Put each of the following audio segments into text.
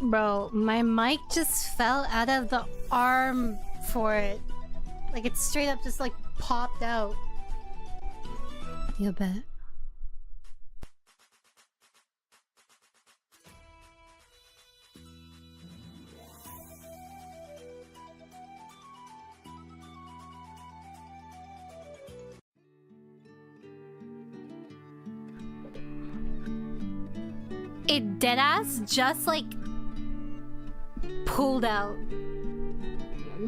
Bro, my mic just fell out of the arm for it. Like, it straight up just like popped out. You bet. It deadass just like pulled out.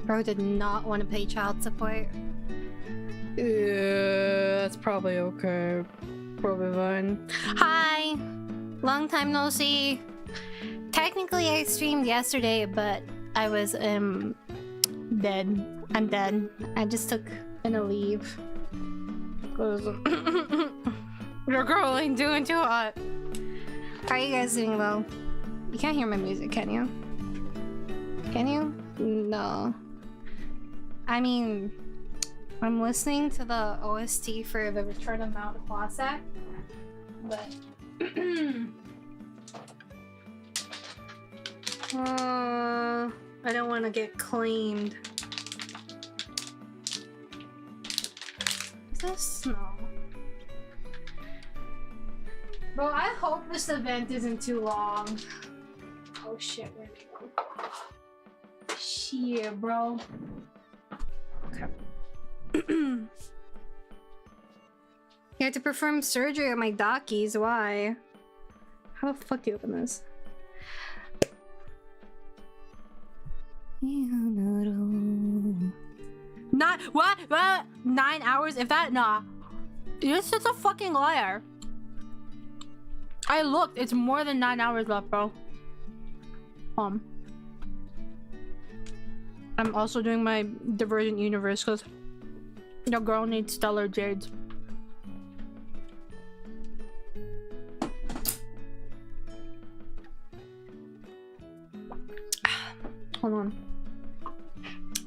Bro did not want to pay child support. Yeah, that's probably okay. Probably fine. Hi! Long time no see. Technically I streamed yesterday, but I was dead. I'm dead. I just took a leave. Cause your girl ain't doing too hot. How are you guys doing though? You can't hear my music, can you? Can you? No. I mean, I'm listening to the OST for The Return of Mount Clossack, but I don't want to get claimed. Is this? No. Bro, I hope this event isn't too long. Oh shit, where'd it go? Shit, bro. Okay. You had to perform surgery on my dockies, why? How the fuck do you open this? Not what? 9 hours? If that, nah. You're such a fucking liar. I looked, it's more than 9 hours left, bro. I'm also doing my Divergent Universe because your girl needs stellar jades. Hold on.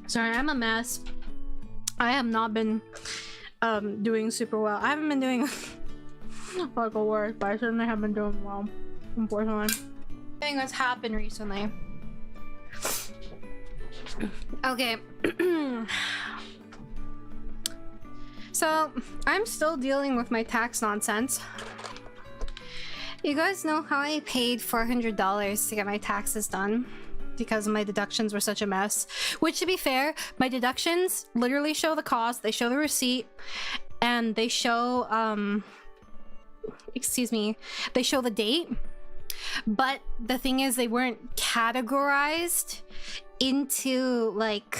Sorry, I'm a mess. I have not been doing super well. I haven't been doing like a work, but I certainly have been doing well, unfortunately. I think that's happened recently. Okay. So, I'm still dealing with my tax nonsense. You guys know how I paid $400 to get my taxes done? Because my deductions were such a mess. Which, to be fair, my deductions literally show the cost, they show the receipt, and they show, excuse me, they show the date. But the thing is, they weren't categorized into, like,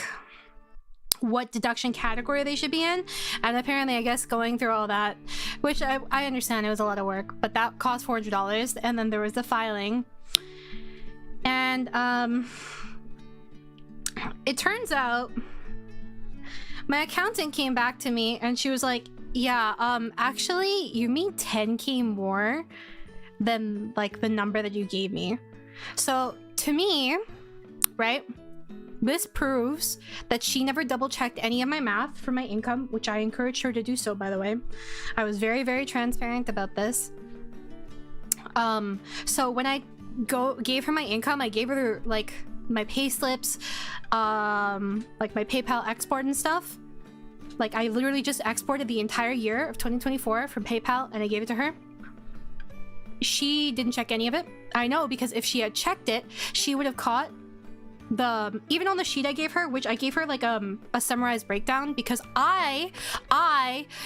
what deduction category they should be in. And apparently, I guess, going through all that, which I understand it was a lot of work, but that cost $400, and then there was the filing. And it turns out my accountant came back to me and she was like, yeah, actually you made 10K more than like the number that you gave me. So to me, right, this proves that she never double checked any of my math for my income, which I encouraged her to do so, by the way. I was very, very transparent about this. So when I gave her my income, I gave her like my pay slips, like my PayPal export and stuff. Like I literally just exported the entire year of 2024 from PayPal and I gave it to her. She didn't check any of it. I know, because if she had checked it, she would have caught the, even on the sheet I gave her, which I gave her like a summarized breakdown, because I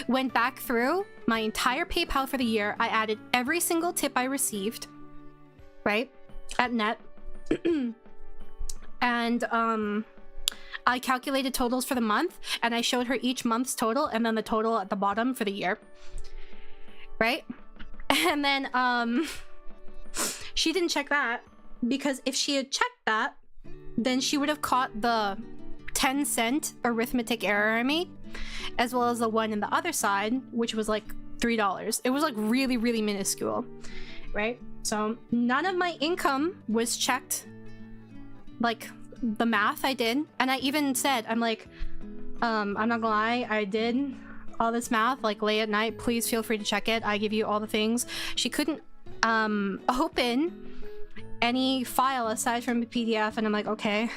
went back through my entire PayPal for the year. I added every single tip I received, right, at net. And I calculated totals for the month and I showed her each month's total and then the total at the bottom for the year, right? And then she didn't check that, because if she had checked that, then she would have caught the 10-cent arithmetic error I made, as well as the one in the other side, which was like $3. It was like really, really minuscule, right? So none of my income was checked, like the math I did. And I even said, I'm like, I'm not gonna lie, I did all this math like late at night. Please feel free to check it. I give you all the things. She couldn't open any file aside from a PDF, and I'm like, okay,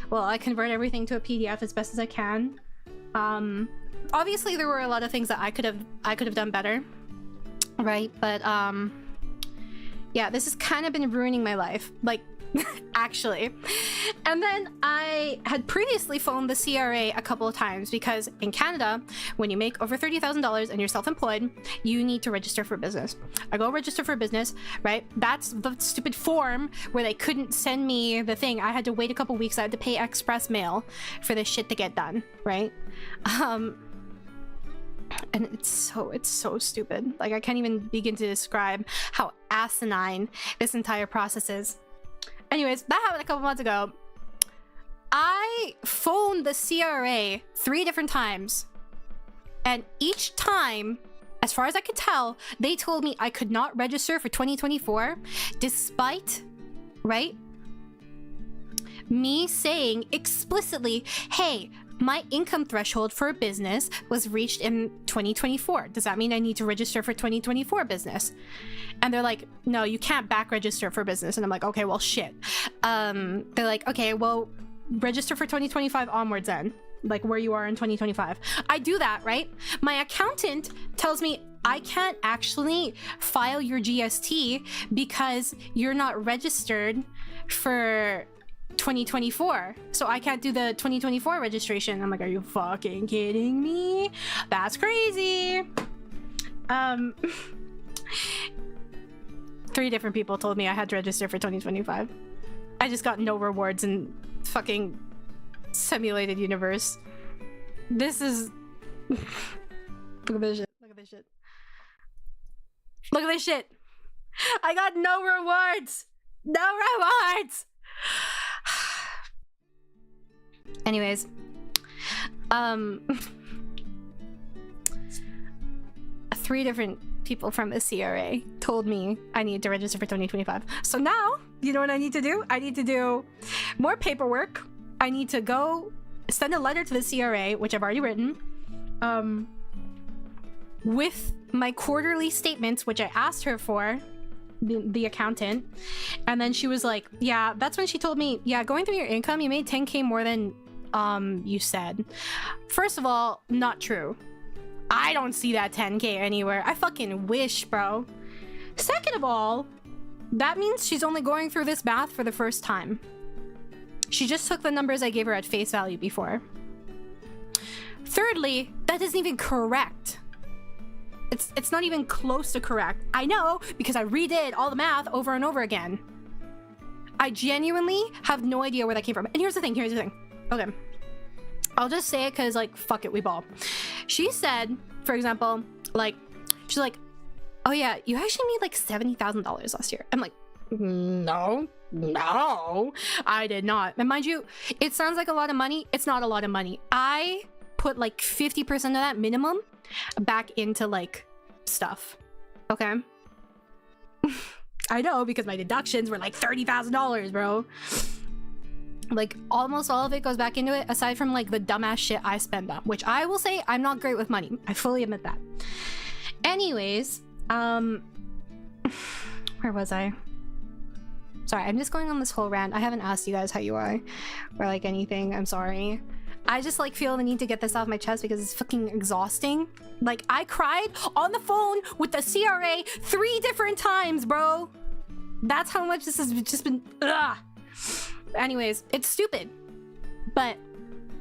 well, I convert everything to a PDF as best as I can. Obviously there were a lot of things that I could have done better, right? But yeah, this has kind of been ruining my life, like, actually. And then I had previously phoned the CRA a couple of times because in Canada, when you make over $30,000 and you're self-employed, you need to register for business. I go register for business, right? That's the stupid form where they couldn't send me the thing. I had to wait a couple weeks. I had to pay express mail for this shit to get done, right? And it's so stupid. Like, I can't even begin to describe how asinine this entire process is. Anyways, that happened a couple months ago. I phoned the CRA 3 different times, and each time, as far as I could tell, they told me I could not register for 2024 despite, right, me saying explicitly, hey, my income threshold for a business was reached in 2024. Does that mean I need to register for 2024 business? And they're like, no, you can't back register for business. And I'm like, okay, well, shit. They're like, okay, well, register for 2025 onwards then, like where you are in 2025. I do that, right? My accountant tells me I can't actually file your GST because you're not registered for 2024, so I can't do the 2024 registration. I'm like, are you fucking kidding me? That's crazy. 3 different people told me I had to register for 2025. I just got no rewards in fucking simulated universe. This is look at this shit. Look at this shit. Look at this shit. I got no rewards. No rewards. Anyways, 3 different people from the CRA told me I needed to register for 2025. So now, you know what I need to do? I need to do more paperwork. I need to go send a letter to the CRA, which I've already written, with my quarterly statements, which I asked her for, the accountant. And then she was like, yeah, that's when she told me, yeah, going through your income, you made 10K more than you said. First of all, not true. I don't see that 10K anywhere. I fucking wish, bro. Second of all, that means she's only going through this math for the first time. She just took the numbers I gave her at face value before. Thirdly, that isn't even correct. It's not even close to correct. I know, because I redid all the math over and over again. I genuinely have no idea where that came from. And here's the thing, Okay. I'll just say it because, like, fuck it, we ball. She said, for example, like, she's like, oh yeah, you actually made like $70,000 last year. I'm like, no, I did not. And mind you, it sounds like a lot of money. It's not a lot of money. I put like 50% of that minimum back into like stuff. Okay. I know, because my deductions were like $30,000, bro. Like almost all of it goes back into it, aside from like the dumbass shit I spend on, which I will say I'm not great with money. I fully admit that. Anyways, where was I? Sorry, I'm just going on this whole rant. I haven't asked you guys how you are or like anything. I'm sorry. I just like feel the need to get this off my chest because it's fucking exhausting. Like, I cried on the phone with the CRA 3 different times, bro. That's how much this has just been. Ugh. Anyways, it's stupid. But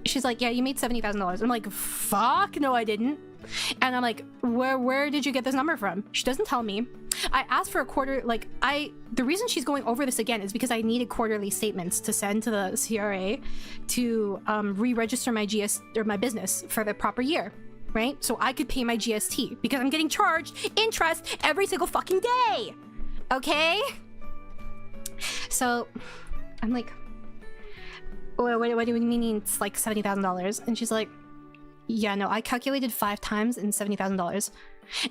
she's like, yeah, you made $70,000. I'm like, fuck, no, I didn't. And I'm like, where did you get this number from? She doesn't tell me. I asked for a quarter, like, the reason she's going over this again is because I needed quarterly statements to send to the CRA to re-register my GS or my business for the proper year, right? So I could pay my GST because I'm getting charged interest every single fucking day. Okay? So I'm like, what do you mean it's like $70,000? And she's like, yeah, no, I calculated 5 times in $70,000.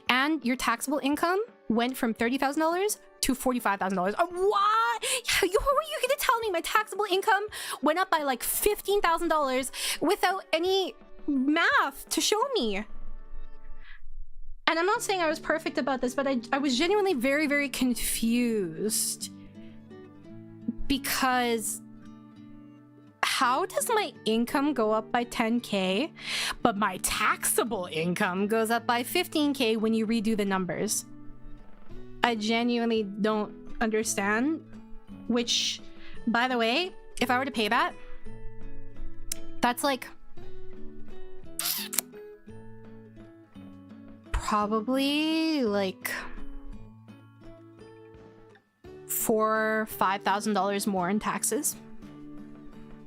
And your taxable income went from $30,000 to $45,000. What? How are you gonna tell me my taxable income went up by like $15,000 without any math to show me? And I'm not saying I was perfect about this, but I was genuinely very, very confused. because how does my income go up by 10K, but my taxable income goes up by 15K when you redo the numbers? I genuinely don't understand. Which, by the way, if I were to pay that, that's like probably like $4,000 or $5,000 more in taxes,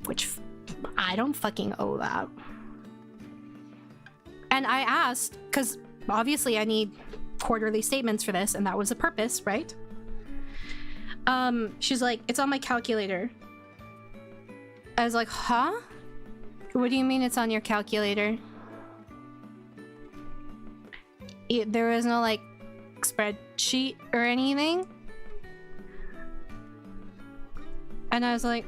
which I don't fucking owe that. And I asked, because obviously I need quarterly statements for this, and that was the purpose, right? She's like, it's on my calculator. I was like, huh? What do you mean it's on your calculator? There was no like spreadsheet or anything. And I was like,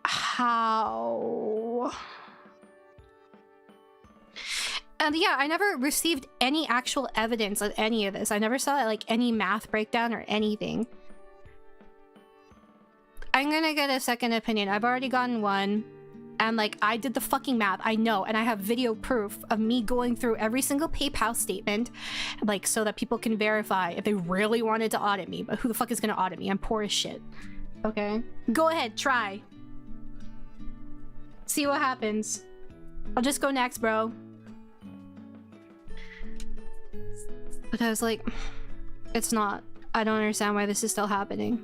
how? And yeah, I never received any actual evidence of any of this. I never saw like any math breakdown or anything. I'm gonna get a second opinion. I've already gotten one. And like, I did the fucking math, I know. And I have video proof of me going through every single PayPal statement, like, so that people can verify if they really wanted to audit me. But who the fuck is gonna audit me? I'm poor as shit. Okay? Go ahead, try. See what happens. I'll just go next, bro. But I was like, it's not. I don't understand why this is still happening.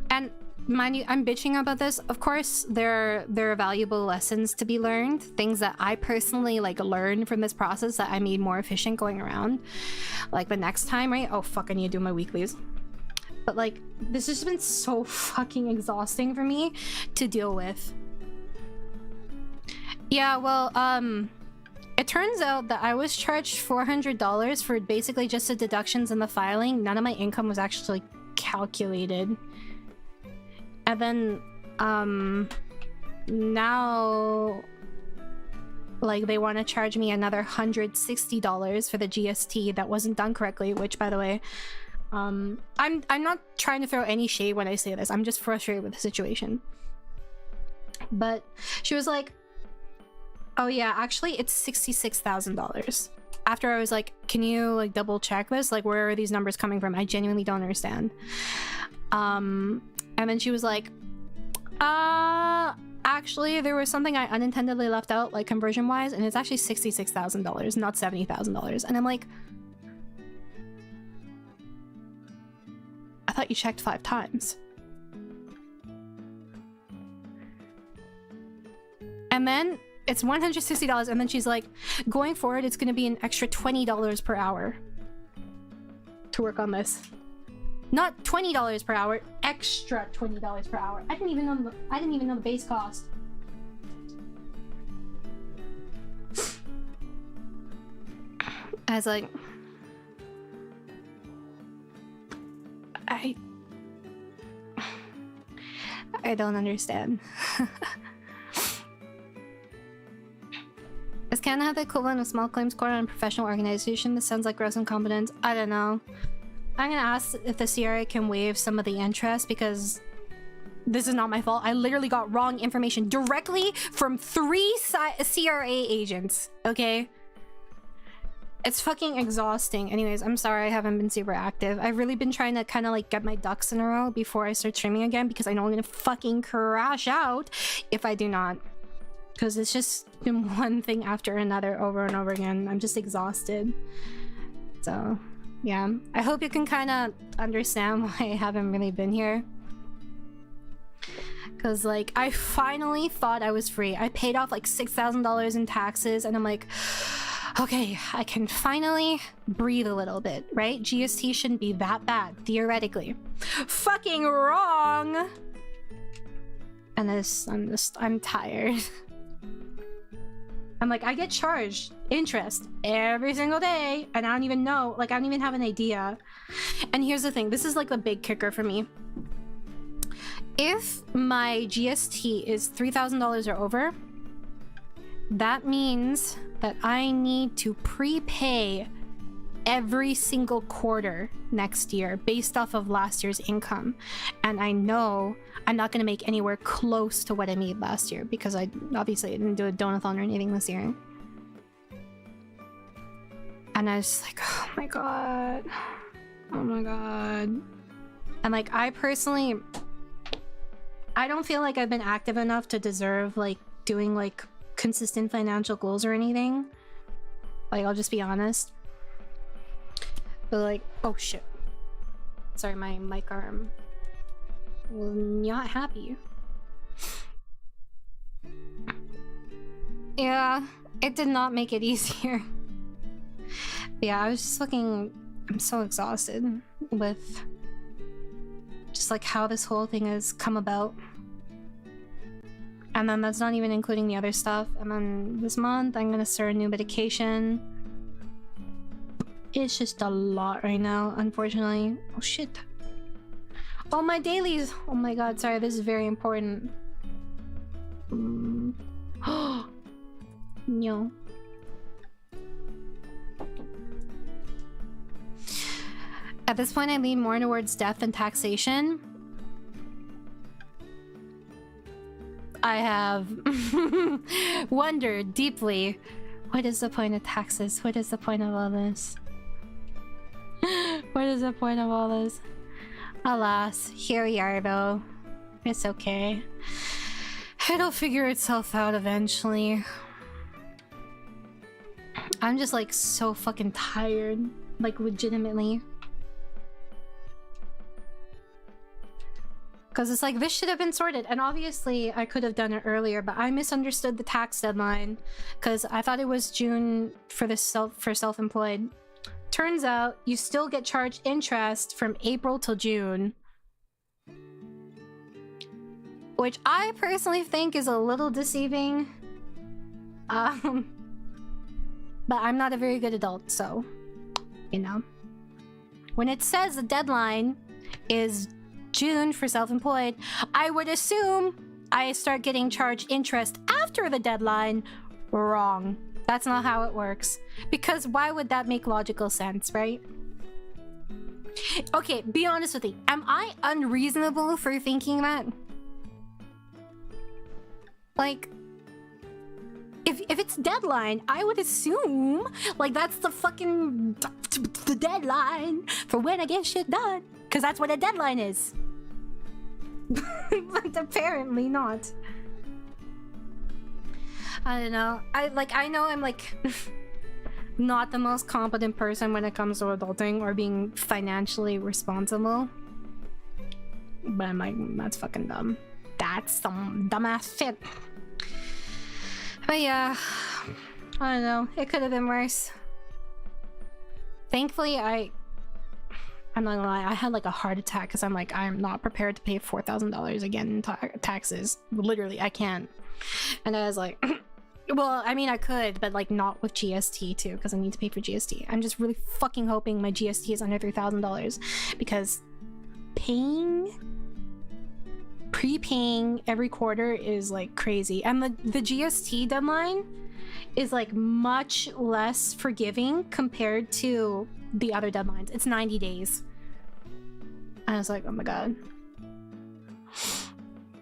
And mind you, I'm bitching about this. Of course, there are valuable lessons to be learned. Things that I personally like learned from this process that I made more efficient going around. Like the next time, right? Oh fuck, I need to do my weeklies. But like, this has been so fucking exhausting for me to deal with. Yeah, well, it turns out that I was charged $400 for basically just the deductions and the filing. None of my income was actually calculated. And then, now, like, they want to charge me another $160 for the GST that wasn't done correctly, which, by the way, I'm not trying to throw any shade when I say this. I'm just frustrated with the situation. But she was like, oh yeah, actually, it's $66,000. After I was like, can you, like, double check this? Like, where are these numbers coming from? I genuinely don't understand. And then she was like, actually, there was something I unintendedly left out, like conversion-wise, and it's actually $66,000, not $70,000. And I'm like, I thought you checked 5 times. And then it's $160, and then she's like, going forward, it's gonna be an extra $20 per hour to work on this. Not $20 per hour, extra $20 per hour. I didn't even know the base cost. I was like, I don't understand. Does Canada have the equivalent of small claims court on a professional organization? This sounds like gross incompetence. I don't know. I'm gonna ask if the CRA can waive some of the interest, because this is not my fault. I literally got wrong information directly from 3 CRA agents, okay? It's fucking exhausting. Anyways, I'm sorry I haven't been super active. I've really been trying to kind of like get my ducks in a row before I start streaming again, because I know I'm gonna fucking crash out if I do not. Because it's just been one thing after another over and over again. I'm just exhausted. So... yeah, I hope you can kind of understand why I haven't really been here. Because, like, I finally thought I was free. I paid off, like, $6,000 in taxes, and I'm like, okay, I can finally breathe a little bit, right? GST shouldn't be that bad, theoretically. Fucking wrong! And I'm tired. I'm like, I get charged interest every single day, and I don't even know, like, I don't even have an idea. And here's the thing, this is like the big kicker for me. If my GST is $3,000 or over, that means that I need to prepay every single quarter next year based off of last year's income. And I know I'm not going to make anywhere close to what I made last year because I obviously didn't do a donathon or anything this year. And I was just like, oh my god. Oh my god. And like, I personally, I don't feel like I've been active enough to deserve like doing like consistent financial goals or anything. Like, I'll just be honest. But like, oh shit. Sorry, my mic arm was not happy. Yeah, it did not make it easier. But yeah, I was just looking, I'm so exhausted with just like how this whole thing has come about. And then that's not even including the other stuff. And then this month I'm gonna start a new medication. It's just a lot right now, unfortunately. Oh shit. Oh, my dailies! Oh my god, sorry, this is very important. Oh no. At this point I lean more towards death than taxation. I have wondered deeply, what is the point of taxes? What is the point of all this? What is the point of all this? Alas, here we are though. It's okay. It'll figure itself out eventually. I'm just like so fucking tired. Like legitimately. Because it's like, this should have been sorted. And obviously, I could have done it earlier, but I misunderstood the tax deadline. Because I thought it was June for the self-employed. Turns out, you still get charged interest from April till June. Which I personally think is a little deceiving. But I'm not a very good adult, so... You know. When it says the deadline is June for self-employed, I would assume I start getting charged interest after the deadline. Wrong. That's not how it works. Because why would that make logical sense, right? Okay, be honest with me. Am I unreasonable for thinking that? Like, if it's deadline, I would assume like that's the fucking the deadline for when I get shit done. Because that's what a deadline is. But apparently not. I don't know. I know I'm like not the most competent person when it comes to adulting or being financially responsible. But I'm like, that's fucking dumb. That's some dumbass shit. But yeah, I don't know. It could have been worse. Thankfully, I'm not gonna lie, I had like a heart attack because I'm like, I'm not prepared to pay $4,000 again in taxes. Literally, I can't. And I was like, well, I mean, I could, but like not with GST too, because I need to pay for GST. I'm just really fucking hoping my GST is under $3,000 because prepaying every quarter is like crazy. And the GST deadline is like much less forgiving compared to the other deadlines. It's 90 days. And I was like, oh my god.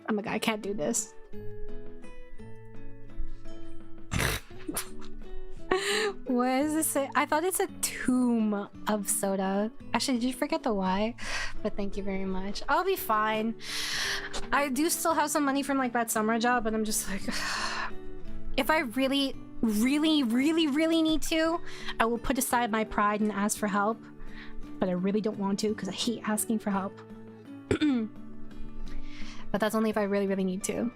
Oh my god, I can't do this. What does this say? I thought it's a tomb of soda. Actually, did you forget the Y? But thank you very much. I'll be fine. I do still have some money from like that summer job, but I'm just like, if I really need to, I will put aside my pride and ask for help. But I really don't want to because I hate asking for help. But that's only if I really need to.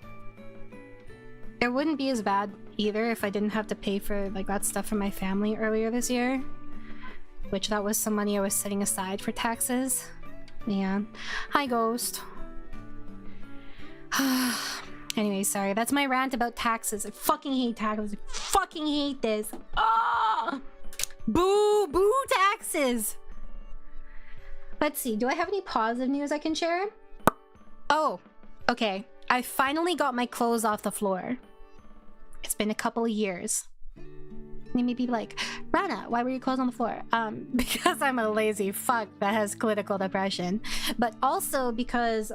It wouldn't be as bad either if I didn't have to pay for like that stuff for my family earlier this year. Which that was some money I was setting aside for taxes. Yeah. Hi, Ghost. Anyway, sorry. That's my rant about taxes. I fucking hate taxes. I fucking hate this. Ah! Boo! Boo taxes! Let's see. Do I have any positive news I can share? Oh, okay. I finally got my clothes off the floor. It's been a couple of years. they may be like, Rana, why were your clothes on the floor? Because I'm a lazy fuck that has clinical depression, but also because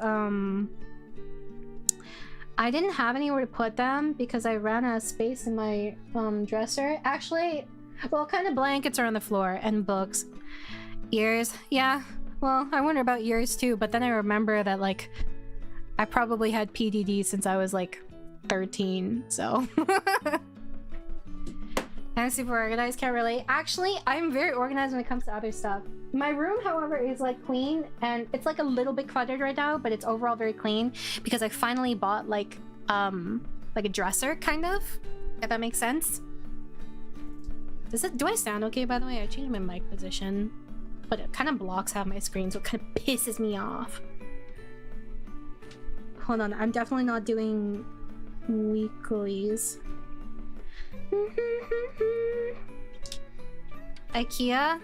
I didn't have anywhere to put them because I ran out of space in my dresser. Actually, well, kind of blankets are on the floor and books. Ears, yeah. Well, I wonder about ears too, but then I remember that like I probably had PDD since I was like 13, so. I'm super organized, can't relate. Actually, I'm very organized when it comes to other stuff. My room, however, is like clean and it's like a little bit cluttered right now, but it's overall very clean because I finally bought like a dresser, kind of, if that makes sense. Do I sound okay, by the way? I changed my mic position, but it kind of blocks half my screen, so it kind of pisses me off. Hold on, I'm definitely not doing weeklies. IKEA?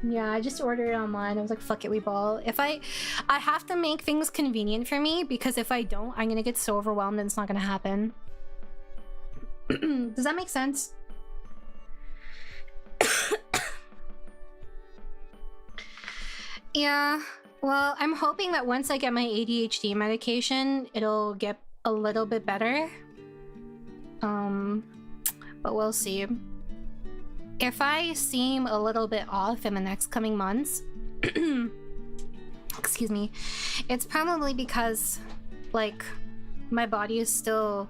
Yeah, I just ordered it online. I was like, fuck it, we ball. If I have to make things convenient for me, because if I don't, I'm gonna get so overwhelmed and it's not gonna happen. Does that make sense? Yeah, well, I'm hoping that once I get my ADHD medication, it'll get a little bit better. But we'll see. If I seem a little bit off in the next coming months, excuse me, it's probably because, like, my body is still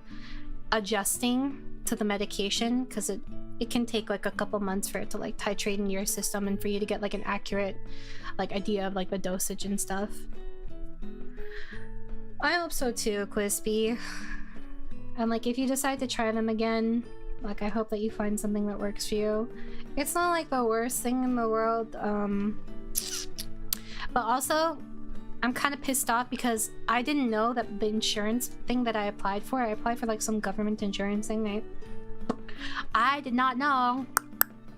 adjusting to the medication, because it can take like a couple months for it to like titrate into your system and for you to get like an accurate like idea of like the dosage and stuff. I hope so too, Quispy. And like if you decide to try them again, like I hope that you find something that works for you. It's not like the worst thing in the world, but also I'm kind of pissed off because I didn't know that the insurance thing that I applied for like some government insurance thing, right? I did not know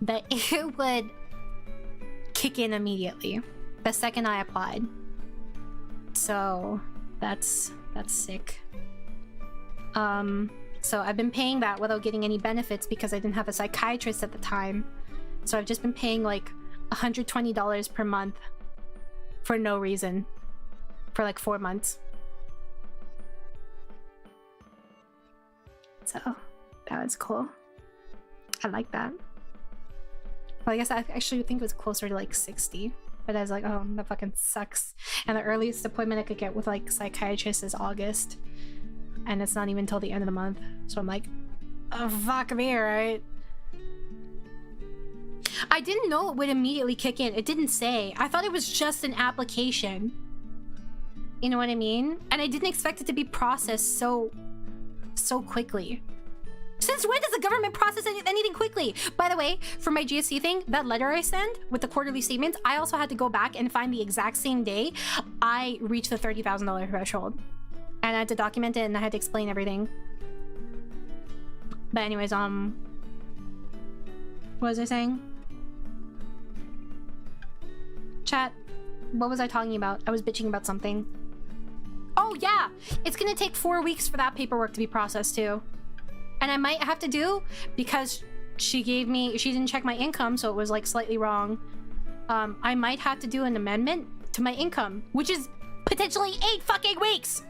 that it would kick in immediately the second I applied. So that's sick. So I've been paying that without getting any benefits because I didn't have a psychiatrist at the time. So I've just been paying like $120 per month for no reason for like 4 months. So that was cool. I like that. Well, I guess I actually think it was closer to like 60, but I was like, oh, that fucking sucks. And the earliest appointment I could get with like psychiatrist is August, and it's not even till the end of the month. So I'm like, oh, fuck me, right? I didn't know it would immediately kick in. It didn't say. I thought it was just an application. You know what I mean? And I didn't expect it to be processed so quickly. Since when does the government process anything quickly? By the way, for my GSC thing, that letter I sent with the quarterly statements, I also had to go back and find the exact same day I reached the $30,000 threshold. And I had to document it and I had to explain everything. But anyways, what was I saying? Chat, what was I talking about? I was bitching about something. Oh yeah! It's gonna take 4 weeks for that paperwork to be processed too. And I might have to do, because she didn't check my income, so it was like slightly wrong. I might have to do an amendment to my income, which is potentially 8 fucking weeks!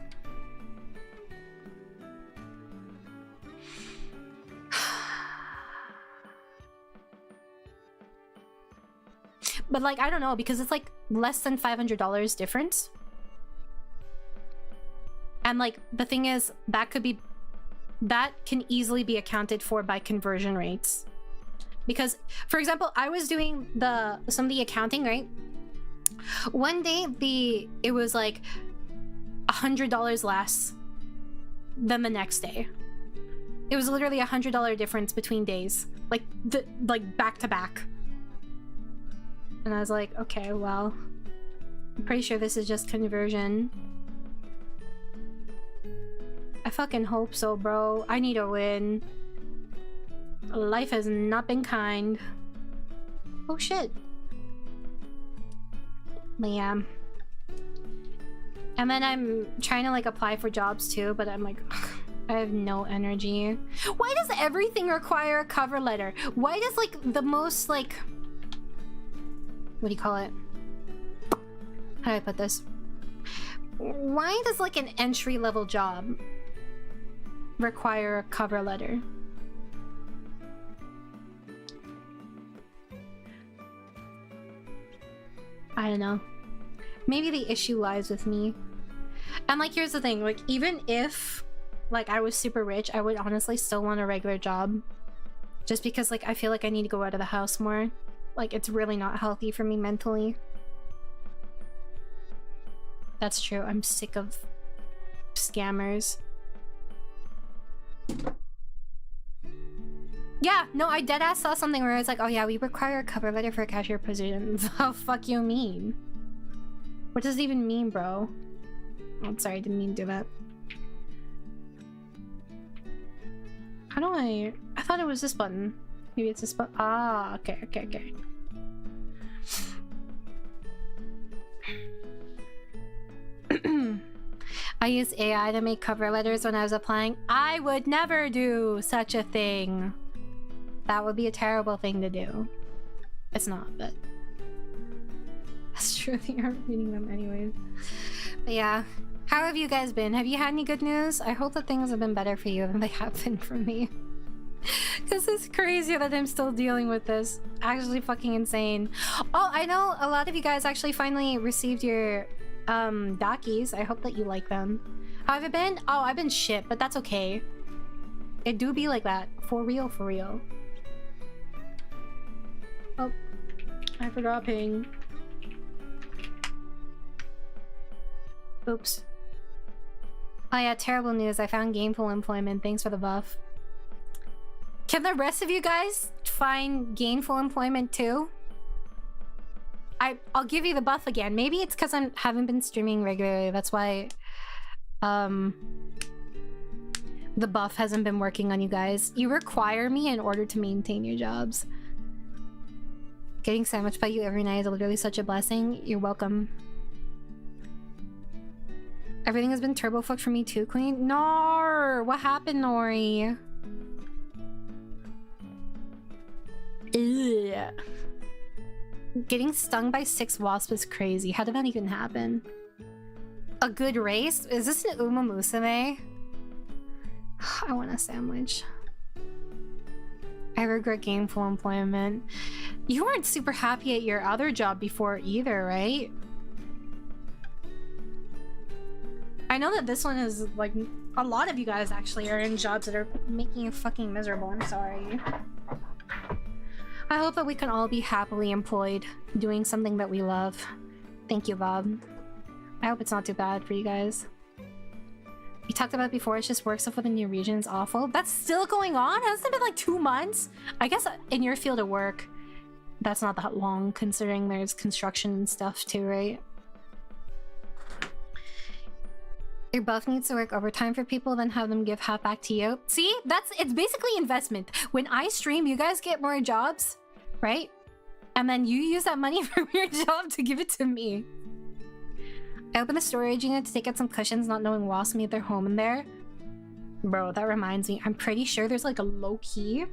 But like, I don't know, because it's like less than $500 difference. And like, the thing is, that can easily be accounted for by conversion rates. Because, for example, I was doing some of the accounting, right? One day, it was like $100 less than the next day. It was literally $100 difference between days. Like back to back. And I was like, okay, well, I'm pretty sure this is just conversion. I fucking hope so, bro. I need a win. Life has not been kind. Oh shit. But yeah. And then I'm trying to like apply for jobs too, but I'm like, I have no energy. Why does everything require a cover letter? Why does, like, the most, like... What do you call it? How do I put this? Why does, like, an entry-level job require a cover letter? I don't know. Maybe the issue lies with me. And, like, here's the thing. Like, even if, like, I was super rich, I would honestly still want a regular job. Just because, like, I feel like I need to go out of the house more. Like, it's really not healthy for me mentally. That's true. I'm sick of scammers. Yeah, no, I deadass saw something where I was like, oh yeah, we require a cover letter for a cashier position. The fuck you mean? What does it even mean, bro? Oh, sorry, I didn't mean to do that. How do I thought it was this button. Maybe it's this button. Ah, okay, okay, okay. I used AI to make cover letters when I was applying. I would never do such a thing. That would be a terrible thing to do. It's not, but... That's true, they aren't reading them anyways. But yeah. How have you guys been? Have you had any good news? I hope that things have been better for you than they have been for me. Because it's crazy that I'm still dealing with this. Actually fucking insane. Oh, I know a lot of you guys actually finally received your dockies. I hope that you like them. How have you been? Oh, I've been shit, but that's okay. It do be like that. For real, for real. Oh, I forgot ping. Oops. Oh yeah, terrible news. I found gainful employment. Thanks for the buff. Can the rest of you guys find gainful employment too? I'll give you the buff again. Maybe it's because I haven't been streaming regularly. That's why the buff hasn't been working on you guys. You require me in order to maintain your jobs. Getting sandwiched by you every night is literally such a blessing. You're welcome. Everything has been turbo fucked for me too, Queen. No, what happened, Nori? Ugh. Getting stung by 6 wasps is crazy. How did that even happen? A good race? Is this an 𝑰𝑺𝑻𝑺? I want a sandwich. I regret gainful employment. You weren't super happy at your other job before either, right? I know that this one is like a lot of you guys actually are in jobs that are making you fucking miserable. I'm sorry. I hope that we can all be happily employed doing something that we love. Thank you, Bob. I hope it's not too bad for you guys. We talked about it before, it's just work stuff with a new region is awful. That's still going on? Hasn't it been like 2 months? I guess in your field of work, that's not that long considering there's construction and stuff too, right? Your buff needs to work overtime for people, then have them give half back to you. See? It's basically investment. When I stream, you guys get more jobs, right? And then you use that money from your job to give it to me. I opened a storage unit to take out some cushions, not knowing wasps made their home in there. Bro, that reminds me. I'm pretty sure there's like a low-key,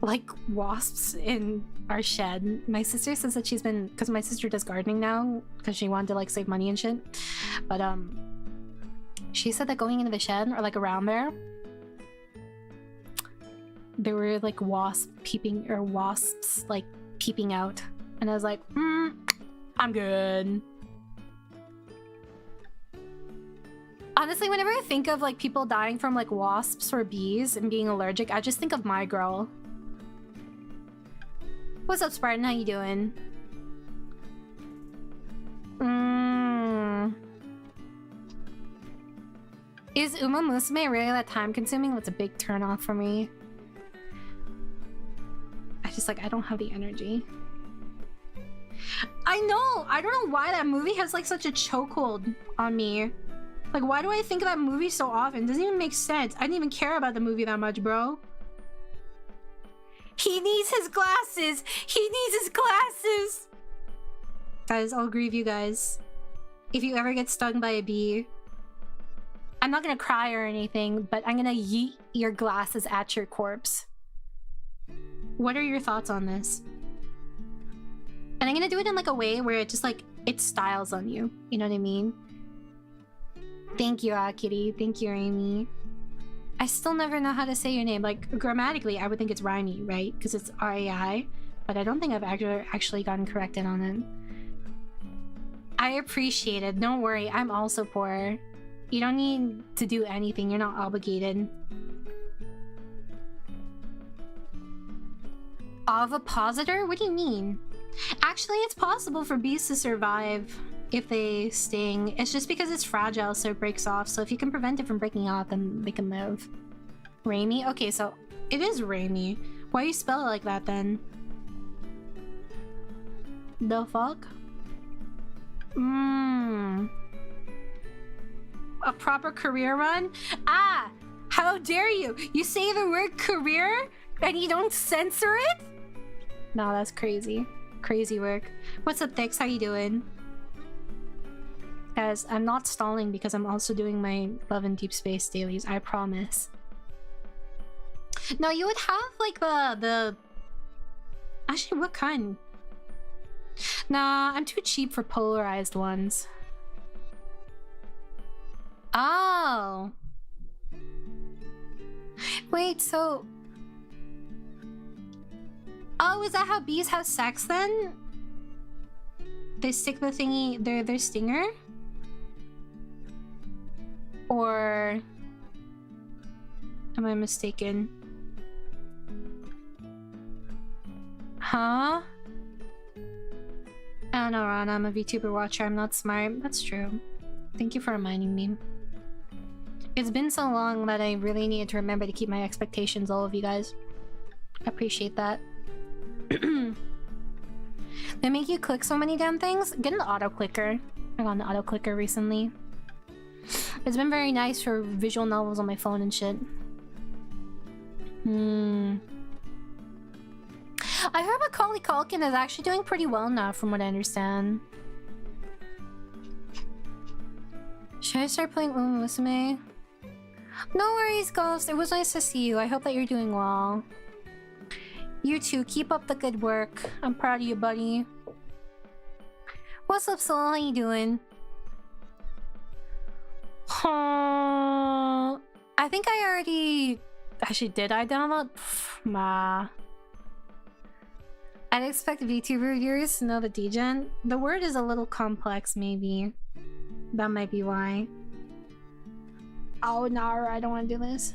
like wasps in our shed. My sister says that she's been, because my sister does gardening now because she wanted to like save money and shit, but she said that going into the shed or like around there were like wasps like peeping out, and I was like, I'm good. Honestly, whenever I think of like people dying from like wasps or bees and being allergic, I just think of my girl. What's up, Spartan? How you doing? Is 𝑰𝑺𝑻𝑺 really that time consuming? That's a big turn off for me. I don't have the energy. I know! I don't know why that movie has like such a chokehold on me. Like, why do I think of that movie so often? It doesn't even make sense. I didn't even care about the movie that much, bro. He needs his glasses! He needs his glasses! Guys, I'll grieve you guys. If you ever get stung by a bee, I'm not gonna cry or anything, but I'm gonna yeet your glasses at your corpse. What are your thoughts on this? And I'm gonna do it in like a way where it just like, it styles on you. You know what I mean? Thank you, Akiri. Thank you, Amy. I still never know how to say your name. Like, grammatically, I would think it's Rhymy, right? Because it's R-A-I. But I don't think I've actually gotten corrected on it. I appreciate it. Don't worry, I'm also poor. You don't need to do anything. You're not obligated. Ovipositor? What do you mean? Actually, it's possible for bees to survive if they sting. It's just because it's fragile, so it breaks off. So if you can prevent it from breaking off, then they can live. Ramy? Okay, so it is Ramy. Why you spell it like that then? The fuck? A proper career run? Ah! How dare you! You say the word career and you don't censor it? No, that's crazy. Crazy work. What's up, Thix? How you doing? Guys, I'm not stalling because I'm also doing my Love in Deep Space dailies, I promise. No, you would have like the... Actually, what kind? Nah, I'm too cheap for polarized ones. Oh. Wait, so... Oh, is that how bees have sex then? They stick the thingy, their stinger? Or... am I mistaken? Huh? I don't know, Rana. I'm a VTuber watcher. I'm not smart. That's true. Thank you for reminding me. It's been so long that I really need to remember to keep my expectations, all of you guys. I appreciate that. They make you click so many damn things. Get an auto clicker. I got an auto clicker recently. It's been very nice for visual novels on my phone and shit. I heard Macaulay Culkin is actually doing pretty well now, from what I understand. Should I start playing 𝑰𝑺𝑶𝑰𝑚𝑺? No worries, Ghost. It was nice to see you. I hope that you're doing well. You too. Keep up the good work. I'm proud of you, buddy. What's up, Soul? How you doing? I think I already... Actually, did I download? Nah. I'd expect VTuber viewers to know the degen. The word is a little complex, maybe. That might be why. Oh, no, I don't want to do this.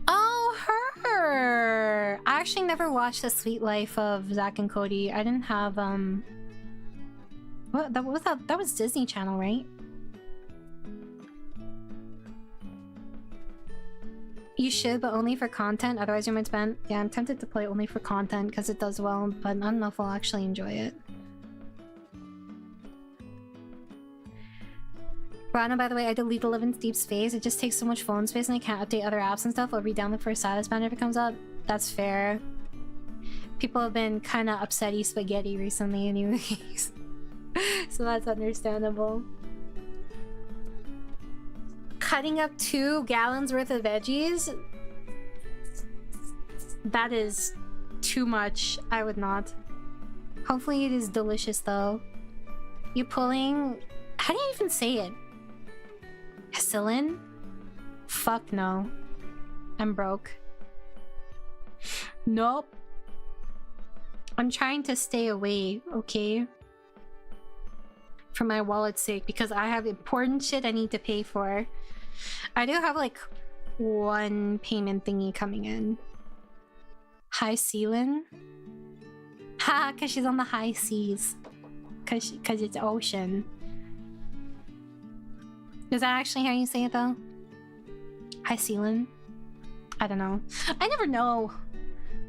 Oh, her! I actually never watched The Sweet Life of Zack and Cody. I didn't have, What? That was Disney Channel, right? You should, but only for content, otherwise you might spend... Yeah, I'm tempted to play only for content because it does well, but I don't know if I'll actually enjoy it. Rana, by the way, I deleted Love in Deep Space. It just takes so much phone space and I can't update other apps and stuff. I'll re-download for a status banner if it comes up. That's fair. People have been kind of upsetty spaghetti recently anyways. So that's understandable. Cutting up 2 gallons worth of veggies? That is too much. I would not. Hopefully it is delicious though. You pulling... How do you even say it? Hacillin? Fuck no. I'm broke. Nope. I'm trying to stay away, okay? For my wallet's sake, because I have important shit I need to pay for. I do have like 1 payment thingy coming in. High ceiling? Ha, cause she's on the high seas. Cause it's ocean. Is that actually how you say it though? High ceiling? I don't know. I never know.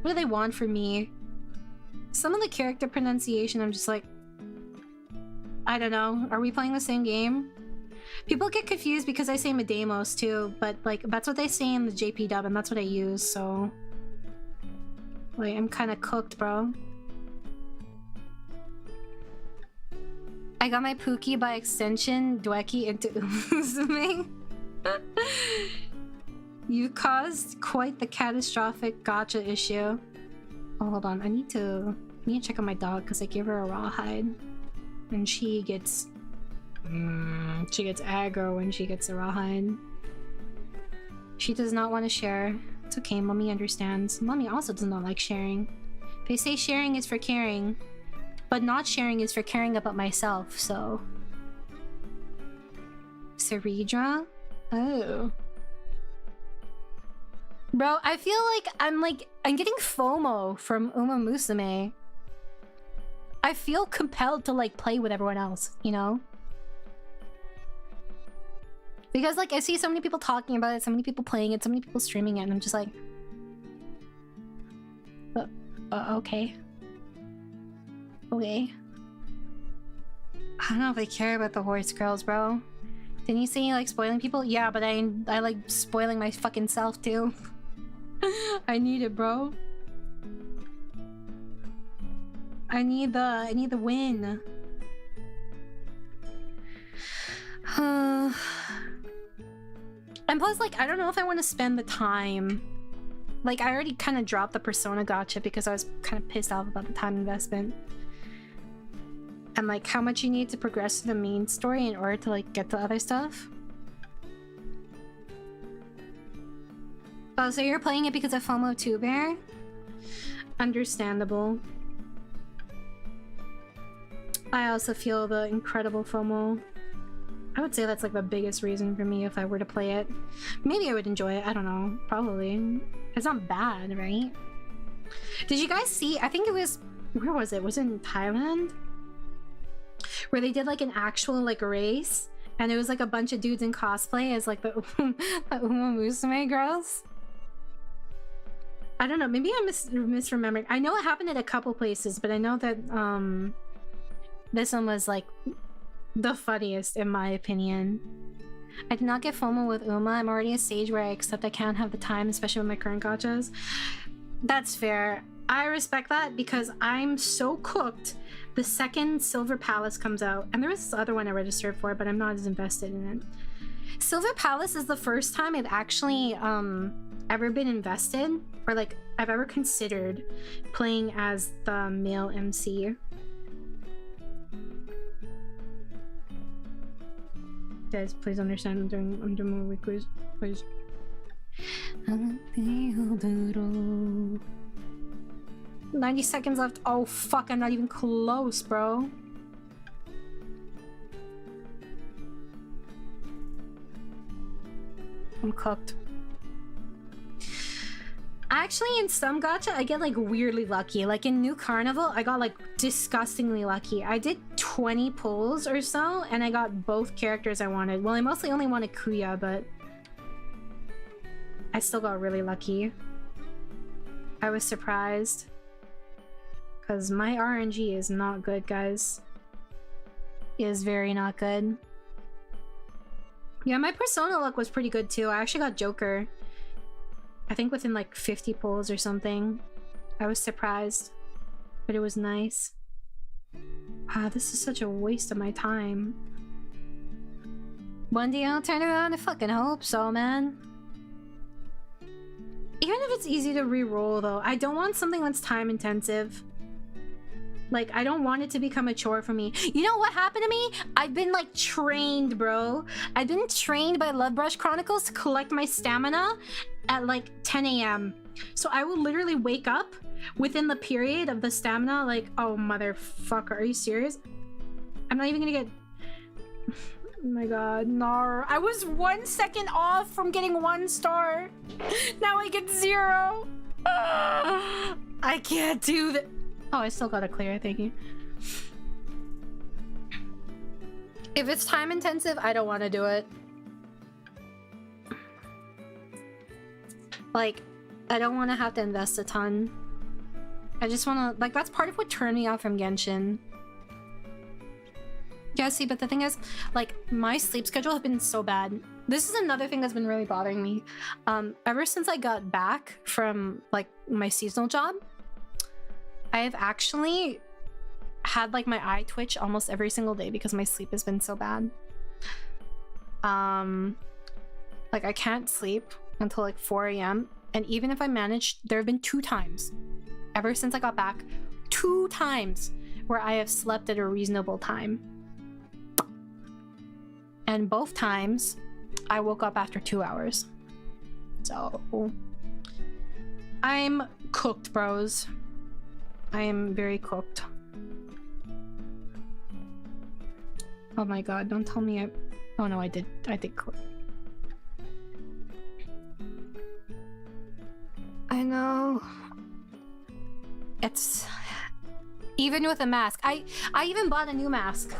What do they want from me? Some of the character pronunciation, I'm just like... I don't know. Are we playing the same game? People get confused because I say Medemos too, but like that's what they say in the JP dub and that's what I use, so... Like, I'm kind of cooked, bro. I got my Pookie by extension, Dweki into Uzume. You caused quite the catastrophic gacha issue. Oh, hold on. I need to check on my dog because I gave her a rawhide. And she gets aggro when she gets a rawhide. She does not want to share. It's okay, mommy understands. Mommy also does not like sharing. They say sharing is for caring, but not sharing is for caring about myself, so... Ceridra? Oh. Bro, I feel like I'm getting FOMO from Uma Musume. I feel compelled to like play with everyone else, you know? Because like I see so many people talking about it, so many people playing it, so many people streaming it, and I'm just like... okay. Okay. I don't know if I care about the horse girls, bro. Didn't you say you like spoiling people? Yeah, but I like spoiling my fucking self too. I need it, bro. I need the win. And plus, like, I don't know if I want to spend the time. Like, I already kind of dropped the Persona gacha because I was kind of pissed off about the time investment. And like, how much you need to progress to the main story in order to like get the other stuff. Oh, so you're playing it because of FOMO too, Bear? Understandable. I also feel the incredible FOMO. I would say that's like the biggest reason for me if I were to play it. Maybe I would enjoy it, I don't know. Probably. It's not bad, right? Did you guys see, I think it was, where was it? Was it in Thailand? Where they did like an actual like race, and it was like a bunch of dudes in cosplay as like the Uma Musume girls. I don't know, maybe I'm misremembering. I know it happened at a couple places, but I know that this one was like the funniest in my opinion. I did not get FOMO with Uma. I'm already a stage where I accept I can't have the time, especially with my current gachas. That's fair. I respect that because I'm so cooked the second Silver Palace comes out. And there was this other one I registered for, but I'm not as invested in it. Silver Palace is the first time I've actually ever been invested, or like I've ever considered playing as the male MC. Guys, please understand I'm doing more weeklies, please. 90 seconds left. Oh fuck, I'm not even close, bro. I'm cooked. Actually, in some gacha, I get like weirdly lucky. Like in New Carnival, I got like disgustingly lucky. I did 20 pulls or so, and I got both characters I wanted. Well, I mostly only wanted Kuya, but I still got really lucky. I was surprised. Because my RNG is not good, guys. It is very not good. Yeah, my Persona luck was pretty good too. I actually got Joker. I think within like 50 pulls or something. I was surprised. But it was nice. Wow, this is such a waste of my time. One day I'll turn around. I fucking hope so, man. Even if it's easy to re-roll though, I don't want something that's time intensive. Like, I don't want it to become a chore for me. You know what happened to me? I've been like trained, bro. I've been trained by Love Brush Chronicles to collect my stamina at like 10 a.m. So I will literally wake up within the period of the stamina like, oh motherfucker, are you serious? I'm not even gonna get... Oh my god, no. I was 1 second off from getting 1 star. Now I get 0. I can't do that. Oh, I still got a clear, thank you. If it's time intensive, I don't want to do it. Like, I don't want to have to invest a ton. I just want to, like, that's part of what turned me off from Genshin. Yeah, see, but the thing is, like, my sleep schedule has been so bad. This is another thing that's been really bothering me. Ever since I got back from, like, my seasonal job, I have actually had like my eye twitch almost every single day because my sleep has been so bad. Like I can't sleep until like 4 a.m. and even if I managed, there have been 2 times ever since I got back, 2 times where I have slept at a reasonable time. And both times I woke up after 2 hours. So I'm cooked, bros. I am very cooked. Oh my god, don't tell me I... Oh no, I did cook. I know. It's... Even with a mask. I even bought a new mask.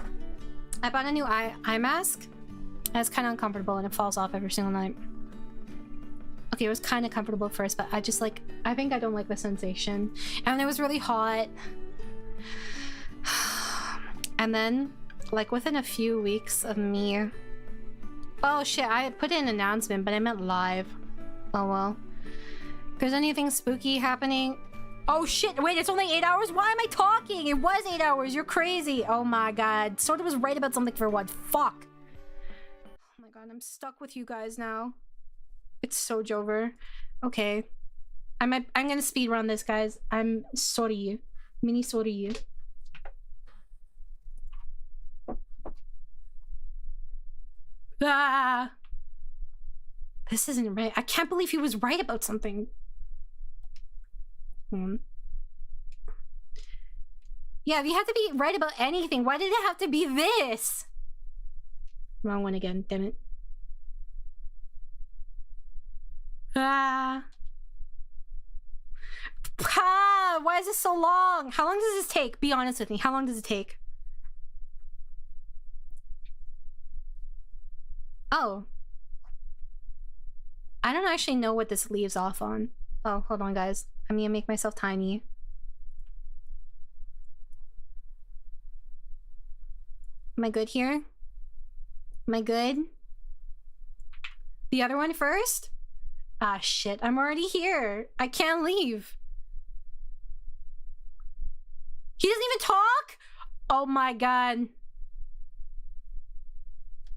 I bought a new eye mask. And it's kind of uncomfortable and it falls off every single night. Okay, it was kind of comfortable first, but I just like... I think I don't like the sensation. And it was really hot. And then, like within a few weeks of me... Oh shit, I put in an announcement, but I meant live. Oh well. If there's anything spooky happening... Oh shit, wait, it's only 8 hours? Why am I talking? It was 8 hours, you're crazy. Oh my god. Sorta was right about something for what? Fuck. Oh my god, I'm stuck with you guys now. It's so Jover. Okay. I'm gonna speed run this, guys. I'm sorry. Mini sorry. Ah! This isn't right. I can't believe he was right about something. Yeah, if you have to be right about anything, why did it have to be this? Wrong one again, damn it. Ah. Ah, why is this so long? How long does this take? Be honest with me. How long does it take? Oh. I don't actually know what this leaves off on. Oh, hold on, guys. I'm gonna make myself tiny. Am I good here? Am I good? The other one first? Ah, shit. I'm already here. I can't leave. He doesn't even talk? Oh my god.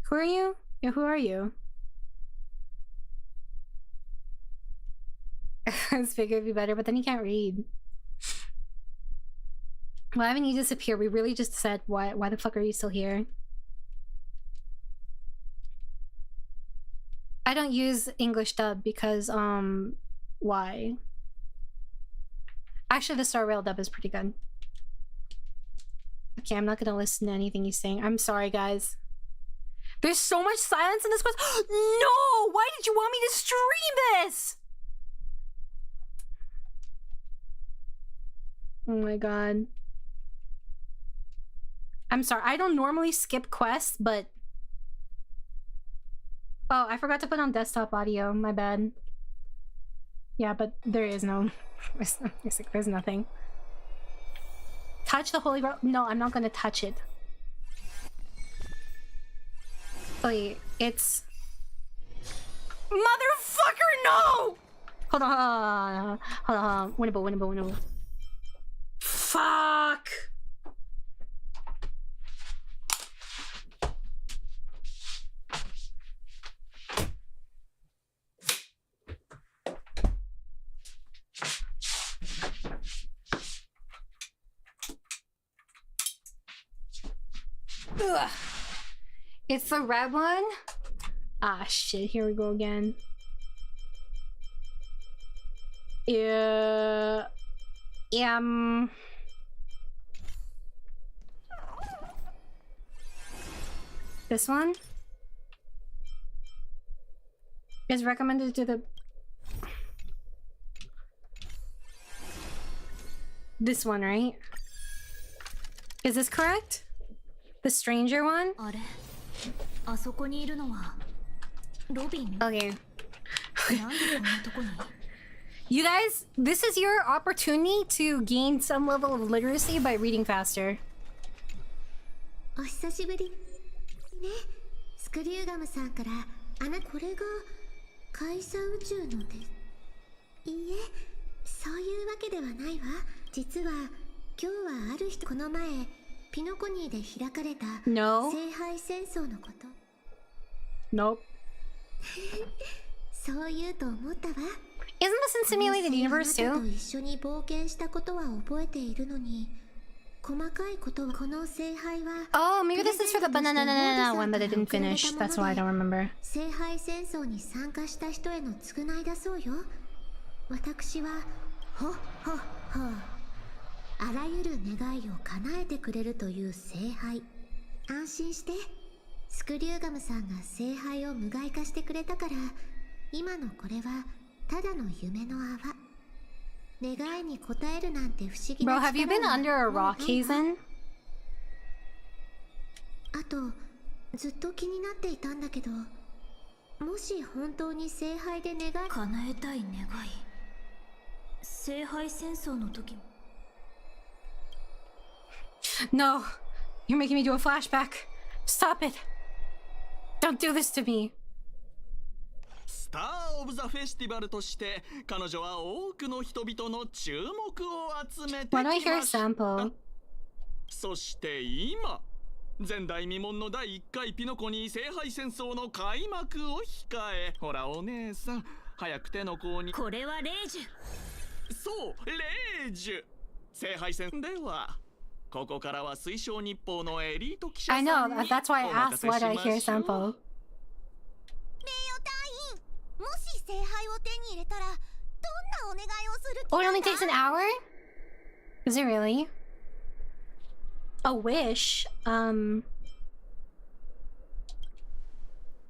Who are you? Yeah, who are you? This figure would be better, but then he can't read. Why haven't you disappeared? We really just said, why the fuck are you still here? I don't use English dub because, why? Actually, the Star Rail dub is pretty good. Okay, I'm not gonna listen to anything he's saying. I'm sorry, guys. There's so much silence in this quest. No! Why did you want me to stream this? Oh my god. I'm sorry, I don't normally skip quests, but... Oh, I forgot to put on desktop audio, my bad. Yeah, but there is no... There's nothing. Touch the Holy Grail? No, I'm not gonna touch it. Wait, it's... Motherfucker, no! Hold on. Winnable. Fuck! Ugh. It's the red one? Ah, shit, here we go again. Yeah. This one is recommended to the... This one, right? Is this correct? The stranger one? Okay. You guys, this is your opportunity to gain some level of literacy by reading faster. お久しぶりね。スクリューガムさんからこれが会社宇宙ので。いいえ、そういうわけではないわ。実は今日はある人この前ピノコニーで開かれた No. 聖杯戦争のこと。 Nope. そう言うと思ったわ。 Isn't this in simulated universe あなたと too? 一緒に冒険したことは覚えているのに、細かいことはこの聖杯は Oh, maybe this is for the banana one that I didn't finish. That's why I don't remember. 聖杯戦争に参加した人への償いだそうよ。私はほっほっほ、あらゆる願いを叶えてくれるという聖杯。安心して、スクリューガムさんが聖杯を無害化してくれたから、今のこれはただの夢の泡。願いに応えるなんて不思議 Bro, な have you been 力は under a rock, Hazen? あと、ずっと気になっていたんだけど、もし本当に聖杯で願い叶えたい願い、聖杯戦争の時も。 No. You're making me do a flashback. Stop it. Don't do this to me. スター・オブ・ザ・フェスティバルとして彼女は多くの人々の注目を集めてき Why ま do I hear した。 sample? そして今、前代未聞の第1回ピノコニー聖杯戦争の開幕を控え、ほらお姉さん、早く手の甲に。これはレイジュ。そう、レイジュ。聖杯戦では、ここからは水晶日報のエリート記者 I さ know. んに That's why I お任 asked せ why し do I ま hear しょう。 sample. 名誉隊員、もし聖杯を手に入れたら、どんなお願いをする気 Oh, it なん only だ？ takes an hour? Is it really? A wish? Yeah.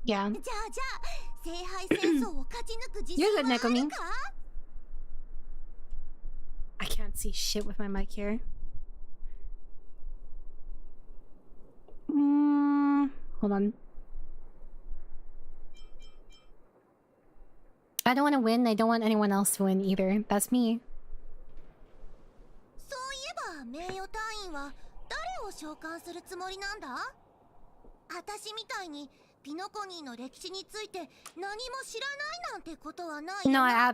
じゃあ、聖杯戦争を勝ち抜く自信 You're は good, あ Nekumi. るか？ I can't see shit with my mic here. Hold on. I don't want to win. I don't want anyone else to win either. That's me. そういえば、名誉隊員は誰を召喚するつもりなんだ？私みたいにピノコニーの歴史について何も知らないなんてことはないよ No, な？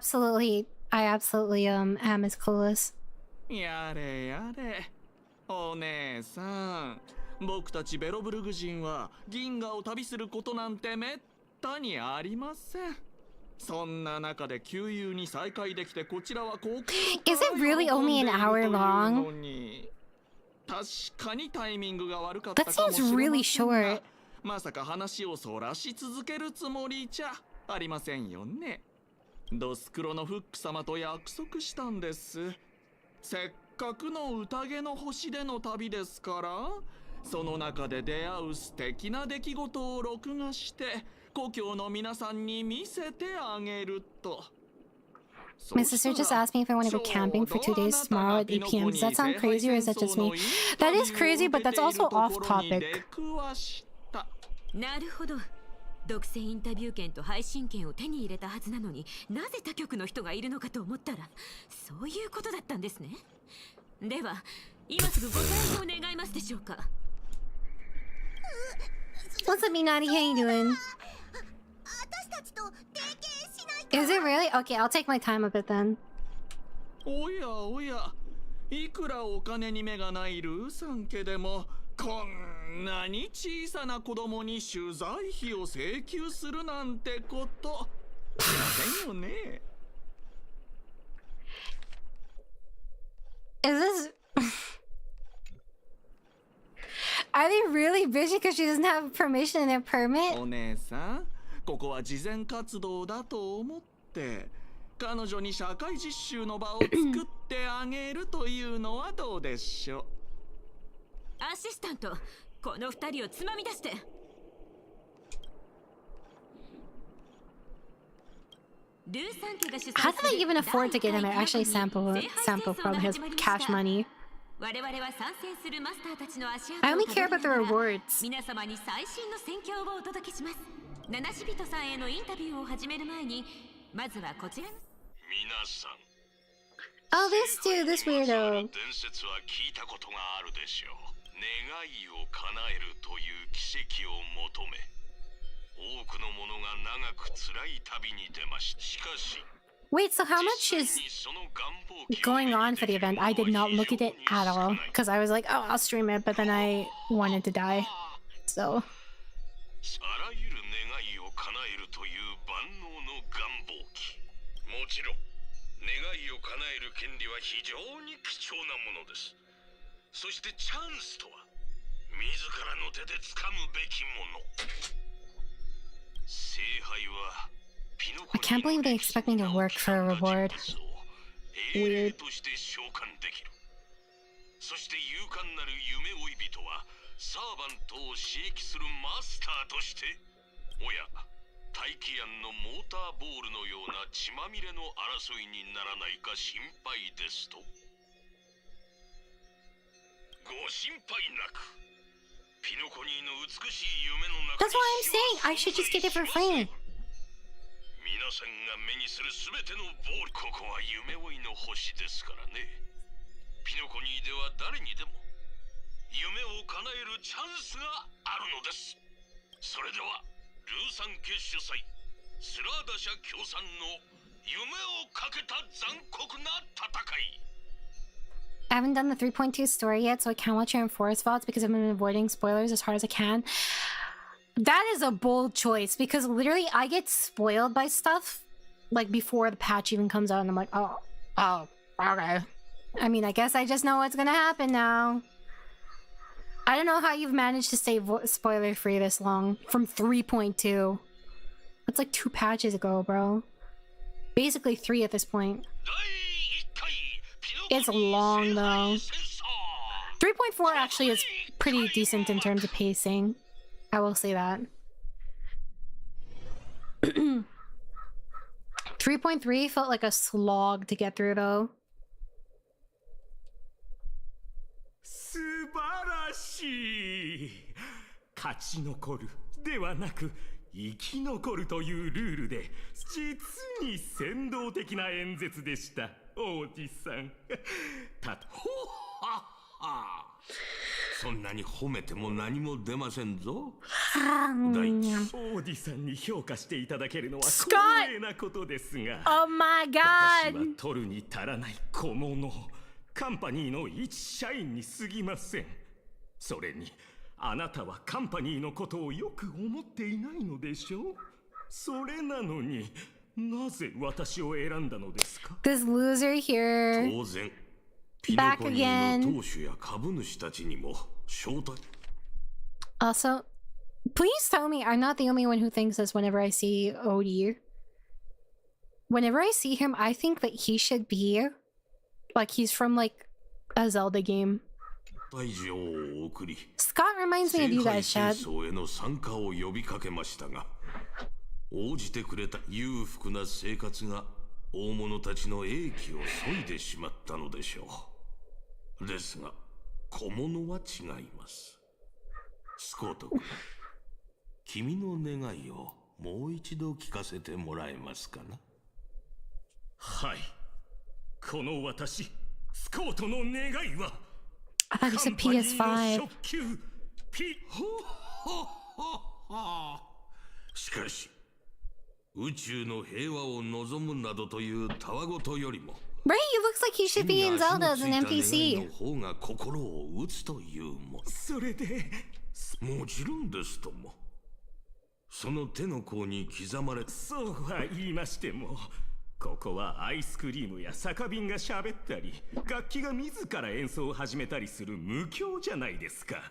I absolutely am as clueless. やれやれ、お姉さん、僕たちベロブルグ人は銀河を旅することなんてめったにありません。そんな中で旧友に再会できてこちらはここ Is it really only an hour long? 確かにタイミングが悪かったか That もしれ seems ま really せんが short. まさか話をそらし続けるつもりじゃありませんよね。ドスクロのフック様と約束したんです。せっかくの宴の星での旅ですから、その中で出会う素敵な出来事を録画して故郷の皆さんに見せてあげると。 My sister just asked me if I want to go camping for 2 days tomorrow at 8 p.m. Does that sound crazy or is that just me? That is crazy, but that's also off topic. なるほど。独占インタビュー権と配信権を手に入れたはずなのに、なぜ他局の人がいるのかと思ったら、そういうことだったんですね。では、今すぐご対応願いますでしょうか。What's up, Minari? How you doing? 私たちと提携しないか？ Is it really? Okay, I'll take my time a bit then. おやおや、いくらお金に目がないルーさん家でもこんなに小さな子供に取材費を請求するなんてことしませんよね。 Is this... Are they really bitchy because she doesn't have permission and a permit? お姉さん、ここは慈善活動だと思って彼女に社会実習の場を作ってあげるというのはどうでしょう。アシスタント、この二人をつまみ出して。ルーさん家が主催 How す can I る even afford to get him? I actually 第一回 sample probably has cash money. 我々は参戦するマスターたちの足 I 跡を only care about the たどりながら rewards. 皆様に最新の戦況をお届けします。七死人さんへのインタビューを始める前に、まずはこちら。皆さん、 Oh, this dude, this weirdo. 伝説は聞いたことがあるでしょう。願いを叶えるという奇跡を求め、多くの者が長く辛い旅に出ました。しかし、Wait, so how much is going on for the event? I did not look at it at all because I was like, oh, I'll stream it, but then I wanted to die. So. あらゆる願いを叶えるという万能の願望機。もちろん願いを叶える権利は非常に貴重なものです。そしてチャンスとは自らの手で掴むべきもの。聖杯はピノコ I can't believe they expect me to work for a reward. Weird. として召喚できる。そして勇敢なる夢追い人はサーバントを刺激するマスターとして、おや、大気案のモーターボールのような血まみれの争いにならないか心配ですと。ご心配なく。ピノコニーの美しい夢の中に。 That's what I'm saying. I should just get it for free. 皆さんが目にするすべてのボール、ここは夢追いの星ですからね。ピノコニーでは誰にでも夢を叶えるチャンスがあるのです。それではルーサン家主催スラーダ社協賛の夢をかけた残酷な戦い。 I haven't done the 3.2 story yet, so I can't watch your Forest VODs because I've been avoiding spoilers as hard as I can. That is a bold choice because literally I get spoiled by stuff like before the patch even comes out and I'm like, oh, okay. I mean, I guess I just know what's gonna happen now. I don't know how you've managed to stay spoiler free this long from 3.2. That's like 2 patches ago, bro. Basically 3 at this point. It's long though. 3.4 actually is pretty decent in terms of pacing. I will say that. 3.3 felt like a slog to get through though. 素晴らしい。勝ち残るではなく生き残るというルールで実に先導的な演説でした、王子さん。ほっはっは。そんなに褒めても何も出ませんぞ。王子さんに評価していただけるのは光栄なことですが、Oh my god! 私は取るに足らない小物、カンパニーの一社員に過ぎません。それにあなたはカンパニーのことをよく思っていないのでしょう。それなのになぜ私を選んだのですか。 This loser here. 当然ピノコニーの当主や株主たちにも招待。 Also, please tell me I'm not the only one who thinks this whenever I see Odie. Whenever I see him, I think that he should be like he's from like a Zelda game. Scott reminds me of you guys, Chad. への参加を呼びかけましたが、応じてくれた裕福な生活が大物たちの英気を削いでしまったのでしょう。ですが小物は違います。スコート君、君の願いをもう一度聞かせてもらえますかな。はい、この私スコートの願いは I thought you said PS5. しかし宇宙の平和を望むなどというたわごとよりも、 Right, he looks like he should be in Zelda as an NPC. の方が心を打つというも。それでもちろんですとも。その手の甲に刻まれ、そうは言いましても、ここはアイスクリームや酒瓶が喋ったり、楽器が自ら演奏を始めたりする無教じゃないですか。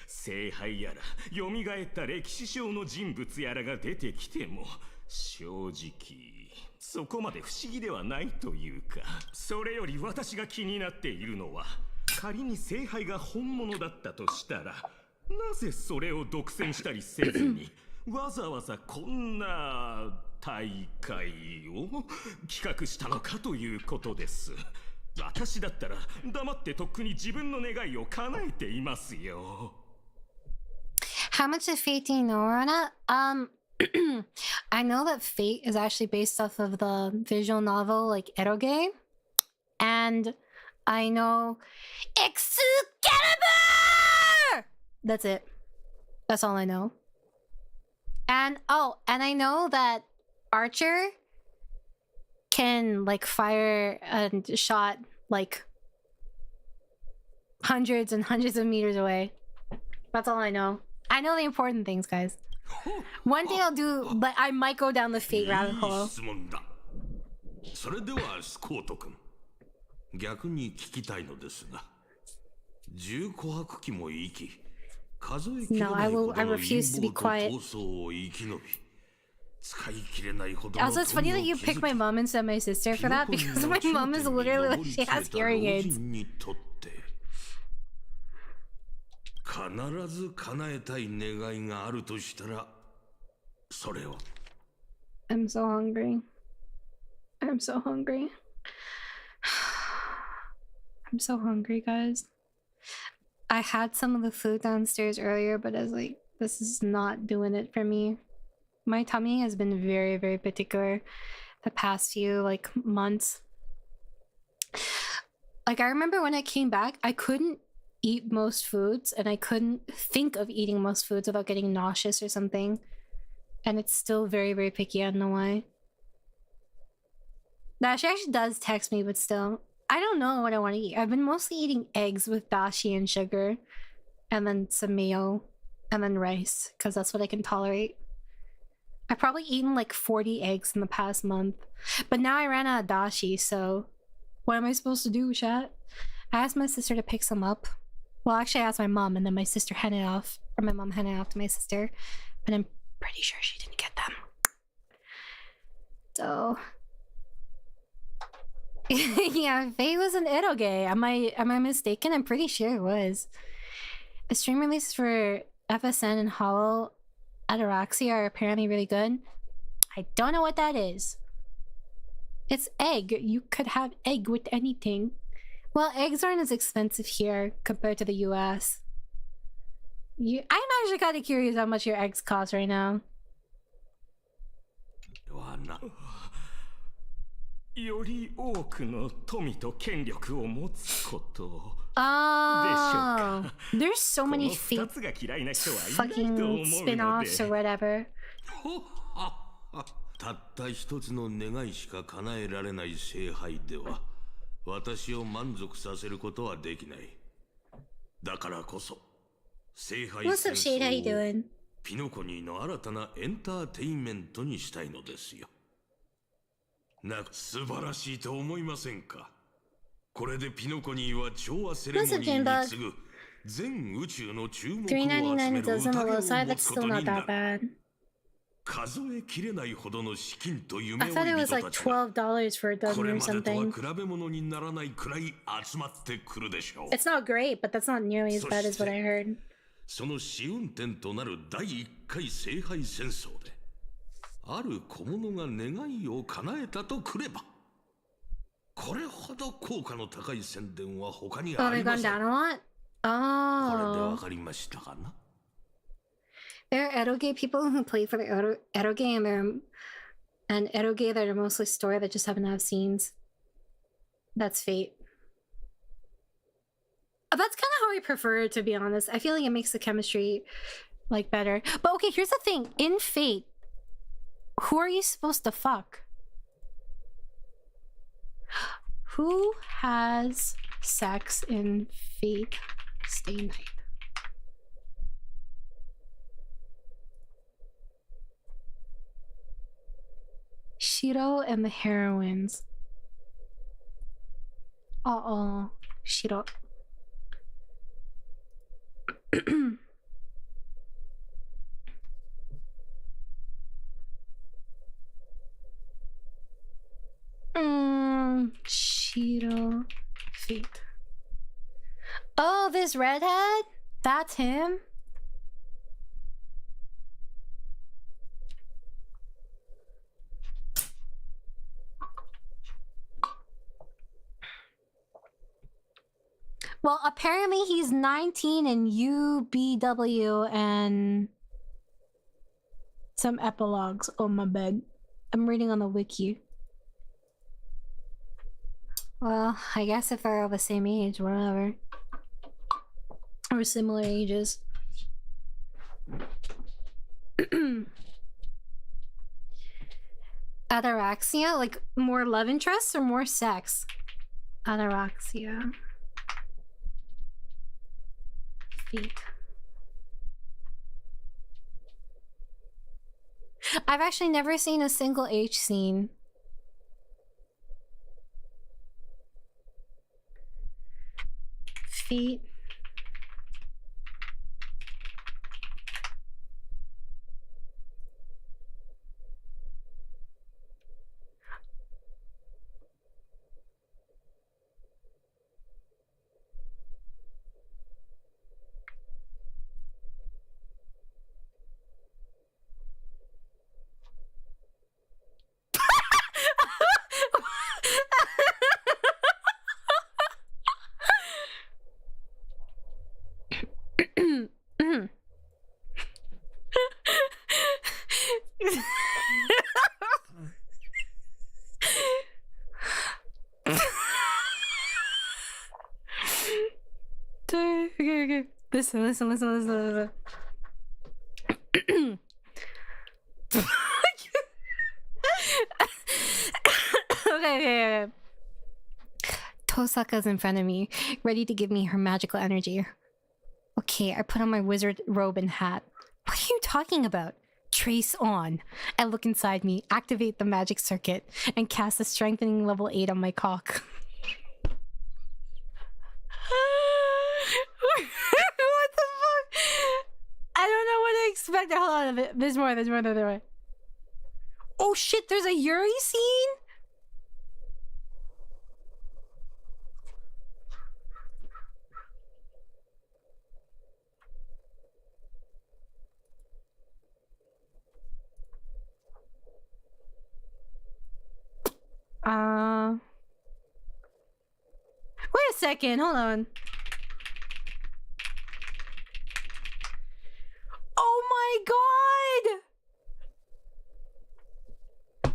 聖杯やら蘇った歴史上の人物やらが出てきても、正直そこまで不思議ではないというか。それより私が気になっているのは、仮に聖杯が本物だったとしたら、なぜそれを独占したりせずにわざわざこんな大会を企画したのかということです。私だったら黙ってとっくに自分の願いを叶えていますよ。 How much of Fate do you know, Rana? I know that Fate is actually based off of the visual novel like Eroge, and I know Excalibur! That's it. That's all I know. And oh, and I know that Archer can like fire and shot like hundreds and hundreds of meters away. That's all I know. I know the important things, guys. One day I'll do, but I might go down the fate rabbit hole. それではスコート君、逆に聞きたいのですが、重琥珀期も生き、数えきれないほどの陰謀と闘争を生き延び、使い切れないほどの Also, it's funny that you picked my mom instead of my sister for that because my mom is literally like she has hearing aids. 必ず叶えたい願いがあるとしたら、それは。I'm so hungry. I'm so hungry. I'm so hungry, guys. I had some of the food downstairs earlier, but I was like, this is not doing it for me. My tummy has been very, very particular the past few like months. Like I remember when I came back, I couldn't eat most foods and I couldn't think of eating most foods without getting nauseous or something. And it's still very, very picky. I don't know why. Nah, she actually does text me, but still. I don't know what I want to eat. I've been mostly eating eggs with dashi and sugar. And then some mayo. And then rice. Because that's what I can tolerate. I've probably eaten like 40 eggs in the past month. But now I ran out of dashi, so... What am I supposed to do, chat? I asked my sister to pick some up. Well, actually I asked my mom, and then my sister handed it off. Or my mom handed it off to my sister. But I'm pretty sure she didn't get them. So... yeah, Faye was an eroge. Am I mistaken? I'm pretty sure it was. The stream releases for FSN and Hollow Ataraxia are apparently really good. I don't know what that is. It's egg. You could have egg with anything. Well, eggs aren't as expensive here compared to the US. I'm actually kind of curious how much your eggs cost right now. より多くの富と権力を持つことでしょうか。 There's so many fake fucking spin-offs or whatever. たった一つの願いしか叶えられない聖杯では私を満足させることはできない。だからこそ聖杯戦争をピノコニーの新たなエンターテインメントにしたいのですよ。素晴らしいと思いませんか。これでピノコニーは調和セレモニーに次ぐ全宇宙の注目を集める宴を持つことになる。数えきれないほどの資金と夢追い人たちがこれまでとは比べ物にならないくらい集まってくるでしょう。 It's not great, but that's not nearly as bad as what I heard. その試運転となる第1回聖杯戦争である小物が願いを叶えたとくれば、これほど効果の高い宣伝は他にありません。これでわかりましたかな？ There are eroge people who play for the eroge and eroge that are mostly story that just happen to have scenes. That's fate. That's kind of how I prefer it, to be honest. I feel like it makes the chemistry like better. But okay, here's the thing. In Fate, who are you supposed to fuck? Who has sex in Fate Stay Night? Shiro and the heroines. Shiro. Shiro Fate. Oh, this redhead? That's him? Well, apparently he's 19 in UBW and some epilogues on my bed. I'm reading on the wiki. Well, I guess if they're of the same age, whatever. Or similar ages. Ataraxia? Like more love interests or more sex? Ataraxia. Feet. I've actually never seen a single H scene. Feet. Okay. Listen. Okay. Tosaka's in front of me, ready to give me her magical energy. Okay, I put on my wizard robe and hat. What are you talking about? Trace on. I look inside me, activate the magic circuit, and cast a strengthening level 8 on my cock. What the fuck? I don't know what to expect. Hold on a bit. There's more. Oh shit, there's a Yuri scene? Wait a second, hold on. Oh my god!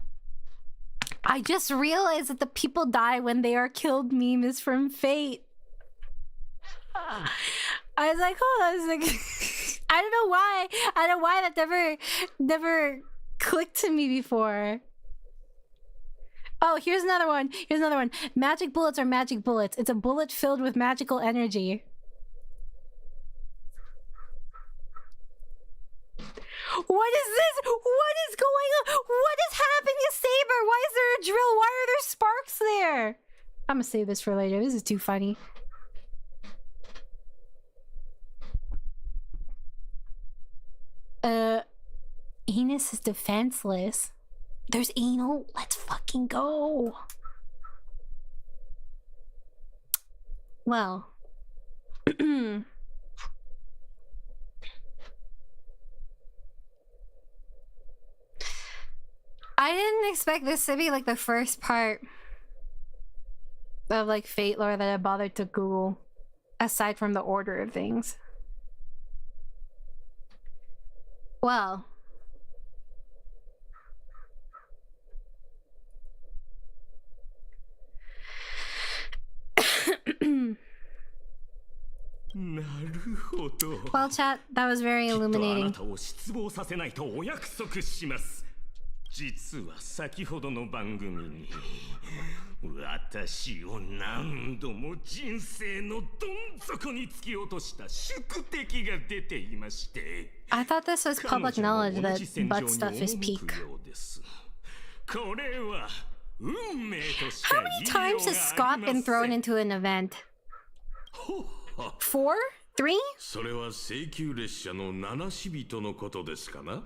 I just realized that the people die when they are killed meme is from Fate. I was like, hold on a second. I don't know why. I don't know why that never clicked to me before. Oh, here's another one. Magic bullets are magic bullets. It's a bullet filled with magical energy. What is this? What is going on? What is happening to Saber? Why is there a drill? Why are there sparks there? I'm gonna save this for later. This is too funny. Anus is defenseless. There's anal. Let's fucking go. Well. I didn't expect this to be like the first part of like Fate lore that I bothered to Google, aside from the order of things. Well. Well, chat, that was very illuminating. 実は先ほどの番組に私を何度も人生のどん底に突き落とした宿敵が出ていまして I thought this was public knowledge that butt stuff is peak. これは運命とし How many times has Scott been thrown into an event? 4? 3? それは請求列車の七死人のことですかな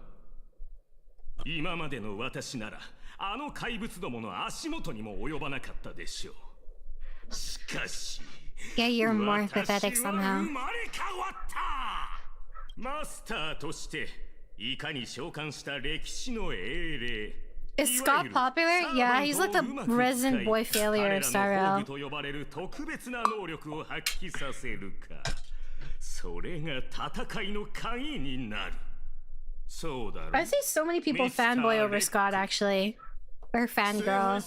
今までの私ならあの怪物どもの足元にも及ばなかったでしょう。しかし、Yeah, you're more pathetic somehow. 生まれ変わったマスターとしていかに召喚した歴史の英霊 Is Scott popular? Yeah, he's like the resident boy failure of Star Rail. と呼ばれる特別な能力を発揮させるかそれが戦いの鍵になる I see so many people fanboy over Scott actually. Or fangirl.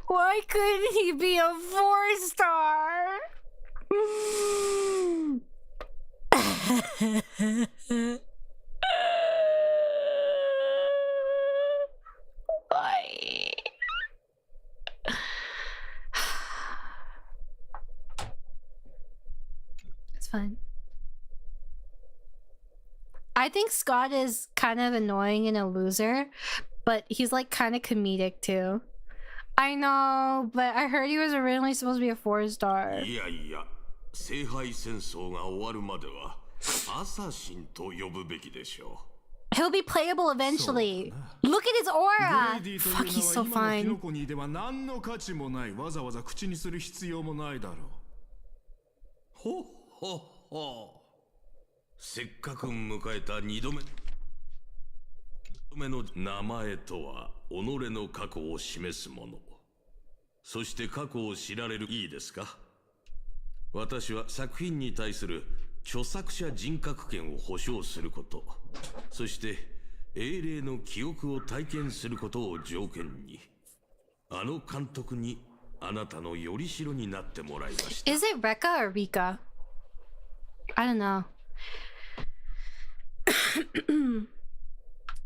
Why couldn't he be a 4-star? fun. I think Scott is kind of annoying and a loser, but he's like kind of comedic too. I know, but I heard he was originally supposed to be a 4-star. いやいや、聖杯戦争が終わるまではアサシンと呼ぶべきでしょう。 He'll be playable eventually. Look at his aura. グレイディと Fuck, いう he's の so は今のキ fine. ノコにでは何の価値もない。わざわざ口にする必要もないだろう。ほっほっほ。せっかく迎えた2度目の名前とは己の過去を示すもの。そして過去を知られる。いいですか。私は作品に対する著作者人格権を保障すること、そして英霊の記憶を体験することを条件に、あの監督にあなたのよりしろになってもらいました。 Is it Rekka or Rika? I don't know.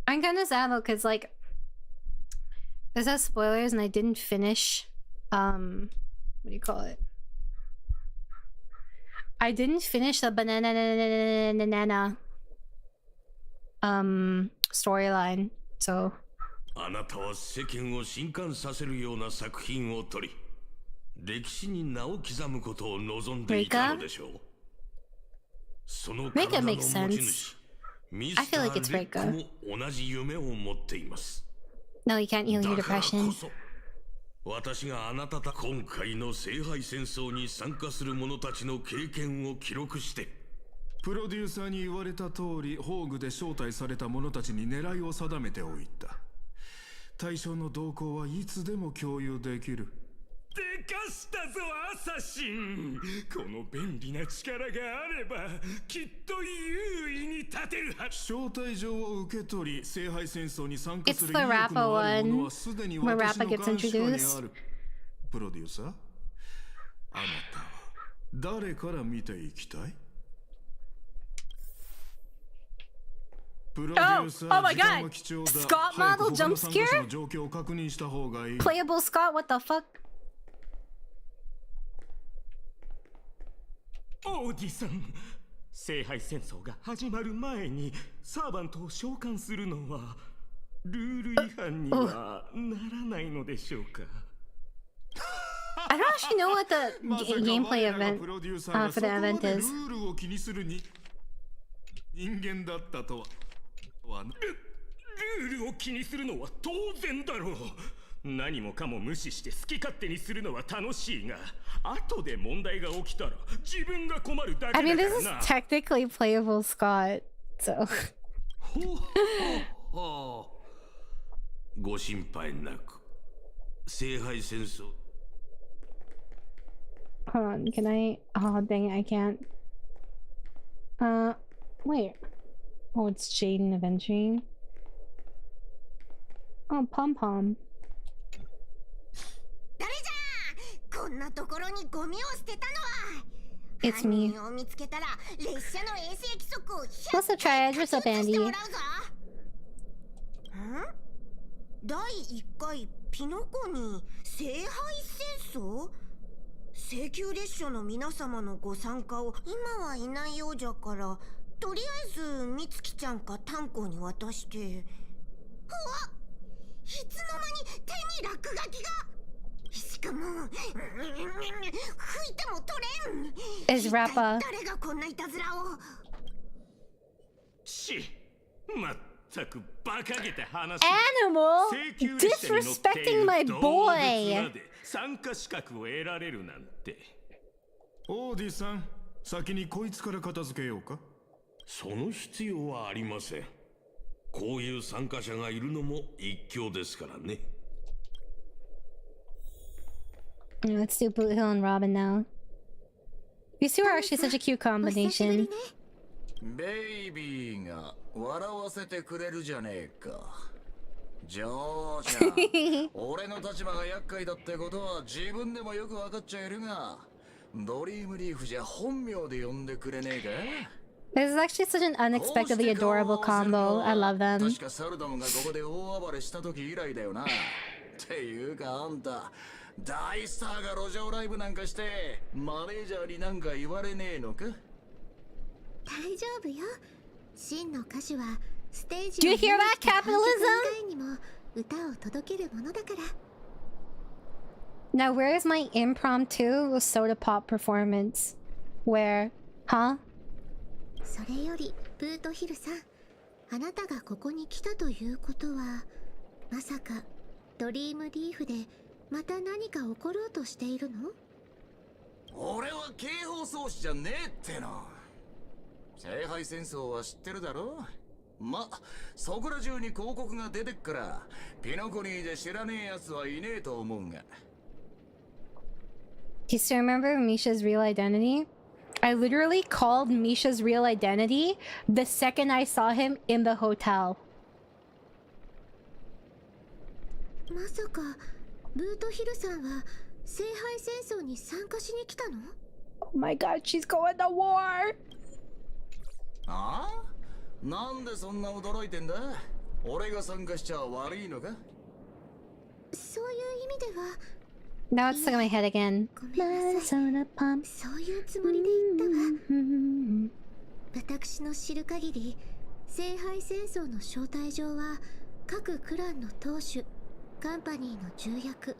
I'm kind of sad though, cause like this has spoilers and I didn't finish. What do you call it? I didn't finish the banana storyline, so. あなたは世間を震撼させるような作品を撮り、歴史に名を刻むことを望んでいたのでしょう。その体の持ち主、ミスター・レックも同じ夢を持っています。No, you can't heal your depression. 私があなた今回の聖杯戦争に参加する者たちの経験を記録して、プロデューサーに言われた通り、宝具で招待された者たちに狙いを定めておいた。対象の動向はいつでも共有できる。でかしたぞアサシン。この便利な力があればきっと優位に立てるはず。招待状を受け取り、聖杯戦争に参加する It's 意 the 欲 Rappa のある one 者はすでに where 私 Rappa の gets 監視下に introduced. ある。プロデューサー、あなたは誰から見ていきたい？プロデューサー、 Oh my 時間 god! は貴重だ。 Scott 早く model 他 jump の参加者 scare? の状況を確認した方がいい。 Playable Scott, what the fuck? オーディさん、聖杯戦争が始まる前にサーバントを召喚するのはルール違反にはならないのでしょうか。 I don't actually know what the gameplay event for the event is. ルールを気にするに人間だったとは。ルールを気にするのは当然だろう。何もかも無視して好き勝手にするのは楽しいが、後で問題が起きたら自分が困るだけだか I ら mean, な。 this is technically playable Scott, so. ご心配なく。聖杯戦争。 Hold on, can I? Oh, dang it, I can't. Wait. Oh, it's Jaden Aventurine. Oh, Pom Pom. 誰じゃこんなところにゴミを捨てたのは。 It's me. 犯人を見つけたら列車の衛生規則を What's the triad? What's up, 100して Andy? もらうぞ。第1回ピノコに聖杯戦争？請求列車の皆様のご参加を今はいないようじゃから、とりあえずみつきちゃんかタンコに渡して。うわっ、いつの間に手に落書きが。しかも拭いても取れん。 Is Rappa? 誰がこんないたずらを。まったく馬鹿げた話。 Animal disrespecting my boy. 参加資格を得られるなんて。オーディさん、先にこいつから片付けようか。その必要はありません。こういう参加者がいるのも一興ですからね。 Let's do Boot Hill and Robin now. These two are actually such a cute combination. ベイビーが笑わせてくれるじゃねえか。ジョーちゃん、俺の立場が厄介だってことは自分でもよく分かっちゃいるが、ドリームリーフじゃ本名で呼んでくれねえか。 This is actually such an unexpectedly adorable combo. I love them. 確かサルダムがここで大暴れした時以来だよな。っていうかあんた、大スターが路上ライブなんかしてマネージャーになんか言われねえのか。大丈夫よ。真の歌手はステージ Do you を hear 見 that に来た観客 capitalism? 以外にも歌を届けるものだから。Now where is my impromptu soda pop performance? Where? Huh? それよりブートヒルさん、あなたがここに来たということは、まさかドリームリーフでまた何か起ころうとしているの？俺は警報装置じゃねえっての。聖杯戦争は知ってるだろ。ま、そこら中に広告が出てっからピノコニーで知らねえやつはいねえと思うが。Do you still remember Misha's real identity? I literally called Misha's real identity the second I saw him in the hotel. まさかブートヒルさんは聖杯戦争に参加しに来たの？ Oh my god, she's going to war! ああ？なんでそんな驚いてんだ？俺が参加しちゃ悪いのか？そういう意味では。 Now it's stuck in my head again. ごめんなさい。 Soda pop. そういうつもりで言ったわ。私の知る限り、聖杯戦争の招待状は各クランの当主、カンパニーの重役、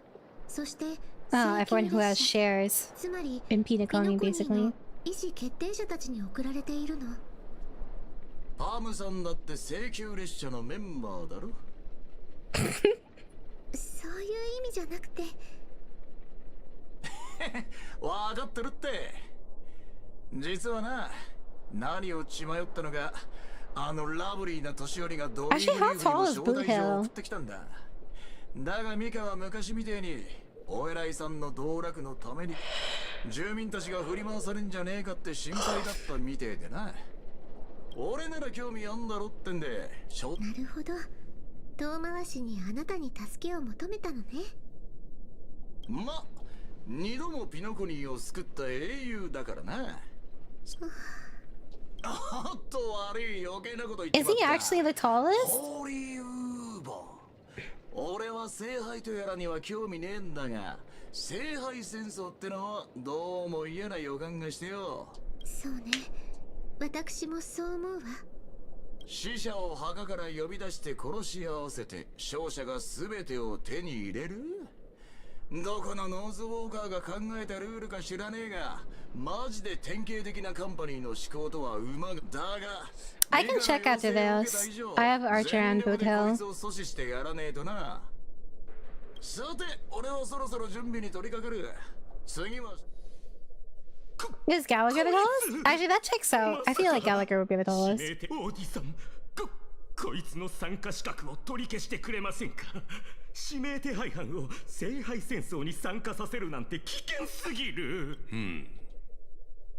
そして Oh, everyone who has shares つまり in Pinocchio, ピノコニー basically. の意思決定者たちに送られているの。パムさんだって請求列車のメンバーだろ。そういう意味じゃなくて。わかってるって。実はな、何を血迷ったのか、あのラブリーな年寄りがドリームリーフにも招待状を送ってきたんだ。だがミカは昔みてえにお偉いさんの道楽のために住民たちが振り回されんじゃねえかって心配だったみてえでな。俺なら興味あんだろってんで。なるほど。遠回しにあなたに助けを求めたのね。ま、二度もピノコニーを救った英雄だからな。おっと悪い、余計なこと言ってま Is った。 he actually the tallest? ホリウーボ。俺は聖杯とやらには興味ねえんだが、聖杯戦争ってのはどうも嫌な予感がしてよ。そうね。私もそう思うわ。死者を墓から呼び出して殺し合わせて勝者が全てを手に入れる？どこのノーズウォーカーが考えたルールか知らねえが、マジで典型的なカンパニーの思考とは馬が。だが I can check after this. I have Archer and Boot こ Hill. いつを阻止してやらねえとな。さて、俺はそろそろ準備に取り掛かる。次は Is Gallagher the tallest? Actually, that checks out. I feel like Gallagher would be the tallest. 指名手王子さん、こいつの参加資格を取り消してくれませんか？指名手配犯を聖杯戦争に参加させるなんて危険すぎる。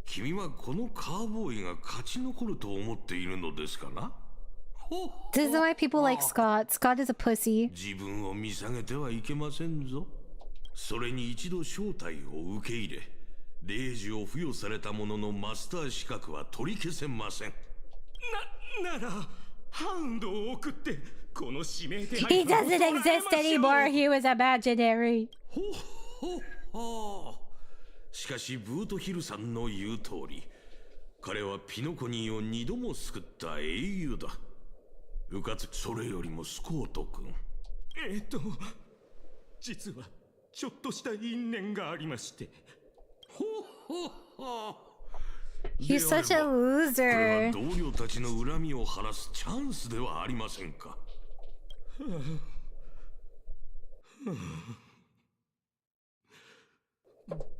君はこのカーボーイが勝ち残ると思っているのですかな？ This is why people like Scott. Scott is a pussy. 自分を見下げてはいけませんぞ。それに一度招待を受け入れ、令状を付与された者のマスター資格は取り消せません。ならハウンドを送ってこの指名手配 He doesn't exist anymore. He was imaginary. しかしブートヒルさんの言う通り、彼はピノコニーを二度も救った英雄だ。うかつそれよりもスコート君。実はちょっとした因縁がありまして。He's such a これ loser. は同僚たちの恨みを晴らすチャンスではありませんか。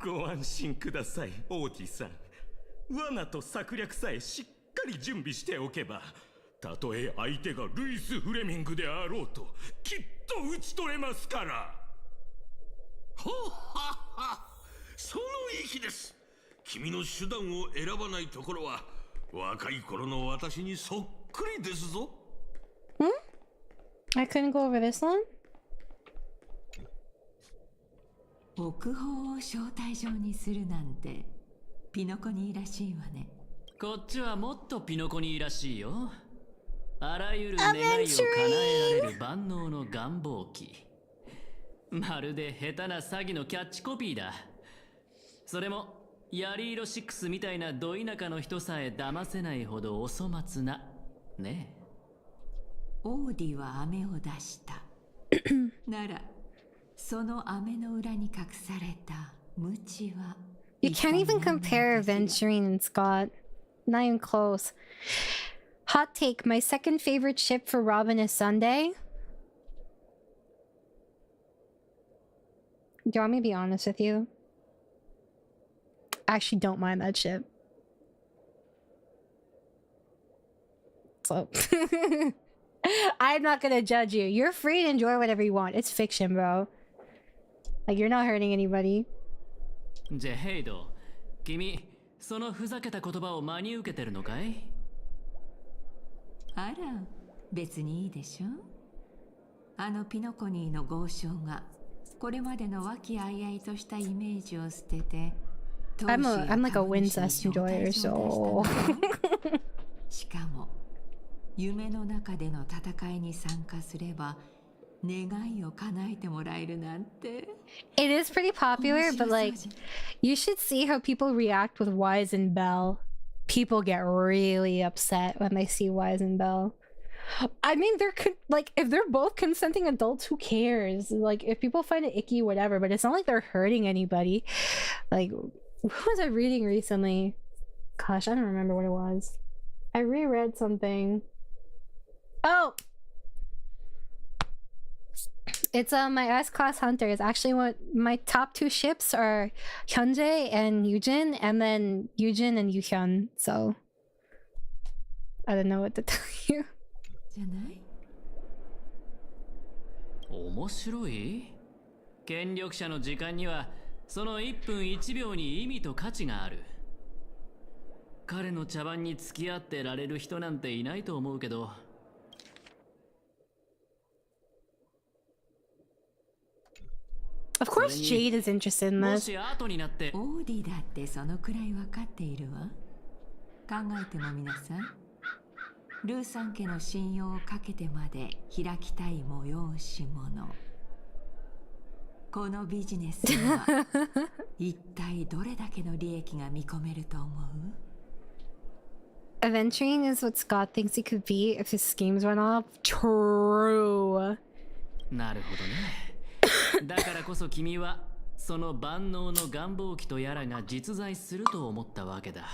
ご安心ください、オーティさん。罠と策略さえしっかり準備しておけば、たとえ相手がルイス・フレミングであろうときっと討ち取れますから。その意気です。君の手段を選ばないところは若い頃の私にそっくりですぞ。I couldn't go over this one? 国宝を招待状にするなんてピノコニーらしいわね。こっちはもっとピノコニーらしいよ。あらゆる願いを叶えられる万能の願望機。まるで下手な詐欺のキャッチコピーだ。それもヤリ色6みたいなど田舎の人さえ騙せないほどお粗末なねえ。オーディは飴を出した。ならその飴の裏に隠された無知は You can't even compare Aventurine and Scott. Not even close. Hot take, my second favorite ship for Robin is Sunday. Do you want me to be honest with you? I actually don't mind that ship. So I'm not gonna judge you. You're free to enjoy whatever you want. It's fiction, bro. Like, you're not hurting anybody. ジェヘイド、君、そのふざけた言葉を真に受けてるのかい？あら、別にいいでしょ。あのピノコニーの豪商がこれまでの和気あいあいとしたイメージを捨てて、I'm like a _𝑽𝑁𝑧 enjoyer, so しかも夢の中での戦いに参加すれば願いを叶えてもらえるなんて。 It is pretty popular, but like, you should see how people react with Wise and Belle. People get really upset when they see Wise and Belle. I mean, they're like, if they're both consenting adults, who cares? Like, if people find it icky, whatever, but it's not like they're hurting anybody. Like, what was I reading recently? Gosh, I don't remember what it was. I reread something. Oh! It's my S-Class Hunter. It's actually my top 2 ships are Hyunjae and Yujin, and then Yujin and Yuhyun. So I don't know what to tell you. じゃない？面白い？権力者の時間にはその1分1秒に意味と価値がある。彼の茶番に付き合ってられる人なんていないと思うけど。Of course Jade is interested in も this. し後になって。オーディだってそのくらい分かっているわ。考えてもみなさい。ルーさん家の信用をかけてまで開きたい催し物。このビジネスには一体どれだけの利益が見込めると思う？ Aventurine is what Scott thinks he could be if his schemes went off. True. なるほどね。だからこそ君はその万能の願望機とやらが実在すると思ったわけだ。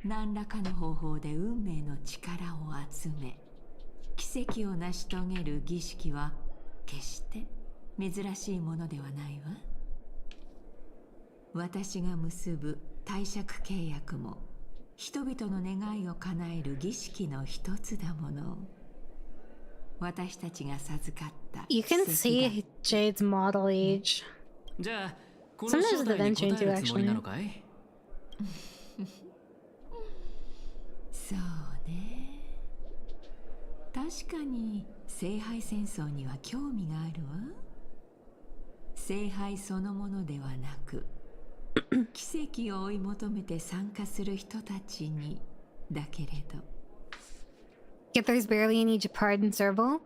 何らかの方法で運命の力を集め奇跡を成し遂げる儀式は決して珍しいものではないわ。私が結ぶ貸借契約も人々の願いを叶える儀式の一つだもの。私たちが授かった。 You can see Jade's model age. じゃあこの正体に答えるつもりなのかい？そうね。確かに聖杯戦争には興味があるわ。聖杯そのものではなく奇跡を追い求めて参加する人たちにだけれど。 Yet there's barely any Japard in Serval.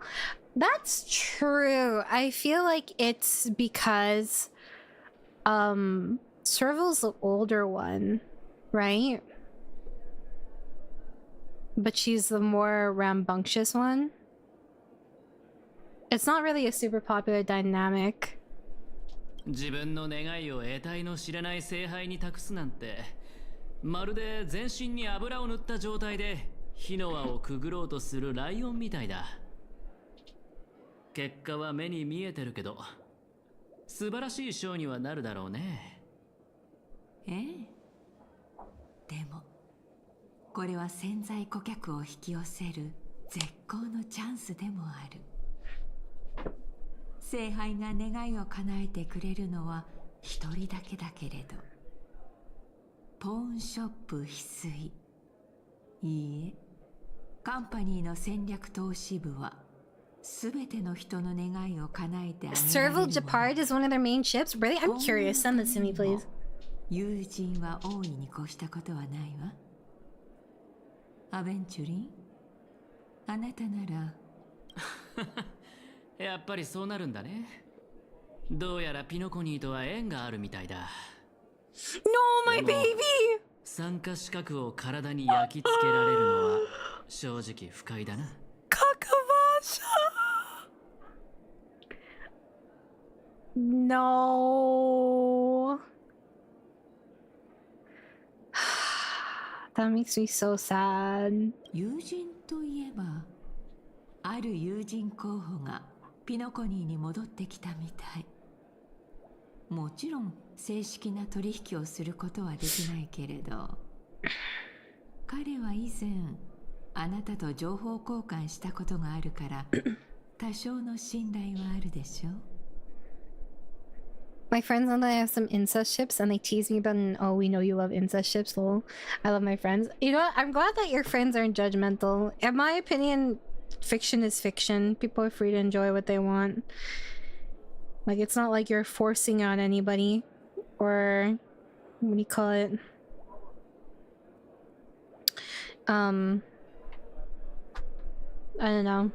That's true. I feel like it's because Serval's the older one, right? But she's the more rambunctious one. It's not really a super popular dynamic. 自分の願いを得体の知れない聖杯に託すなんて、まるで全身に油を塗った状態で火の輪をくぐろうとするライオンみたいだ。結果は目に見えてるけど、素晴らしいショーにはなるだろうね。ええ。でもこれは潜在顧客を引き寄せる絶好のチャンスでもある。聖杯が願いを叶えてくれるのは一人だけだけれど、ポーンショップ翡翠、いいえ、カンパニーの戦略投資部は全ての人の願いを叶えてあげられる。 Serval Japard is one of their main ships? Really? I'm curious. Send this to me, please. 友人は大いに越したことはないわ。アベンチュリン、あなたならやっぱりそうなるんだね。どうやらピノコニーとは縁があるみたいだ。No, my でも baby! 参加資格を体に焼き付けられるのは正直不快だな。 Kakavasha! No. That makes me so sad. 友人といえば、ある友人候補がピノコニーに戻ってきたみたい。もちろん正式な取引をすることはできないけれど、彼は以前あなたと情報交換したことがあるから多少の信頼はあるでしょう。 My friends know that I have some incest ships and they tease me about, oh, we know you love incest ships, lol. I love my friends. You know what? I'm glad that your friends aren't judgmental. In my opinion, fiction is fiction. People are free to enjoy what they want. Like, it's not like you're forcing on anybody. Or, what do you call it? I don't know.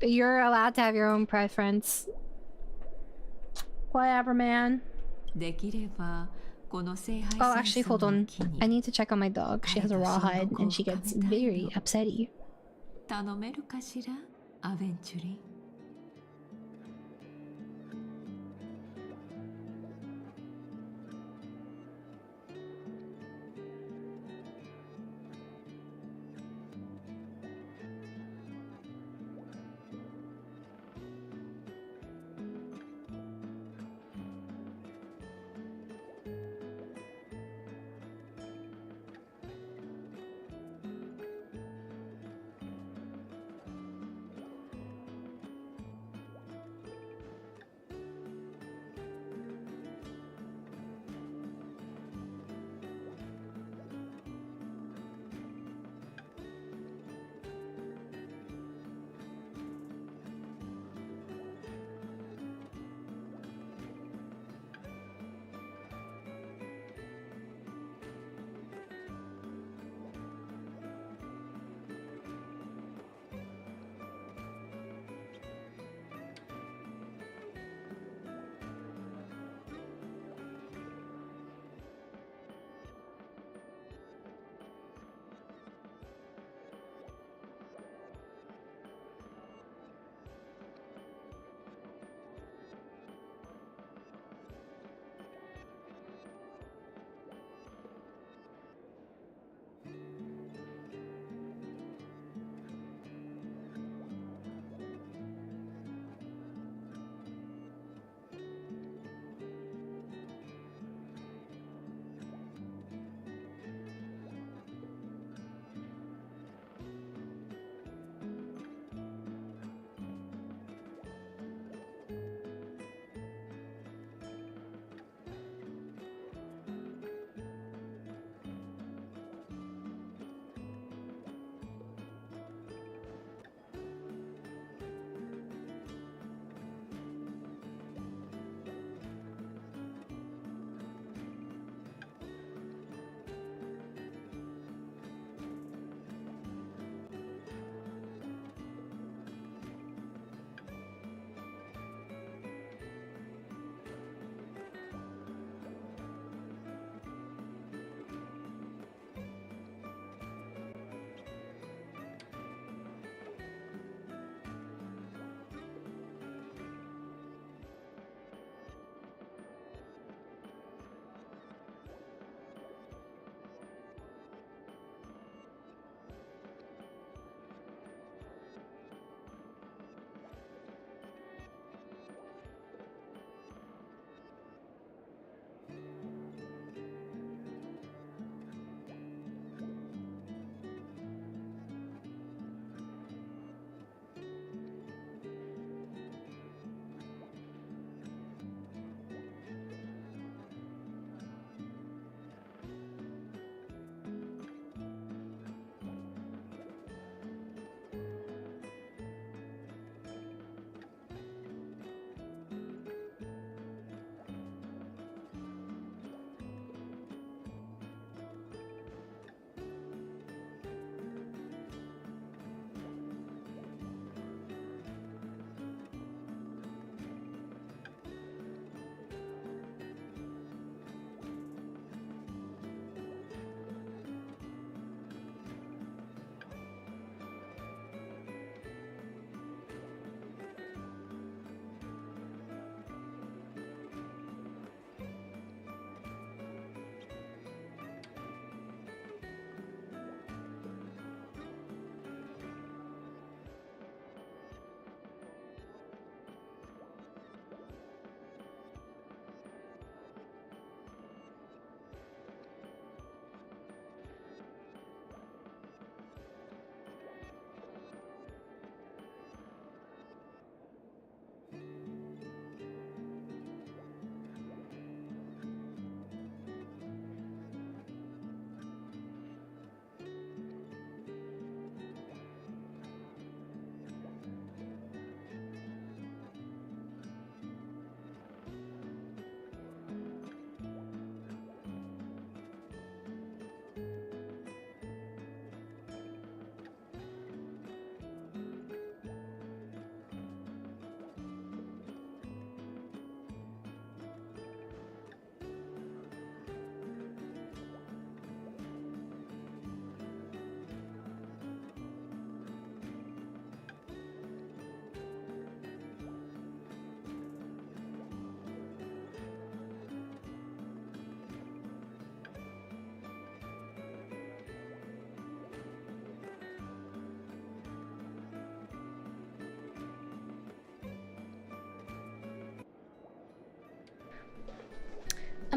You're allowed to have your own preference. Whatever, man. できればこの聖杯 Oh, actually, 戦 hold 争 on. を機に I need to check on my dog. She has a rawhide and she gets very upsetty. 頼めるかしら、アベンチュリン。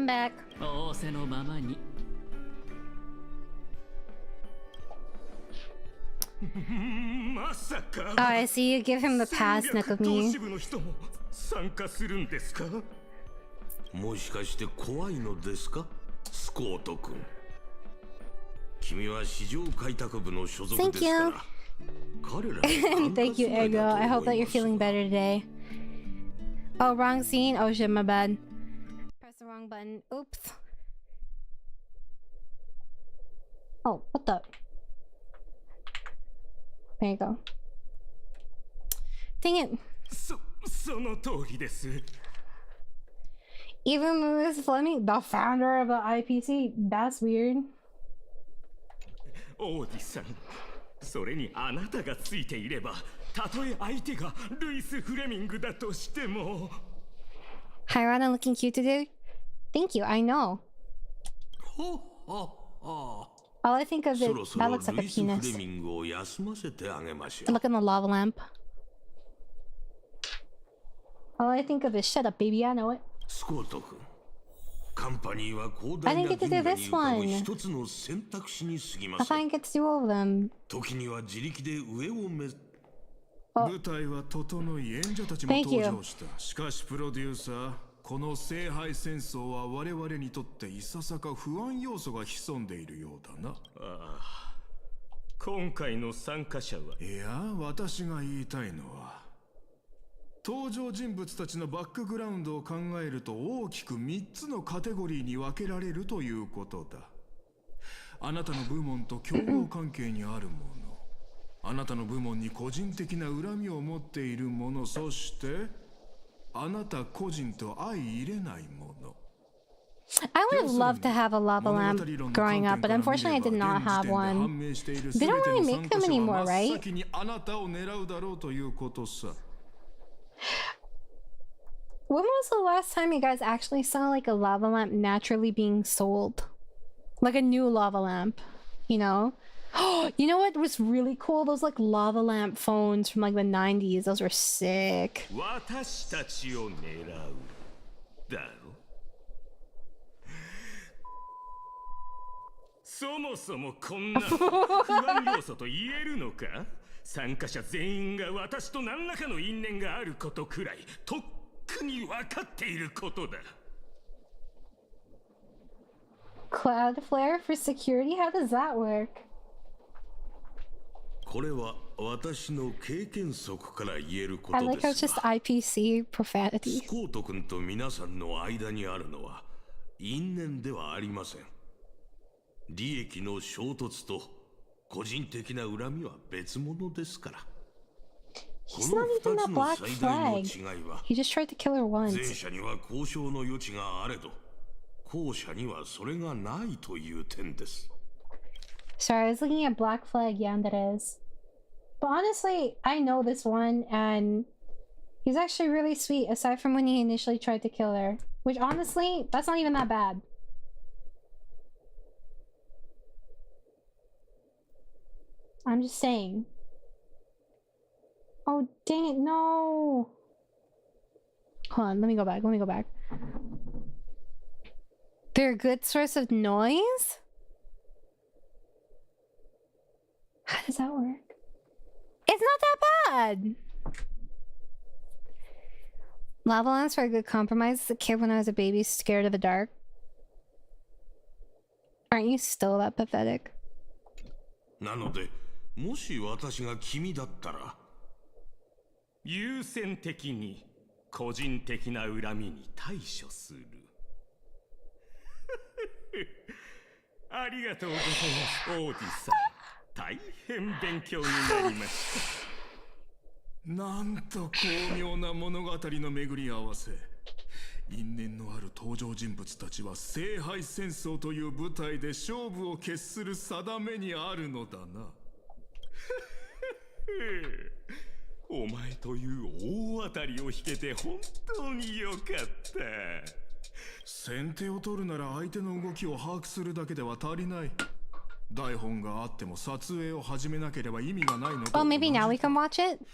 I'm back. 仰せのままに。まさか。Oh, I see you give him the pass, 戦略投 Nakumi. 資部の人も参加するんですか？もしかして怖いのですか、スコート君。君は市場開拓部の所属ですから。彼ら Thank you, Ego. I hope that you're feeling better today. Oh, wrong scene. Oh shit, my bad. Press the wrong button. Oops. Oh, what the? There you go. Dang it. その通りです。 Even 𝑫𝑰𝑺𝑪 the founder of the IPC? That's weird. 王子さん、それにあなたがついていれば、たとえ相手がルイス・フレミングだとしても。Hi, Rana, looking cute today. Thank you, I know. All I think of it, that looks like a penis. Look in the lava lamp. All I think of is shut up, baby, I know it. スコート君、カンパニーは広 I 大 didn't な get to 銀 do 河 this に浮かぶ one. 一つの選択肢に過ぎま I せん。 finally get to do all of them. 時には自力で上を目指す。舞台は整い、演者たちも登場した。しかしプロデューサー、この聖杯戦争は我々にとっていささか不安要素が潜んでいるようだな。ああ、今回の参加者は。いや、私が言いたいのは、登場人物たちのバックグラウンドを考えると大きく3つのカテゴリーに分けられるということだ。あなたの部門と競合関係にあるもの、あなたの部門に個人的な恨みを持っているもの、そしてあなた個人と相入れないもの。I would have loved to have a lava lamp growing up, but unfortunately I did not have one. They don't really make them anymore, right? 先にあなたを狙うだろうということさ。When was the last time you guys actually saw like a lava lamp naturally being sold? Like a new lava lamp, you know? You know what was really cool? Those like lava lamp phones from like the 90s. Those were sick. 私たちを狙うだろ。そもそもこんな不安要素と言えるのか？参加者全員が私と何らかの因縁があることくらいとっくに分かっていることだ。Cloudflare for security? How does that work? これは私の経験則から言えるこ I と like how で it's す just が、 IPC profanity. スコート君と皆さんの間にあるのは因縁ではありません。利益の衝突と個人的な恨みは別物ですから。 He's not even that black flag. He just tried to kill her once. 前者には交渉の余地があれど、後者にはそれがないという点です。 Sorry, I was looking at Black Flag Yanderes. But honestly, I know this one, and he's actually really sweet, aside from when he initially tried to kill her. Which honestly, that's not even that bad. I'm just saying. Oh, dang it, no! Hold on, let me go back. They're a good source of noise? How does that work? It's not that bad! Lava lamps were a good compromise as a kid when I was a baby scared of the dark. Aren't you still that pathetic? なので、もし私が君だったら、優先的に個人的な恨みに対処する。ありがとうございます、王子さん。大変勉強になりました。なんと巧妙な物語の巡り合わせ。因縁のある登場人物たちは聖杯戦争という舞台で勝負を決する定めにあるのだな。お前という大当たりを引けて本当によかった。先手を取るなら相手の動きを把握するだけでは足りない。台本があっても撮影を始めなければ意味がないのだ。Well, maybe now we can watch it.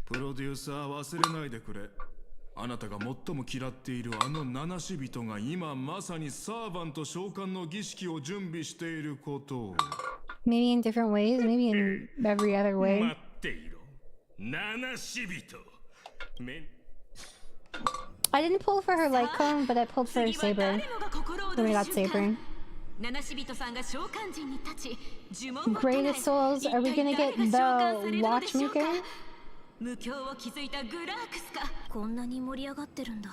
プロデューサー忘れないでくれ。あなたが最も嫌っているあの七死人が今まさにサーバント召喚の儀式を準備していることを。Maybe in different ways, maybe in every other way. 待っていろ。七死人。I didn't pull for her light cone, but I pulled for her saber. Then we got saber. Greatest souls, are we gonna get the watchmaker? 無教を築いたグラークスか。こんなに盛り上がってるんだ。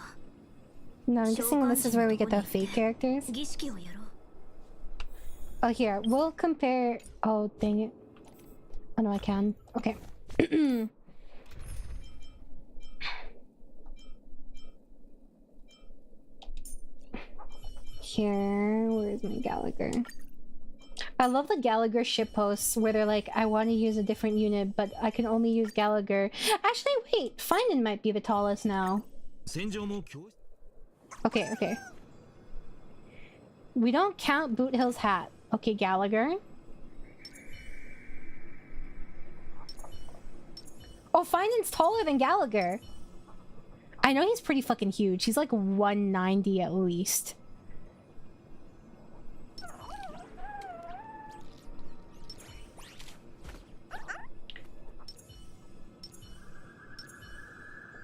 No, I'm guessing this is where we get the fake characters. 儀式をやろう。 Oh, here, we'll compare. Oh, dang it. Oh, no, I can. Okay. Here, where's my Gallagher? I love the Gallagher ship posts where they're like, I want to use a different unit, but I can only use Gallagher. Actually, wait, Finan might be the tallest now. Okay, okay. We don't count Boot Hill's hat. Okay, Gallagher. Oh, Finan's taller than Gallagher. I know he's pretty fucking huge. He's like 190 at least.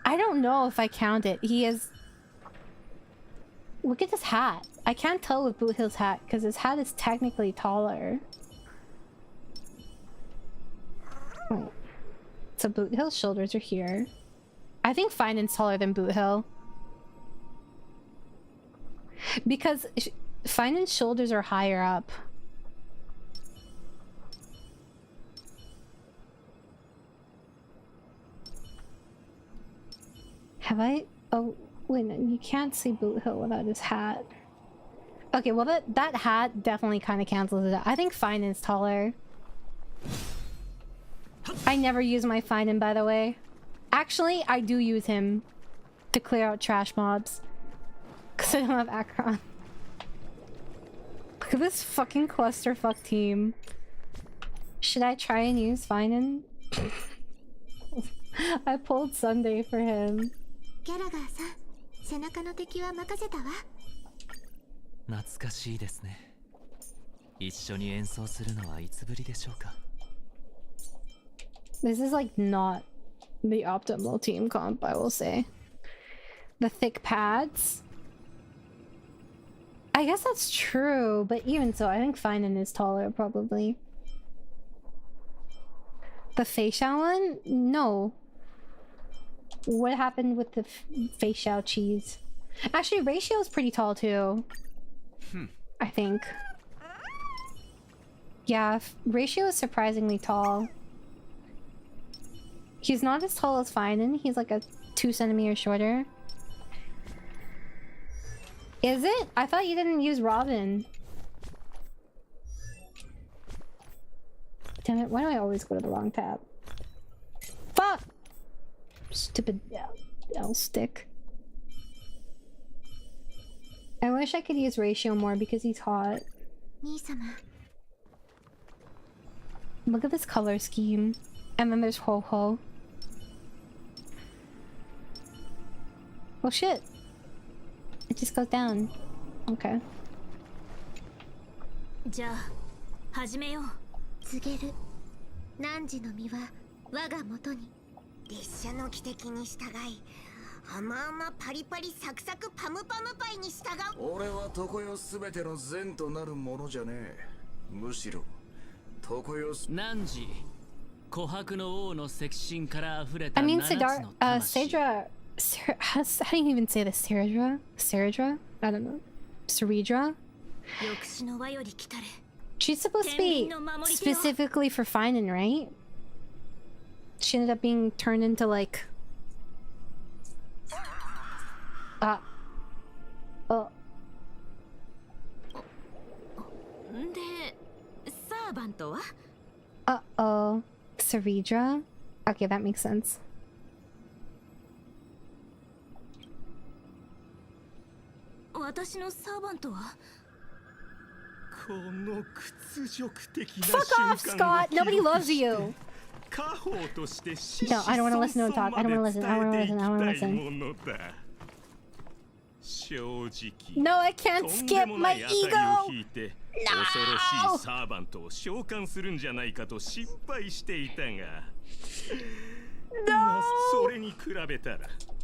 I don't know if I count it. He is... Look at this hat. I can't tell with Boot Hill's hat because his hat is technically taller. Wait. So Boot Hill's shoulders are here. I think Finan's taller than Boot Hill. Because Finan's shoulders are higher up. Have I? Oh, wait, no, you can't see Boot Hill without his hat. Okay, well that hat definitely kind of cancels it out. I think Finan's taller. I never use my Finan, by the way. Actually, I do use him to clear out trash mobs. Because I don't have Akron. Look at this fucking clusterfuck team. Should I try and use Finan? I pulled Sunday for him. ギャラガーさん、背中の敵は任せたわ。懐かしいですね。一緒に演奏するのはいつぶりでしょうか。This is like not the optimal team comp, I will say. The thick pads. I guess that's true, but even so, I think Finan is taller probably. The Feishao one? No. What happened with the Feishao cheese? Actually, Ratio is pretty tall too. I think. Yeah, Ratio is surprisingly tall. He's not as tall as Finan. He's like a 2 centimeters shorter. Is it? I thought you didn't use Robin. Damn it, why do I always go to the wrong tab? Fuck! Stupid L stick. I wish I could use Ratio more because he's hot. Look at this color scheme. And then there's Ho Ho. Oh shit. It just goes down. Okay. じゃあ、始めよう。告げる。汝の身は我が元に。列車の汽笛に従い、甘々パリパリサクサクパムパムパイに従う。俺は常世すべての善となるものじゃねえ。むしろ常世す。汝、琥珀の王の赤心から溢れた I mean, 七つの魂。 Cedra... how do you even say this? Ceredra? Ceredra? I don't know. Ceredra? She's supposed to be specifically for Finan, right? She ended up being turned into like... Oh. Uh-oh. Ceredra? Okay, that makes sense. 私のサーバントはこの屈辱的な Fuck off, Scott! Nobody loves you! No, I don't want to listen to him talk. I don't want to listen. I don't want to listen. I don't want to listen. No, I can't skip my ego. No. サーバントを召喚するんじゃないかと心配していたが、それに比べたら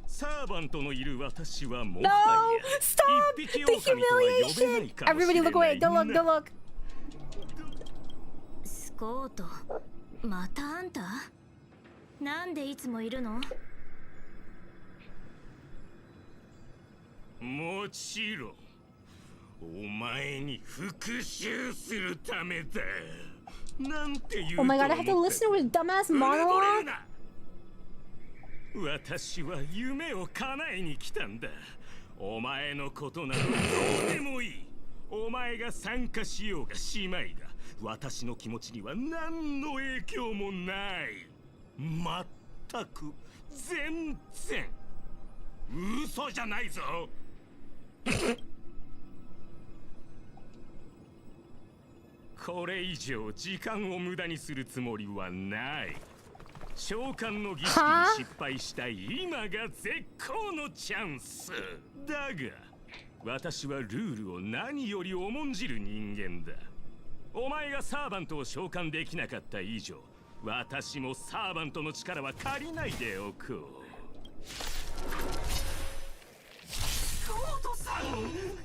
サーバントのいる私はもはや一匹狼とは呼べないかもしれないな。 Everybody look away. Don't look. Don't look. スコート、またあんた？なんでいつもいるの？もちろんお前に復讐するためだ。なんて言うと Oh 思 my った god, I have to listen to his dumbass monologue. 私は夢を叶えに来たんだ。お前のことなどどうでもいい。お前が参加しようがしまいが、私の気持ちには何の影響もない。全く全然嘘じゃないぞ。これ以上時間を無駄にするつもりはない。召喚の儀式に失敗した今が絶好のチャンスだが、私はルールを何より重んじる人間だ。お前がサーバントを召喚できなかった以上、私もサーバントの力は借りないでおこう。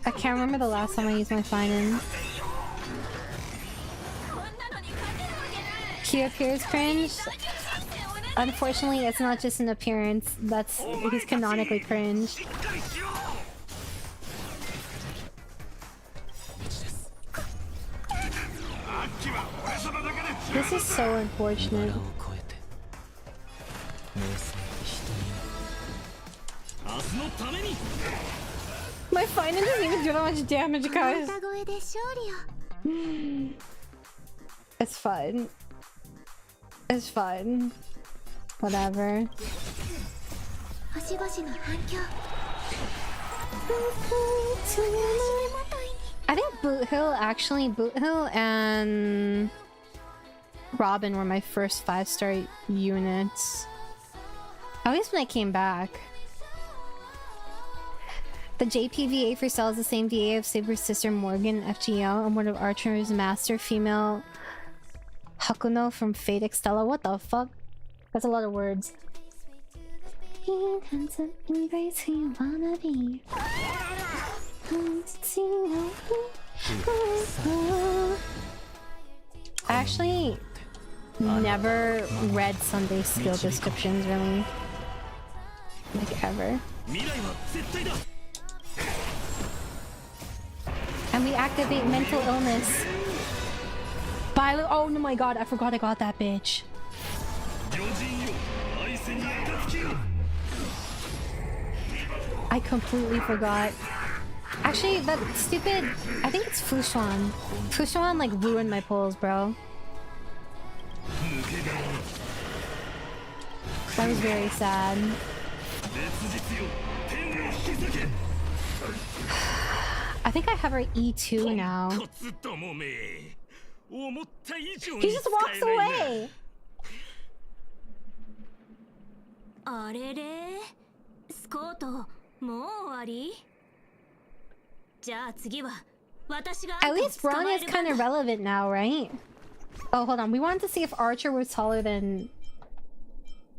I can't remember the last time I used my fine-in. He appears cringe. Unfortunately, it's not just an appearance. He's canonically cringe. This is so unfortunate. My fine-in doesn't even do that much damage, guys. It's fine. It's fine. Whatever. I think Boot Hill and Robin were my first 5-star units. At least when I came back. The JPVA for Cell is the same VA of Saber's sister Morgan FGL and one of Archer's master female Hakuno from Fate Extella. What the fuck? That's a lot of words. Embrace who you wanna be. I actually never read Sunday skill descriptions really. Like ever. And we activate mental illness. Oh my god, I forgot I got that bitch. I completely forgot. Actually, that stupid... I think it's Fushuan. Fushuan like ruined my pulls, bro. That was very sad. I think I have her E2 now. He just walks away! At least Rana is kind of relevant now, right? Oh, hold on. We wanted to see if Archer was taller than...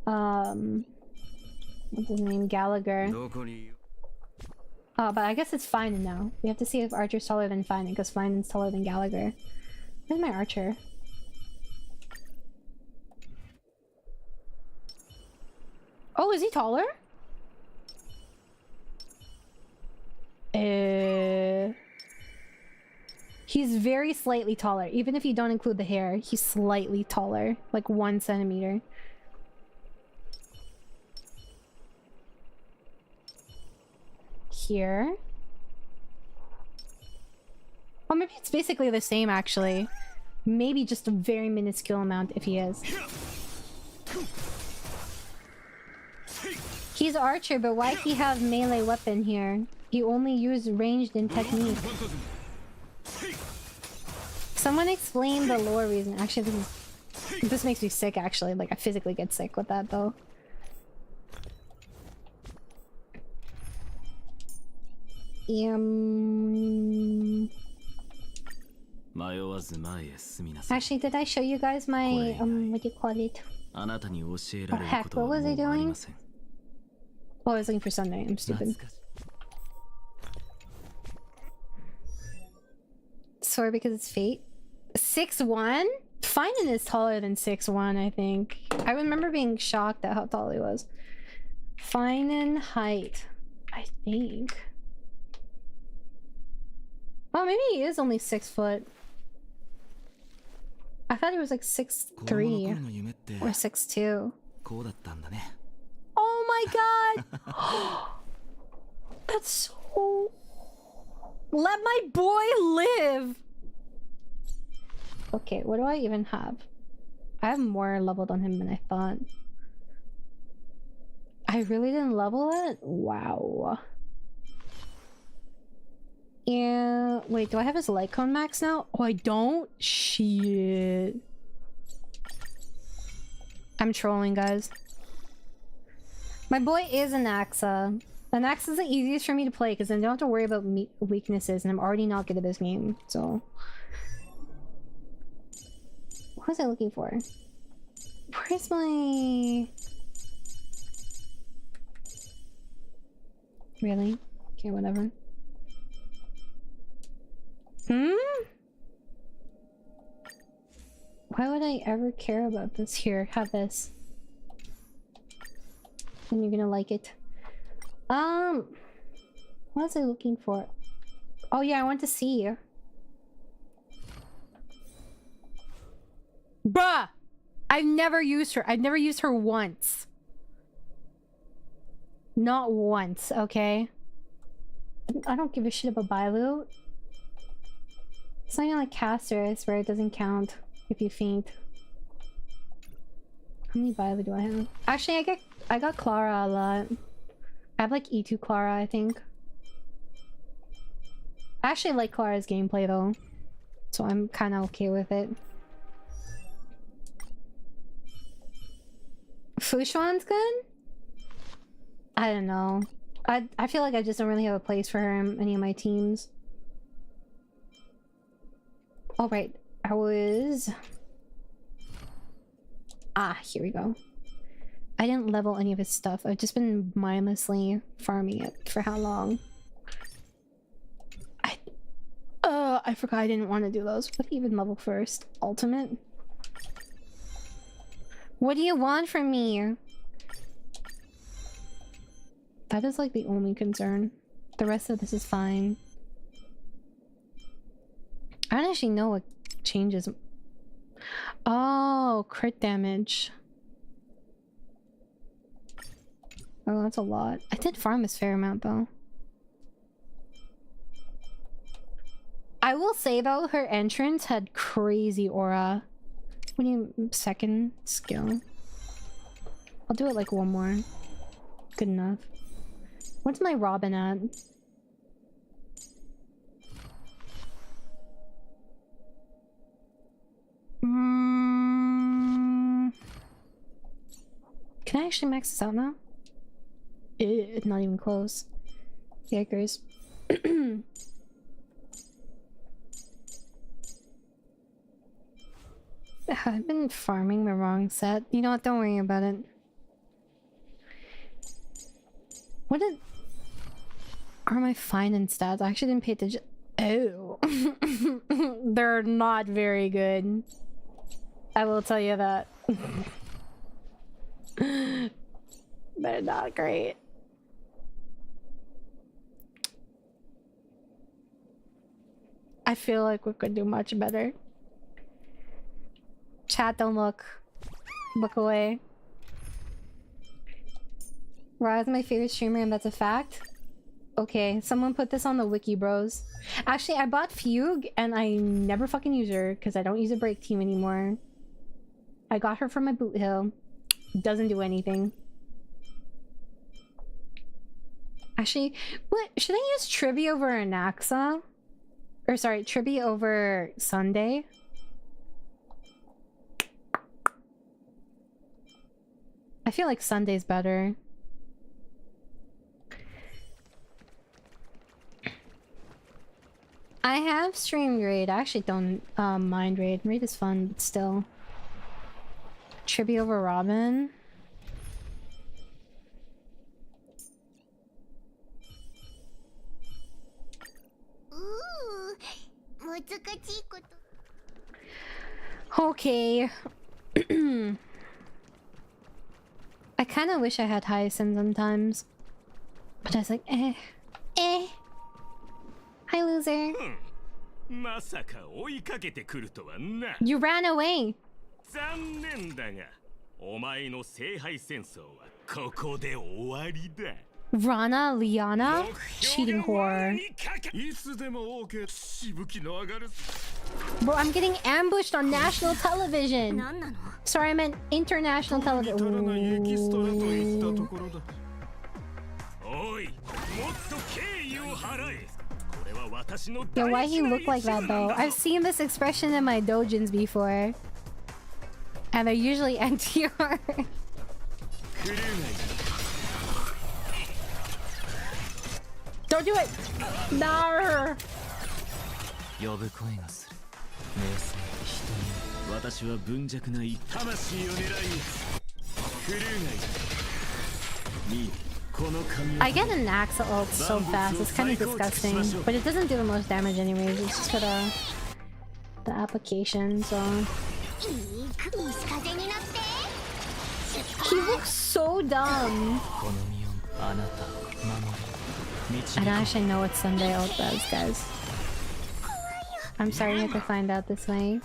what's his name? Gallagher. Oh, but I guess it's Finan now. We have to see if Archer's taller than Finan, because Finan's taller than Gallagher. Where's my Archer? Oh, is he taller? He's very slightly taller. Even if you don't include the hair, he's slightly taller. Like 1 centimeter. Here. Oh, maybe it's basically the same actually. Maybe just a very minuscule amount if he is. He's Archer, but why he have melee weapon here? He only used ranged in technique. Someone explain the lore reason. Actually, this is This makes me sick, actually. Like, I physically get sick with that, though. Actually, did I show you guys my, what do you call it? Oh, heck, what was I doing? Oh, I was looking for Sunday. I'm stupid. Sorry, because it's fate. 6'1"? Finan is taller than 6'1", I think. I remember being shocked at how tall he was. Finan height, I think. Oh, maybe he is only 6 foot. I thought he was like 6'3" or 6'2". Oh my god! That's so... Let my boy live! Okay, what do I even have? I have more leveled on him than I thought. I really didn't level it? Wow. Yeah, wait, do I have his light cone max now? Oh, I don't? Shit. I'm trolling, guys. My boy is an Axa. An Axa is the easiest for me to play because I don't have to worry about weaknesses, and I'm already not good at this game, so... What was I looking for? Where's my... Really? Okay, whatever. Why would I ever care about this? Here, have this. And you're gonna like it. What was I looking for? Oh yeah, I want to see you. Bruh! I've never used her. I've never used her once. Not once, okay? I don't give a shit about Bailu. It's not even like casters where it doesn't count if you faint. How many Bailu do I have? Actually, I got Clara a lot. I have like E2 Clara, I think. I actually like Clara's gameplay though, so I'm kind of okay with it. Fushuan's good? I don't know. I feel like I just don't really have a place for her in any of my teams. All right, I was... Ah, here we go. I didn't level any of his stuff. I've just been mindlessly farming it for how long? I forgot I didn't want to do those. What do you even level first? Ultimate? What do you want from me? That is like the only concern. The rest of this is fine. I don't actually know what changes. Oh, crit damage. Oh, that's a lot. I did farm this fair amount though. I will say though, her entrance had crazy aura. What do you... second skill? I'll do it like one more. Good enough. What's my Robin at? Can I actually max this out now? Not even close. Yikers. I've been farming the wrong set. You know what? Don't worry about it. What are my Finan stats? I actually didn't pay attention. Oh. They're not very good. I will tell you that. They're not great. I feel like we could do much better. Chat, don't look. Look away. Ra is my favorite streamer and that's a fact. Okay, someone put this on the wiki, bros. Actually, I bought Fugue and I never fucking use her because I don't use a break team anymore. I got her from my boot hill. Doesn't do anything. Actually, what? Should I use Trivia over Anaxa? Or sorry, Trivia over Sunday? I feel like Sunday's better. I have streamed raid. I actually don't mind raid. Raid is fun, but still. Tribute over Robin. Okay. I kind of wish I had Hyacinth sometimes. But I was like, eh. Hi, loser. You ran away. Rana, Lianna? Cheating whore. Bro, I'm getting ambushed on national television. Sorry, I meant international television. Yo, why he look like that though? I've seen this expression in my dojins before. And they're usually NTR. Don't do it! No! I get an axe ult so fast, it's kind of disgusting. But it doesn't do the most damage anyways, it's just for the application, so... He looks so dumb! I don't actually know what Sunday ult does, guys. I'm sorry you have to find out this way.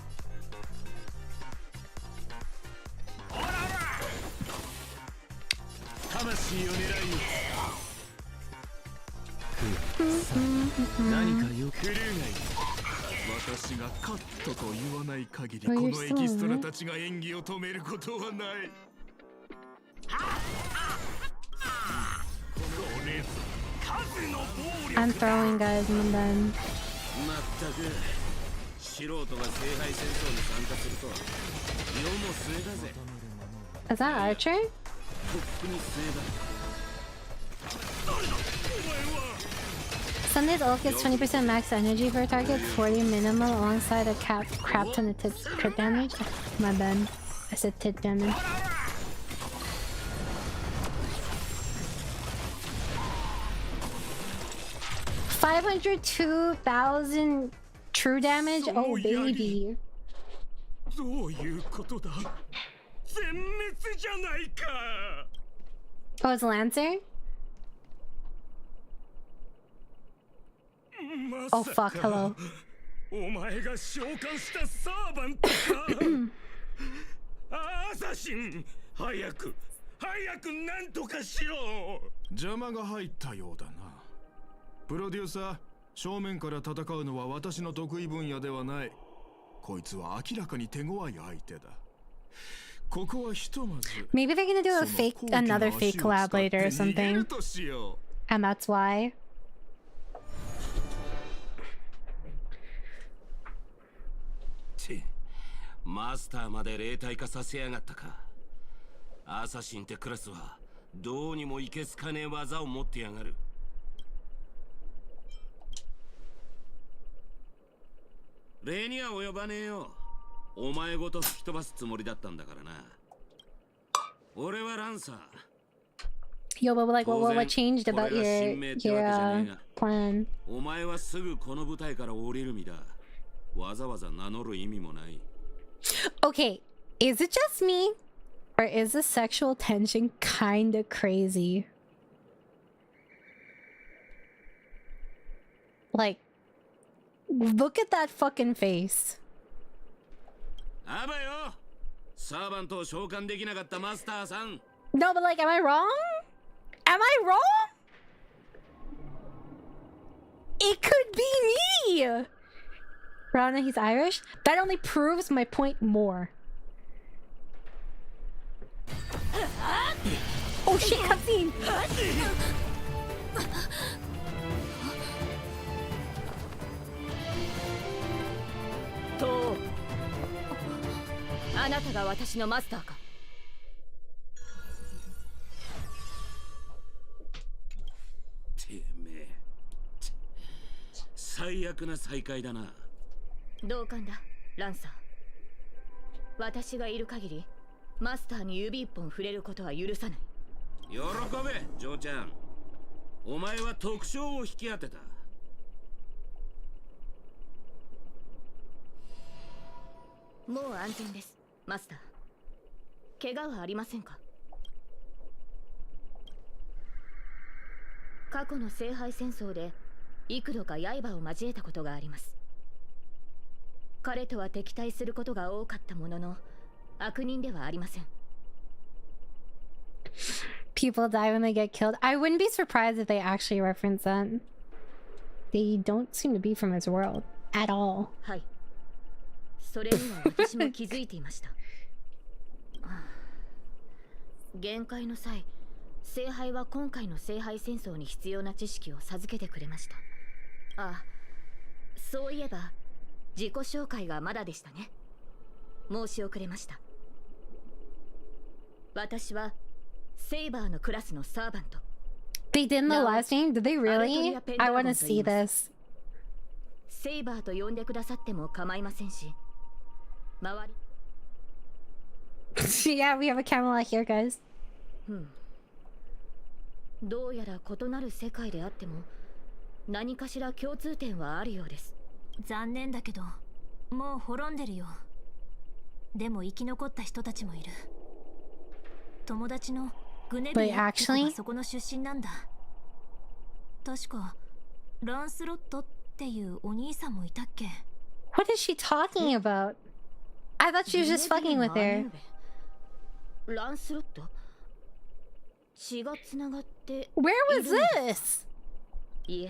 I'm throwing, guys, and I'm done. Is that Archer? Sunday's ult gets 20% max energy per target, 40 minimal alongside a crap ton of crit damage. My bad. I said tit damage. $502,000 true damage? Oh baby. Oh, it's Lancer? Oh fuck, hello. Maybe they're gonna do another fake collab later or something. And that's why. Master まで霊体化させやがったか。アサシンってクラスはどうにもいけすかねえ技を持ってやがる。礼には及ばねえよ。お前ごと吹き飛ばすつもりだったんだからな。俺はランサー。Yo, but like, what changed about your plan? お前はすぐこの舞台から降りる身だ。わざわざ名乗る意味もない。Okay, is it just me? Or is the sexual tension kinda crazy? Like, look at that fucking face. No, but like, am I wrong? Am I wrong? It could be me! Rana, he's Irish? That only proves my point more. Oh shit, cutscene! あなたが私のマスターか。最悪な再会だな。同感だ、ランサー。私がいる限りマスターに指一本触れることは許さない。喜べ、ジョーちゃん。お前は特賞を引き当てた。もう安全です、マスター。怪我はありませんか？過去の聖杯戦争で幾度か刃を交えたことがあります。彼とは敵対することが多かったものの、悪人ではありません。People die when they get killed. I wouldn't be surprised if they actually reference that. They don't seem to be from this world at all. はい。それには私も気づいていました。限界の際、聖杯は今回の聖杯戦争に必要な知識を授けてくれました。ああ、そういえば自己紹介がまだでしたね。申し遅れました。私はセイバーのクラスのサーバント。They did the last name? Did they really? I want to see this. セイバーと呼んでくださっても構いませんし、周り。Yeah, we have a Camelot here, guys. どうやら異なる世界であっても何かしら共通点はあるようです。残念だけどもう滅んでるよ。でも生き残った人たちもいる。友達のグネビアって子がそこの出身なんだ。確かランスロットっていうお兄さんもいたっけ？ What is she talking about? I thought she was just fucking with her. ランスロット？血がつながって。Where was this? いえ、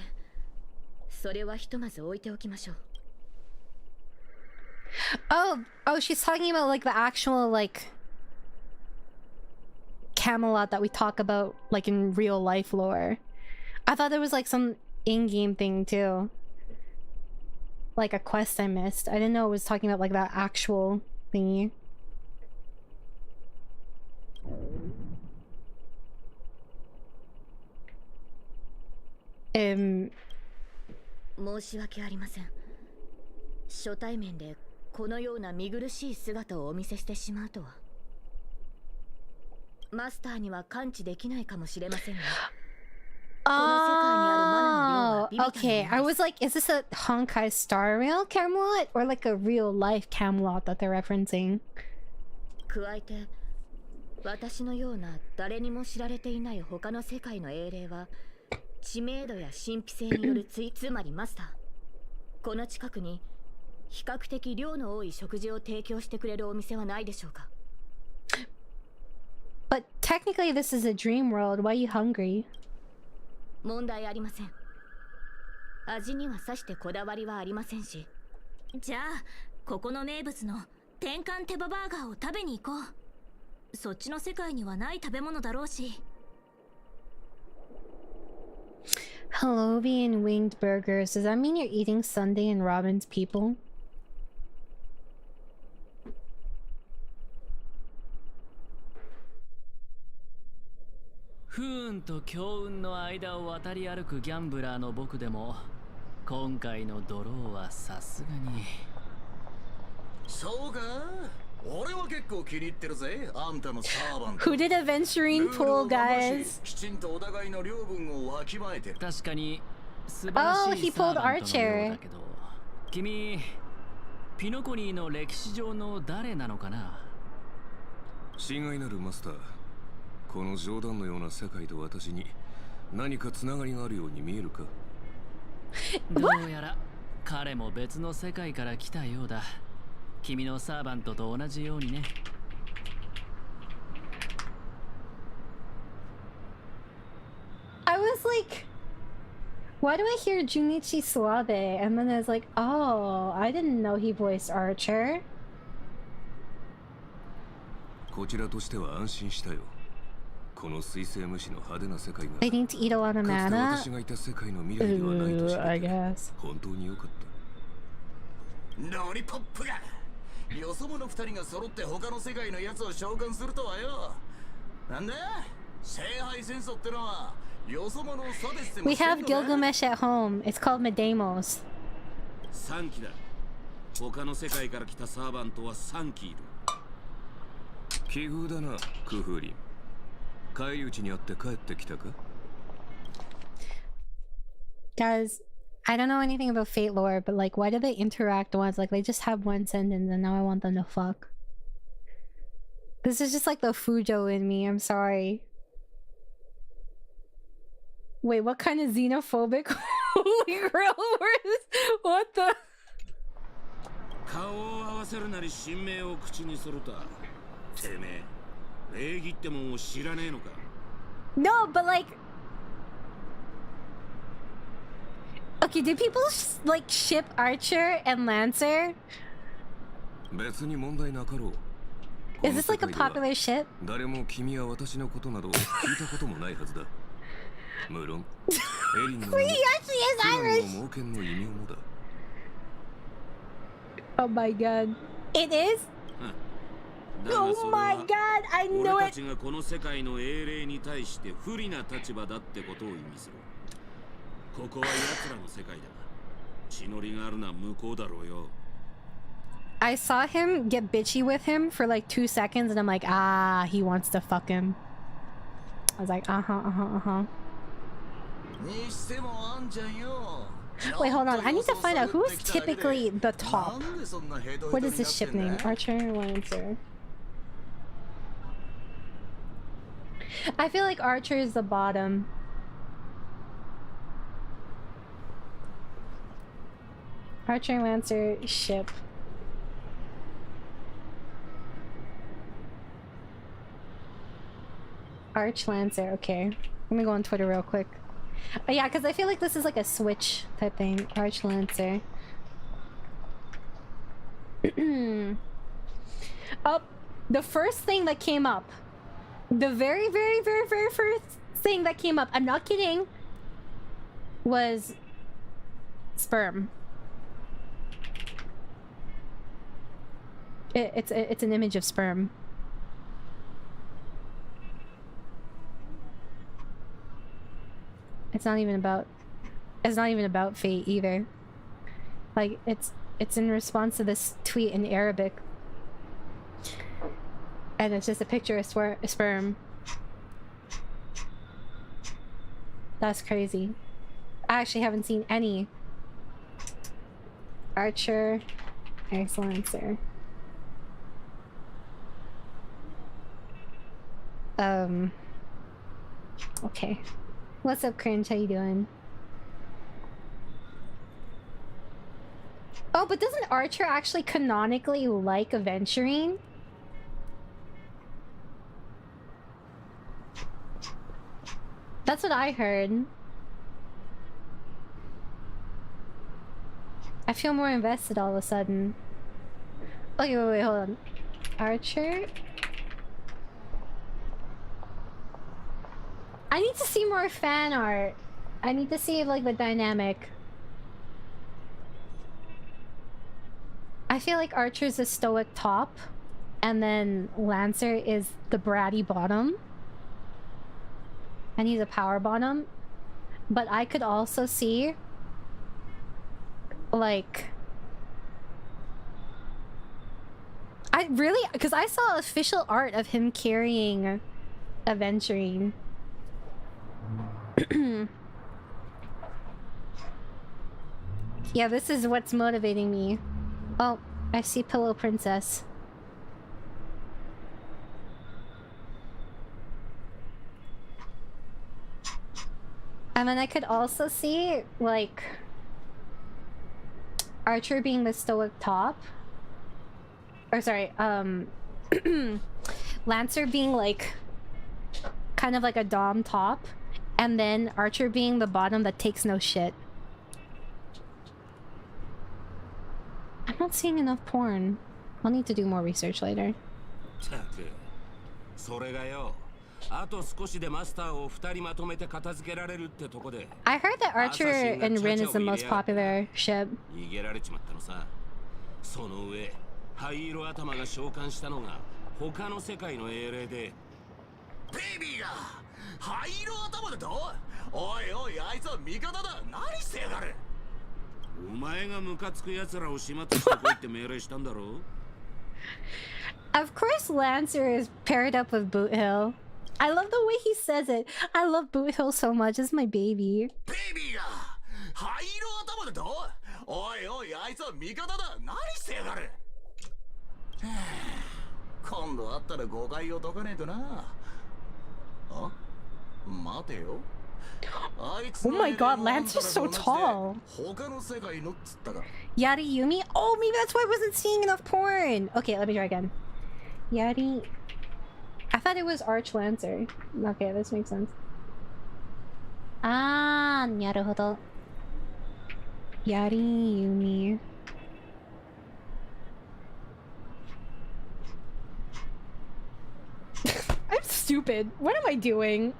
それはひとまず置いておきましょう。Oh, she's talking about like the actual like Camelot that we talk about like in real life lore. I thought there was like some in-game thing too. Like a quest I missed. I didn't know it was talking about like that actual thingy.申し訳ありません。初対面でこのような見苦しい姿をお見せしてしまうとは。マスターには感知できないかもしれませんが。Oh, okay. I was like, is this a Honkai Star Rail Camelot or like a real life Camelot that they're referencing? 加えて、私のような誰にも知られていない他の世界の英霊は知名度や神秘性によるつまりマスター。この近くに比較的量の多い食事を提供してくれるお店はないでしょうか？ But technically this is a dream world. Why are you hungry? 問題ありません。味にはさしてこだわりはありませんし。じゃあここの名物の転換手羽バーガーを食べに行こう。そっちの世界にはない食べ物だろうし。Halovian winged burgers. Does that mean you're eating Sunday and Robin's people? Boo 不運と強運の間を渡り歩くギャンブラーの僕でも今回のドローはさすがに。そうか、俺は結構気に入ってるぜ、あんたのサーバント。 Who did aventurine pull, guys? きちんとお互いの領分をわきまえてる。確かに素晴らしいサーバントのようだけど、君ピノコニーの歴史上の誰なのかな？親愛なるマスター、この冗談のような世界と私に何かつながりがあるように見えるか？どうやら彼も別の世界から来たようだ。君のサーバントと同じようにね。I was like, why do I hear Junichi Suave? And then I was like, oh, I didn't know he voiced Archer. こちらとしては安心したよ。この水星無視の派手な世界が I need to eat a lot of かつて mana. 私がいた世界の未来ではないと知 I れて guess. 本当に良かった。ロリポップがよそ者二人が揃って他の世界のやつを召喚するとはよ。なんだ？聖杯戦争ってのはよそ者を差別しても We してん have のか？ Gilgamesh at home. It's called Medemos. 3機だ。他の世界から来たサーバントは3機いる。奇遇だな、クフリン。返り討ちにあって帰ってきたか？ Guys, I don't know anything about Fate lore, but like, why do they interact once? Like, they just have one sentence and now I want them to fuck. This is just like the Fujo in me, I'm sorry. Wait, what kind of xenophobic holy grail words? What the? 顔を合わせるなり神明を口にすると。てめえ、礼儀ってもんを知らねえのか。 No, but like... Okay, do people like ship Archer and Lancer? 別に問題なかろう。 Is this like a popular ship? 誰も君や私のことなど聞いたこともないはずだ。無論、エリンのも、 He actually is Irish! の猛犬の異名もだ。 Oh my god. It is? Oh my god, I know 俺た it! ちがこの世界の英霊に対して不利な立場だってことを意味する。ここは奴らの世界だ。血のりがあるのは向こうだろうよ。 I saw him get bitchy with him for like 2 seconds and I'm like, ah, he wants to fuck him. I was like, uh-huh. Wait, hold on. I need to find out who's typically the top. What is this ship name? Archer Lancer. I feel like Archer is the bottom. Archer Lancer ship. Arch Lancer, okay. Let me go on Twitter real quick. Yeah, because I feel like this is like a switch type thing. Arch Lancer. Oh, the first thing that came up. The very first thing that came up, I'm not kidding, was sperm. It's an image of sperm. It's not even about fate either. Like it's in response to this tweet in Arabic. And it's just a picture of sperm. That's crazy. I actually haven't seen any. Archer, Excellencer. Okay. What's up, Cringe? How you doing? Oh, but doesn't Archer actually canonically like aventurine? That's what I heard. I feel more invested all of a sudden. Okay, wait, hold on. Archer? I need to see more fan art. I need to see like the dynamic. I feel like Archer's a stoic top, and then Lancer is the bratty bottom. And he's a power bottom. But I could also see like because I saw official art of him carrying aventurine. Yeah, this is what's motivating me. Oh, I see Pillow Princess. And then I could also see, like, Archer being the stoic top. Or sorry, Lancer being like kind of like a dom top, and then Archer being the bottom that takes no shit. I'm not seeing enough porn. I'll need to do more research later. I heard that Archer and Rin is the most popular ship. その上、灰色頭が召喚したのが他の世界の英霊で。ベイビーが灰色頭だと？おいおい、あいつは味方だ。何してやがる？お前がムカつく奴らを始末してこいって命令したんだろ Of course Lancer is paired up with Boot Hill. I love the way he says it. I love Boot Hill so much. It's my baby. ベイビーが灰色頭でどうおいおい、あいつは味方だ。何してやがる今度会ったら誤解を解かねえとな。あ、待てよ。 Oh my god, Lancer's so tall. Yari Yumi? Oh, maybe that's why I wasn't seeing enough porn. Okay, let me try again. Yari... I thought it was Arch Lancer. Okay, this makes sense. Ah, naruhodo. Yari Yumi. I'm stupid. What am I doing?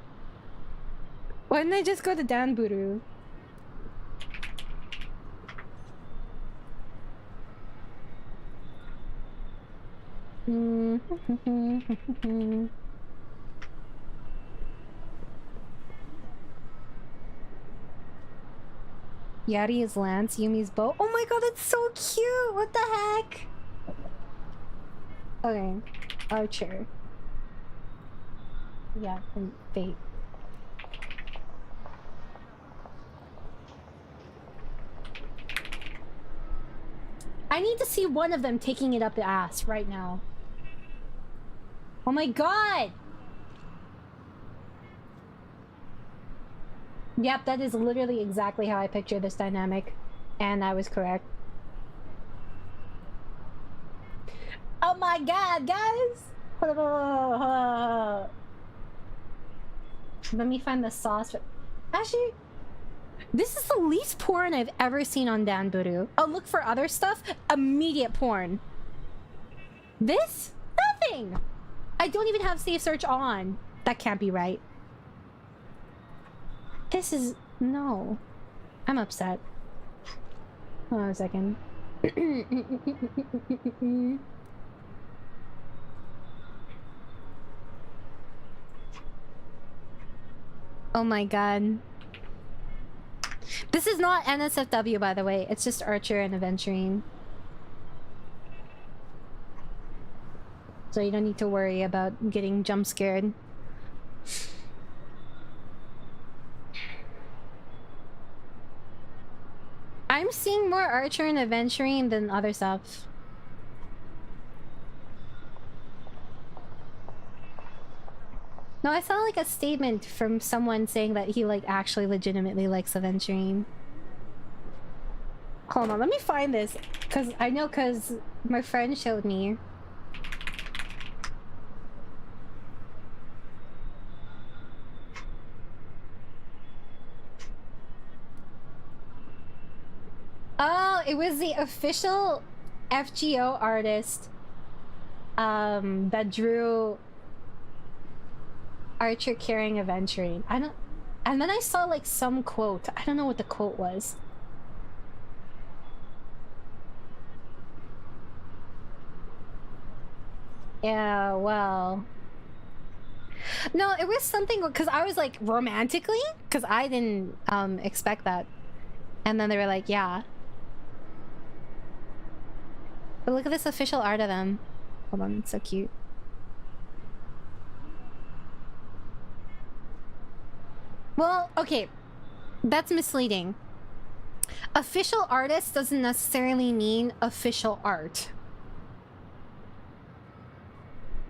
Why didn't I just go to Danburu? Yari is Lance, Yumi's bow. Oh my god, that's so cute! What the heck? Okay, Archer. Yeah, and Fate. I need to see one of them taking it up the ass right now. Oh my god! Yep, that is literally exactly how I picture this dynamic. And I was correct. Oh my god, guys! Let me find the sauce. Actually, this is the least porn I've ever seen on Danburu. I'll look for other stuff. Immediate porn. This? Nothing! I don't even have safe search on. That can't be right. This is... no. I'm upset. Hold on a second. Oh my god. This is not NSFW, by the way. It's just Archer and Aventurine. So you don't need to worry about getting jump scared. I'm seeing more Archer and Aventurine than other stuff. No, I saw like a statement from someone saying that he like actually legitimately likes Aventurine. Hold on, let me find this. Cause I know, cause my friend showed me. Oh, it was the official FGO artist that drew Archer carrying Aventurine. I don't... And then I saw like some quote. I don't know what the quote was. Yeah, well... No, it was something because I was like, romantically? Because I didn't expect that. And then they were like, yeah. But look at this official art of them. Hold on, it's so cute. Well, okay. That's misleading. Official artist doesn't necessarily mean official art.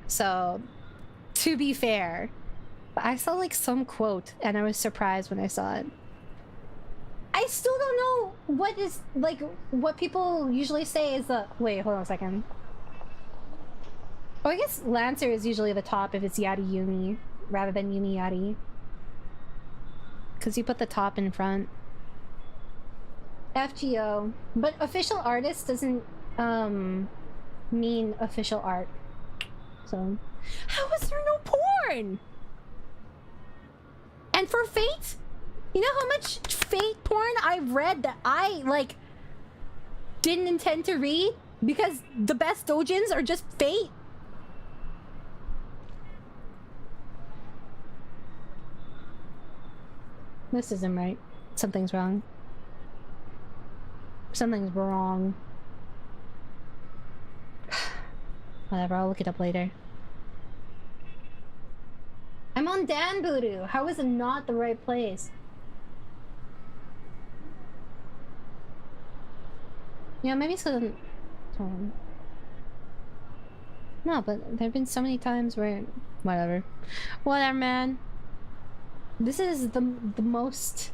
So, to be fair. But I saw like some quote and I was surprised when I saw it. I still don't know what is, like, what people usually say is the... Wait, hold on a second. Oh, I guess Lancer is usually the top if it's Yari Yumi, rather than Yumi Yari. Because you put the top in front. FGO. But official artist doesn't, mean official art. So... How is there no porn? And for Fate? You know how much Fate porn I've read that I, like, didn't intend to read? Because the best doujins are just Fate. This isn't right. Something's wrong. Something's wrong. Whatever, I'll look it up later. I'm on Danburu. How is it not the right place? Yeah, maybe it's because I'm... No, but there have been so many times where... Whatever. Whatever, man. This is the most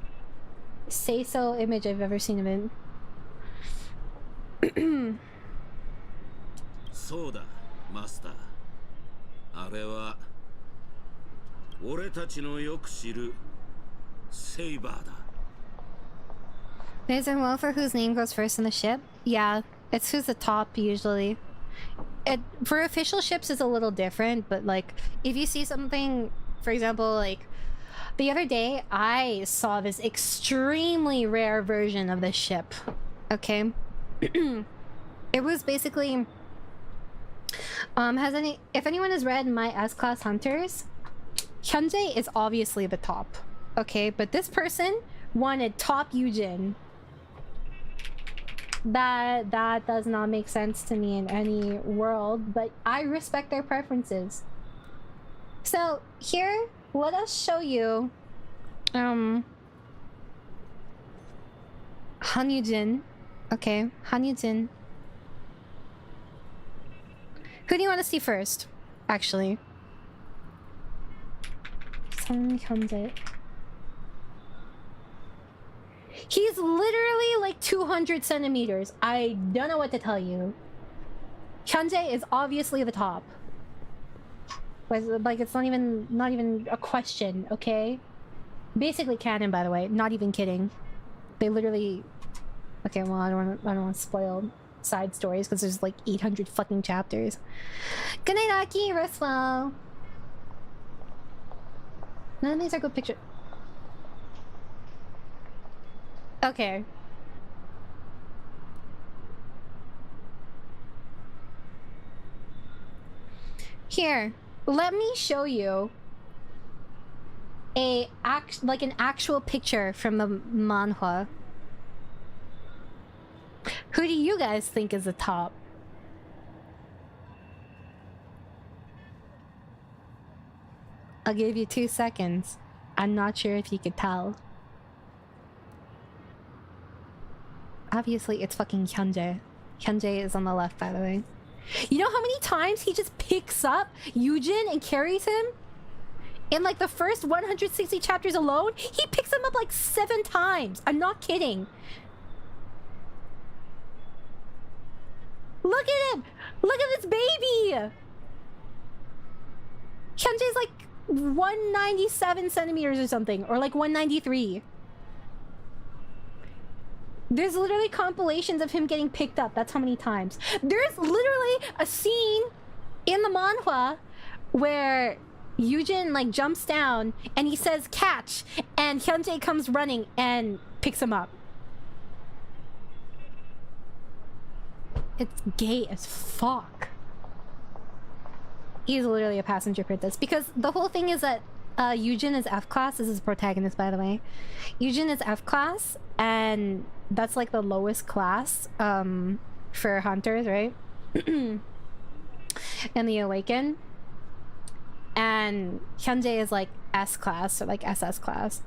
say-so image I've ever seen of it. そうだ、マスター。あれは俺たちのよく知るセイバーだ。 There's a wolfer whose name goes first in the ship? Yeah, it's who's the top usually. For official ships it's a little different, but like if you see something, for example, like the other day I saw this extremely rare version of this ship. Okay. It was basically if anyone has read my S-Class Hunters, Hyunjae is obviously the top. Okay, but this person wanted top Yujin. That does not make sense to me in any world, but I respect their preferences. So here, let us show you Han Yujin. Okay, Han Yujin. Who do you want to see first? Actually, Song Hyunjae. He's literally like 200 centimeters. I don't know what to tell you. Hyunjae is obviously the top. Like it's not even a question, okay? Basically canon, by the way. Not even kidding. They literally... Okay, well, I don't want to spoil side stories because there's like 800 fucking chapters. Good night, Aki. Rest well. None of these are good pictures. Okay. Here, let me show you an actual picture from the manhwa. Who do you guys think is the top? I'll give you 2 seconds. I'm not sure if you could tell. Obviously, it's fucking Hyunjae. Hyunjae is on the left, by the way. You know how many times he just picks up Yujin and carries him? In like the first 160 chapters alone, he picks him up like 7 times. I'm not kidding. Look at him! Look at this baby! Hyunjae's like 197 centimeters or something, or like 193. There's literally compilations of him getting picked up. That's how many times. There's literally a scene in the manhwa where Yujin like jumps down and he says catch, and Hyunjae comes running and picks him up. It's gay as fuck. He's literally a passenger princess because the whole thing is that Yujin is F-class. This is the protagonist, by the way. Yujin is F-class, and that's like the lowest class for hunters, right? And the Awaken. And Hyunjae is like S-class, or like SS class.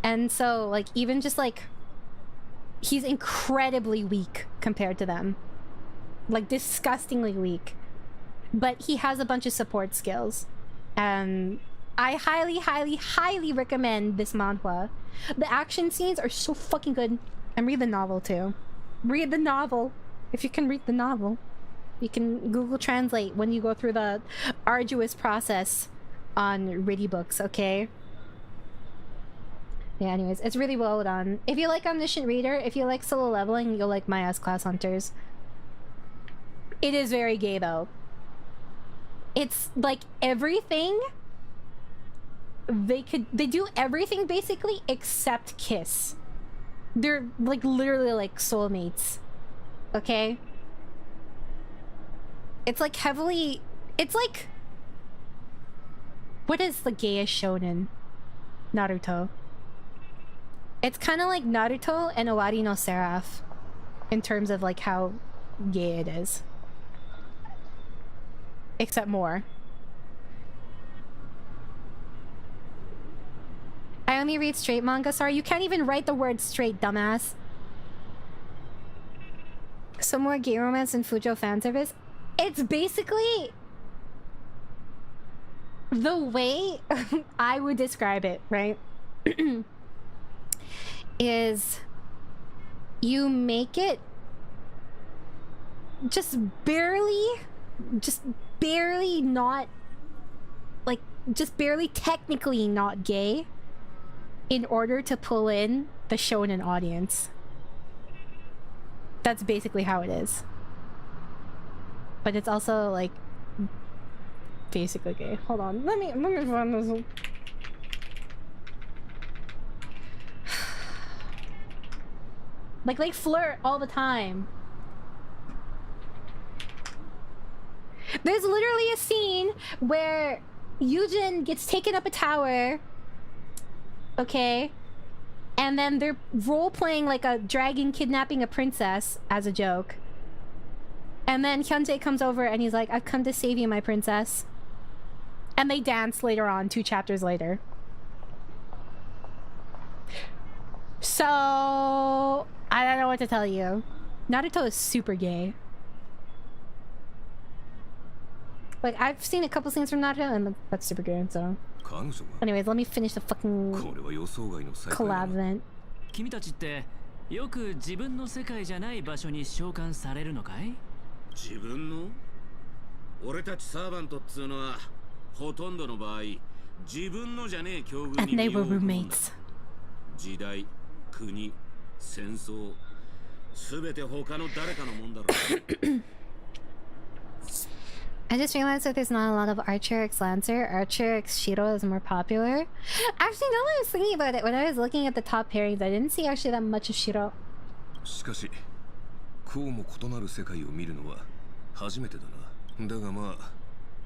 And so like even just like he's incredibly weak compared to them. Like disgustingly weak. But he has a bunch of support skills. And I highly, highly, highly recommend this manhwa. The action scenes are so fucking good. And read the novel too. Read the novel. If you can read the novel. You can Google Translate when you go through the arduous process on Riddy books, okay? Yeah, anyways, it's really well done. If you like Omniscient Reader, if you like solo leveling, you'll like my S-Class Hunters. It is very gay though. It's like everything they do everything basically except kiss. They're like literally like soulmates. Okay? It's like heavily, it's like, what is the gayest shonen? Naruto. It's kind of like Naruto and Owari no Seraph in terms of like how gay it is. Except more. I only read straight manga. Sorry, you can't even write the word straight, dumbass. Some more gay romance and Fujo fan service. It's basically the way I would describe it, right? Is you make it just barely not, like, just barely technically not gay in order to pull in the shonen audience. That's basically how it is. But it's also like basically gay. Hold on. Let me run this. Like flirt all the time. There's literally a scene where Yujin gets taken up a tower, okay, and then they're role-playing like a dragon kidnapping a princess as a joke. And then Hyunjae comes over and he's like, I've come to save you, my princess. And they dance later on, 2 chapters later. So I don't know what to tell you. Naruto is super gay. Like, I've seen a couple scenes from Naruto and that's super gay, so... Anyways, let me finish the fucking collab event. 君たちってよく自分の世界じゃない場所に召喚されるのかい？自分の？俺たちサーバントっつうのはほとんどの場合自分のじゃねえ境遇に身を置くもんだ。時代、国、戦争、すべて他の誰かのもんだろう。I just realized that there's not a lot of Archer x Lancer. Archer x Shiro is more popular. Actually, now that I was thinking about it, when I was looking at the top pairings, I didn't see actually that much of Shiro. しかし、こうも異なる世界を見るのは初めてだな。だがまあ、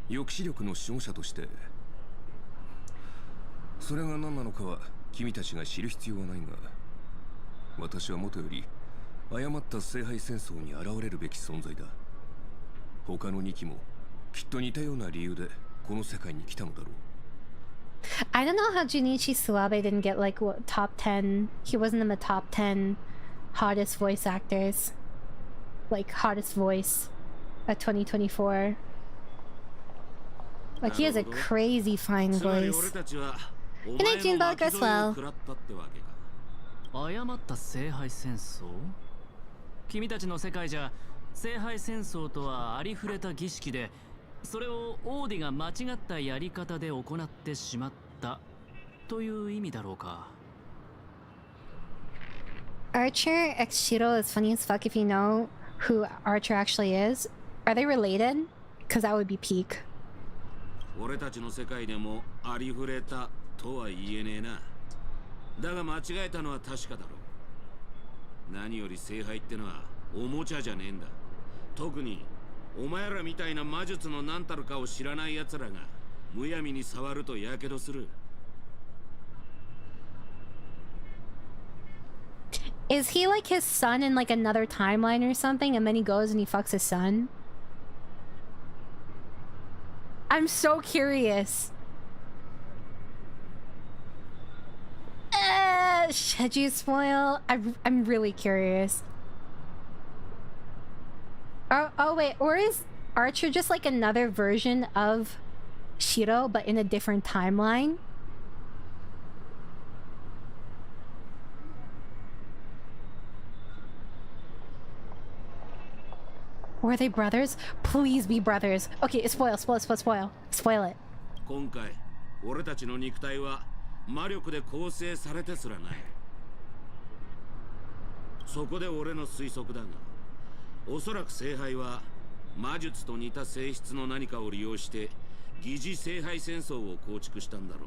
抑止力の守護者として、それが何なのかは君たちが知る必要はないが、私はもとより誤った聖杯戦争に現れるべき存在だ。他の2機も I don't know how Junichi Suwabe didn't get like what, top 10. He wasn't in the top 10 hottest voice actors. Like hottest voice at 2024. Like he has a crazy fine voice. Good night, Junebug, as well. 誤った聖杯戦争？君たちの世界じゃ聖杯戦争とはありふれた儀式で、それをオーディが間違ったやり方で行ってしまったという意味だろうか。Archer x Shiro is funny as fuck if you know who Archer actually is. Are they related? Because that would be peak. 俺たちの世界でもありふれたとは言えねえな。だが間違えたのは確かだろう。何より聖杯ってのはおもちゃじゃねえんだ。特にお前らみたいな魔術の何たるかを知らない奴らがむやみに触るとやけどする。Is he like his son in like another timeline or something, and then he goes and he fucks his son? I'm so curious. Should you spoil? I'm really curious. Oh wait, or is Archer just like another version of Shiro but in a different timeline? Were they brothers? Please be brothers. Okay, spoil it. 今回、俺たちの肉体は魔力で構成されてすらない。そこで俺の推測だが、おそらく聖杯は魔術と似た性質の何かを利用して疑似聖杯戦争を構築したんだろ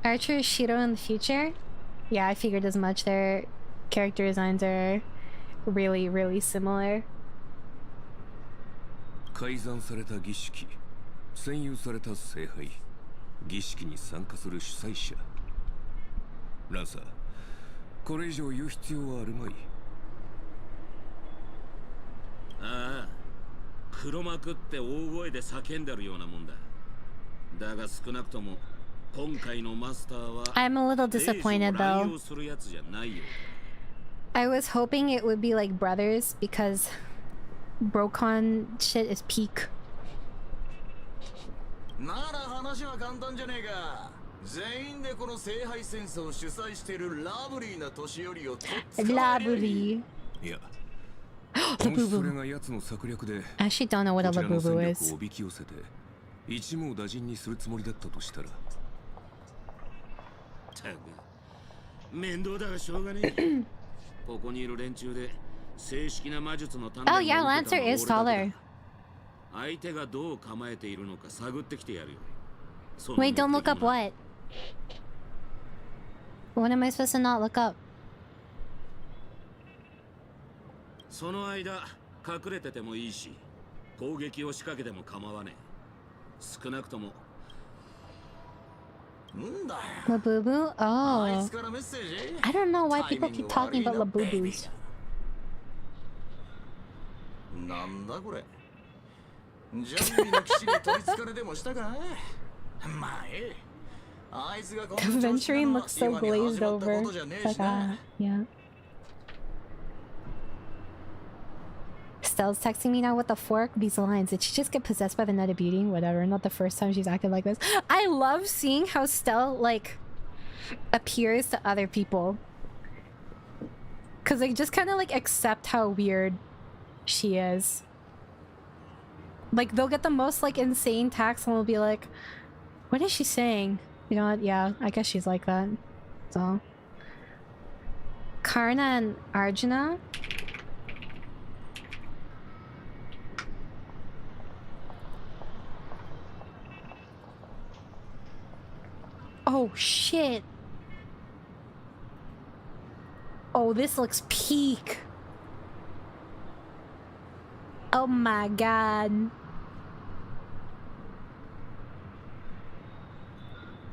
う。Archer Shiro in the future? Yeah, I figured as much. Their character designs are really, really similar. 改ざんされた儀式、占有された聖杯、儀式に参加する主催者。ランサー、これ以上言う必要はあるまい。ああ、黒幕って大声で叫んでるようなもんだ。だが少なくとも今回のマスターは I'm a little disappointed though. するやつじゃないよ。I was hoping it would be like brothers because Brocon shit is peak. なら話は簡単じゃねえか。全員でこの聖杯戦争を主催しているラブリーな年寄りをとっ捕まえりゃいい。いや、 The boo そ boo. れが奴の策略で I actually don't know what a こちらの boo 戦 boo 力 is. をおびき寄せて一網打尽にするつもりだったとしたら。たく面倒だがしょうがねえ。ここにいる連中で正式な魔術の鍛錬 Oh yeah, Lancer is taller. 相手がどう構えているのか探ってきてやるよ。 Wait, don't look up what? What am I supposed to not look up? その間隠れててもいいし、攻撃を仕掛けても構わねえ。少なくとも Labubu? Oh. I don't know why people keep talking about Labubus. なんだこれ。ジャンミの騎士に取りつかれでもしたか。まあええ。あいつがこの調子な Aventurine のは looks so 今に glazed 始まった over. ことじゃね It's え like, しな。 yeah. Stell's texting me now. What the fork? These lines. Did she just get possessed by the Net of Beauty? Whatever. Not the first time she's acted like this. I love seeing how Stell like appears to other people, cause they just kind of like accept how weird she is. Like they'll get the most like insane tax and we'll be like, what is she saying? You know what? Yeah, I guess she's like that. So Karna and Arjuna. Oh shit. Oh, this looks peak. Oh my god.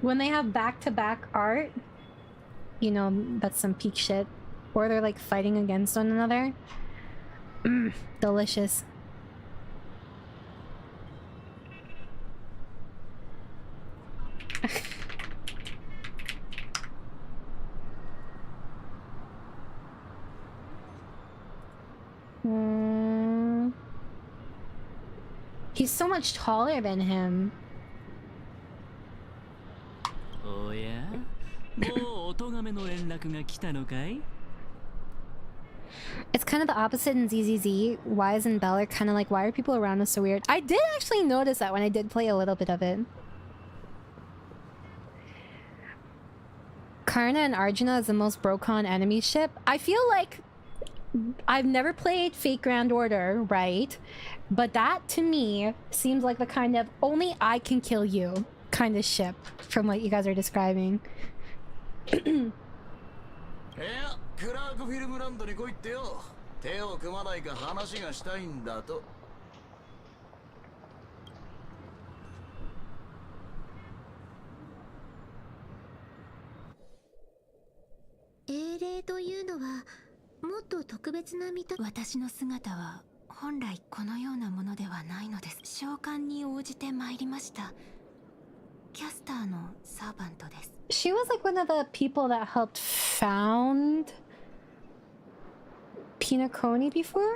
When they have back-to-back art, you know, that's some peak shit. Or they're like fighting against one another. Delicious. He's so much taller than him. Oh yeah? もうお咎めの連絡が来たのかい? It's kind of the opposite in ZZZ. Wise and Bell are kind of like, why are people around us so weird? I did actually notice that when I did play a little bit of it. Karna and Arjuna is the most Brocon enemy ship. I feel like I've never played Fate Grand Order, right? But that to me seems like the kind of only I can kill you kind of ship from what you guys are describing. クラークフィルムランドに来いってよ。手を組まないか話がしたいんだと。英霊というのはもっと特別な見た。私の姿は本来このようなものではないのです。召喚に応じて参りました。キャスターのサーバントです。She was like one of the people that helped found Pinocchio before?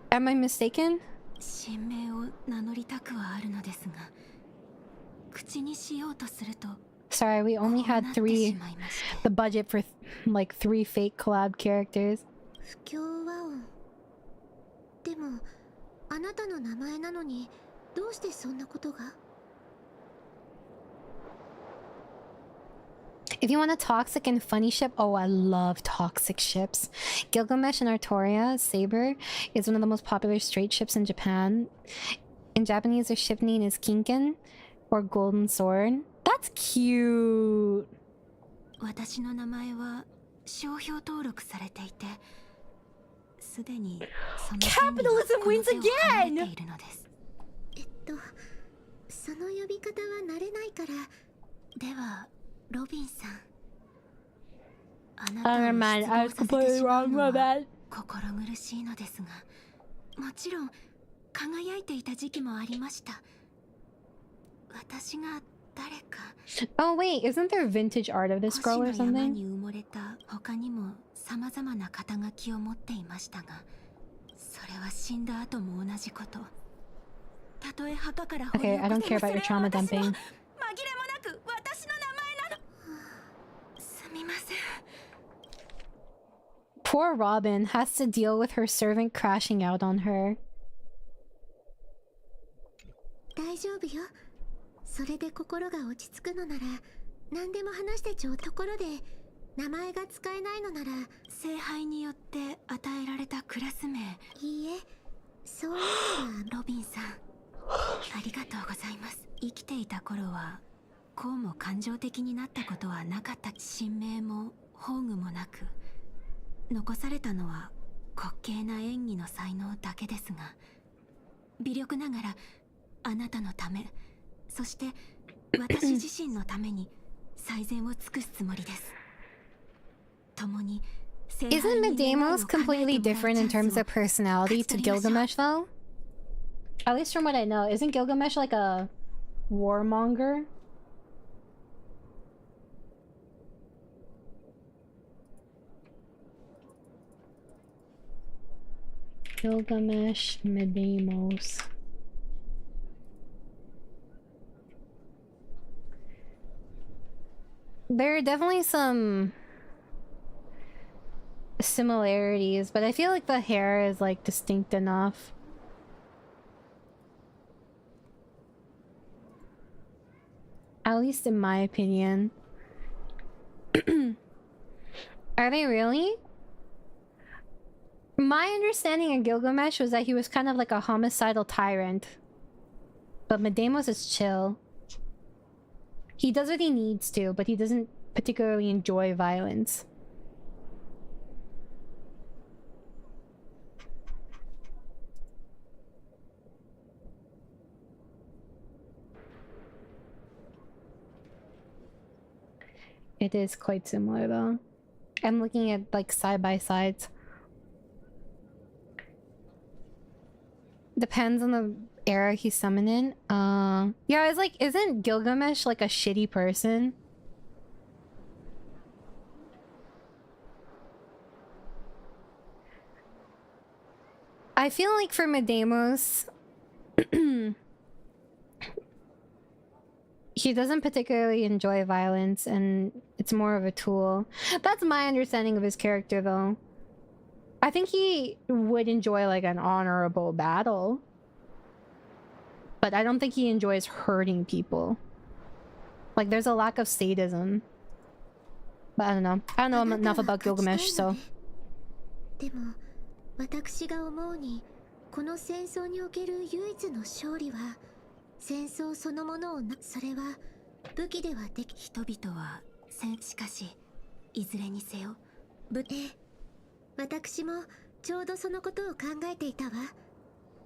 Am I mistaken? 神名を名乗りたくはあるのですが、口にしようとすると。Sorry, we only had the budget for like 3 fake collab characters. 不協和音。でも、あなたの名前なのに、どうしてそんなことが？ If you want a toxic and funny ship, oh, I love toxic ships. Gilgamesh and Artoria, Saber, is one of the most popular straight ships in Japan. In Japanese, their ship name is Kinken, or Golden Sword. That's cute! 私の名前は商標登録されていて、すでにその Capitalism wins again! その呼び方は慣れないから、ではロビンさん、あな Oh たを man, 失 I 望 was させて completely しまう wrong, の my は bad. 心苦しいのですが、もちろん輝いていた時期もありました。私が誰か Oh wait, isn't there vintage art of this girl or 星の山 something? に埋もれた他にも様々な肩書きを持っていましたが、それは死んだ後も同じこと。たとえ墓から掘り Okay, 起 I こ don't せ care ば about それ your は trauma 私の dumping. 紛れもなく私の名前なの。すみません。 Poor Robin has to deal with her servant crashing out on her. 大丈夫よ。それで心が落ち着くのなら何でも話してちょう。ところで名前が使えないのなら聖杯によって与えられたクラス名。いいえ、そういうのはロビンさん、ありがとうございます。生きていた頃はこうも感情的になったことはなかった。神明も宝具もなく、残されたのは滑稽な演技の才能だけですが、微力ながらあなたのため、そして私自身のために最善を尽くすつもりです。共に Isn't Medemos completely different in terms of personality to Gilgamesh though? At least from what I know, isn't Gilgamesh like a warmonger? Gilgamesh, Medemos. There are definitely some similarities, but I feel like the hair is like distinct enough. At least in my opinion. Are they really? My understanding of Gilgamesh was that he was kind of like a homicidal tyrant. But Medemos is chill. He does what he needs to, but he doesn't particularly enjoy violence. It is quite similar though. I'm looking at like side by sides. Depends on the era he's summoned in. Yeah, it's like, isn't Gilgamesh like a shitty person? I feel like for Medemos, he doesn't particularly enjoy violence and it's more of a tool. That's my understanding of his character though. I think he would enjoy like an honorable battle. But I don't think he enjoys hurting people. Like there's a lack of sadism. But I don't know. I don't know enough about Gilgamesh, so. でも私が思うにこの戦争における唯一の勝利は戦争そのものをそれは武器ではでき人々はしかしいずれにせよ私もちょうどそのことを考えていたわ。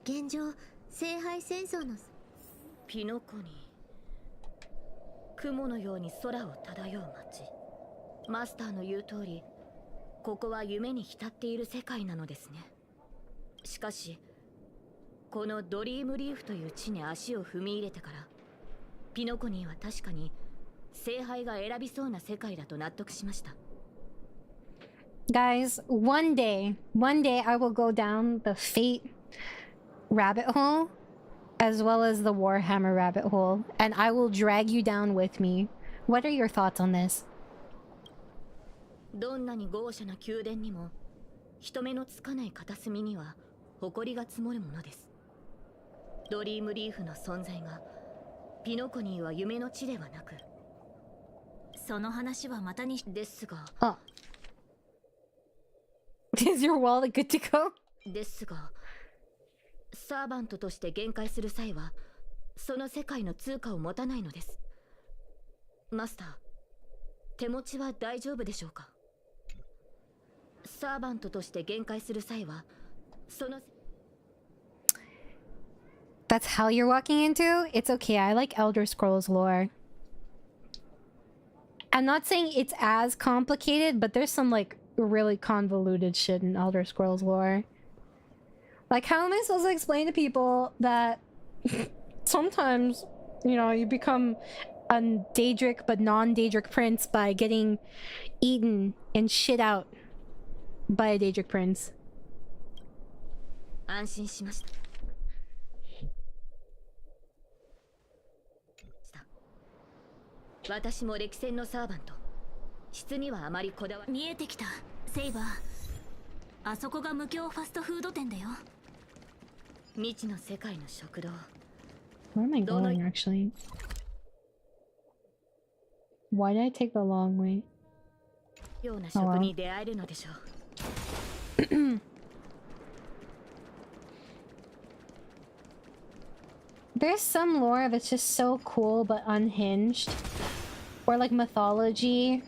現状聖杯戦争のピノコに雲のように空を漂う街。マスターの言う通り、ここは夢に浸っている世界なのですね。しかしこのドリームリーフという地に足を踏み入れてからピノコニーは確かに聖杯が選びそうな世界だと納得しました。 Guys, one day I will go down the fate rabbit hole as well as the Warhammer rabbit hole and I will drag you down with me. What are your thoughts on this? どんなに豪奢な宮殿にも人目のつかない片隅には埃が積もるものです。ドリームリーフの存在がピノコニーは夢の地ではなく、その話はまたにですが、Is your wallet good to go? ですが、サーバントとして限界する際はその世界の通貨を持たないのです。マスター、手持ちは大丈夫でしょうか？サーバントとして限界する際はその That's how you're walking into? It's okay, I like Elder Scrolls lore. I'm not saying it's as complicated, but there's some like really convoluted shit in Elder Scrolls lore. Like, how am I supposed to explain to people that sometimes, you know, you become a Daedric but non-Daedric prince by getting eaten and shit out by a Daedric prince? 安心しました。私も歴戦のサーバント。質にはあまりこだわり。見えてきた、セイバー。あそこが無教ファストフード店だよ。未知の世界の食堂。Where am I going actually? Why did I take the long way? ような食に出会えるのでしょう。There's some lore that's just so cool but unhinged. Or like mythology.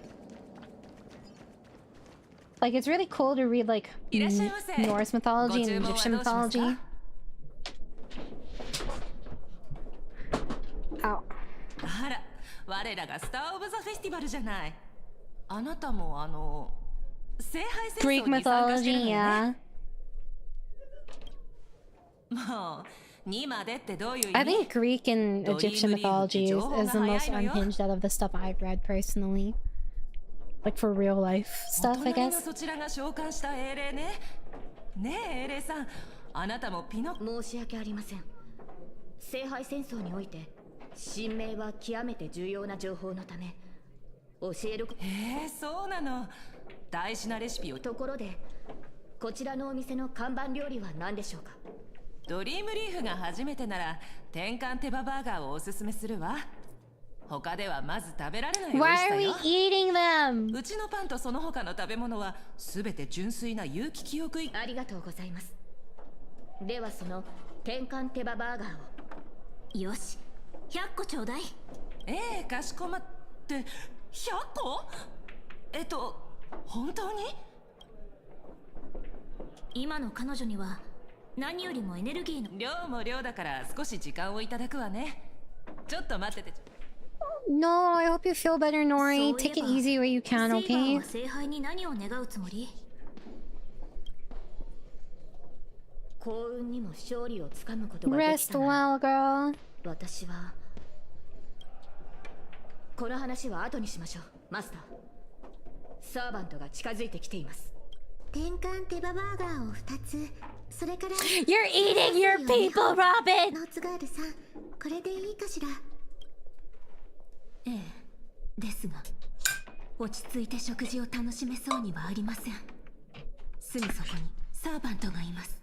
Like it's really cool to read like Norse mythology and Egyptian mythology. Ow. あら、我らがスター・オブ・ザ・フェスティバルじゃない。あなたも聖杯戦争に参加してるのね。もう I think Greek and Egyptian mythology is the most unhinged out of the stuff I've read personally. Like for real life stuff, I guess. そちらが召喚した英霊ね。ねえ、英霊さん、あなたもピノ。申し訳ありません。聖杯戦争において、神明は極めて重要な情報のため、教える。そうなの。大事なレシピを。ところで、こちらのお店の看板料理は何でしょうか。ドリームリーフが初めてなら天かん手羽バーガーをおすすめするわ。他ではまず食べられない美味しさよ。 Why are we eating them? うちのパンとその他の食べ物はすべて純粋な有機記憶。ありがとうございます。ではその天かん手羽バーガーを。よし、100個ちょうだい。かしこまって。100個？本当に？今の彼女には何よりもエネルギーの。量も量だから少し時間をいただくわね。ちょっと待ってて。No, I hope you feel better, Nori. Take it easy where you can, okay? 聖杯に何を願うつもり？幸運にも勝利をつかむことができたな。Rest well, girl. 私はこの話は後にしましょう、マスター。サーバントが近づいてきています。天かん手羽バーガーを2つ。それから You're eating your people, Robin! ノーツガールさん、これでいいかしら。ですが落ち着いて食事を楽しめそうにはありません。すぐそこにサーバントがいます。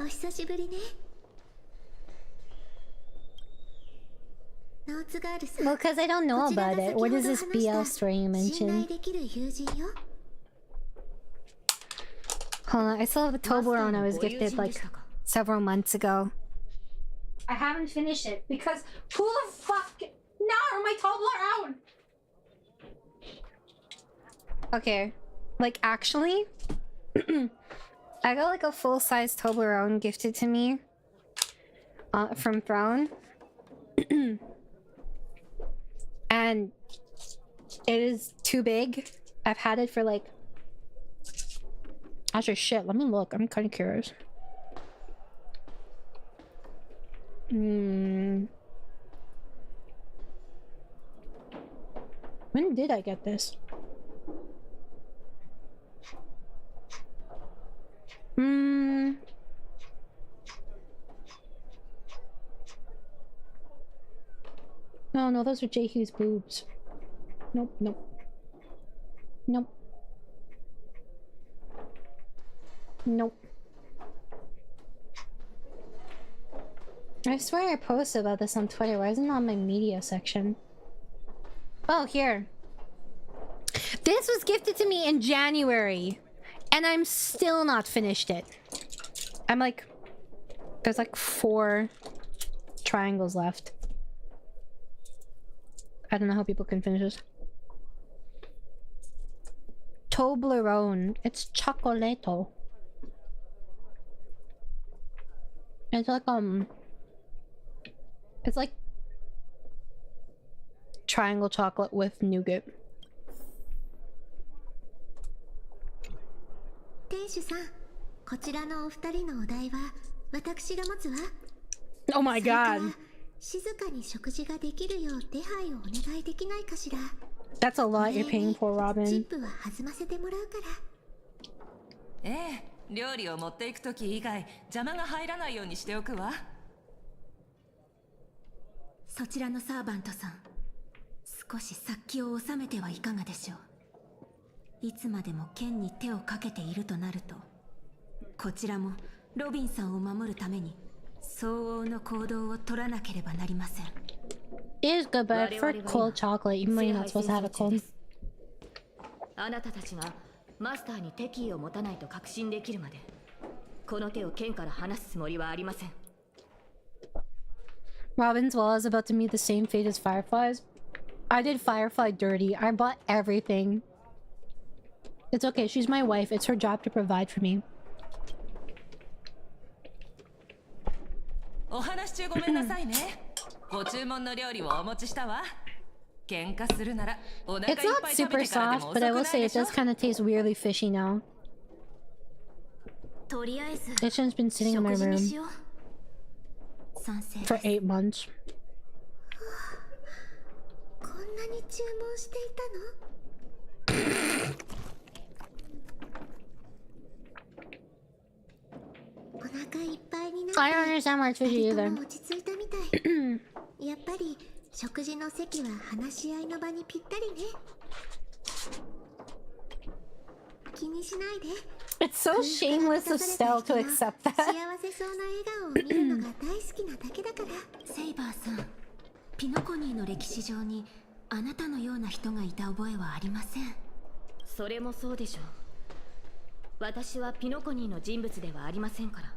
お久しぶりね。ノーツガールさん。Well, because I don't know about it. What is this BL story you 信頼 mentioned? できる友人よ。 Hold on, I still have a Toblerone I was gifted like several months ago. I haven't finished it because who the fuck? No, my Toblerone! Okay, like actually, I got like a full-size Toblerone gifted to me from Throne. And it is too big. I've had it for like... Actually, shit, let me look. I'm kind of curious. When did I get this? No, no, those are Jehu's boobs. Nope, nope. Nope. Nope. I swear I posted about this on Twitter. Why isn't it on my media section? Oh, here. This was gifted to me in January. And I'm still not finished it. I'm like... There's like 4 triangles left. I don't know how people can finish this. Toblerone. It's chocolatey. It's like triangle chocolate with nougat. 店主さん、こちらのお二人のお題は私が持つわ。Oh my god. 静かに食事ができるよう手配をお願いできないかしら。 That's a lot you're paying for, チ Robin. ップは弾ませてもらうから。ええ、料理を持っていくとき以外邪魔が入らないようにしておくわ。そちらのサーバントさん、少し殺気を収めてはいかがでしょう。いつまでも剣に手をかけているとなると、こちらもロビンさんを守るために相応の行動を取らなければなりません。 It is good, but for cold chocolate, even though you're not supposed to have it cold. あなたたちがマスターに敵意を持たないと確信できるまで、この手を剣から離すつもりはありません。 Robin's well is about to meet the same fate as Fireflies. I did Firefly dirty. I bought everything. It's okay, she's my wife. It's her job to provide for me. お話中ごめんなさいね。ご注文の料理をお持ちしたわ。喧嘩するならお腹いっ It's ぱ not い食べ super てからで soft, も遅 but く I な will い say で it しょ。 does kind of taste weirdly fishy now. とりあえず This one's been sitting in my 食事に room しよう。賛成です。 for 8 months. こんなに注文していたの？お腹いっぱいになって I don't understand much fishy 二人と either. も落ち着いたみたい。やっぱり食事の席は話し合いの場にぴったりね。気にしないで。 It's so shameless of Stell to accept 幸 that. せそうな笑顔を見るのが大好きなだけだから。セイバーさん、ピノコニーの歴史上にあなたのような人がいた覚えはありません。それもそうでしょう。私はピノコニーの人物ではありませんから。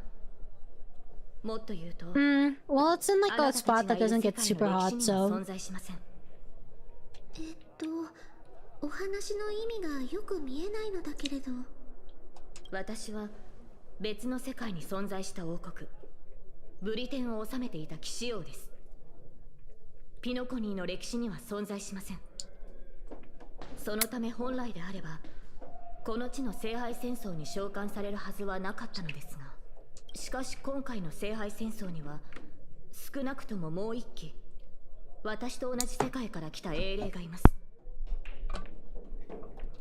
もっと言うと、Well, it's in like a spot that doesn't get super hot, so. 存在しません。お話の意味がよく見えないのだけれど。私は別の世界に存在した王国、ブリテンを治めていた騎士王です。ピノコニーの歴史には存在しません。そのため本来であればこの地の聖杯戦争に召喚されるはずはなかったのですが、しかし今回の聖杯戦争には少なくとももう一機、私と同じ世界から来た英霊がいます。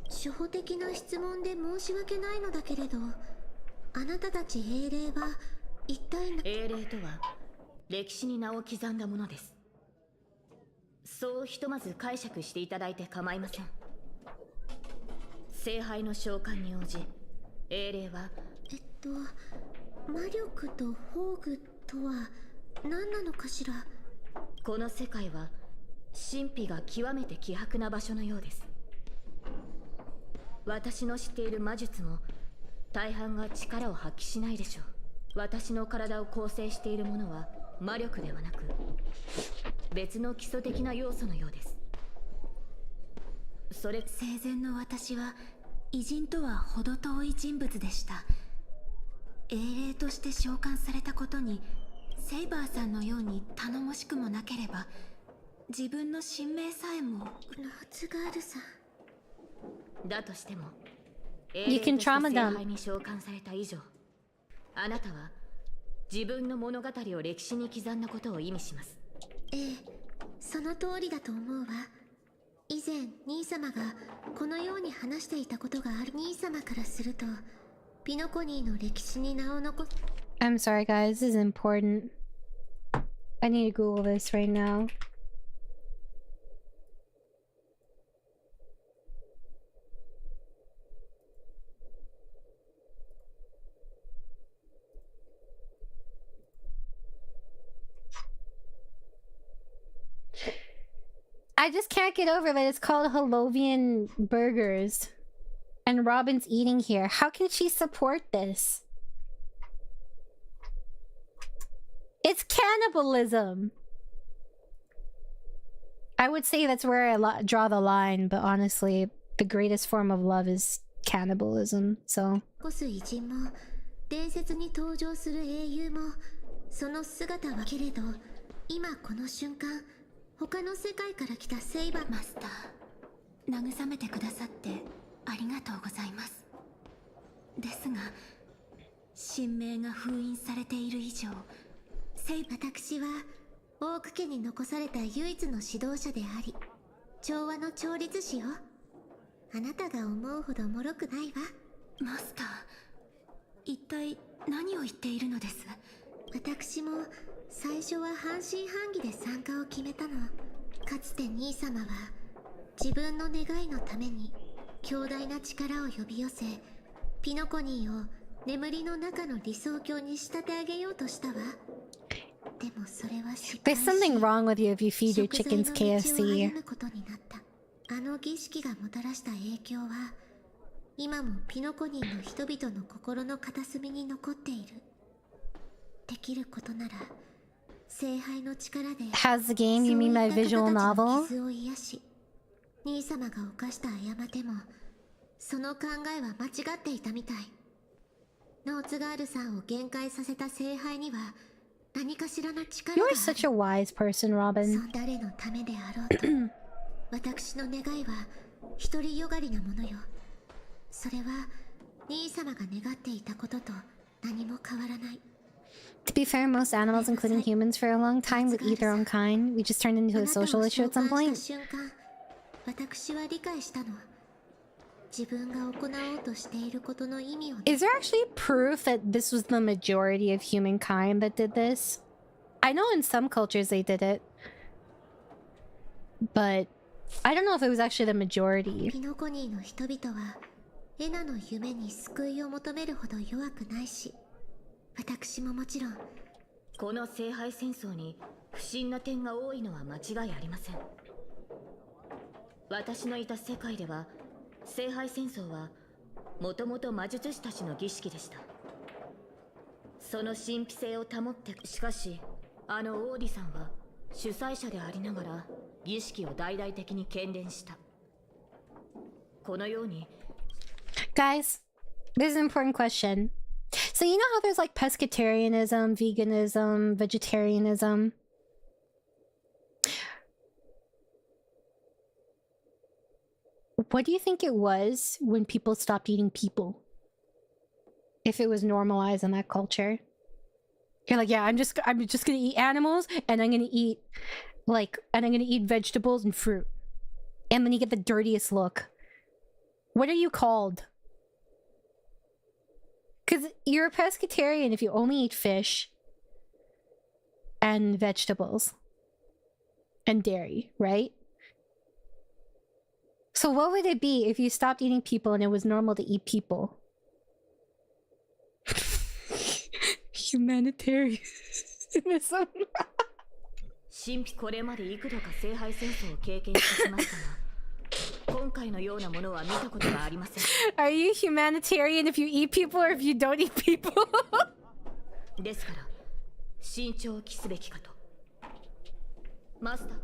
初歩的な質問で申し訳ないのだけれど、あなたたち英霊は一体英霊とは歴史に名を刻んだものです。そうひとまず解釈していただいて構いません。聖杯の召喚に応じ、英霊は魔力と宝具とは何なのかしら。この世界は神秘が極めて希薄な場所のようです。私の知っている魔術も大半が力を発揮しないでしょう。私の体を構成しているものは魔力ではなく別の基礎的な要素のようです。それ生前の私は偉人とは程遠い人物でした。英霊として召喚されたことにセイバーさんのように頼もしくもなければ、自分の神明さえも。ローズガールさんだとしても、 You can trauma 聖 them. 杯に召喚された以上、あなたは自分の物語を歴史に刻んだことを意味します。ええ、その通りだと思うわ。以前兄様がこのように話していたことがある。兄様からするとピノコニーの歴史に名を残す。 I'm sorry, guys. This is important. I need to Google this right now. I just can't get over that it's called Holovian burgers. And Robin's eating here. How can she support this? It's cannibalism! I would say that's where I draw the line, but honestly, the greatest form of love is cannibalism, so. 起こす偉人も伝説に登場する英雄もその姿はけれど、今この瞬間他の世界から来たセイバーマスター、慰めてくださってありがとうございます。ですが神明が封印されている以上、私はオーク家に残された唯一の指導者であり調和の調律師よ。あなたが思うほど脆くないわ。マスター、一体何を言っているのです？私も最初は半信半疑で参加を決めたの。かつて兄様は自分の願いのために強大な力を呼び寄せ、ピノコニーを眠りの中の理想郷に仕立て上げようとしたわ。でもそれは失敗し、 There's something wrong with you if you feed your 食材 chickens の道を KFC. 歩むことになった。あの儀式がもたらした影響は今もピノコニーの人々の心の片隅に残っている。できることなら聖杯の力で How's the game? You mean my visual そういった方たちの novel? 傷を癒し、兄様が犯した過ちもその考えは間違っていたみたい。ノーツガールさんを限界させた聖杯には何かしらの力があ You're る。 such a wise person, Robin. 誰のためであろうと私の願いは独りよがりなものよ。それは兄様が願っていたことと何も変わらない。 To be fair, most animals, including humans, for a long time would eat their own kind. We just turned into a social issue at some point. 私は理解したの。自分が行おうとしていることの意味を。 Is there actually proof that this was the majority of humankind that did this? I know in some cultures they did it, but I don't know if it was actually the majority. ピノコニーの人々はエナの夢に救いを求めるほど弱くないし、私ももちろん。この聖杯戦争に不審な点が多いのは間違いありません。私のいた世界では聖杯戦争はもともと魔術師たちの儀式でした。その神秘性を保って、しかしあのオーディさんは主催者でありながら儀式を大々的に喧伝した。このように Guys, there's an important question. So you know how there's like pescatarianism, veganism, vegetarianism? What do you think it was when people stopped eating people? If it was normalized in that culture? You're like, yeah, I'm just gonna eat animals and I'm gonna eat vegetables and fruit. And then you get the dirtiest look. What are you called? Because you're a pescatarian if you only eat fish and vegetables and dairy, right? So what would it be if you stopped eating people and it was normal to eat people? Humanitarianism. 神秘これまで幾度か聖杯戦争を経験してきましたが、今回のようなものは見たことがありません。 Are you humanitarian if you eat people or if you don't eat people? ですから慎重を期すべきかと。マスター。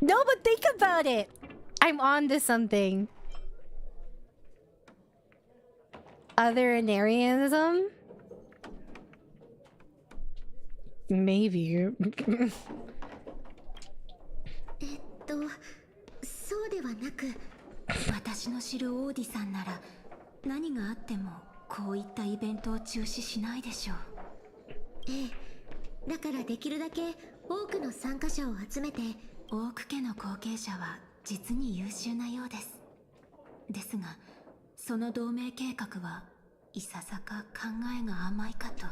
No, but think about it. I'm on to something. Otherinarianism? Maybe. そうではなく、私の知るオーディさんなら何があってもこういったイベントを中止しないでしょう。ええ、だからできるだけ多くの参加者を集めて。オーク家の後継者は実に優秀なようです。ですがその同盟計画はいささか考えが甘いかと。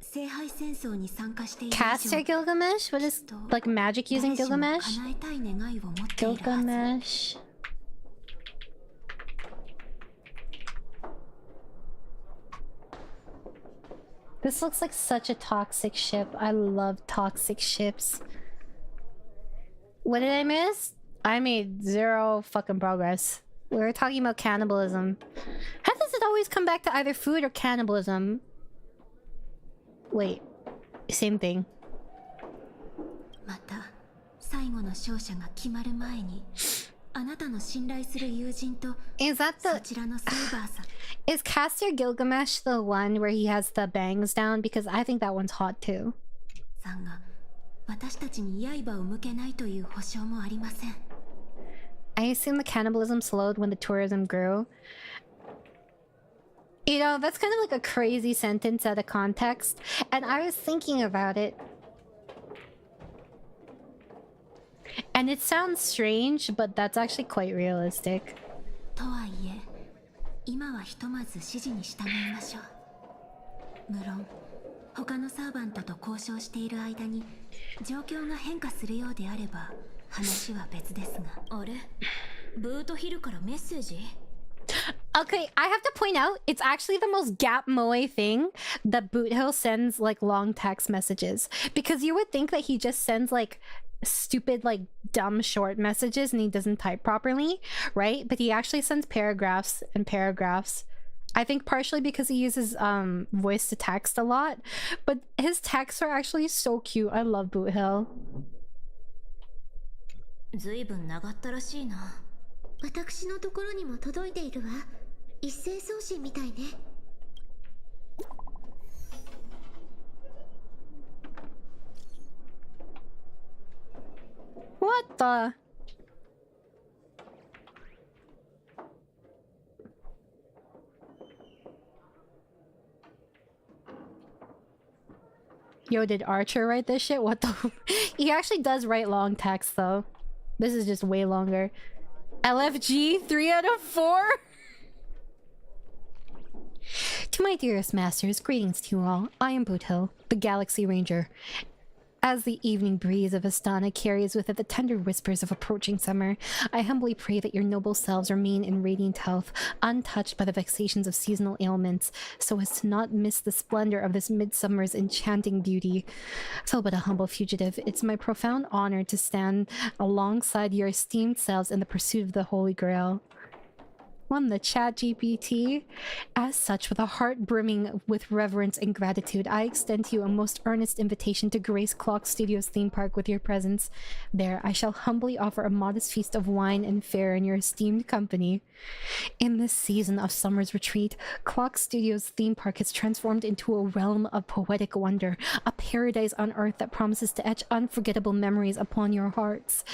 聖杯戦争に参加している以上、 Caster Gilgamesh? What is like magic using Gilgamesh? 叶えたい願いを持っているはず。 Gilgamesh. This looks like such a toxic ship. I love toxic ships. What did I miss? I made zero fucking progress. We were talking about cannibalism. How does it always come back to either food or cannibalism? Wait, same thing. また最後の勝者が決まる前に Is that the... Is Caster Gilgamesh the one where he has the bangs down? Because I think that one's hot too. I assume the cannibalism slowed when the tourism grew. You know, that's kind of like a crazy sentence out of context. And I was thinking about it. And it sounds strange, but that's actually quite realistic. Okay, I have to point out, it's actually the most gap moe thing that Boothill sends like long text messages. Because you would think that he just sends like stupid, like dumb short messages and he doesn't type properly, right? But he actually sends paragraphs and paragraphs. I think partially because he uses voice to text a lot, but his texts are actually so cute. I love Boothill. ずいぶん長ったらしいな。私のところにも届いているわ。一斉送信みたいね。What the? Yo, did Archer write this shit? What the? He actually does write long text though. This is just way longer. LFG 3 out of 4? To my dearest masters, greetings to you all. I am Boothill, the Galaxy Ranger. As the evening breeze of Astana carries with it the tender whispers of approaching summer, I humbly pray that your noble selves remain in radiant health, untouched by the vexations of seasonal ailments, so as to not miss the splendor of this midsummer's enchanting beauty. Though but a humble fugitive, it's my profound honor to stand alongside your esteemed selves in the pursuit of the Holy Grail. One the chat GPT. As such, with a heart brimming with reverence and gratitude, I extend to you a most earnest invitation to grace Clock Studios theme park with your presence. There, I shall humbly offer a modest feast of wine and fare in your esteemed company. In this season of summer's retreat, Clock Studios theme park has transformed into a realm of poetic wonder, a paradise on earth that promises to etch unforgettable memories upon your hearts.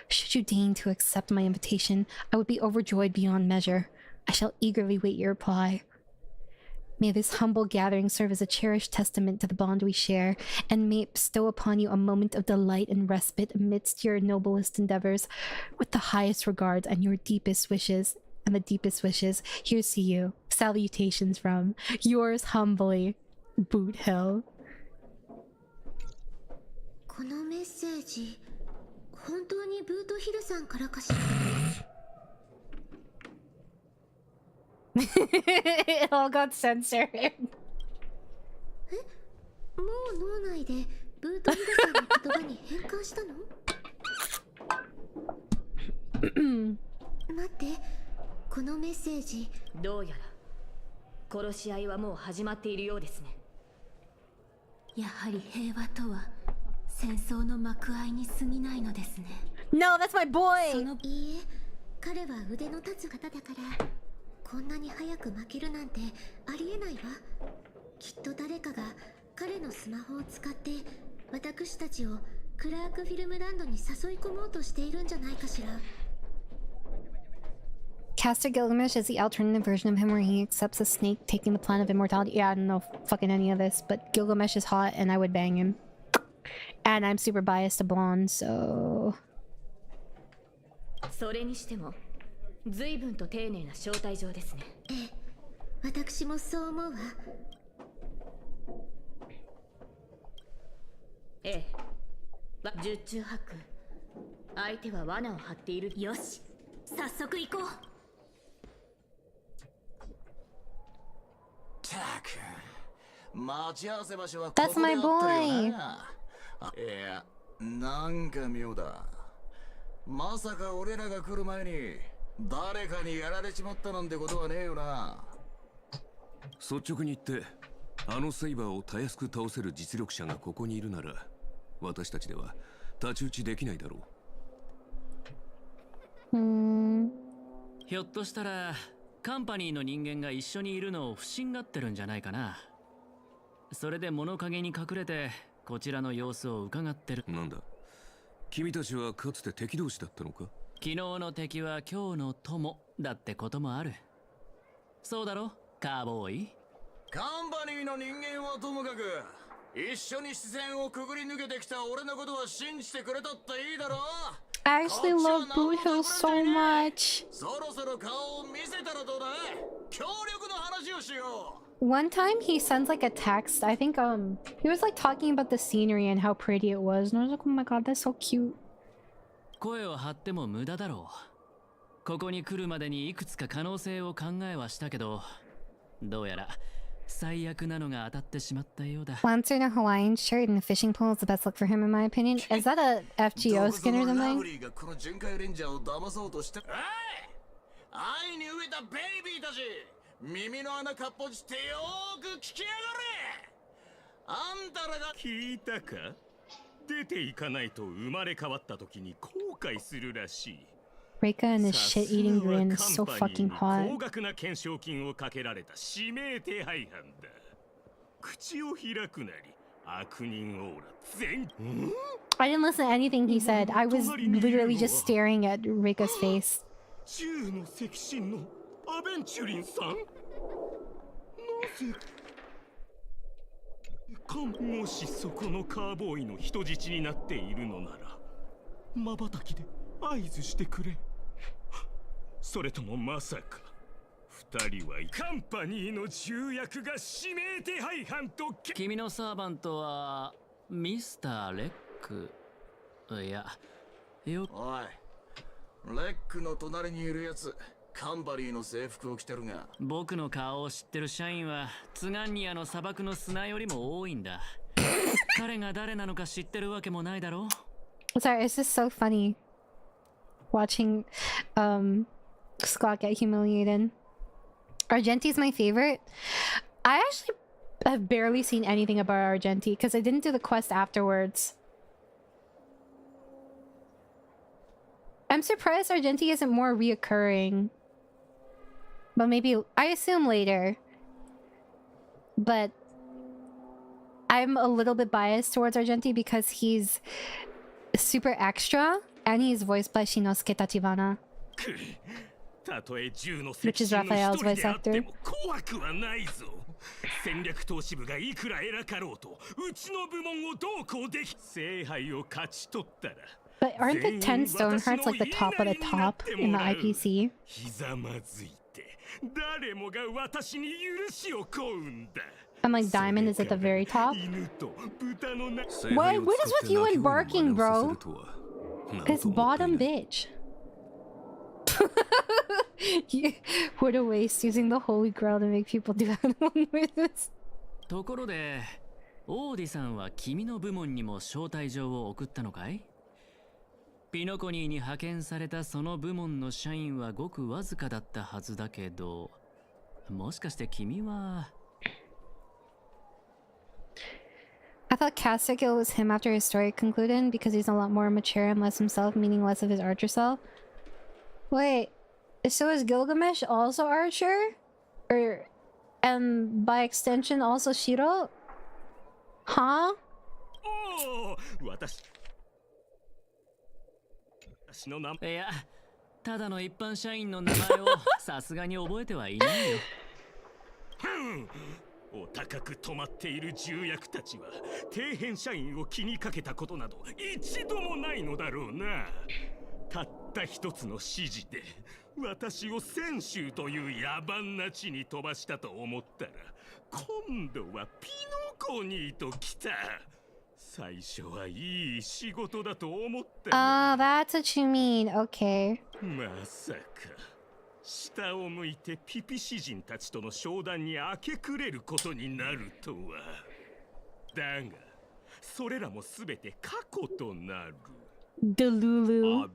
Should you deign to accept my invitation, I would be overjoyed beyond measure. I shall eagerly wait your reply. May this humble gathering serve as a cherished testament to the bond we share, and may it bestow upon you a moment of delight and respite amidst your noblest endeavors. With the highest regards and your deepest wishes, here's to you. Salutations from yours humbly, Boothill. このメッセージ、本当にブートヒルさんからかしら。It all got censored. え、もう脳内でブートヒルさんの言葉に変換したの？待って、このメッセージ。どうやら殺し合いはもう始まっているようですね。やはり平和とは戦争の幕間に過ぎないのですね。No, that's my boy! いいえ、彼は腕の立つ方だから。こんなに早く負けるなんてありえないわ。きっと誰かが彼のスマホを使って私たちをクラークフィルムランドに誘い込もうとしているんじゃないかしら。Caster Gilgamesh is the alternative version of him where he accepts a snake taking the plan of immortality. Yeah, I don't know fucking any of this, but Gilgamesh is hot and I would bang him. And I'm super biased to blonde, so... それにしても随分と丁寧な招待状ですね。ええ、私もそう思うわ。ええ、十中八九。相手は罠を張っている。よし、早速行こう。たく、待ち合わせ場所はこ That's こで my あったよ boy. な。いや、なんか妙だ。まさか俺らが来る前に誰かにやられちまったなんてことはねえよな。率直に言って、あのセイバーをたやすく倒せる実力者がここにいるなら、私たちでは太刀打ちできないだろう。ひょっとしたらカンパニーの人間が一緒にいるのを不審がってるんじゃないかな。それで物陰に隠れてこちらの様子を伺ってる。なんだ、君たちはかつて敵同士だったのか？昨日の敵は今日の友だってこともある。そうだろカーボーイ。カンパニーの人間はともかく、一緒に視線をくぐり抜けてきた俺のことは信じてくれたっていいだろ。 I actually love Blue Hill so much. そろそろ顔を見せたらどうだ。協力の話をしよう。One time he sends like a text. I think he was like talking about the scenery and how pretty it was, and I was like, oh my god, that's so cute. 声を張っても無駄だろう。ここに来るまでにいくつか可能性を考えはしたけど、どうやら最悪なのが当たってしまったようだ。Lancer in a Hawaiian shirt and a fishing pole is the best look for him in my opinion. Is that a FGO skin or something? この巡回レンジャーを騙そうとして。愛に飢えたベイビーたち、耳の穴かっぽじってよーく聞きやがれ。あんたらが聞いたか？出ていかないと生まれ変わった時に後悔するらしい。Rika and his shit-eating grin is so fucking hot. 高額な懸賞金をかけられた指名手配犯だ。口を開くなり、悪人オーラ全。I didn't listen to anything he said. I was literally just staring at Rika's face. 銃の赤心のアベンチュリンさん？なぜ？もしそこのカーボーイの人質になっているのなら、瞬きで合図してくれ。それともまさか二人はカンパニーの重役が指名手配犯と。君のサーバントはミスター・レック。いやよ。おい、レックの隣にいるやつ、カンパニーの制服を着てるが。僕の顔を知ってる社員はツガンニアの砂漠の砂よりも多いんだ。彼が誰なのか知ってるわけもないだろう。Sorry, it's just so funny watching Scott get humiliated. Argenti's my favorite. I actually have barely seen anything about Argenti because I didn't do the quest afterwards. I'm surprised Argenti isn't more reoccurring. But maybe, I assume later. But I'm a little bit biased towards Argenti because he's super extra and he's voiced by Shinosuke Tachibana, which is Raphael's voice actor. 戦略投資部がいくら偉かろうと、うちの部門をどうこうでき、聖杯を勝ち取ったら。But aren't the 10 stone hearts like the top of the top in the IPC? ひざまずいて、誰もが私に許しを請うんだ。And like diamond is at the very top. What is with you and barking, bro? It's bottom bitch. What a waste using the holy grail to make people do that with this. ところで、オーディさんは君の部門にも招待状を送ったのかい？ピノコニーに派遣されたその部門の社員はごくわずかだったはずだけど、もしかして君は。I thought Castigal was him after his story concluded because he's a lot more mature and less himself, meaning less of his archer self. Wait, so is Gilgamesh also archer? And by extension also Shiro? Huh? Oh, いや、ただの一般社員の名前をさすがに覚えてはいないよ。お高く止まっている重役たちは底辺社員を気にかけたことなど一度もないのだろうな。たった一つの指示で私を泉州という野蛮な地に飛ばしたと思ったら、今度はピノコニーと来た。最初はいい仕事だと思ったが。That's what you mean. Okay. まさか下を向いてピピ詩人たちとの商談に明け暮れることになるとは。だがそれらもすべて過去となる。Delulu.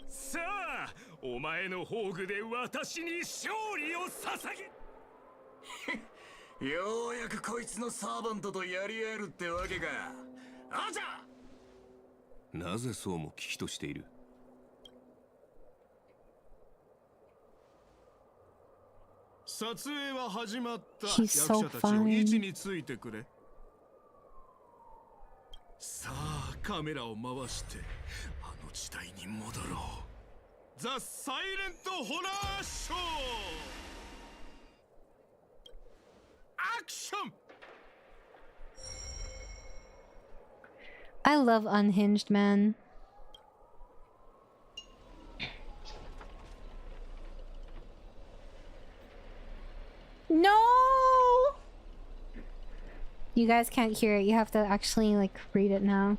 さあ、お前の宝具で私に勝利を捧げ。ようやくこいつのサーバントとやり合えるってわけか。あじゃ。なぜそうも危機としている？撮影は始まった。 He's 役 so 者たちを位置 fine. についてくれ。さあカメラを回してあの時代に戻ろう。ザ・サイレント・ホラーショー。アクション。 I love Unhinged, man. No! You guys can't hear it. You have to actually, like, read it now.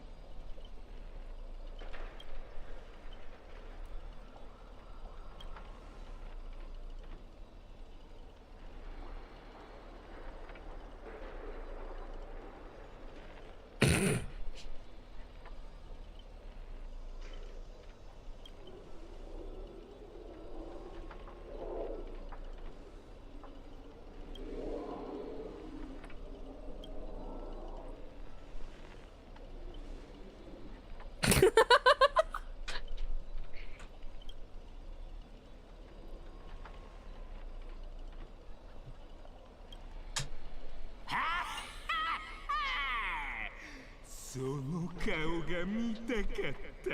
その顔が見たかった。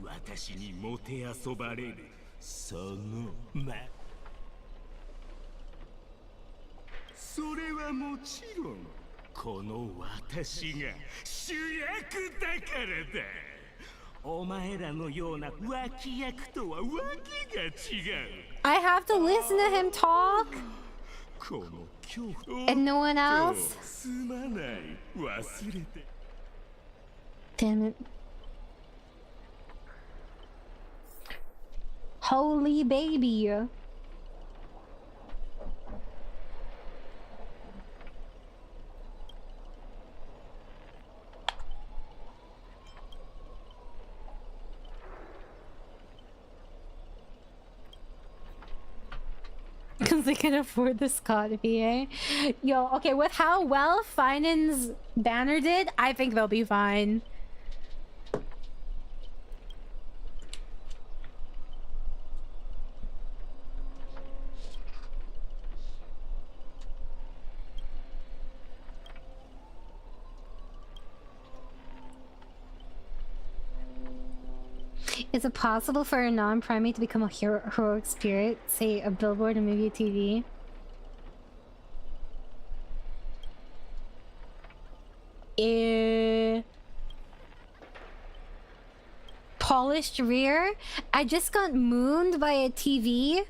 私にもて遊ばれるその間。それはもちろんこの私が主役だからだ。お前らのような脇役とはわけが違う。I have to listen to him talk? この恐怖 And no one else? すまない忘れて。 Damn it. Holy baby. Because they can afford the Scott VA. Yo, okay, with how well Finan's banner did, I think they'll be fine. Is it possible for a non-primate to become a heroic spirit? Say, a billboard, a movie, a TV? Polished rear? I just got mooned by a TV?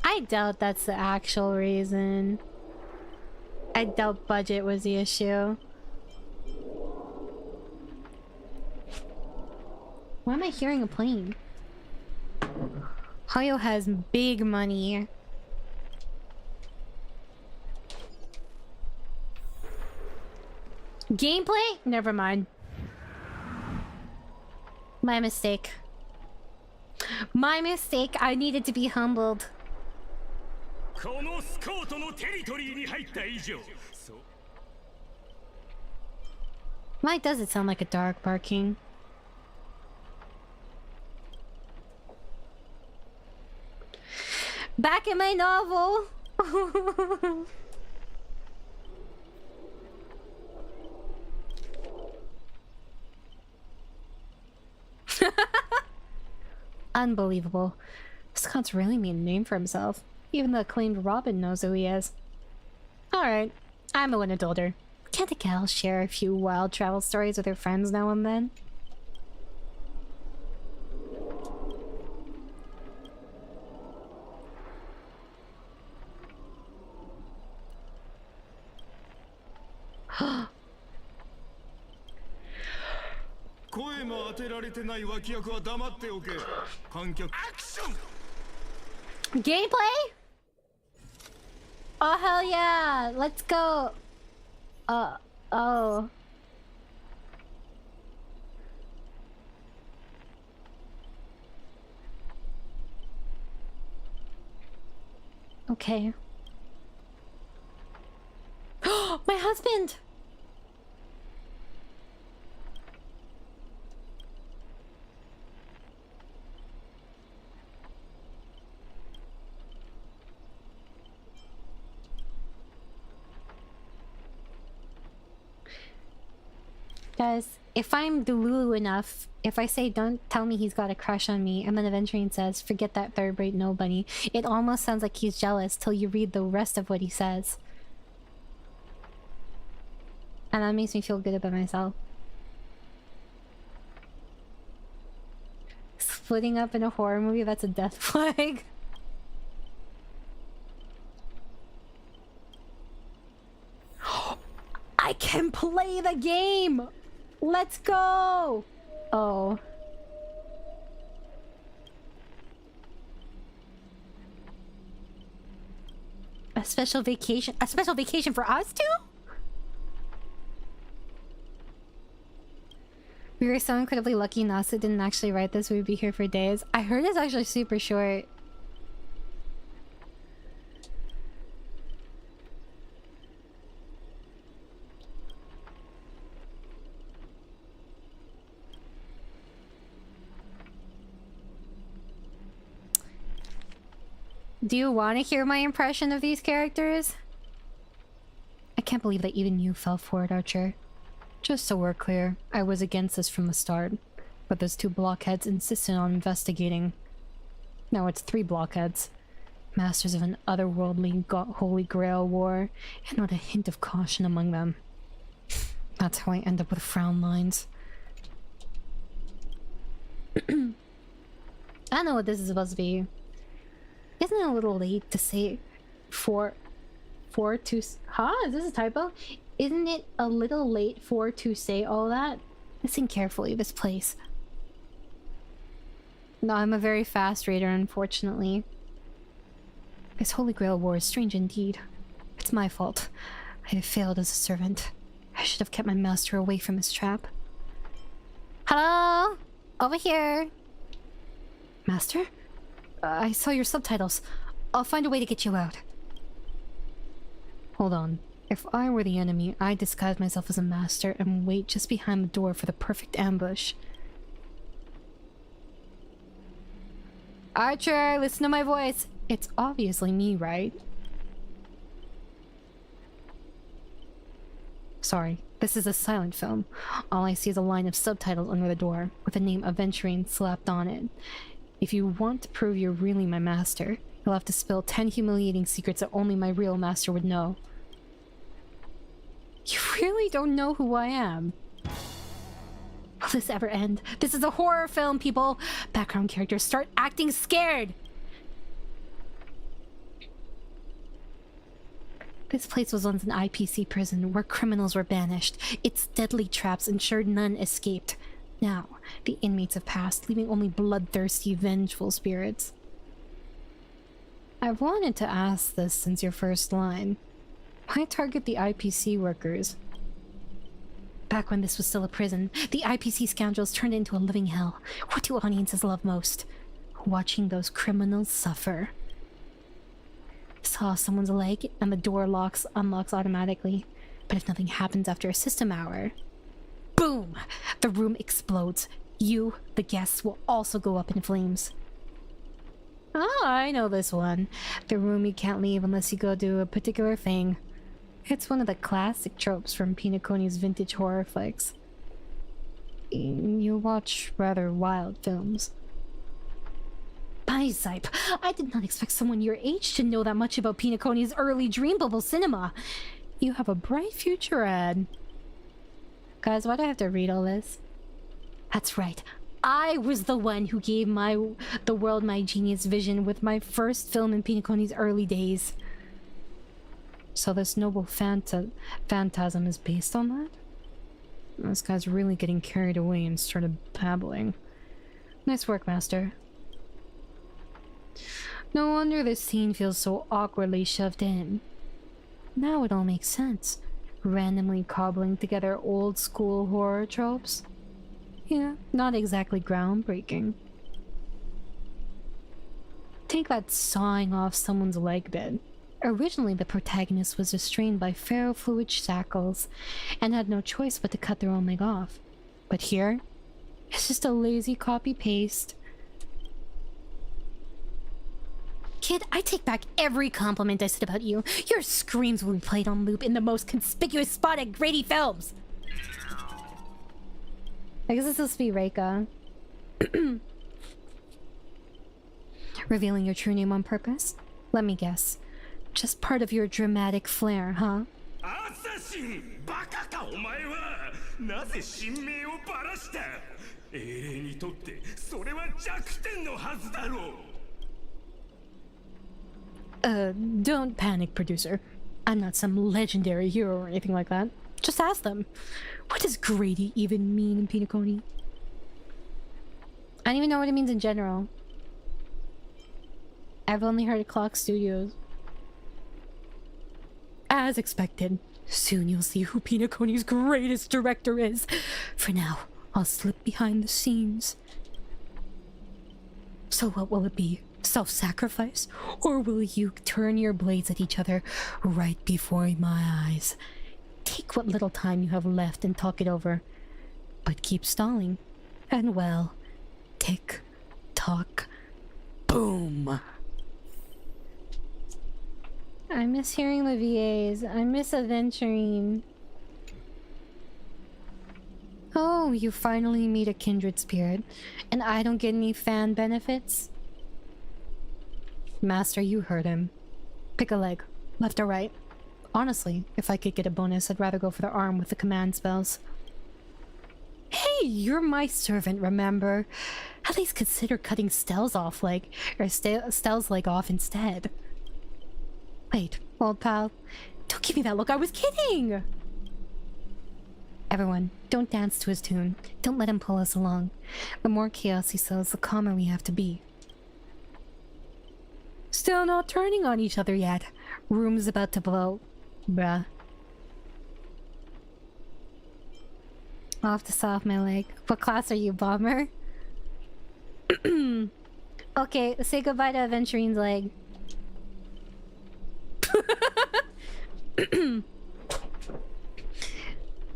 I doubt that's the actual reason. I doubt budget was the issue. Why am I hearing a plane? Hayo has big money. Gameplay? Never mind. My mistake. My mistake. I needed to be humbled. このスコートのテリトリーに入った以上。Why does it sound like a dog barking? Back in my novel. Unbelievable. Scott's really made a name for himself. Even the acclaimed Robin knows who he is. Alright, I'm a little older. Can't a gal share a few wild travel stories with her friends now and then? Gameplay? Oh hell yeah! Let's go! Oh. Okay. My husband! Guys, if I'm delulu enough, if I say don't tell me he's got a crush on me, and then Aventurine says forget that third-rate nobody, it almost sounds like he's jealous till you read the rest of what he says. And that makes me feel good about myself. Splitting up in a horror movie, that's a death flag. I can play the game! Let's go! Oh. A special vacation? A special vacation for us too? We were so incredibly lucky NASA didn't actually write this. We'd be here for days. I heard it's actually super short. Do you want to hear my impression of these characters? I can't believe that even you fell for it, Archer. Just so we're clear, I was against this from the start, but those two blockheads insisted on investigating. Now it's 3 blockheads. Masters of an otherworldly holy grail war, and not a hint of caution among them. That's how I end up with frown lines. I know what this is supposed to be. Isn't it a little late to say huh? Is this a typo? Isn't it a little late to say all that? Listen carefully, this place. No, I'm a very fast reader, unfortunately. This Holy Grail war is strange indeed. It's my fault. I have failed as a servant. I should have kept my master away from his trap. Hello? Over here. Master? I saw your subtitles. I'll find a way to get you out. Hold on. If I were the enemy, I'd disguise myself as a master and wait just behind the door for the perfect ambush. Archer, listen to my voice. It's obviously me, right? Sorry, this is a silent film. All I see is a line of subtitles under the door, with the name Aventurine slapped on it. If you want to prove you're really my master, you'll have to spill 10 humiliating secrets that only my real master would know. You really don't know who I am. Will this ever end? This is a horror film, people! Background characters start acting scared! This place was once an IPC prison where criminals were banished. Its deadly traps ensured none escaped. Now, the inmates have passed, leaving only bloodthirsty, vengeful spirits. I've wanted to ask this since your first line. Why target the IPC workers? Back when this was still a prison, the IPC scoundrels turned it into a living hell. What do audiences love most? Watching those criminals suffer. Saw someone's leg and the door unlocks automatically. But if nothing happens after a system hour... Boom! The room explodes. You, the guests, will also go up in flames. Oh, I know this one. The room you can't leave unless you go do a particular thing. It's one of the classic tropes from Pinocchio's vintage horror flicks. You watch rather wild films. 𝑰𝑺𝑰𝑍, I did not expect someone your age to know that much about Pinocchio's early dream bubble cinema. You have a bright future ahead. Guys, why do I have to read all this? That's right. I was the one who gave the world my genius vision with my first film in Pinocchio's early days. So this noble phantasm is based on that? This guy's really getting carried away and started babbling. Nice work, Master. No wonder this scene feels so awkwardly shoved in. Now it all makes sense. Randomly cobbling together old school horror tropes. Yeah, not exactly groundbreaking. Take that sawing off someone's leg bit. Originally, the protagonist was restrained by ferrofluid shackles and had no choice but to cut their own leg off. But here, it's just a lazy copy-paste. Kid, I take back every compliment I said about you. Your screams will be played on loop in the most conspicuous spot at Grady Films. I guess it's supposed to be Reika. Revealing your true name on purpose? Let me guess. Just part of your dramatic flair, huh? Assassin! バカかお前は！なぜ神名をばらした？英霊にとってそれは弱点のはずだろう。Don't panic, producer. I'm not some legendary hero or anything like that. Just ask them. What does Grady even mean in Pinocchio? I don't even know what it means in general. I've only heard of Clock Studios. As expected, soon you'll see who Pinocchio's greatest director is. For now, I'll slip behind the scenes. So what will it be? Self-sacrifice? Or will you turn your blades at each other right before my eyes? Take what little time you have left and talk it over. But keep stalling. And well, tick, tock, boom. I miss hearing the VAs. I miss aventurine. Oh, you finally meet a kindred spirit, and I don't get any fan benefits? Master, you heard him. Pick a leg, left or right. Honestly, if I could get a bonus, I'd rather go for the arm with the command spells. Hey, you're my servant, remember? At least consider cutting Stell's off leg, or Stell's leg off instead. Wait, old pal. Don't give me that look, I was kidding! Everyone, don't dance to his tune. Don't let him pull us along. The more chaos he sows, the calmer we have to be. Still not turning on each other yet. Room's about to blow. Bruh. I'll have to saw off my leg. What class are you, bomber? Okay, say goodbye to Aventurine's leg.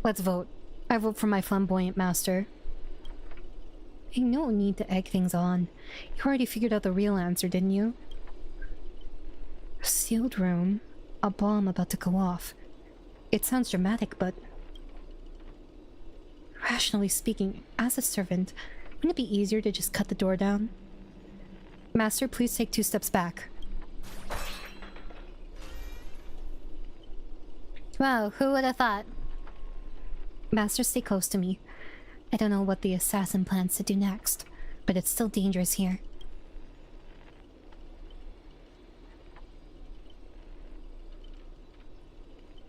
Let's vote. I vote for my flamboyant master. Hey, no need to egg things on. You already figured out the real answer, didn't you? A sealed room. A bomb about to go off. It sounds dramatic, but... rationally speaking, as a servant, wouldn't it be easier to just cut the door down? Master, please take 2 steps back. Wow, who would have thought? Master, stay close to me. I don't know what the assassin plans to do next, but it's still dangerous here.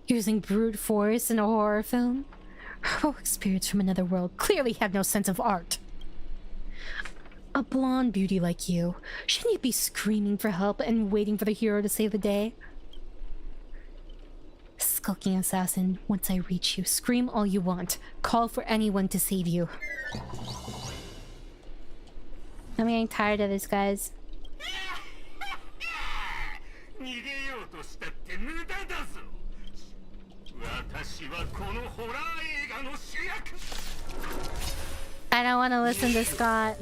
Using brute force in a horror film? Heroic spirits from another world clearly have no sense of art. A blonde beauty like you, shouldn't you be screaming for help and waiting for the hero to save the day? Skulking assassin, once I reach you, scream all you want. Call for anyone to save you. I'm getting tired of this, guys. I don't want to listen to Scott.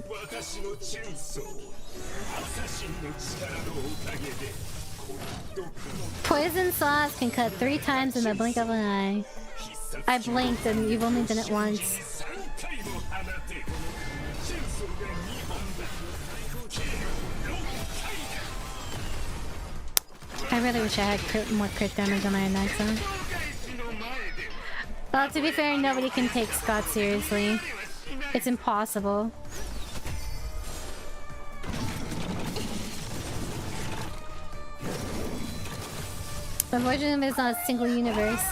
Poison sauce can cut 3 times in the blink of an eye. I blinked and you've only done it once. I really wish I had more crit damage on my next one. Well, to be fair, nobody can take Scott seriously. It's impossible. Unfortunately, it's not a single universe.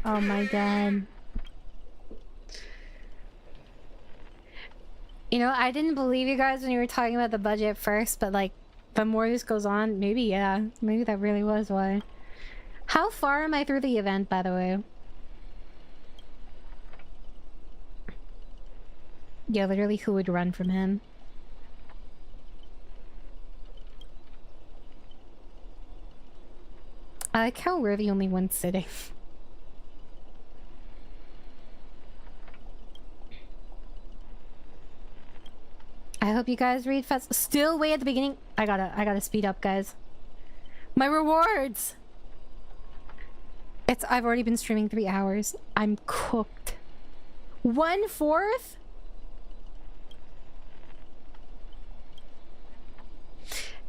Oh my god. You know, I didn't believe you guys when you were talking about the budget at first, but like, the more this goes on, maybe yeah. Maybe that really was why. How far am I through the event, by the way? Yeah, literally, who would run from him? I like how we're the only ones sitting. I hope Hope you guys read fast. Still way at the beginning. I gotta speed up, guys. My rewards. I've already been streaming 3 hours. I'm cooked. 1/4?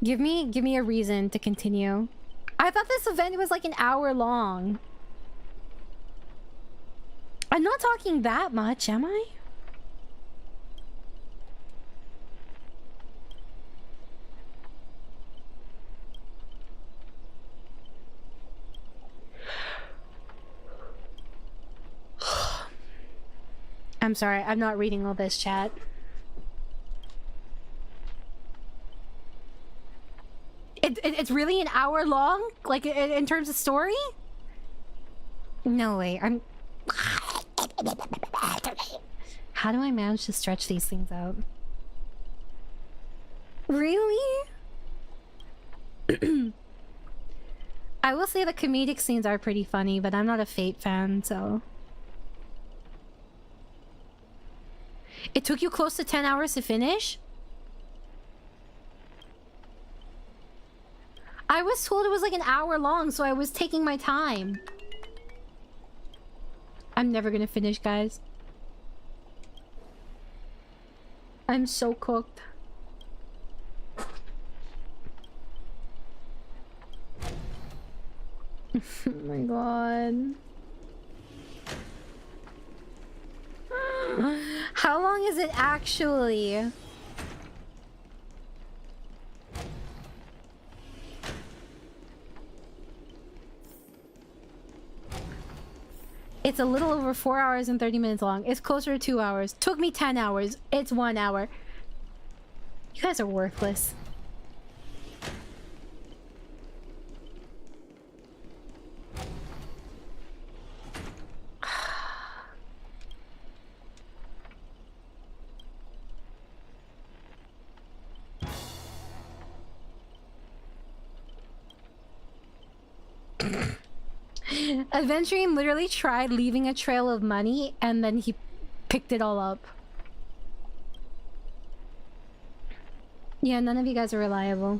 Give me a reason to continue. I thought this event was like an hour long. I'm not talking that much, am I? I'm sorry, I'm not reading all this chat. It's really an hour long? Like, in terms of story? No way, How do I manage to stretch these things out? Really? I will say the comedic scenes are pretty funny, but I'm not a Fate fan, so... It took you close to 10 hours to finish? I was told it was like an hour long, so I was taking my time. I'm never gonna finish, guys. I'm so cooked. Oh my god. How long is it actually? It's a little over 4 hours and 30 minutes long. It's closer to 2 hours. Took me 10 hours. It's 1 hour. You guys are worthless. Aventurine literally tried leaving a trail of money and then he picked it all up. Yeah, none of you guys are reliable.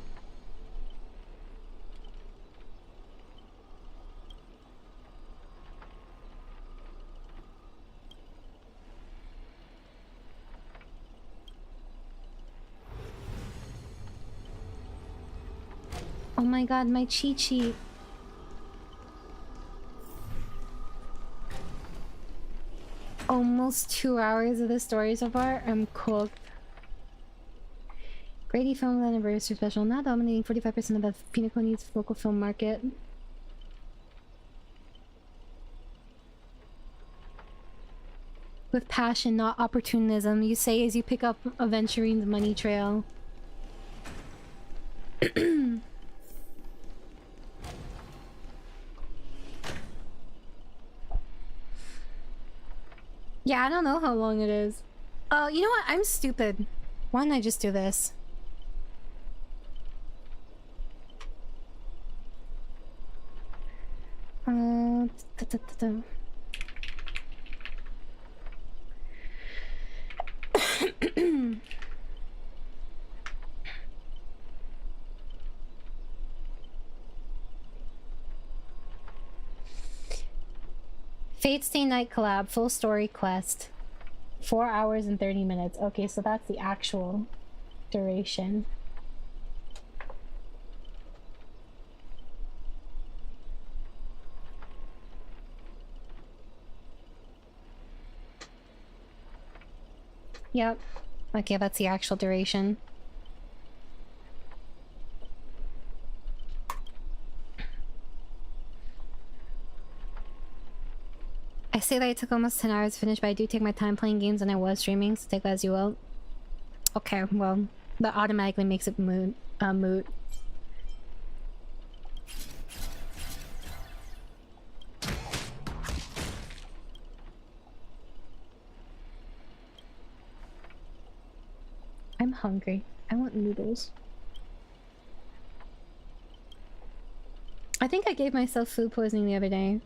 Oh my god, my cheat sheet. Almost 2 hours of the story so far. I'm cooked. Grady Film Anniversary Special. Now dominating 45% of the Pinnacle Needs local film market. With passion, not opportunism. You say as you pick up Aventurine's money trail. Yeah, I don't know how long it is. Oh, you know what? I'm stupid. Why don't I just do this? Fate Stay Night collab, full story quest. 4 hours and 30 minutes. Okay, so that's the actual duration. Yep. Okay, that's the actual duration. I say that it took almost 10 hours to finish, but I do take my time playing games and I was streaming, so take that as you will. Okay, well, that automatically makes it moot. I'm hungry. I want noodles. I think I gave myself food poisoning the other day.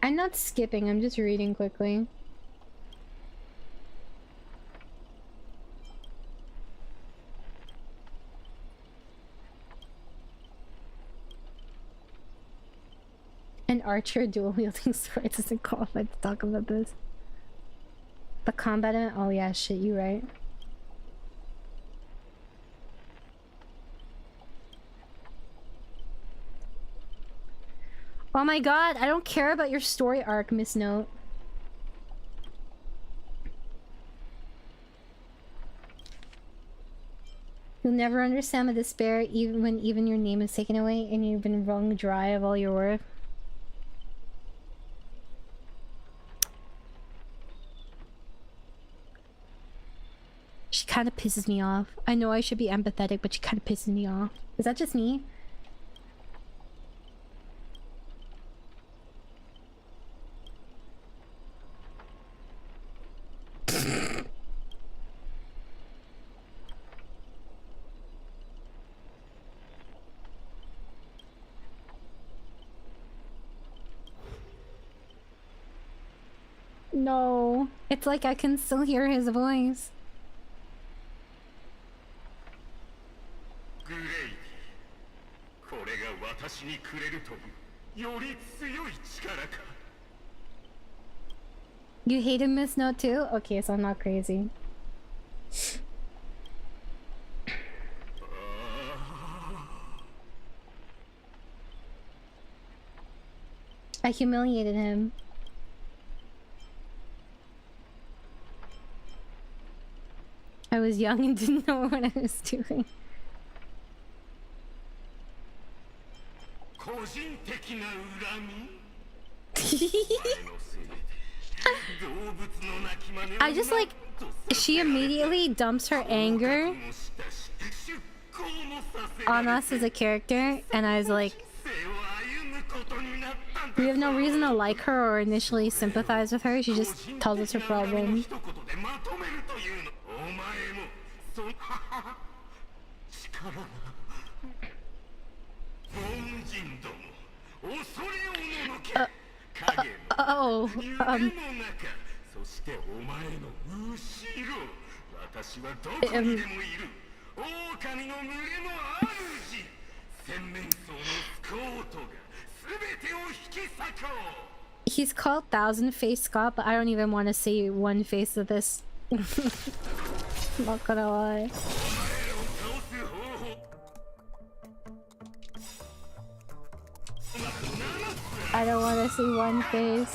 I'm not skipping, I'm just reading quickly. An archer dual wielding swords isn't qualified to talk about this. The combat, oh yeah, shit, you right. Oh my god, I don't care about your story arc, Miss Note. You'll never understand the despair even when your name is taken away and you've been wrung dry of all your worth. She kind of pisses me off. I know I should be empathetic, but she kind of pisses me off. Is that just me? No, it's like I can still hear his voice. You hated Miss Note too? Okay, so I'm not crazy. I humiliated him. I was young and didn't know what I was doing. I just like, she immediately dumps her anger on us as a character, and I was like, we have no reason to like her or initially sympathize with her. She just tells us her problem. He's called Thousand Face Scott, but I don't even want to see one face of this. Not gonna lie. I don't want to see one face.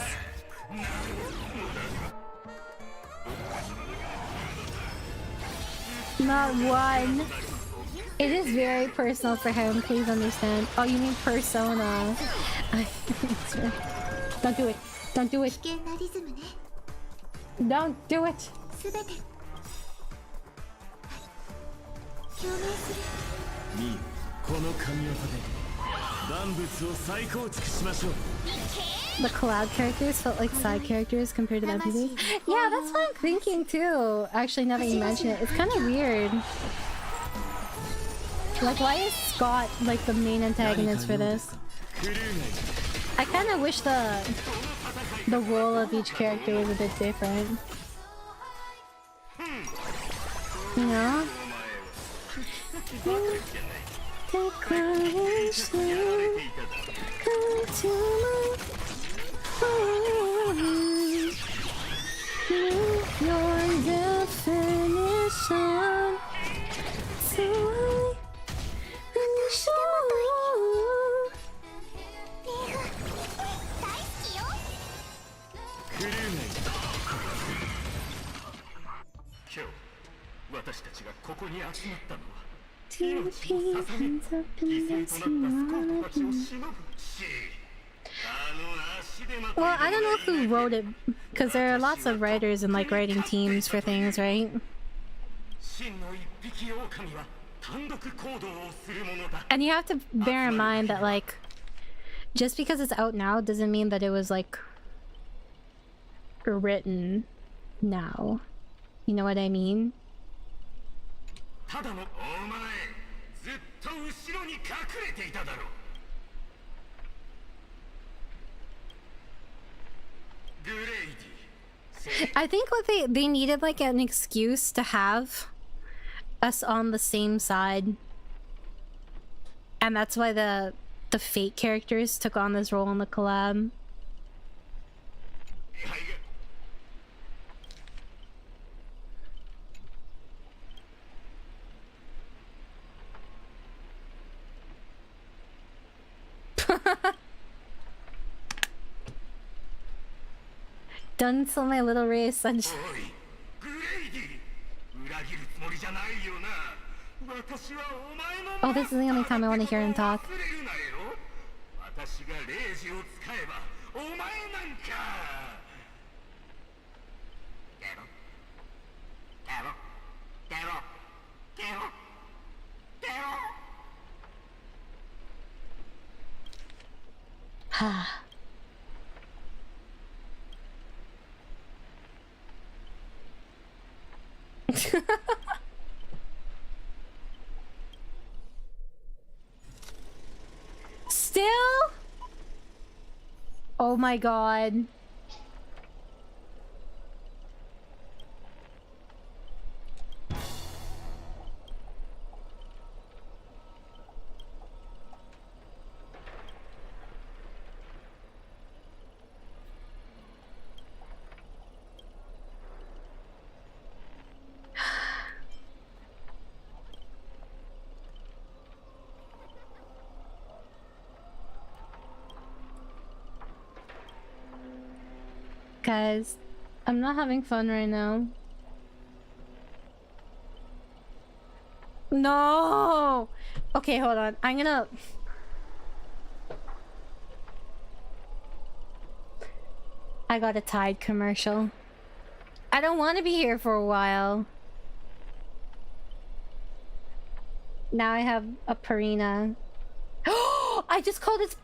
Not one. It is very personal for him, please understand. Oh, you mean persona. Don't do it. Don't do it. Don't do it. The collab characters felt like side characters compared to the NPCs. Yeah, that's what I'm thinking too. Actually, now that you mention it, it's kind of weird. Like, why is Scott like the main antagonist for this? I kind of wish the role of each character was a bit different. You know? Your definition. Well, I don't know who wrote it, because there are lots of writers and like writing teams for things, right? And you have to bear in mind that like, just because it's out now doesn't mean that it was like written now. You know what I mean? I think what they needed like an excuse to have us on the same side, and that's why the the Fate characters took on this role in the collab. Done so my little ray of sunshine. Oh, this is the only time I want to hear him talk. Still? Oh my god. Guys, I'm not having fun right now. No! Okay, hold on. I'm gonna... I got a Tide commercial. I don't want to be here for a while. Now I have a Purina. I just called it...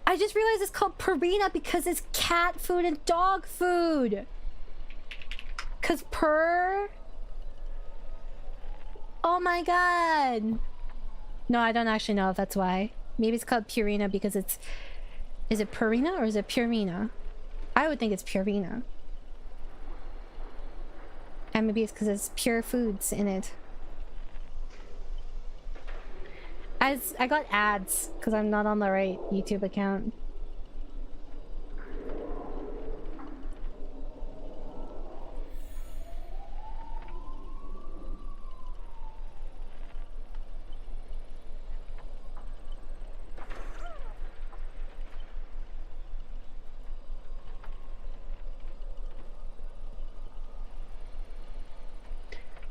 I just realized it's called Purina because it's cat food and dog food. Cause purr. Oh my god. No, I don't actually know if that's why. Maybe it's called Purina because it's... Is it Purina or is it Purina? I would think it's Purina. And maybe it's because it's pure foods in it. I got ads because I'm not on the right YouTube account.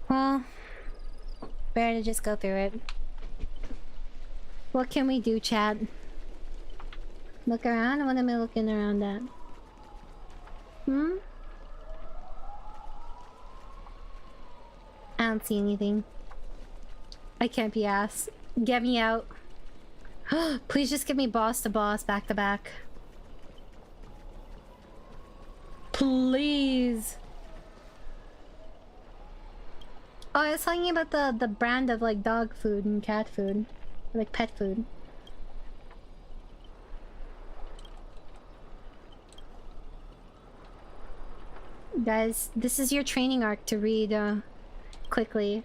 Well, better to just go through it. What can we do, chat? Look around? What am I looking around at? Hmm? I don't see anything. I can't be asked. Get me out. Please just give me boss to boss, back to back. Please. Oh, I was talking about the brand of like dog food and cat food. Like pet food. Guys, this is your training arc to read quickly.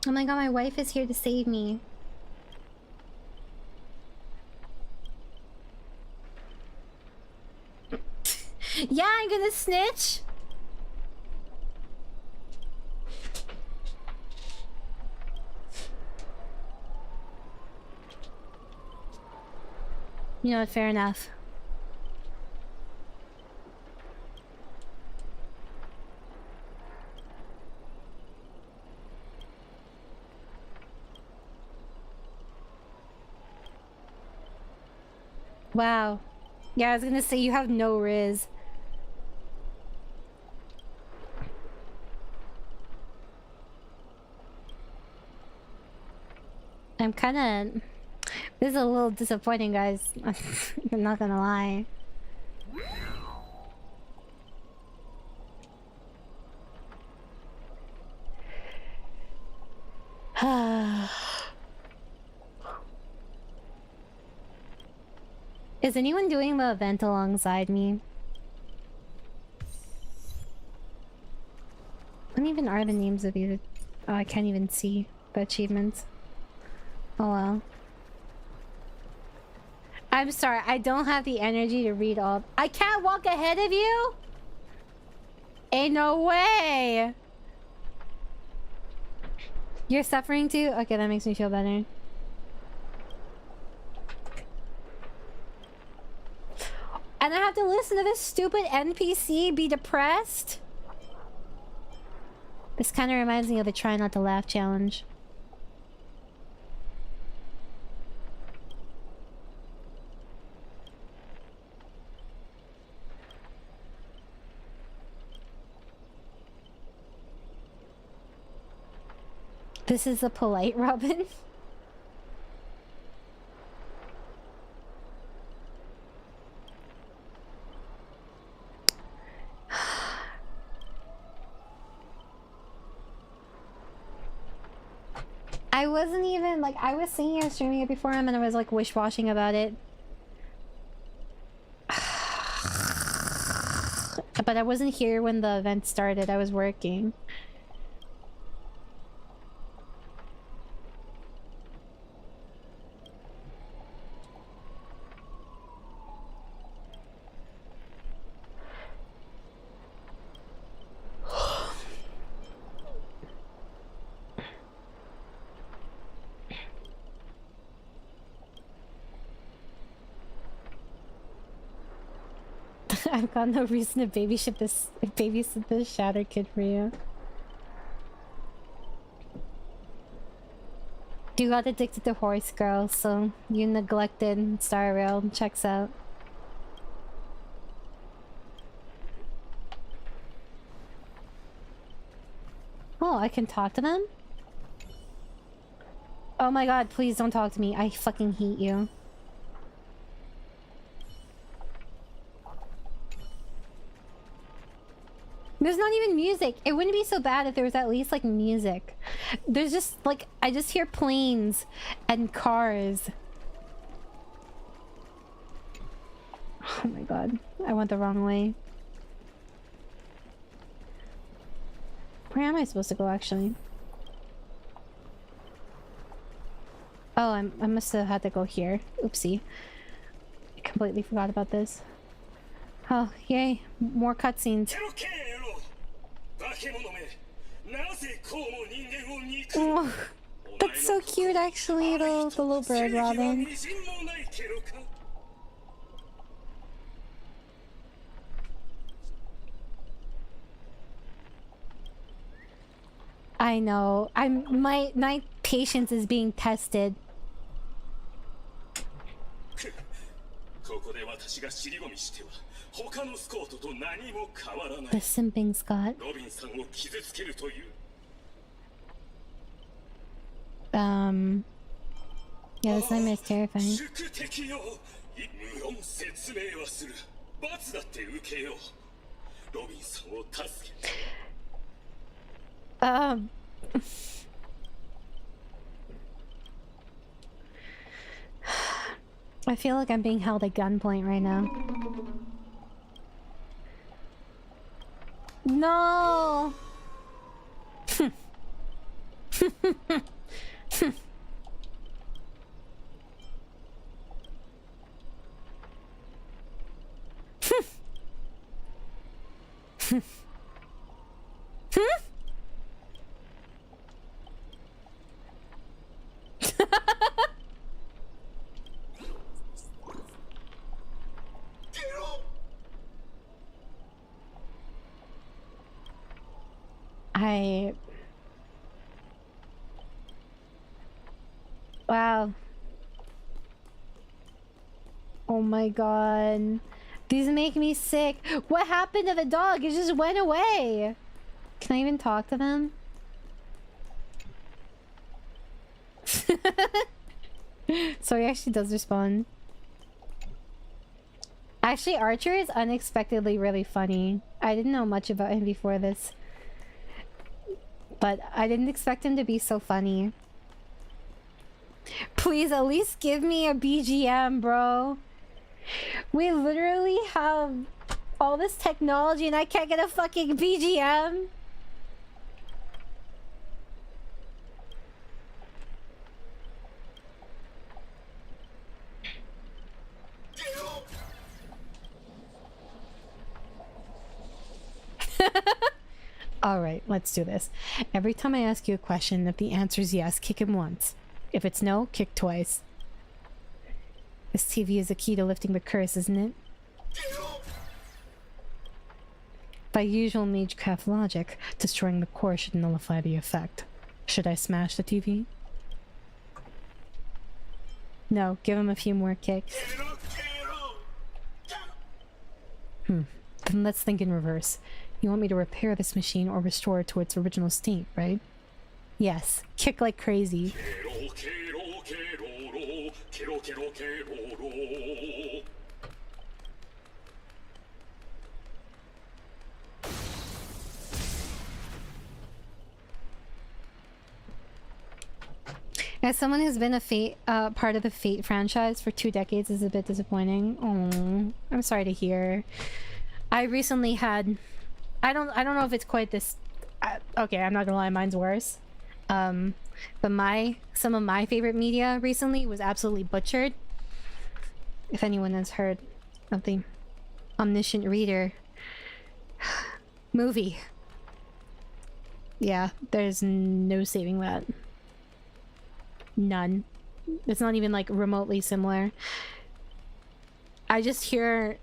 Oh my god, my wife is here to save me. Yeah, I'm gonna snitch. You know what, fair enough. Wow. Yeah, I was gonna say you have no riz. I'm kinda... This is a little disappointing, guys. I'm not gonna lie. Is anyone doing the event alongside me? What even are the names of these? Oh, I can't even see the achievements. Oh well. I'm sorry, I don't have the energy to read all. I can't walk ahead of you? Ain't no way! You're suffering too? Okay, that makes me feel better. And I have to listen to this stupid NPC be depressed? This kind of reminds me of the try not to laugh challenge. This is a polite Robin. I wasn't even like, I was singing and streaming it before him and I was like wish-washing about it. But I wasn't here when the event started, I was working. I've got no reason to babysit this shatter kid for you. You got addicted to horse girl, so you neglected Star Rail. Checks out. Oh, I can talk to them? Oh my god, please don't talk to me. I fucking hate you. There's not even music. It wouldn't be so bad if there was at least like music. There's just like, I just hear planes and cars. Oh my god. I went the wrong way. Where am I supposed to go actually? Oh, I must have had to go here. Oopsie. I completely forgot about this. Oh, yay. More cutscenes. Oh, that's so cute actually, the little bird Robin. I know. My patience is being tested. The simping Scott. Yeah, this nightmare is terrifying. I feel like I'm being held at gunpoint right now. No! Wow. Oh my god. These make me sick. What happened to the dog? It just went away. Can I even talk to them? So he actually does respond. Actually, Archer is unexpectedly really funny. I didn't know much about him before this. But I didn't expect him to be so funny. Please at least give me a BGM, bro. We literally have all this technology and I can't get a fucking BGM. Alright, let's do this. Every time I ask you a question, if the answer is yes, kick him once. If it's no, kick twice. This TV is the key to lifting the curse, isn't it? By usual magecraft logic, destroying the core should nullify the effect. Should I smash the TV? No, give him a few more kicks. Then let's think in reverse. You want me to repair this machine or restore it to its original state, right? Yes. Kick like crazy. As someone who's been a part of the Fate franchise for 2 decades is a bit disappointing. Oh, I'm sorry to hear. I recently had... I don't know if it's quite this... okay, I'm not gonna lie, mine's worse. But some of my favorite media recently was absolutely butchered. If anyone has heard of the Omniscient Reader movie. Yeah, there's no saving that. None. It's not even like remotely similar. I just hear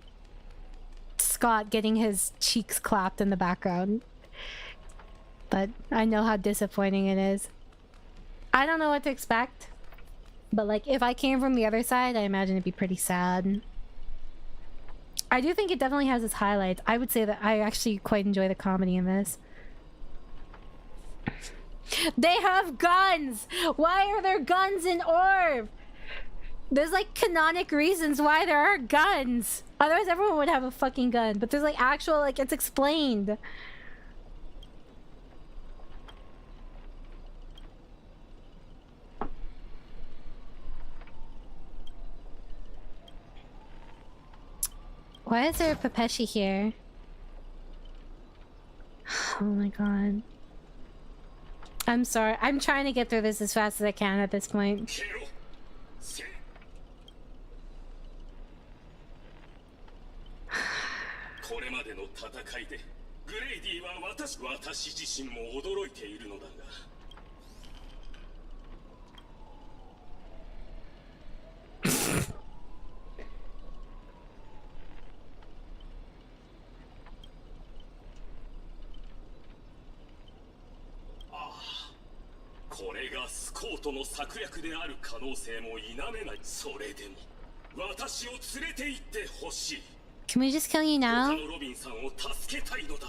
Scott getting his cheeks clapped in the background. But I know how disappointing it is. I don't know what to expect. But like, if I came from the other side, I imagine it'd be pretty sad. I do think it definitely has its highlights. I would say that I actually quite enjoy the comedy in this. They have guns! Why are there guns in Orb? There's like canonic reasons why there are guns. Otherwise everyone would have a fucking gun. But there's like actual, like, it's explained. Why is there a Pepeshi here? Oh my god. I'm sorry. I'm trying to get through this as fast as I can at this point. これまでの戦いでグレイディは私自身も驚いているのだがこれがスコートの策略である可能性も否めない。それでも私を連れて行ってほしい。 Can we just kill you now? 他のロビンさんを助けたいのだ。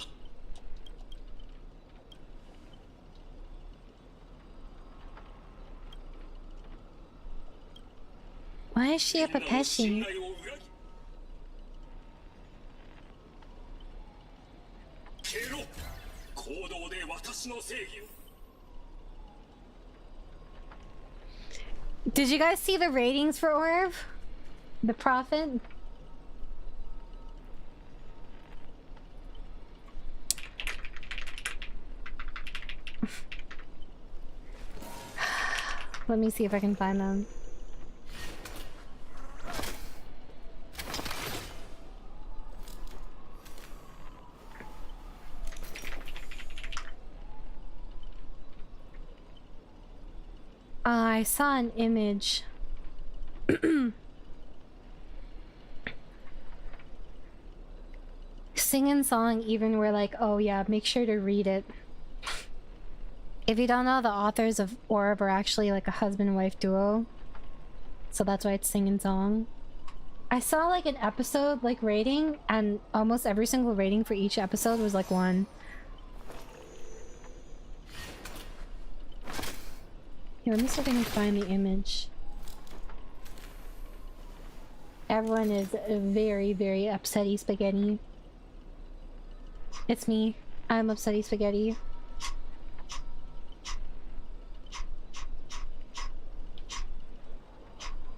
Why is she a Pepeshi? Did you guys see the ratings for Orv? The Prophet? Let me see if I can find them. I saw an image. Singing song even were like, oh yeah, make sure to read it. If you don't know, the authors of Orb are actually like a husband-wife duo. So that's why it's singing song. I saw like an episode like rating, and almost every single rating for each episode was like 1. Here, let me see if I can find the image. Everyone is very, very upsetty spaghetti. It's me. I'm upsetty spaghetti.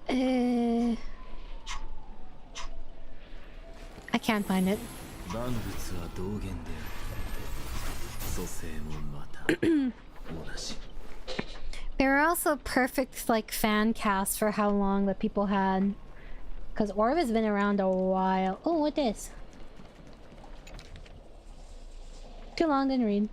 I can't find it. There are also perfect like fan casts for how long that people had, because Orb has been around a while. Oh, what this? Too long, didn't read.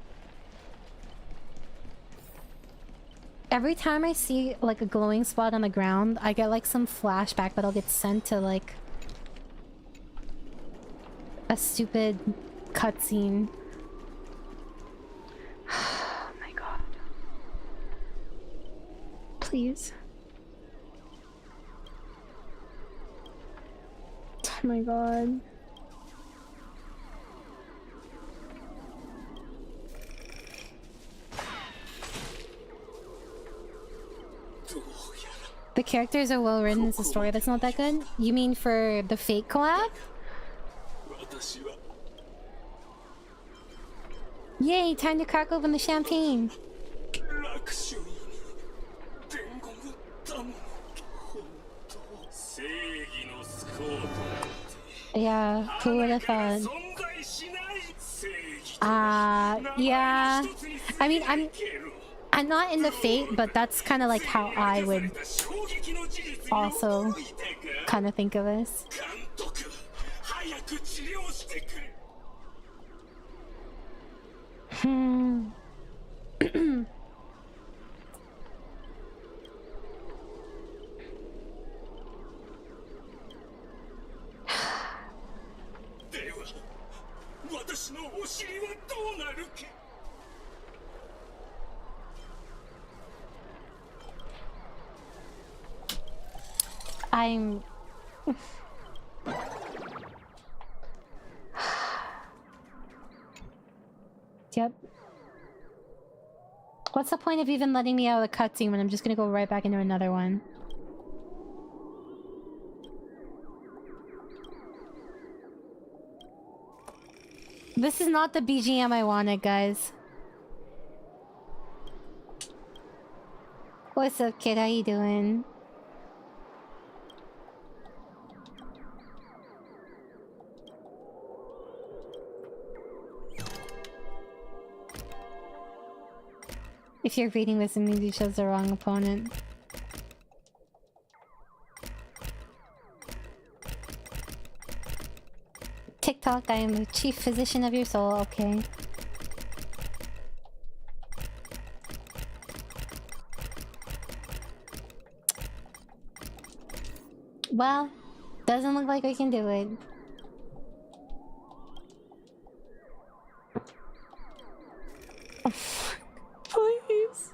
Every time I see like a glowing spot on the ground, I get like some flashback that'll get sent to like a stupid cutscene. Oh my god. Please. Oh my god. The characters are well written, it's a story that's not that good? You mean for the Fate collab? Yay, time to crack open the champagne! Yeah, who would have thought? Yeah. I mean, I'm not into Fate, but that's kind of like how I would also kind of think of this. I'm... Yep. What's the point of even letting me out of the cutscene when I'm just gonna go right back into another one? This is not the BGM I wanted, guys. What's up, kid? How you doing? If you're reading this, it means you chose the wrong opponent. TikTok, I am the chief physician of your soul, okay. Well, doesn't look like we can do it. Please.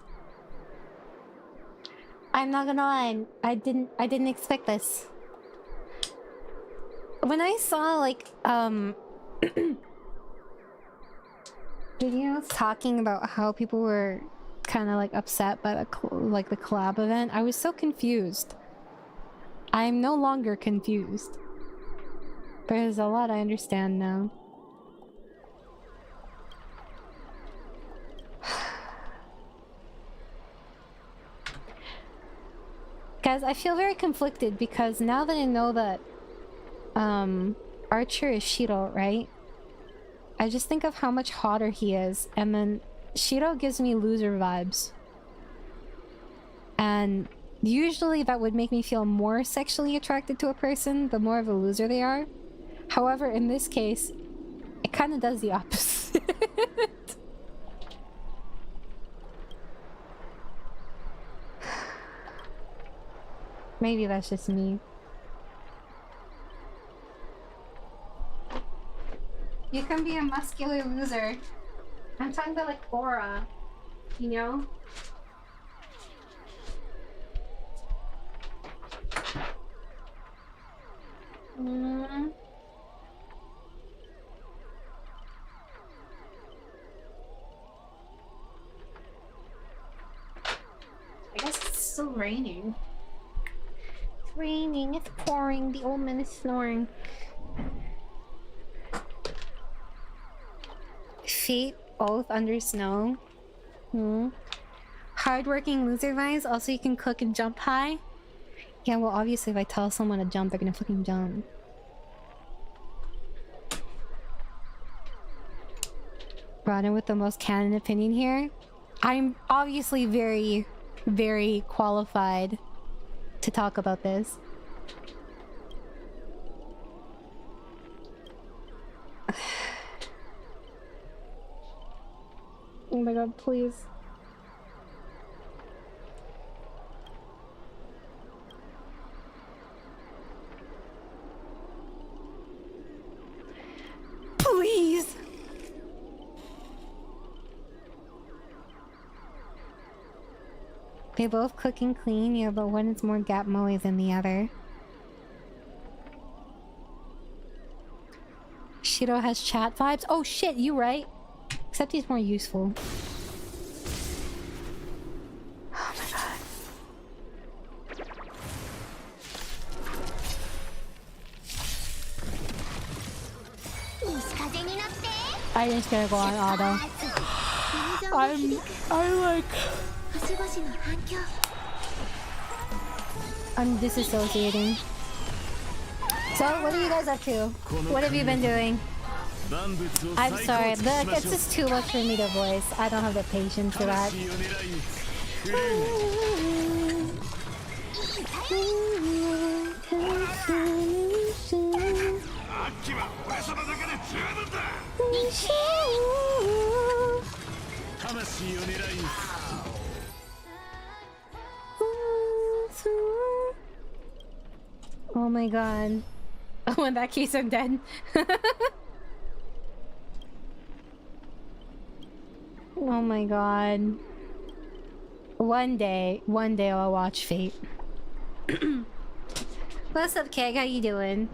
I'm not gonna lie, I didn't expect this. When I saw like videos talking about how people were kind of like upset by the collab event, I was so confused. I'm no longer confused. There's a lot I understand now. Guys, I feel very conflicted because now that I know that Archer is Shiro, right? I just think of how much hotter he is, and then Shiro gives me loser vibes. And usually that would make me feel more sexually attracted to a person the more of a loser they are. However, in this case, it kind of does the opposite. Maybe that's just me. You can be a muscular loser. I'm talking about like aura, you know? I guess it's still raining. raining, it's pouring, the old man is snoring. Fate, oath under snow. Hardworking loser vibes, also you can cook and jump high. Yeah, well obviously if I tell someone to jump, they're gonna fucking jump. Rana with the most canon opinion here. I'm obviously very, very qualified to talk about this. Oh my god, please. Please! They both cook and clean, yeah, but one is more gap moe than the other. Shiro has chat vibes? Oh shit, you right. Except he's more useful. Oh my god. I just gotta go on auto. I'm disassociating. So, what are you guys up to? What have you been doing? I'm sorry, but it's just too much for me to voice. I don't have the patience for that. Oh my god. Oh, in that case, I'm dead. Oh my god. One day I'll watch Fate. What's up, Keg? How you doing?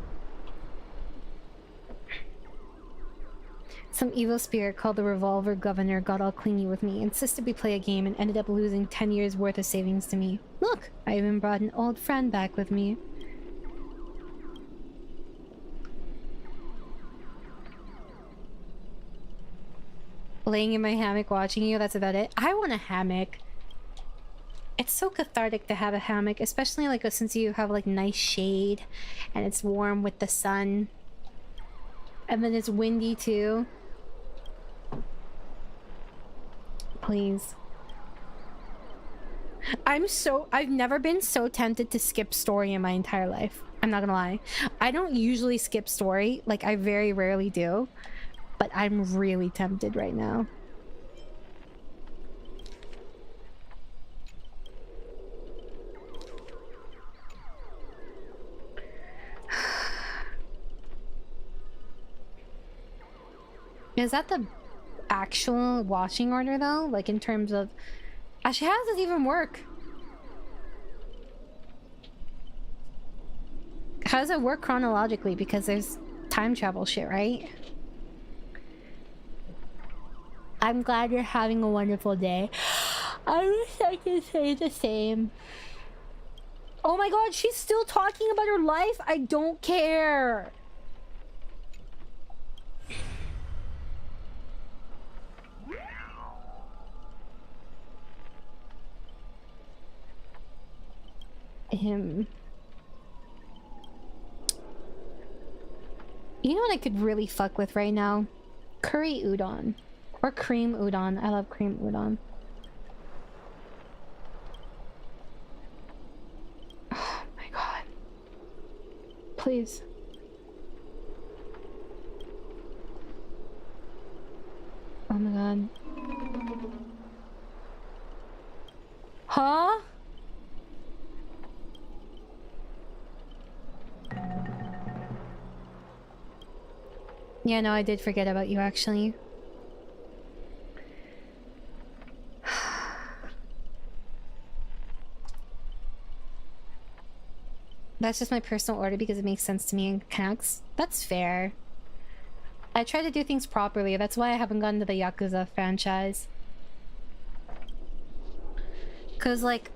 Some evil spirit called the Revolver Governor got all clingy with me, insisted we play a game, and ended up losing 10 years worth of savings to me. Look, I even brought an old friend back with me. Laying in my hammock watching you, that's about it. I want a hammock. It's so cathartic to have a hammock, especially like since you have like nice shade and it's warm with the sun. And then it's windy too. Please. I've never been so tempted to skip story in my entire life. I'm not gonna lie. I don't usually skip story, like I very rarely do. But I'm really tempted right now. Is that the actual watching order though? Like in terms of... Actually, how does this even work? How does it work chronologically? Because there's time travel shit, right? I'm glad you're having a wonderful day. I wish I could say the same. Oh my god, she's still talking about her life? I don't care. You know what I could really fuck with right now? Curry udon. Or cream udon. I love cream udon. Oh my god. Please. Oh my god. Huh? Yeah, no, I did forget about you actually. That's just my personal order because it makes sense to me and connects. That's fair. I try to do things properly. That's why I haven't gotten to the Yakuza franchise. Cause like,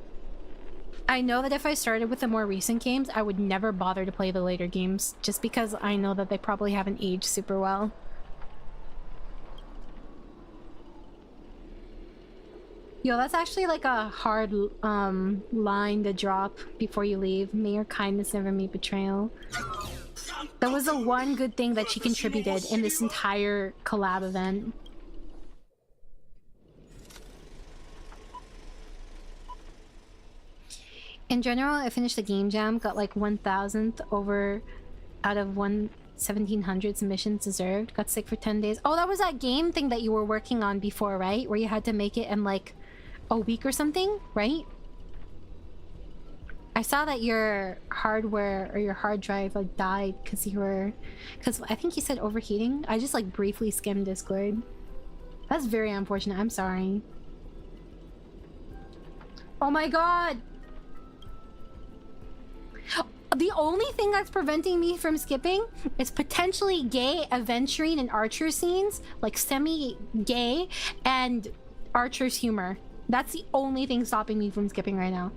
I know that if I started with the more recent games, I would never bother to play the later games, just because I know that they probably haven't aged super well. Yo, that's actually like a hard line to drop before you leave. May your kindness never meet betrayal. That was the one good thing that she contributed in this entire collab event. In general, I finished the game jam, got like 1,000th over out of 1,700 submissions deserved. Got sick for 10 days. Oh, that was that game thing that you were working on before, right? Where you had to make it in like a week or something, right? I saw that your hardware or your hard drive like died because I think you said overheating. I just like briefly skimmed Discord. That's very unfortunate. I'm sorry. Oh my god! The only thing that's preventing me from skipping is potentially gay aventurine and archer scenes, like semi-gay, and Archer's humor. That's the only thing stopping me from skipping right now.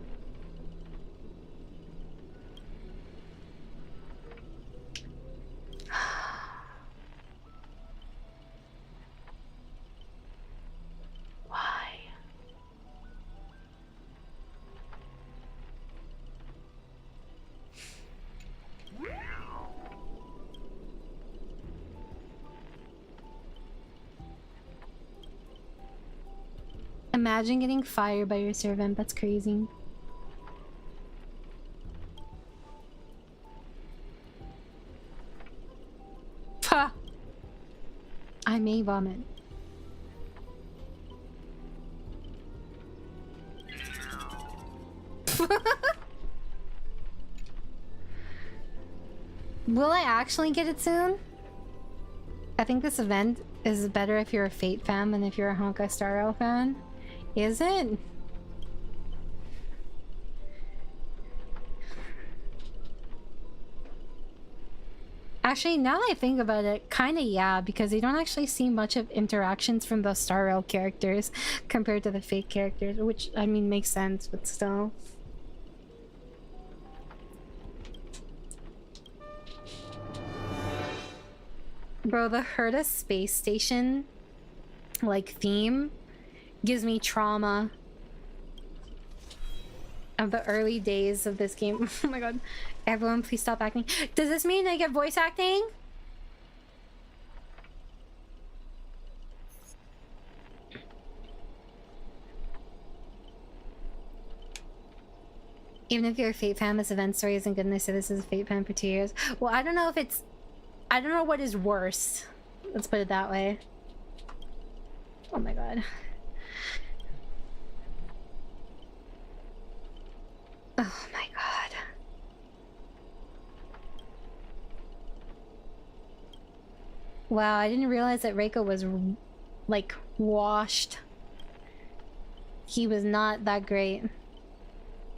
Why? Imagine getting fired by your servant. That's crazy. Ha! I may vomit. Will I actually get it soon? I think this event is better if you're a Fate fan than if you're a Honkai Star Rail fan. Is it? Actually, now that I think about it, kinda yeah, because you don't actually see much of interactions from the Star Rail characters compared to the Fate characters, which, I mean, makes sense, but still. Bro, the Herta space station, like, theme gives me trauma of the early days of this game. Oh my god. Everyone, please stop acting. Does this mean I get voice acting? Even if you're a Fate fan, this event story isn't good and I said this is a Fate fan for 2 years. Well, I don't know if it's... I don't know what is worse. Let's put it that way. Oh my god. Oh my god. Wow, I didn't realize that Reiko was, like, washed. He was not that great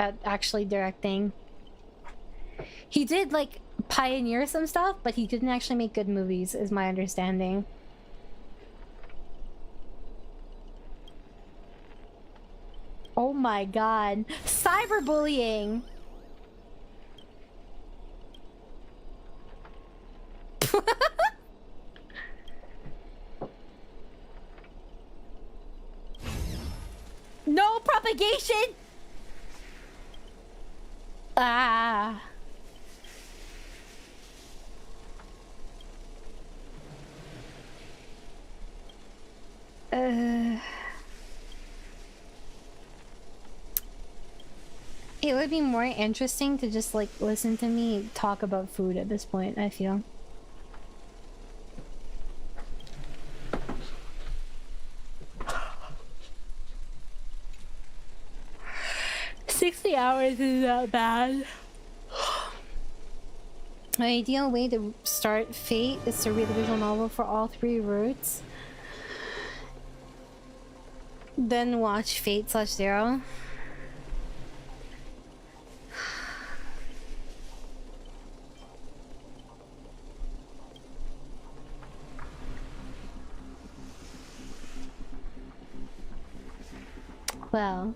at actually directing. He did, like, pioneer some stuff, but he didn't actually make good movies, is my understanding. Oh my god. Cyberbullying! No propagation! Ah. It would be more interesting to just like listen to me talk about food at this point, I feel. $60 is not bad. My ideal way to start Fate is to read the visual novel for all 3 routes. Then watch Fate/0. Well,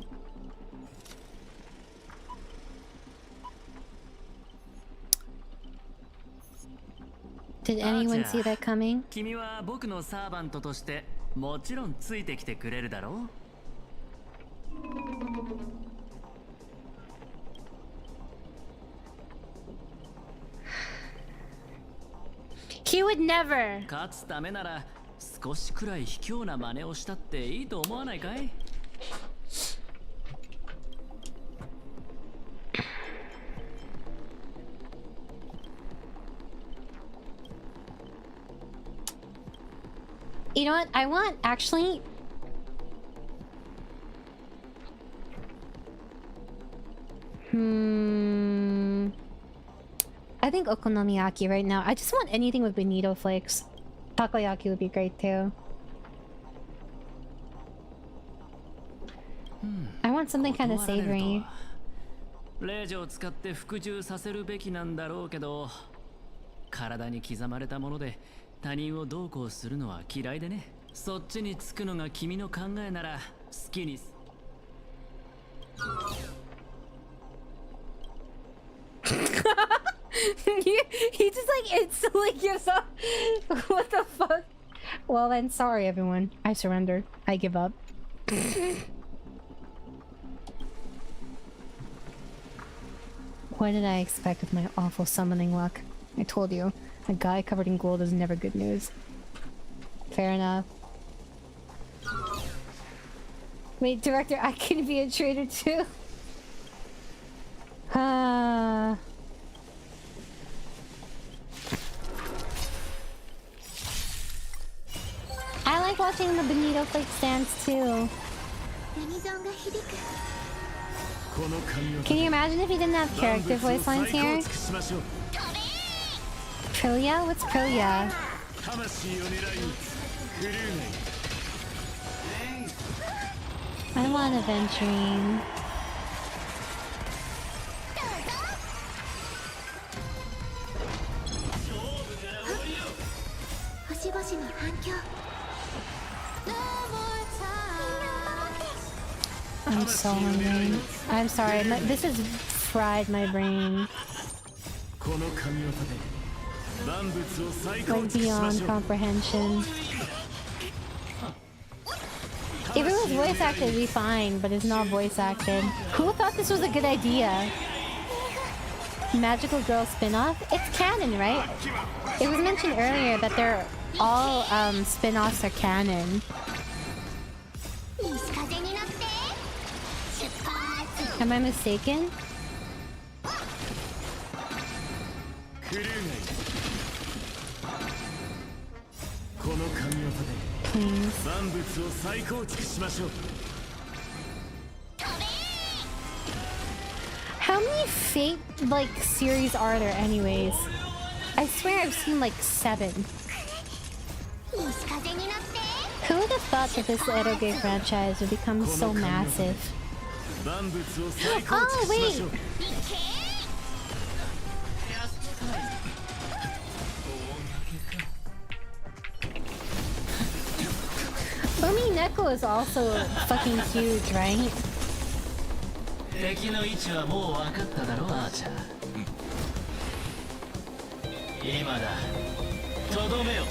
Did anyone see that coming? 君は僕のサーバントとしてもちろんついてきてくれるだろう。He would never. 勝つためなら少しくらい卑怯な真似をしたっていいと思わないかい？ You know what? I want actually. I think okonomiyaki right now. I just want anything with bonito flakes. Takoyaki would be great too. I want something kind of savory. 令状を使って服従させるべきなんだろうけど、体に刻まれたもので他人をどうこうするのは嫌いでね。そっちにつくのが君の考えなら好きに。He just like instantly gives up. What the fuck? Well then, sorry everyone. I surrender. I give up. What did I expect with my awful summoning luck? I told you, a guy covered in gold is never good news. Fair enough. Wait, director, I can be a traitor too? I like watching the bonito flake dance too. Can you imagine if he didn't have character voice lines here? Prilia? What's Prilia? I want aventurine. I'm so hungry. I'm sorry, this has fried my brain. Like beyond comprehension. If it was voice acted, it'd be fine, but it's not voice acted. Who thought this was a good idea? Magical Girl spin-off? It's canon, right? It was mentioned earlier that they're all spin-offs are canon. Am I mistaken? Please. How many Fate like series are there anyways? I swear I've seen like 7. Who would have thought that this eroge franchise would become so massive? Oh wait! Umi Neko is also fucking huge, right? 敵の位置はもう分かっただろう、アーチャー。今だ。とどめよ。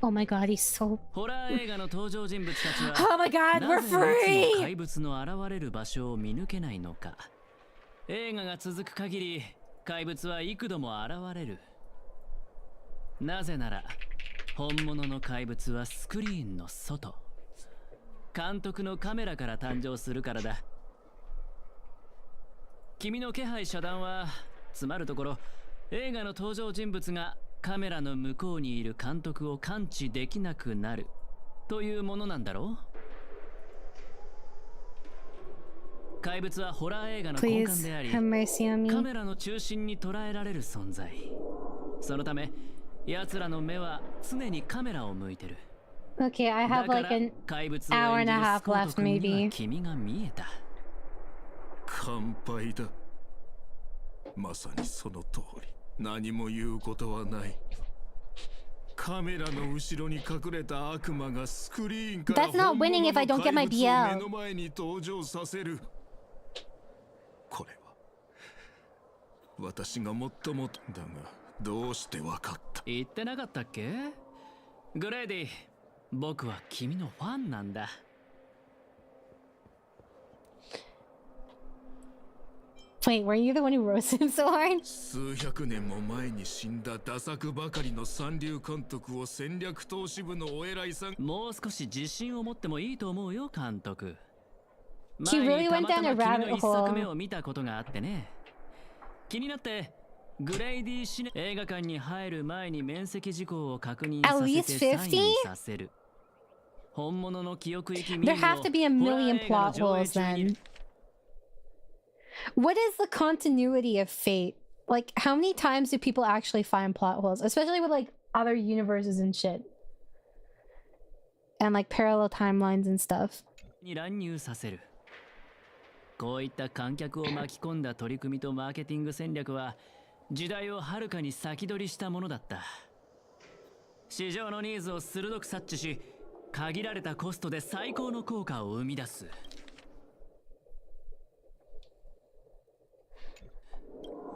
Oh my god, he's so... ホラー映画の登場人物たちは Oh my god, we're free! 怪物の現れる場所を見抜けないのか。映画が続く限り怪物は幾度も現れる。なぜなら本物の怪物はスクリーンの外、監督のカメラから誕生するからだ。君の気配遮断はつまるところ、映画の登場人物がカメラの向こうにいる監督を感知できなくなるというものなんだろう。怪物はホラー映画の根幹であり、カメラの中心に捉えられる存在。そのため奴らの目は常にカメラを向いてる。Okay, I have like an hour and a half left, maybe. 君が見えた。乾杯だ。まさにその通り。何も言うことはない。カメラの後ろに隠れた悪魔がスクリーンから That's not winning if I don't get my 本物の怪物を BL. 目の前に登場させる。これは私が最もだがどうしてわかった？言ってなかったっけ？グレイディ、僕は君のファンなんだ。Wait, were you the one who roasted him so hard? 数百年も前に死んだダ作ばかりの三流監督を戦略投資部のお偉いさん。もう少し自信を持ってもいいと思うよ、監督。 He really went down a rabbit 一作目 hole. を見たことがあってね。気になってグレイディシネ映画館に入る前に面積事項を確認させてサインさせる。本物の記憶域ミー There have to be a million plot holes then. What is the continuity of fate? Like, how many times do people actually find plot holes? Especially with, like, other universes and shit. And, like, parallel timelines and stuff. に乱入させる。こういった観客を巻き込んだ取り組みとマーケティング戦略は時代をはるかに先取りしたものだった。市場のニーズを鋭く察知し、限られたコストで最高の効果を生み出す。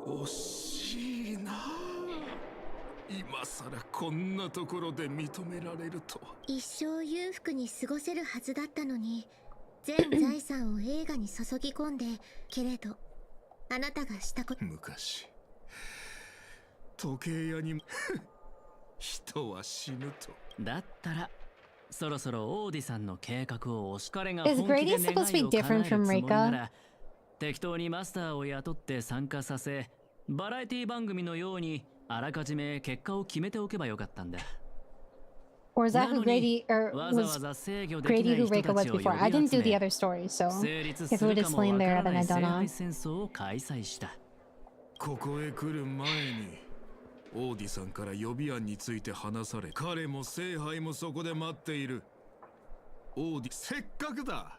惜しいな。今さらこんなところで認められるとは。一生裕福に過ごせるはずだったのに、全財産を映画に注ぎ込んで、けれどあなたがしたこと。昔時計屋に人は死ぬと。だったらそろそろオーディさんの計画を押し彼が Is 本気で Grady 願い supposed to be を叶え different るつ from もりな Reika? ら適当にマスターを雇って参加させ、バラエティ番組のようにあらかじめ結果を決めておけばよかったんだ。 Or is that who Grady, or was Grady who Reika was before? I didn't do the other story, so if it would explain there, then I don't know. 戦争を開催した。ここへ来る前にオーディさんから予備案について話され、彼も聖杯もそこで待っている。オーディ、せっかくだ。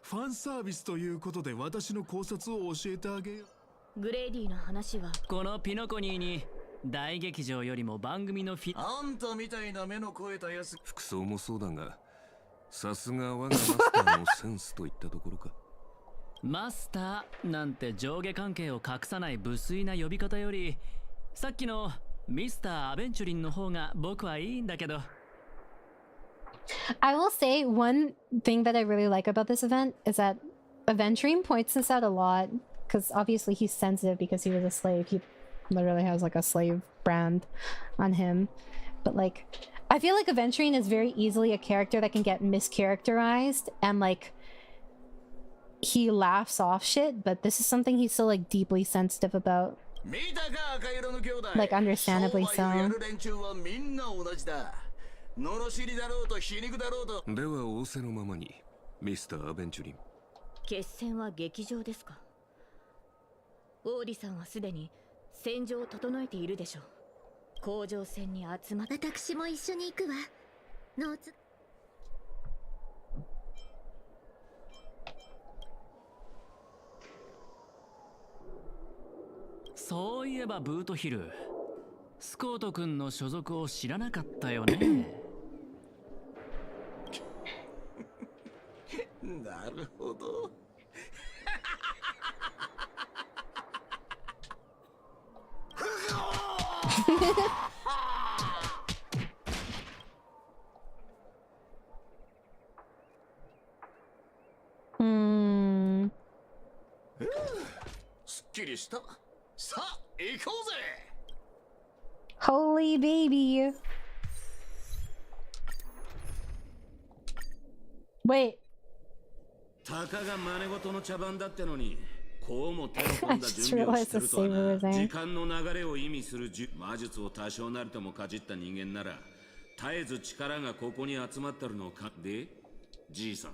ファンサービスということで私の考察を教えてあげよう。グレイディの話はこのピノコニーに大劇場よりも番組のあんたみたいな目の肥えたやつ。服装もそうだが、さすが我がマスターのセンスといったところか。マスターなんて上下関係を隠さない無粋な呼び方より、さっきのミスター・アベンチュリンの方が僕はいいんだけど。I will say one thing that I really like about this event is that Aventurine points this out a lot, because obviously he's sensitive because he was a slave. He literally has like a slave brand on him. But like, I feel like Aventurine is very easily a character that can get mischaracterized and like he laughs off shit, but this is something he's still like deeply sensitive about. Like understandably so. 罵りだろうと皮肉だろうと。では仰せのままにミスター・アベンチュリン。決戦は劇場ですか？オーディさんはすでに戦場を整えているでしょう。甲状腺に集まっ。私も一緒に行くわ。ノーツ。そういえばブートヒル、スコート君の所属を知らなかったよね。なるほど。すっきりした。さあ、行こうぜ。Holy baby. Wait. たかが真似事の茶番だってのに、こうも手の込んだ準備をしてるとはな。時間の流れを意味する魔術を多少なりともかじった人間なら、絶えず力がここに集まってるのか。で、じいさん、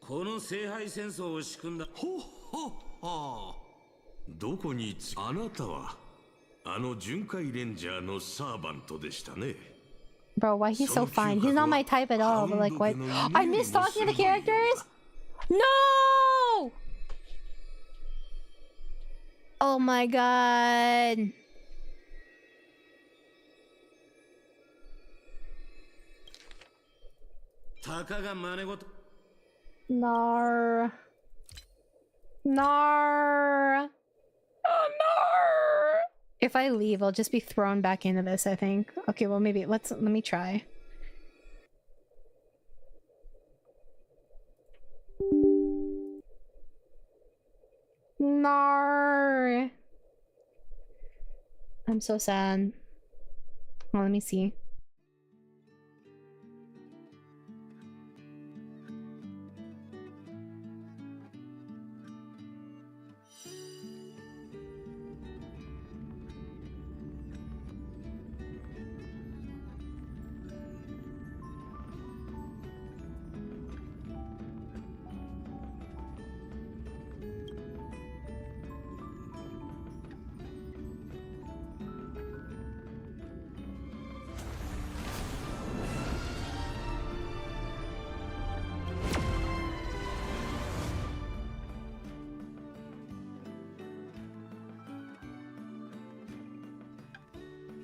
この聖杯戦争を仕組んだ。ほっほっは。どこにあなたはあの巡回レンジャーのサーバントでしたね。Bro, why he's so fine? He's not my type at all, but like, what? I miss talking to the characters? No! Oh my god. たかが真似事。Nar. Nar. Oh, nar. If I leave, I'll just be thrown back into this, I think. Okay, well, maybe let me try. Nar. I'm so sad. Well, let me see.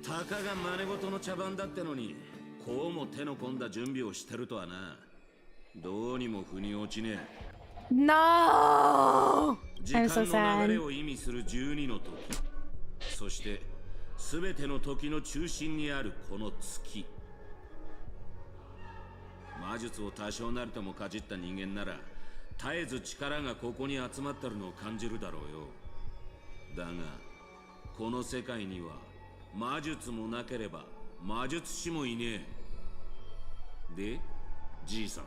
たかが真似事の茶番だってのに、こうも手の込んだ準備をしてるとはな。どうにも腑に落ちねえ。No! 時間の流れを意味する12の時、そして全ての時の中心にあるこの月。魔術を多少なりともかじった人間なら絶えず力がここに集まってるのを感じるだろうよ。だがこの世界には魔術もなければ魔術師もいねえ。で、じいさん、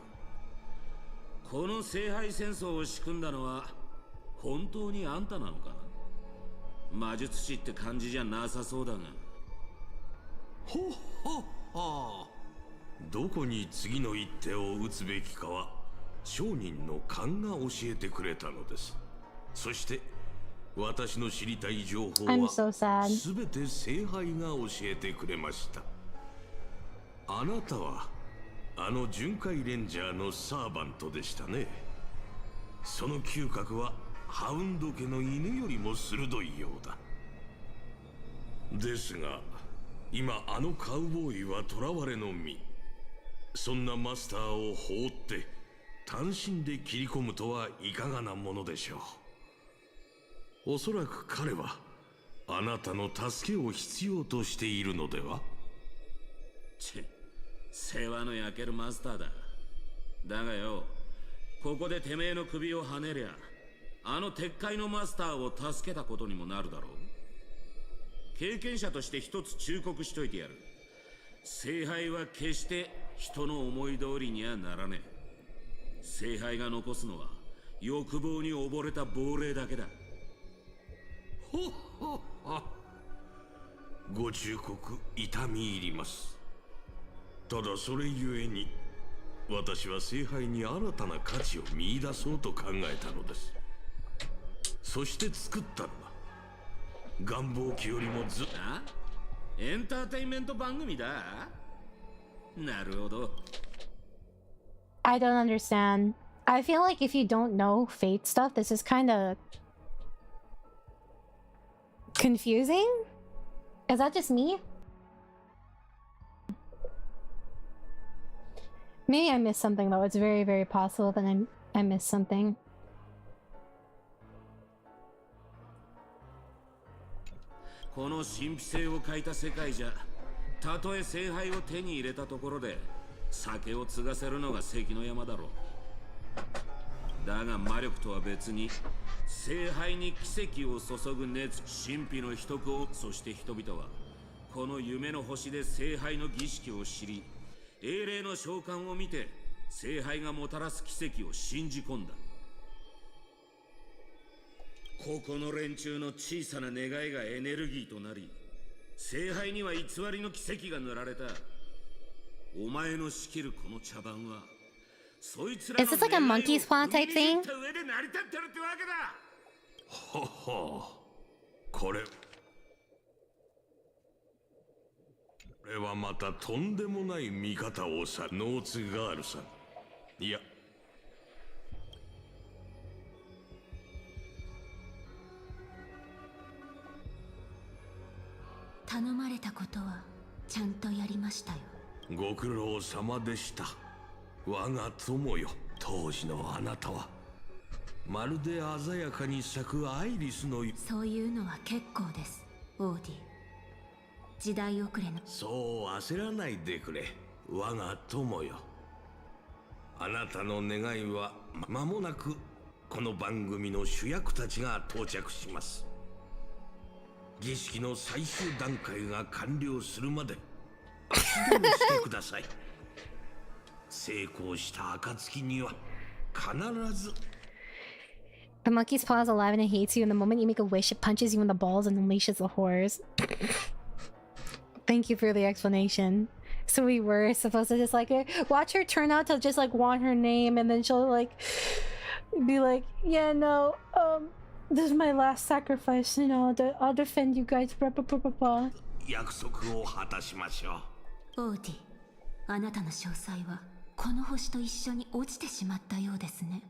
この聖杯戦争を仕組んだのは本当にあんたなのか？魔術師って感じじゃなさそうだが。ほっほっほ。どこに次の一手を打つべきかは商人の勘が教えてくれたのです。そして私の知りたい情報はすべて聖杯が教えてくれました。あなたはあの巡回レンジャーのサーバントでしたね。その嗅覚はハウンド家の犬よりも鋭いようだ。ですが今あのカウボーイは囚われの身。そんなマスターを放って単身で切り込むとはいかがなものでしょう。おそらく彼はあなたの助けを必要としているのでは？世話の焼けるマスターだ。だがよ、ここでてめえの首をはねりゃあの鉄塊のマスターを助けたことにもなるだろう。経験者として一つ忠告しといてやる。聖杯は決して人の思い通りにはならねえ。聖杯が残すのは欲望に溺れた亡霊だけだ。ほっほっほ。ご忠告痛み入ります。ただそれゆえに私は聖杯に新たな価値を見出そうと考えたのです。そして作ったのだ。願望記よりもずっとエンターテインメント番組だ。なるほど。I don't understand. I feel like if you don't know Fate stuff, this is kind of confusing? Is that just me? Maybe I missed something though. It's very, very possible that I missed something. この神秘性を欠いた世界じゃ、たとえ聖杯を手に入れたところで酒を継がせるのが関の山だろう。だが魔力とは別に聖杯に奇跡を注ぐ熱、神秘の秘徳を、そして人々はこの夢の星で聖杯の儀式を知り、英霊の召喚を見て聖杯がもたらす奇跡を信じ込んだ。ここの連中の小さな願いがエネルギーとなり、聖杯には偽りの奇跡が塗られた。お前の仕切るこの茶番は、そいつらの Is this like a monkey's paw type thing? 上で成り立ってるってわけだ。ほほ。これはまたとんでもない見方をさ、ノーツガールさん。いや、頼まれたことはちゃんとやりましたよ。ご苦労様でした。我が友よ、当時のあなたはまるで鮮やかに咲くアイリスの。そういうのは結構です、オーディ。時代遅れの。そう焦らないでくれ、我が友よ。あなたの願いは間もなくこの番組の主役たちが到着します。儀式の最終段階が完了するまで足止めしてください。成功した暁には必ず。 The monkey's paw is alive and it hates you, and the moment you make a wish, it punches you in the balls and unleashes the horrors. Thank you for the explanation. So we were supposed to just like watch her turn out to just like want her name, and then she'll like be like, yeah, no, this is my last sacrifice, you know, I'll defend you guys, blah blah blah blah blah. 約束を果たしましょう。オーディ、あなたの詳細はこの星と一緒に落ちてしまったようですね。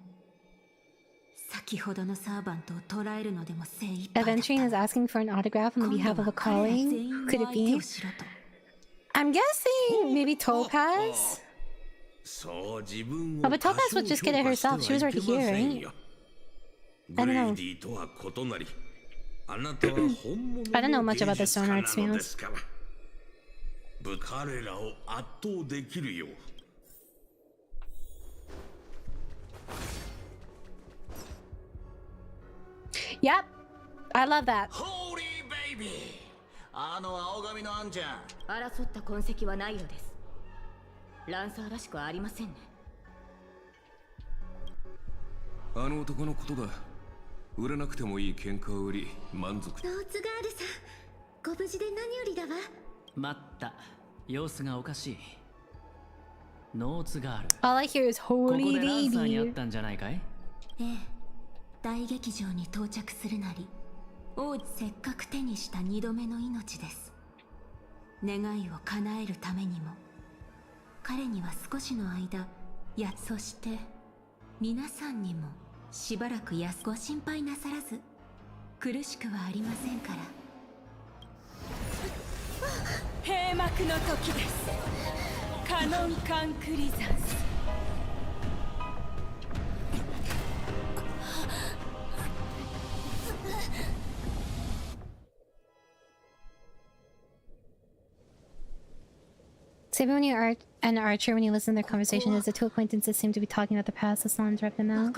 先ほどのサーバントを捕らえるのでも精一杯だった。Aventurine is asking for an autograph on behalf of a colleague. Who could it be? I'm guessing maybe Topaz? Oh, but Topaz would just get it herself. She was already here, right? I don't know. I don't know much about the Stone Arts, to be honest. Yep, I love that. Holy baby! あの青髪のあんちゃん。争った痕跡はないようです。ランサーらしくはありませんね。あの男のことだ。売れなくてもいい喧嘩を売り満足。ノーツガールさん、ご無事で何よりだわ。待った。様子がおかしい。ノーツガール。All I hear is holy ここでランサーに会 baby. ったんじゃないかい？ええ、大劇場に到着するなり、王子せっかく手にした2度目の命です。願いを叶えるためにも、彼には少しの間、そして皆さんにもしばらくご心配なさらず、苦しくはありませんから。閉幕の時です。カノンカンクリザンス。Save when you are an archer when you listen to their conversation as the two acquaintances seem to be talking about the past. Let's not interrupt them now.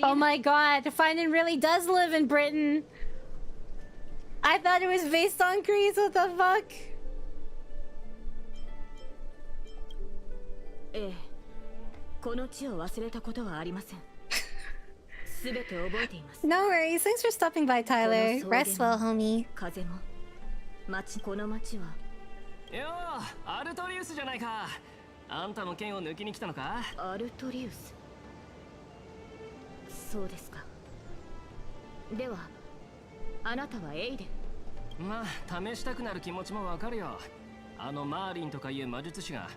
Oh my god, Finan really does live in Britain! I thought it was based on Greece, what the fuck? ええ、この地を忘れたことはありません。すべて覚えています。 No worries, thanks for stopping by, Tyler. Rest well, homie. 風もこの町は。よう、アルトリウスじゃないか。あんたも剣を抜きに来たのか？アルトリウス。そうですか。では、あなたはエイデン。まあ、試したくなる気持ちもわかるよ。あのマーリンとかいう魔術師が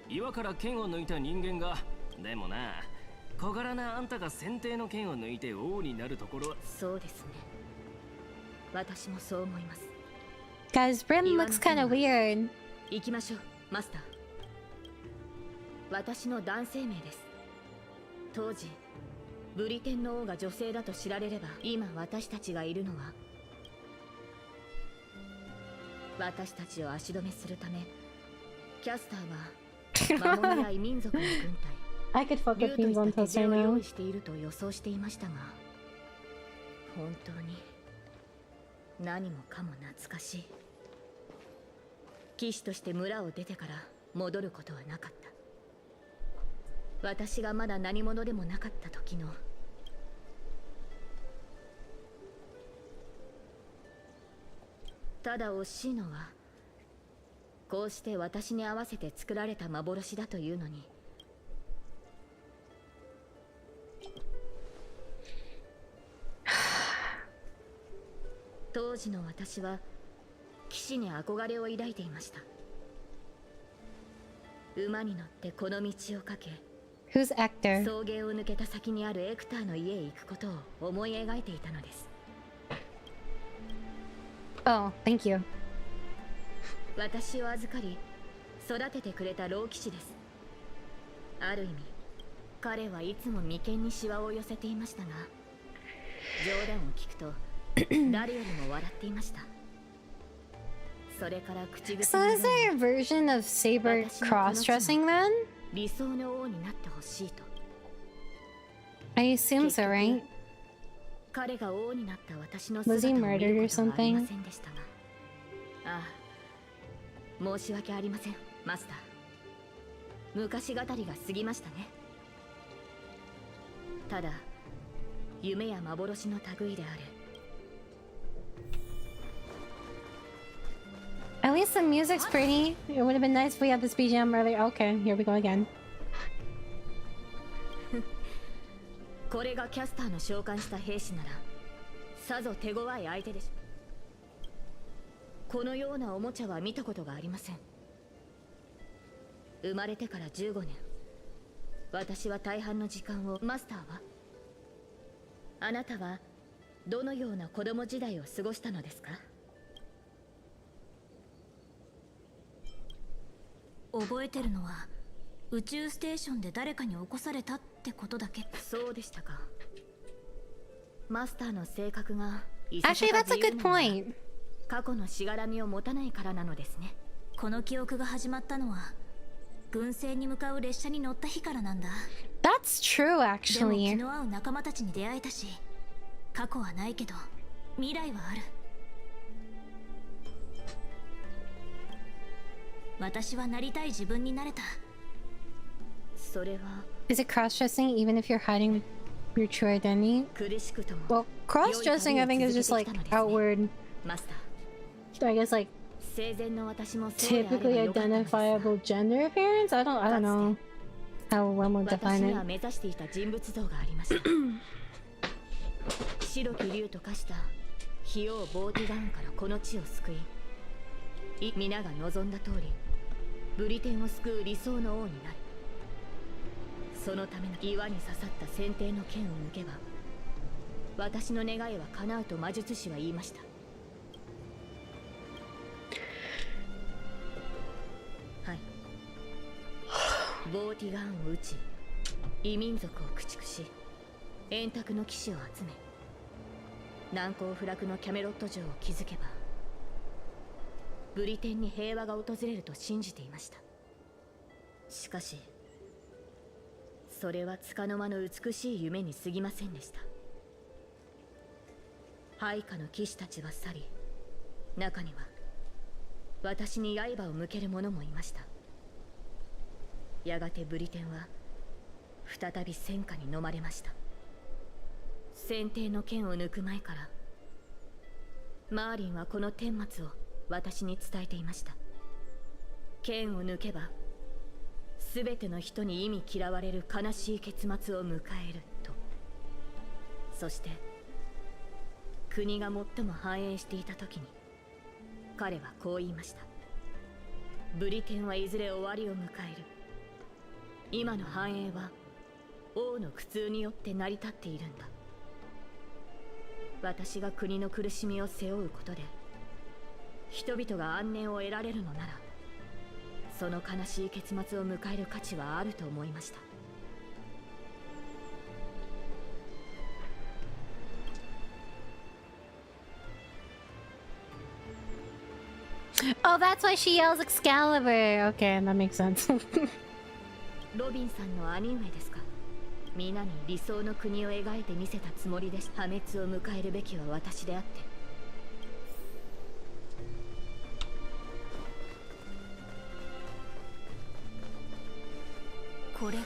岩から剣を抜いた人間が。でもな、小柄なあんたが先手の剣を抜いて王になるところは。そうですね。私もそう思います。Guys, Brim looks kind of weird. 行きましょう、マスター。私の男性名です。当時、ブリテンの王が女性だと知られれば、今私たちがいるのは、私たちを足止めするため、キャスターは魔物や異民族の軍隊、 I could fuck with being on toast right を now. 用意していると予想していましたが、本当に何もかも懐かしい。騎士として村を出てから戻ることはなかった。私がまだ何者でもなかった時の。ただ惜しいのは、こうして私に合わせて作られた幻だというのに。当時の私は騎士に憧れを抱いていました。馬に乗ってこの道をかけ、 Who's actor? 草原を抜けた先にあるエクターの家へ行くことを思い描いていたのです。Oh, thank you. 私を預かり、育ててくれた老騎士です。ある意味彼はいつも眉間にシワを寄せていましたが、冗談を聞くと誰よりも笑っていました。それから口癖 So is there a version of Saber cross-dressing then? 理想の王になってほしいと。 I assume so, right? 彼が王になった私の Was 姿 he を見 murdered る or ことはありま something? せんでしたが、ああ、申し訳ありません、マスター。昔語りが過ぎましたね。ただ夢や幻の類である。 At least the music's pretty. It would have been nice if we had this BGM earlier. Okay, here we go again. これがキャスターの召喚した兵士ならさぞ手強い相手でしょう。このようなおもちゃは見たことがありません。生まれてから15年、私は大半の時間を。マスターはあなたはどのような子供時代を過ごしたのですか？覚えてるのは宇宙ステーションで誰かに起こされたってことだけ。そうでしたか。マスターの性格が Actually, that's a good point. 過去のしがらみを持たないからなのですね。この記憶が始まったのは軍政に向かう列車に乗った日からなんだ。 That's true, でも actually. 気の合う仲間たちに出会えたし、過去はないけど未来はある。私はなりたい自分になれた。それは Is it cross-dressing even if you're hiding your true identity? 苦しくとも Well, cross-dressing I think is just like outward. マスター。 I guess like 生前の私もそうであれば typically よかったのです。 identifiable gender appearance? I don't know how one would 私 define には it. 目指していた人物像がありました。白き竜と化した費用ボーティガーンからこの地を救い、皆が望んだ通りブリテンを救う理想の王になる。そのための岩に刺さった先手の剣を抜けば私の願いは叶うと魔術師は言いました。はい、ボーティガーンを撃ち異民族を駆逐し円卓の騎士を集め難攻不落のキャメロット城を築けばブリテンに平和が訪れると信じていました。しかしそれは束の間の美しい夢に過ぎませんでした。配下の騎士たちは去り、中には私に刃を向ける者もいました。やがてブリテンは再び戦火に飲まれました。先帝の剣を抜く前からマーリンはこの顛末を私に伝えていました。剣を抜けば全ての人に忌み嫌われる悲しい結末を迎えると。そして国が最も繁栄していた時に彼はこう言いました。ブリテンはいずれ終わりを迎える。今の繁栄は王の苦痛によって成り立っているんだ。私が国の苦しみを背負うことで人々が安寧を得られるのなら、その悲しい結末を迎える価値はあると思いました。Oh, that's why she yells Excalibur. Okay, that makes sense. ロビンさんの兄上ですか。皆に理想の国を描いてみせたつもりです。破滅を迎えるべきは私であって。これが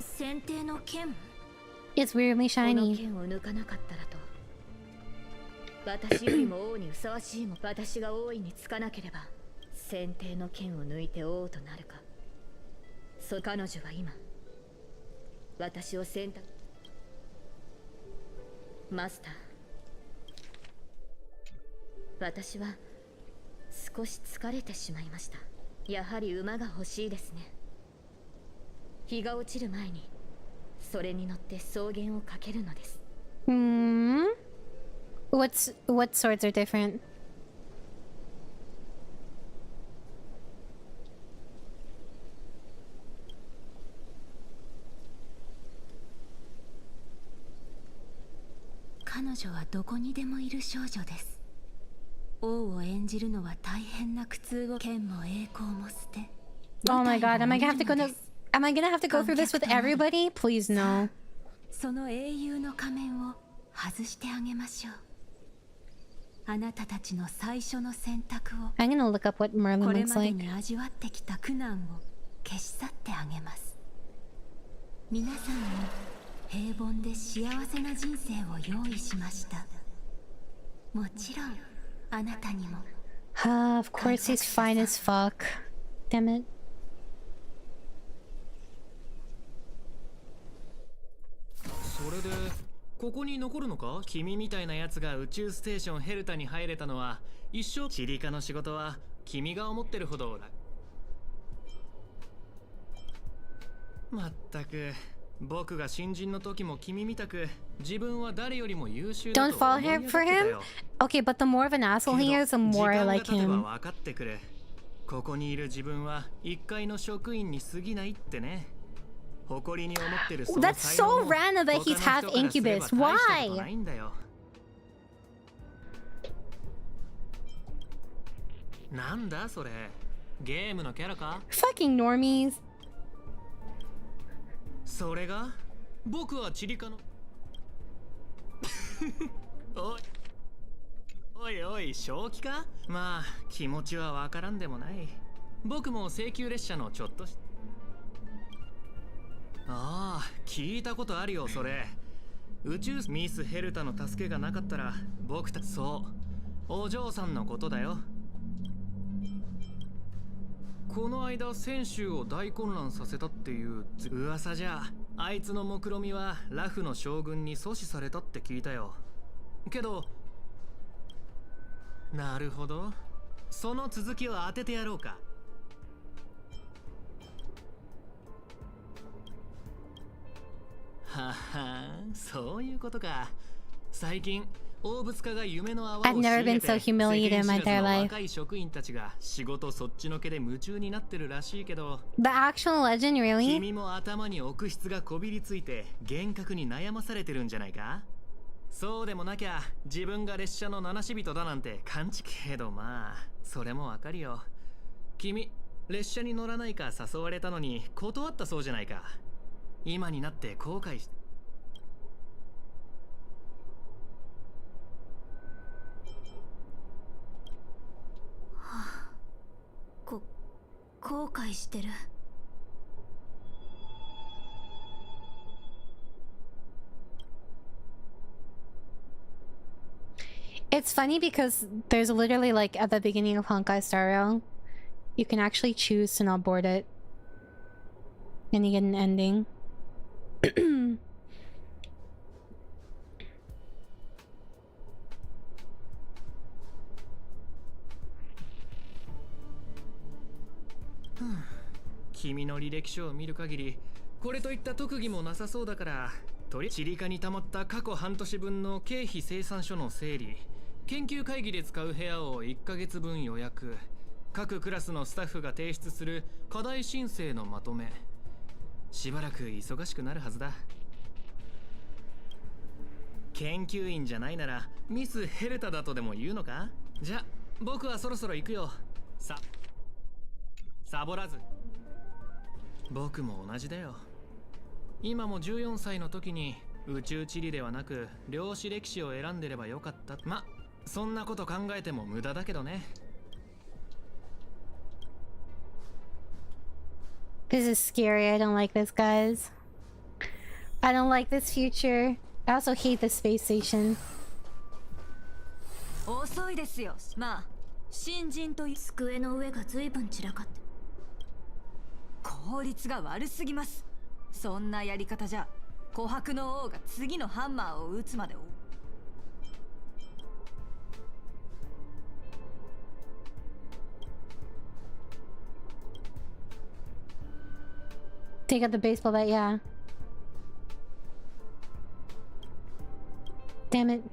先帝の剣。 It's weirdly この shiny. 剣を抜かなかったらと。私よりも王にふさわしいも。私が王位につかなければ先帝の剣を抜いて王となるか。彼女は今私を選択。マスター、私は少し疲れてしまいました。やはり馬が欲しいですね。日が落ちる前にそれに乗って草原を駆けるのです。What swords are different? 女はどこにでもいる少女です。王を演じるのは大変な苦痛を、剣も栄光も捨て。Oh my god, am I gonna have to go through this with everybody? Please no. その英雄の仮面を外してあげましょう。あなたたちの最初の選択を、 I'm gonna look up what Merlin これ looks まで like. に味わってきた苦難を消し去ってあげます。皆さんに平凡で幸せな人生を用意しました。もちろんあなたにも。Of course he's fine as fuck. Damn it. それでここに残るのか？君みたいなやつが宇宙ステーションヘルタに入れたのは一生。チリカの仕事は君が思ってるほどまったく、僕が新人の時も君みたく自分は誰よりも優秀だ Don't と fall 思い上 here げて for た him? よ。 Okay, but the more of an asshole he is, the more I like 時間が経てば him. 分かってくる。ここにいる自分は一階の職員に過ぎないってね。誇りに思ってるその That's 才 so 能も random that he's 他 half の人からすれば incubus. 大したことな Why? いんだよ。なんだそれ、ゲームのキャラか？ Fucking normies. それが僕はチリカのおいおい、正気か？まあ気持ちはわからんでもない。僕も請求列車のちょっとし、ああ聞いたことあるよそれ。宇宙ミスヘルタの助けがなかったら僕たち、そうお嬢さんのことだよ。この間選手を大混乱させたっていう噂じゃ、あいつの目論見はラフの将軍に阻止されたって聞いたよ。けど、なるほど、その続きを当ててやろうか。はは、そういうことか。最近大仏家が夢の泡を I've never been so humiliated in my entire life. 若い職員たちが仕事そっちのけで夢中になってるらしいけど、 The actual legend, really? 君も頭に奥質がこびりついて幻覚に悩まされてるんじゃないか？そうでもなきゃ自分が列車の七死人だなんて勘違いけど、まあそれもわかるよ。君列車に乗らないか誘われたのに断ったそうじゃないか。今になって後悔して。後悔してる。It's funny because there's literally like at the beginning of Honkai Star Rail, you can actually choose to not board it. And you get an ending. Hmm. 君の履歴書を見る限りこれといった特技もなさそうだから、チリカに溜まった過去半年分の経費精算書の整理、研究会議で使う部屋を1ヶ月分予約、各クラスのスタッフが提出する課題申請のまとめ。しばらく忙しくなるはずだ。研究員じゃないならミスヘルタだとでも言うのか？じゃ僕はそろそろ行くよ。サボらず。僕も同じだよ。今も14歳の時に宇宙地理ではなく量子歴史を選んでればよかった。ま、そんなこと考えても無駄だけどね。This is scary. I don't like this, guys. I don't like this future. I also hate the space station. 遅いですよ。まあ新人という机の上が随分散らかって、効率が悪すぎます。そんなやり方じゃ琥珀の王が次のハンマーを打つまで。Take out the baseball bat, yeah. Damn it.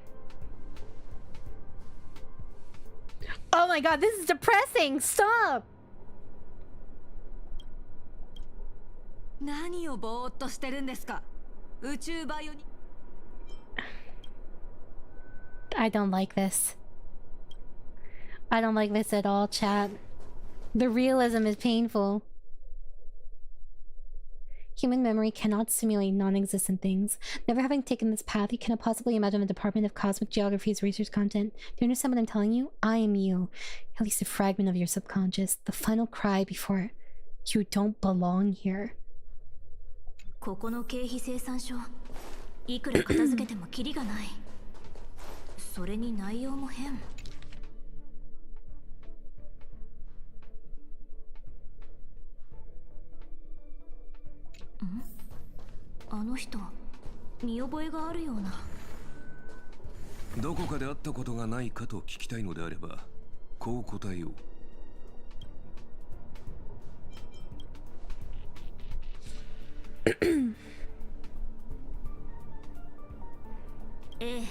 Oh my god, this is depressing! Stop! 何をぼーっとしてるんですか？宇宙バイオに I don't like this. I don't like this at all, chat. The realism is painful. Human memory cannot simulate non-existent things. Never having taken this path, you cannot possibly imagine the Department of Cosmic Geography's research content. Do you understand what I'm telling you? I am you. At least a fragment of your subconscious. The final cry before you don't belong here. ここの経費生産書、いくら片付けてもキリがない。それに内容も変。あの人、見覚えがあるような。どこかで会ったことがないかと聞きたいのであれば、こう答えよう。ええ、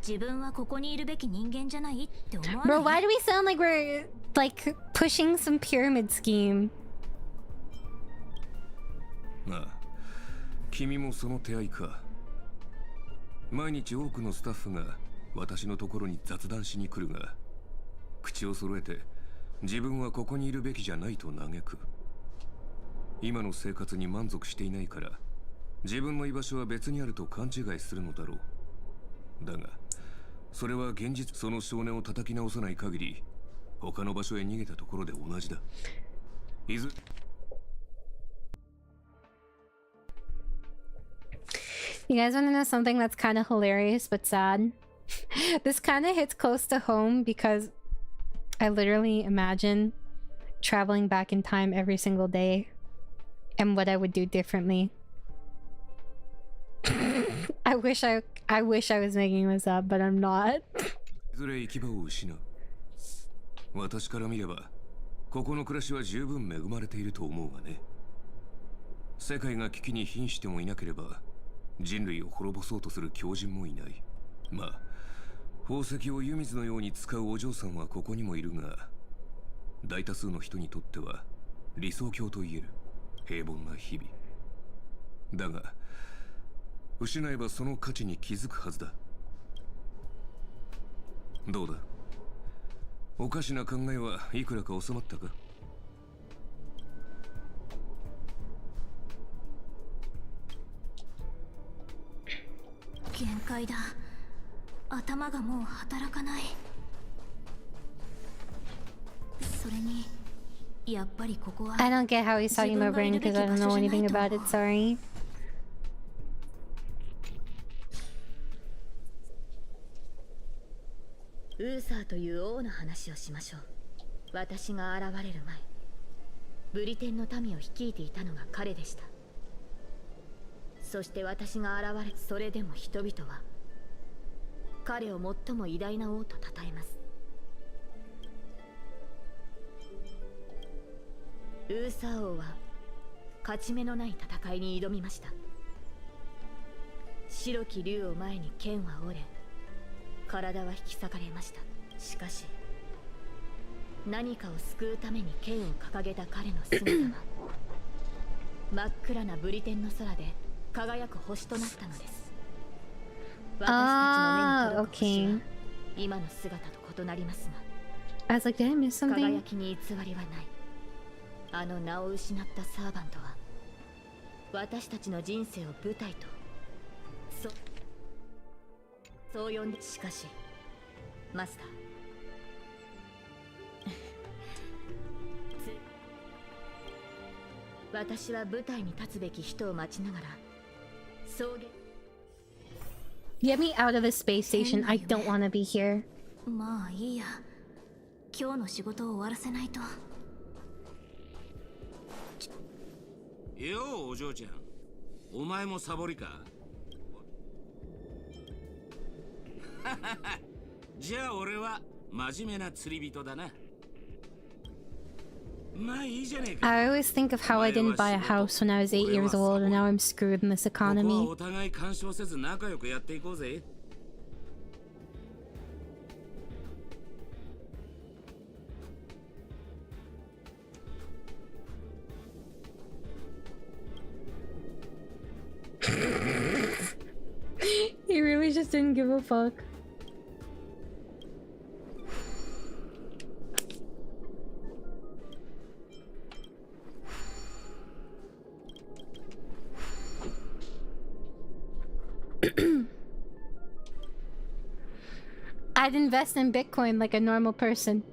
自分はここにいるべき人間じゃないって思わない。Bro, why do we sound like we're like pushing some pyramid scheme? まあ、君もその手合いか。毎日多くのスタッフが私のところに雑談しに来るが、口を揃えて自分はここにいるべきじゃないと嘆く。今の生活に満足していないから、自分の居場所は別にあると勘違いするのだろう。だが、それは現実。その少年を叩き直さない限り、他の場所へ逃げたところで同じだ。いず You guys want to know something that's kind of hilarious but sad? This kind of hits close to home because I literally imagine traveling back in time every single day and what I would do differently. I wish I was making this up, but I'm not. いずれ行き場を失う。私から見れば、ここの暮らしは十分恵まれていると思うがね。世界が危機に瀕してもいなければ、人類を滅ぼそうとする狂人もいない。まあ、宝石を湯水のように使うお嬢さんはここにもいるが、大多数の人にとっては理想郷と言える平凡な日々。だが、失えばその価値に気づくはずだ。どうだ？おかしな考えはいくらか収まったか？限界だ。頭がもう働かない。それに、やっぱりここは。I don't get how he's talking about brain because I don't know anything about it, sorry. ウーサーという王の話をしましょう。私が現れる前、ブリテンの民を率いていたのが彼でした。そして私が現れ、それでも人々は彼を最も偉大な王と称えます。ウーサー王は勝ち目のない戦いに挑みました。白き竜を前に剣は折れ、体は引き裂かれました。しかし何かを救うために剣を掲げた彼の姿は真っ暗なブリテンの空で輝く星となったのです。私たちの目に届く星は今の姿と異なりますが、 I was like, did I miss something? 輝きに偽りはない。あの名を失ったサーバントは私たちの人生を舞台とそう呼んで。しかしマスター、私は舞台に立つべき人を待ちながら草原。 Get me out of this space station. I don't want to be here. まあいいや。今日の仕事を終わらせないと。ようお嬢ちゃん、お前もサボりか？じゃあ俺は真面目な釣り人だな。まあいいじゃねえか。 I always think of how I didn't buy a house when I was 8 years old and now I'm screwed in this ここは economy. お互い干渉せず仲良くやっていこうぜ。He really just didn't give a fuck. I'd invest in Bitcoin like a normal person.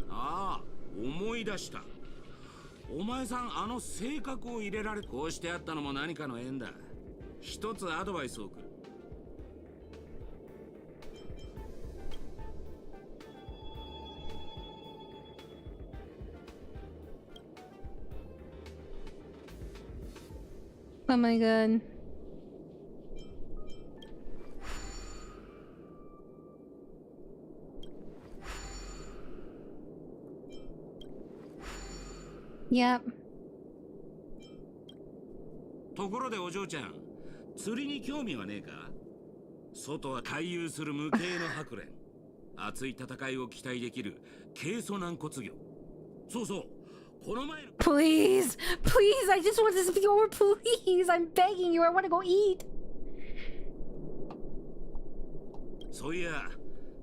ああ、思い出した。お前さん、あの性格を入れられ、こうしてあったのも何かの縁だ。一つアドバイスを送る。Oh my god. Yep. ところでお嬢ちゃん、釣りに興味はねえか？外は回遊する無形の白蓮。熱い戦いを期待できる軽素軟骨魚。そうそう。Please, please, I just want this to be over, please. I'm begging you. I want to go eat.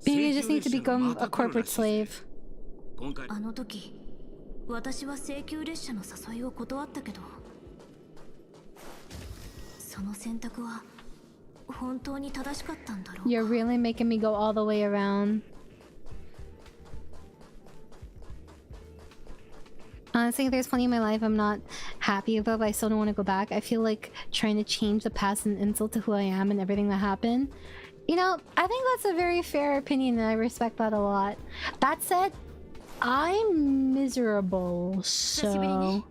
Maybe I just need to become a corporate slave. あの時、私は請求列車の誘いを断ったけど、その選択は本当に正しかったんだろうか。 You're really making me go all the way around. Honestly, there's plenty in my life I'm not happy about, but I still don't want to go back. I feel like trying to change the past is an insult to who I am and everything that happened. You know, I think that's a very fair opinion and I respect that a lot. That said, I'm miserable, so...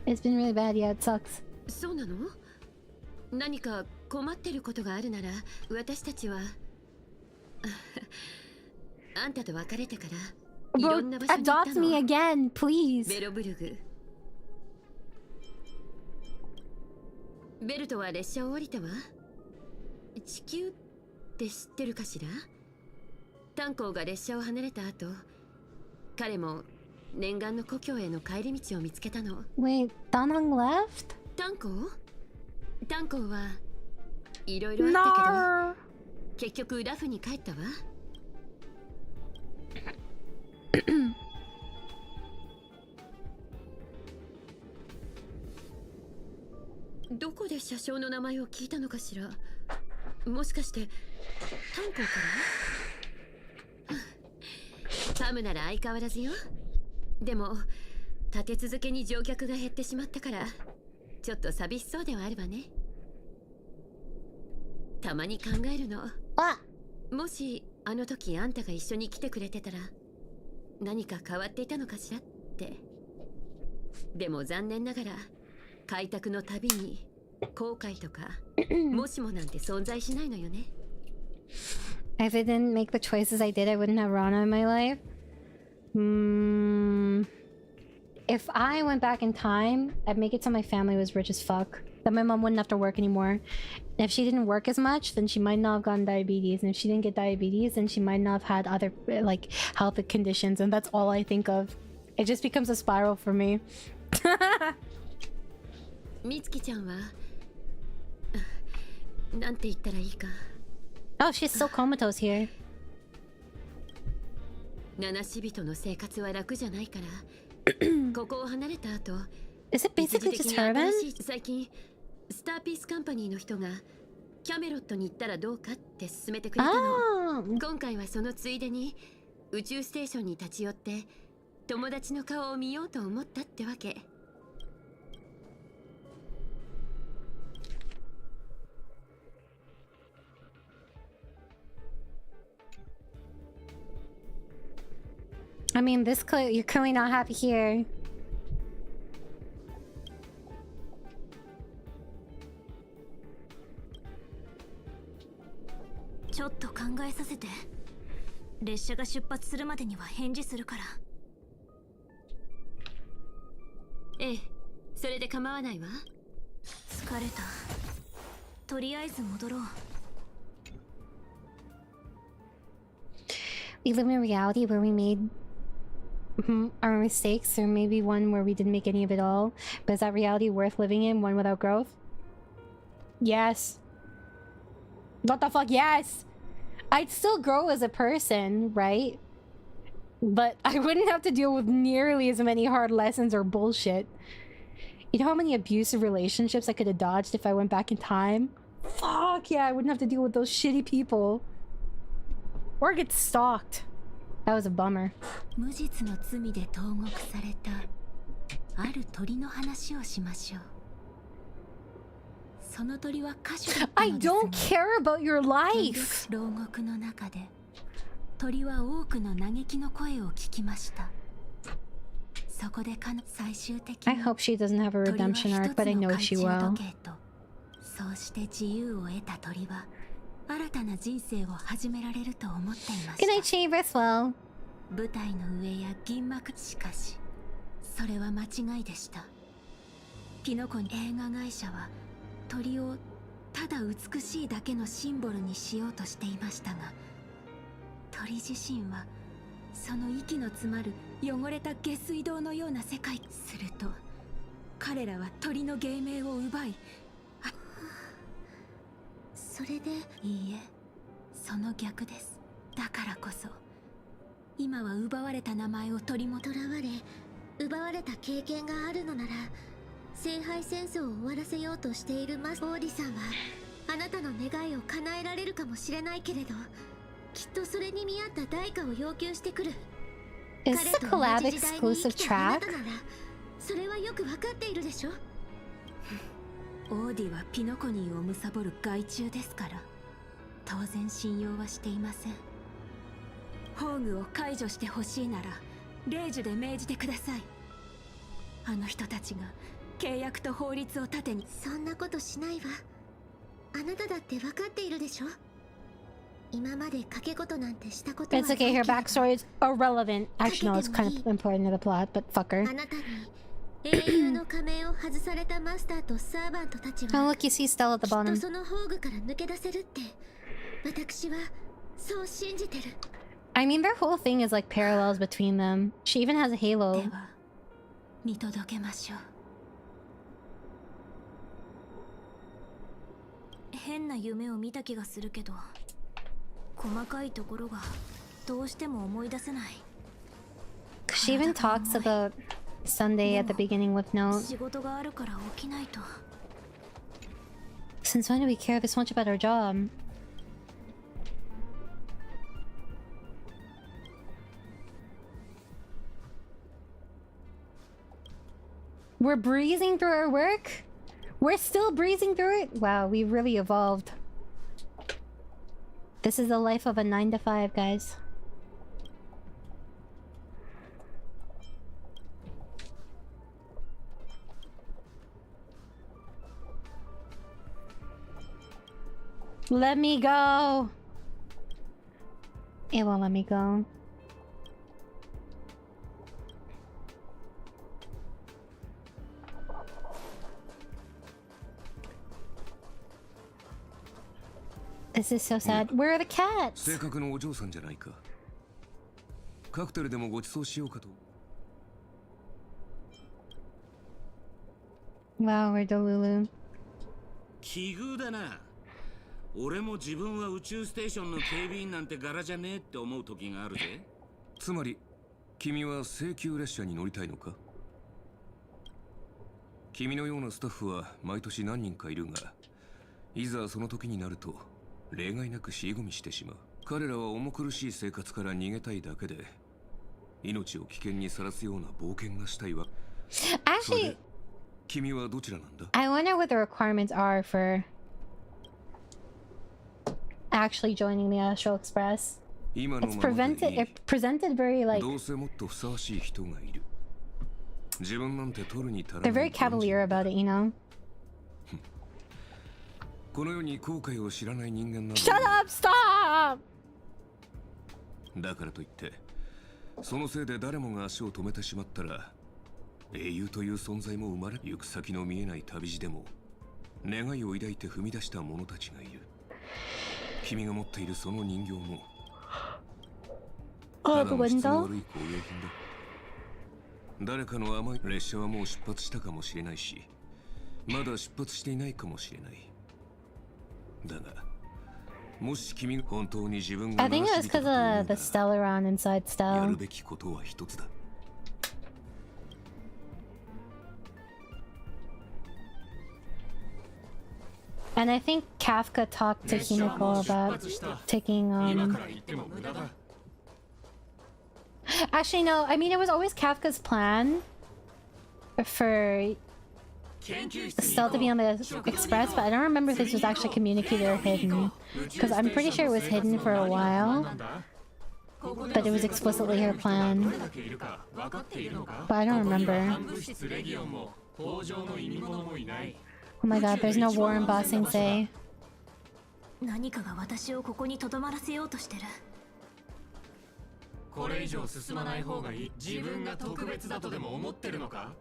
It's been really bad, yeah, it sucks. そうなの？何か困ってることがあるなら、私たちはあんたと別れてからいろんな場所に行ったの。 Adopt me again, please. ベロブルグ。ベルトは列車を降りたわ。地球って知ってるかしら？炭鉱が列車を離れた後、彼も念願の故郷への帰り道を見つけたの。Wait, Danang left? 炭鉱はいろいろあったけど、結局ラフに帰ったわ。どこで車掌の名前を聞いたのかしら。もしかして炭鉱から？パムなら相変わらずよ。でも立て続けに乗客が減ってしまったからちょっと寂しそうではあるわね。たまに考えるの。もしあの時あんたが一緒に来てくれてたら何か変わっていたのかしらって。でも残念ながら開拓のたびに後悔とかもしもなんて存在しないのよね。If I didn't make the choices I did, I wouldn't have Rana in my life. If I went back in time, I'd make it so my family was rich as fuck. That my mom wouldn't have to work anymore. If she didn't work as much, then she might not have gotten diabetes. And if she didn't get diabetes, then she might not have had other, like, health conditions. And that's all I think of. It just becomes a spiral for me. みつきちゃんはなんて言ったらいいか。 Oh, she's so comatose here. 七死人の生活は楽じゃないから。ここを離れた後、 Is it basically just her then? 最近スターピースカンパニーの人がキャメロットに行ったらどうかって勧めてくれたの。今回はそのついでに宇宙ステーションに立ち寄って友達の顔を見ようと思ったってわけ。 I mean, you're clearly not happy here. ちょっと考えさせて。列車が出発するまでには返事するから。ええ、それで構わないわ。疲れた。とりあえず戻ろう。 We live in a reality where we made our mistakes, or maybe one where we didn't make any of it all. But is that reality worth living in? One without growth? Yes. What the fuck? Yes! I'd still grow as a person, right? But I wouldn't have to deal with nearly as many hard lessons or bullshit. You know how many abusive relationships I could have dodged if I went back in time? Fuck yeah, I wouldn't have to deal with those shitty people. Or get stalked. That was a bummer. 無実の罪で投獄されたある鳥の話をしましょう。その鳥は歌手だったのですが I don't care about your life! 牢獄の中で鳥は多くの嘆きの声を聞きました。そこで最終的に I hope she doesn't have a redemption arc, but I know she will. そうして自由を得た鳥は新たな人生を始められると思っていました。 Good night, 𝑫𝑰𝑺𝑪. 舞台の上や銀幕しかしそれは間違いでした。ピノコに映画会社は鳥をただ美しいだけのシンボルにしようとしていましたが、鳥自身はその息の詰まる汚れた下水道のような世界。すると彼らは鳥の芸名を奪い、それでいいえ、その逆です。だからこそ今は奪われた名前を取り戻らわれ奪われた経験があるのなら聖杯戦争を終わらせようとしているマスオーディさんはあなたの願いを叶えられるかもしれないけれど、きっとそれに見合った代価を要求してくる。 Is this a collab exclusive track? それはよくわかっているでしょ。オーディはピノコニーを貪る害虫ですから当然信用はしていません。宝具を解除してほしいなら令樹で命じてください。あの人たちが契約と法律を盾に。そんなことしないわ。あなただって分かっているでしょ。今まで賭け事なんてしたことはない It's okay, her backstory is irrelevant. Actually, no, it's kind of important to the plot, but fuck her. あなたに英雄の仮面を外されたマスターとサーバントたちは Oh, look, you see Stella at the きっ bottom. とその宝具から抜け出せるって私はそう信じてる。 I mean, their whole thing is like parallels between them. She even has a halo. では見届けましょう。変な夢を見た気がするけど細かいところがどうしても思い出せない。 She even talks about Sunday at the beginning with note. 仕事があるから起きないと。 Since when do we care this much about our job? We're breezing through our work? We're still breezing through it? Wow, we really evolved. This is the life of a 9 to 5, guys. Let me go. It won't let me go. This is so sad. Where are the cats? 正確のお嬢さんじゃないか。カクテルでもご馳走しようかと。Wow, we're Delulu. 奇遇だな。俺も自分は宇宙ステーションの警備員なんて柄じゃねえって思う時があるぜ。つまり君は請求列車に乗りたいのか？君のようなスタッフは毎年何人かいるが、いざその時になると例外なく尻込みしてしまう。彼らは重苦しい生活から逃げたいだけで、命を危険にさらすような冒険がしたいわ。Actually, 君はどちらなんだ？ I wonder what the requirements are for actually joining the Astral Express. It's presented very like どうせもっとふさわしい人がいる。自分なんて取るに足らな they're い。 very cavalier about it, you know. この世に後悔を知らない人間など Shut up! Stop! だからといってそのせいで誰もが足を止めてしまったら英雄という存在も生まれ、行く先の見えない旅路でも願いを抱いて踏み出した者たちがいる。君が持っているその人形もただの質の悪い工芸品だ。誰かの甘い列車はもう出発したかもしれないし、まだ出発していないかもしれない。だがもし君が本当に自分が I think it was because of the Stellaron inside や Stella. るべきことは一つだ。And I think Kafka talked to Hinako about taking actually no, I mean it was always Kafka's plan for still to be on the express, but I don't remember if this was actually communicated or hidden, because I'm pretty sure it was hidden for a while, but it was explicitly her plan, but I don't remember. Oh my god, there's no war in Ba Sing Se. 何かが私をここに留まらせようとしてる。これ以上進まない方がいい。自分が特別だとでも思ってるのか？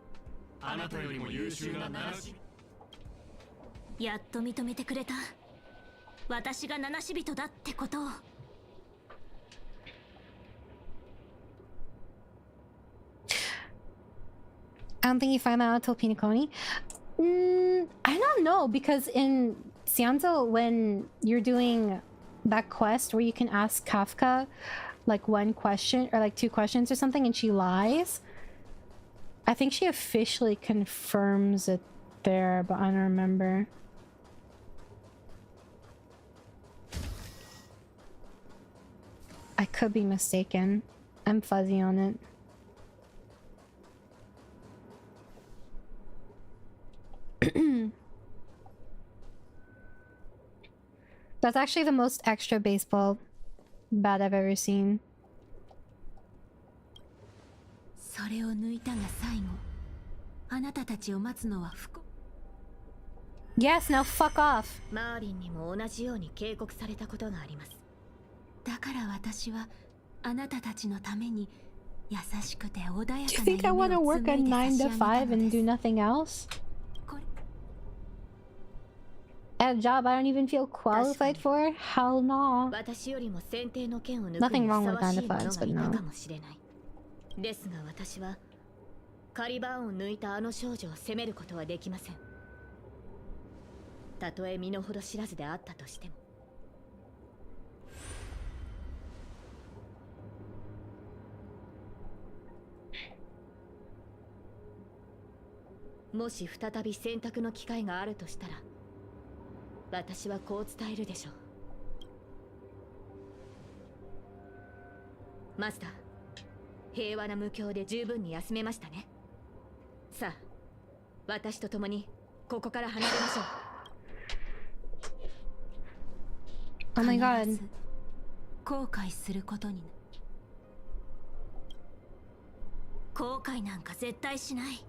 あなたよりも優秀な七し。やっと認めてくれた。私が七し人だってことを。I don't think you find that out till Pinaconi. I don't know, because in Xianzhou, when you're doing that quest where you can ask Kafka like one question or like two questions or something and she lies, I think she officially confirms it there, but I don't remember. I could be mistaken. I'm fuzzy on it. That's actually the most extra baseball bat I've ever seen. それを抜いたが最後。あなたたちを待つのは不幸。Yes, now fuck off. マーリンにも同じように警告されたことがあります。だから私はあなたたちのために優しくて穏やかな Do you think I want to work a 9 to 5 and do nothing else? At a job I don't even feel qualified for? Hell no. 私よりも選定の剣を抜く Nothing に wrong ふ with さわし 9 to いもの 5s, が but いた no. かもしれない。ですが私はカリバーンを抜いたあの少女を責めることはできません。たとえ身の程知らずであったとしても。もし再び選択の機会があるとしたら、私はこう伝えるでしょう。マスター、平和な無境で十分に休めましたね。さあ、私と共にここから離れましょう。Oh my god. 後悔することにな。後悔なんか絶対しない。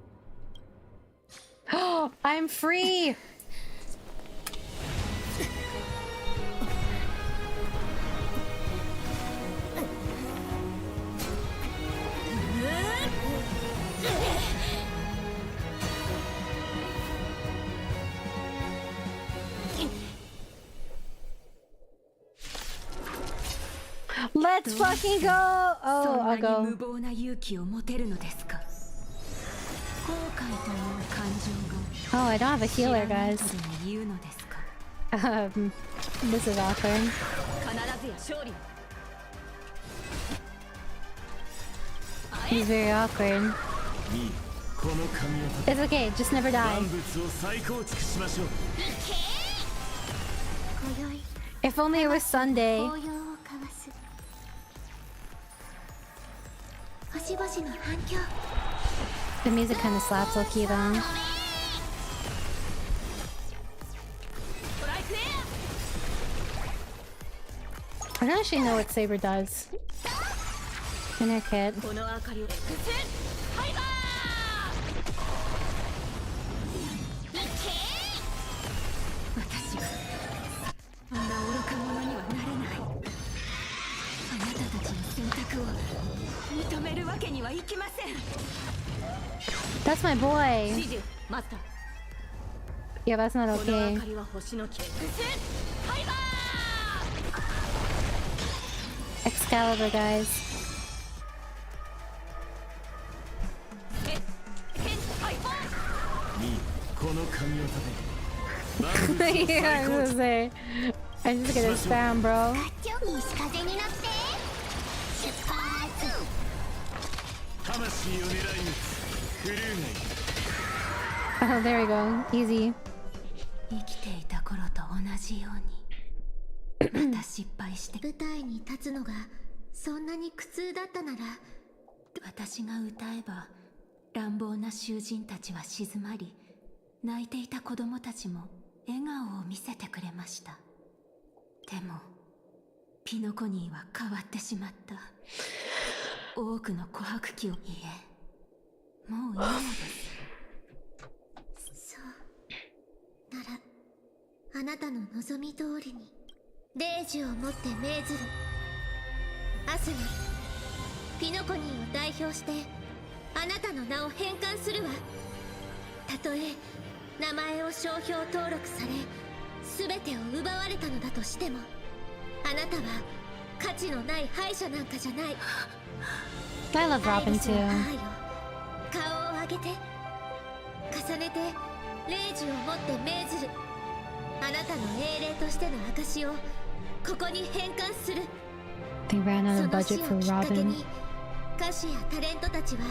I'm free! Let's fucking go! Oh, I'll go. 無謀な勇気を持てるのですか。後悔という感情が Oh, I don't have a healer, guys. 言うのですか。This is awkward. 必ずや勝利を。He's very awkward. It's okay, just never die. If only it was Sunday. 星々の反響。 The music kind of slaps low-key though. I don't actually know what Saber does in her kit. That's my boy. Yeah, that's not okay. Excalibur, guys. Yeah, I was gonna say. I'm just gonna spam, bro. Oh, there we go. Easy. 生きていた頃とじようにまた失敗して舞台に立つのがそんなに苦痛だったなら、私が歌えば乱暴な囚人たちは静まり、泣いていた子供たちも笑顔を見せてくれました。でもピノコニーは変わってしまった。多くの琥珀機を、いえ、もういいのです。そうなら、あなたの望み通りに霊樹をもって命ずる。アスナ、ピノコニーを代表してあなたの名を返還するわ。たとえ名前を商標登録され全てを奪われたのだとしても、あなたは価値のない敗者なんかじゃない。 I love Robin too. 顔を上げて重ねて霊樹をもって命ずる。あなたの英霊としての証をここに返還する。 They ran out of budget for Robin. 歌手やタレントたちは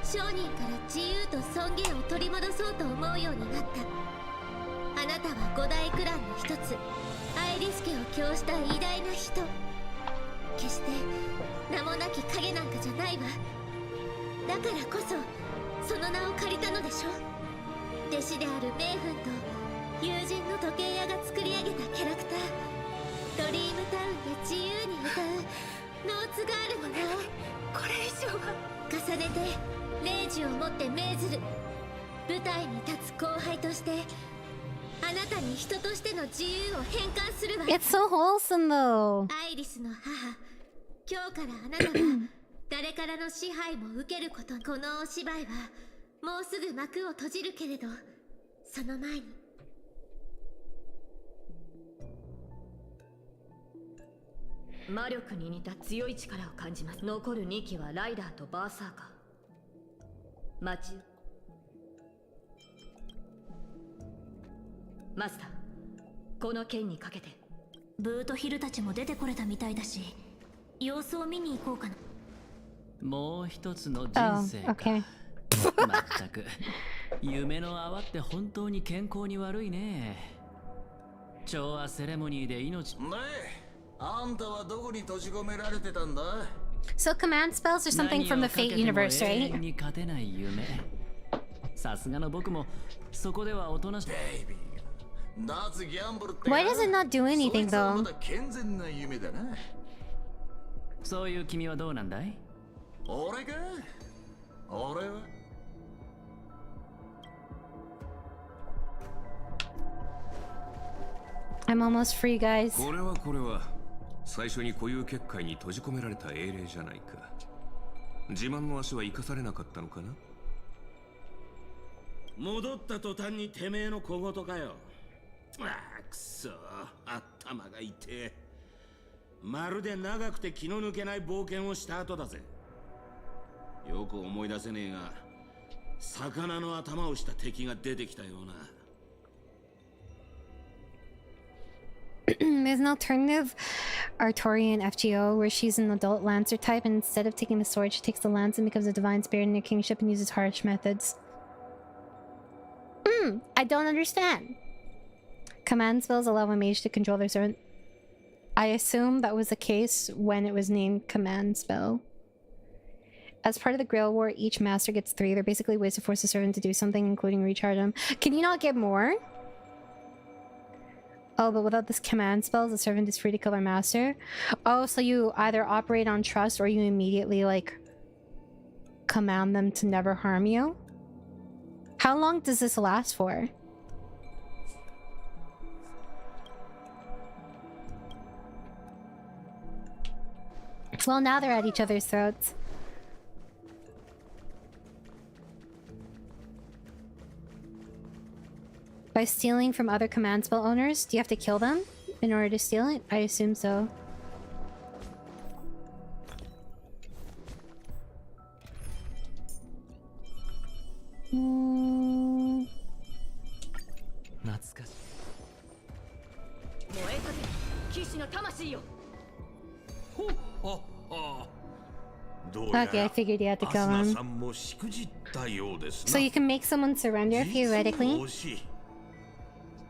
商人から自由と尊厳を取り戻そうと思うようになった。あなたは五大クランの一つアイリス家を供した偉大な人。決して名もなき影なんかじゃないわ。だからこそその名を借りたのでしょ。弟子であるメイフンと友人の時計屋が作り上げたキャラクター、ドリームタウンで自由に歌うノーツガールの名をこれ以上は重ねて霊樹をもって命ずる。舞台に立つ後輩としてあなたに人としての自由を返還するわ。 It's so wholesome though. アイリスの母、今日からあなたは誰からの支配も受けること。このお芝居はもうすぐ幕を閉じるけれど、その前に魔力に似た強い力を感じます。残る2機はライダーとバーサーカー。マスター、この剣にかけて。ブートヒルたちも出てこれたみたいだし、様子を見に行こうかな。もう一つの人生か。 okay. まったく夢の泡って本当に健康に悪いね。調和セレモニーで命。ねえ、あんたはどこに閉じ込められてたんだ？ So command spells are something from the Fate universe, right? に勝てない夢。さすがの僕もそこではおとなしい。 Why does it not do anything though? そういう君はどうなんだい？俺か？俺はI'm almost free, guys. これは最初に固有結界に閉じ込められた英霊じゃないか。自慢の足は生かされなかったのかな。戻った途端にてめえの小言かよ。ああ、くそ、頭が痛え。まるで長くて気の抜けない冒険をした後だぜ。よく思い出せねえが、魚の頭をした敵が出てきたような。There's an alternative Artorian FGO where she's an adult Lancer type, and instead of taking the sword, she takes the lance and becomes a divine spirit in her kingship and uses harsh methods. I don't understand. Command spells allow a mage to control their servant. I assume that was the case when it was named command spell. As part of the Grail War, each master gets 3. They're basically ways to force a servant to do something, including recharge them. Can you not get more? Oh, but without this command spells, the servant is free to kill their master. Oh, so you either operate on trust or you immediately, like, command them to never harm you? How long does this last for? Well, now they're at each other's throats. By stealing from other command spell owners, do you have to kill them in order to steal it? I assume so. Okay, I figured you had to kill him. So you can make someone surrender theoretically.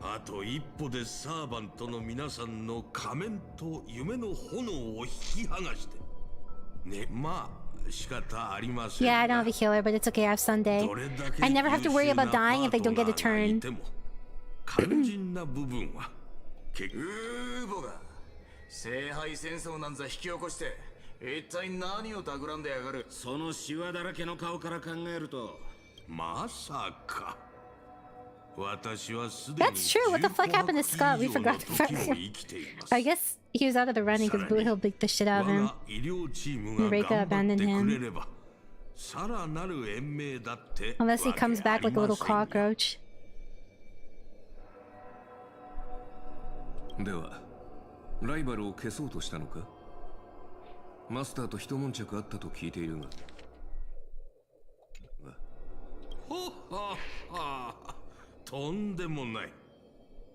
あと一歩でサーバントの皆さんの仮面と夢の炎を引き剥がしてね、まあ仕方ありません。 Yeah, I don't have a healer, but it's okay. I have Sunday. I never have to worry about dying if I don't get a turn. 肝心な部分はボが聖杯戦争なんざ引き起こして一体何を企んでやがる。そのシワだらけの顔から考えるとまさか。 That's true. What the fuck happened to Scott? We forgot to I guess he was out of the running because Blue Hill beat the shit out of him. And Reika abandoned him. Unless he comes back like a little cockroach. では、ライバルを消そうとしたのか？マスターと一悶着あったと聞いているが。とんでもない。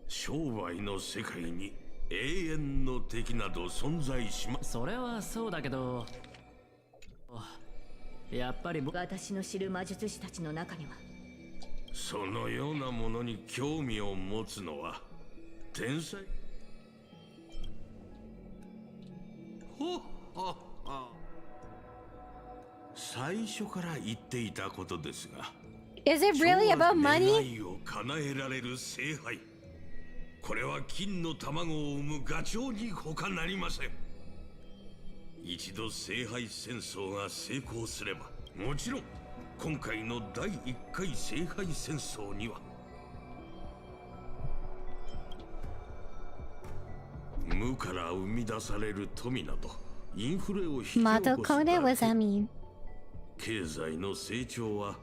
商売の世界に永遠の敵など存在しま。それはそうだけど、やっぱり私の知る魔術師たちの中にはそのようなものに興味を持つのは天才。最初から言っていたことですが。 Is it really about money? 叶えられる聖杯。これは金の卵を産むガチョウに他なりません。一度聖杯戦争が成功すれば、もちろん今回の第1回聖杯戦争には無から生み出される富などインフレを引き起こすだけ。What does that mean? 経済の成長は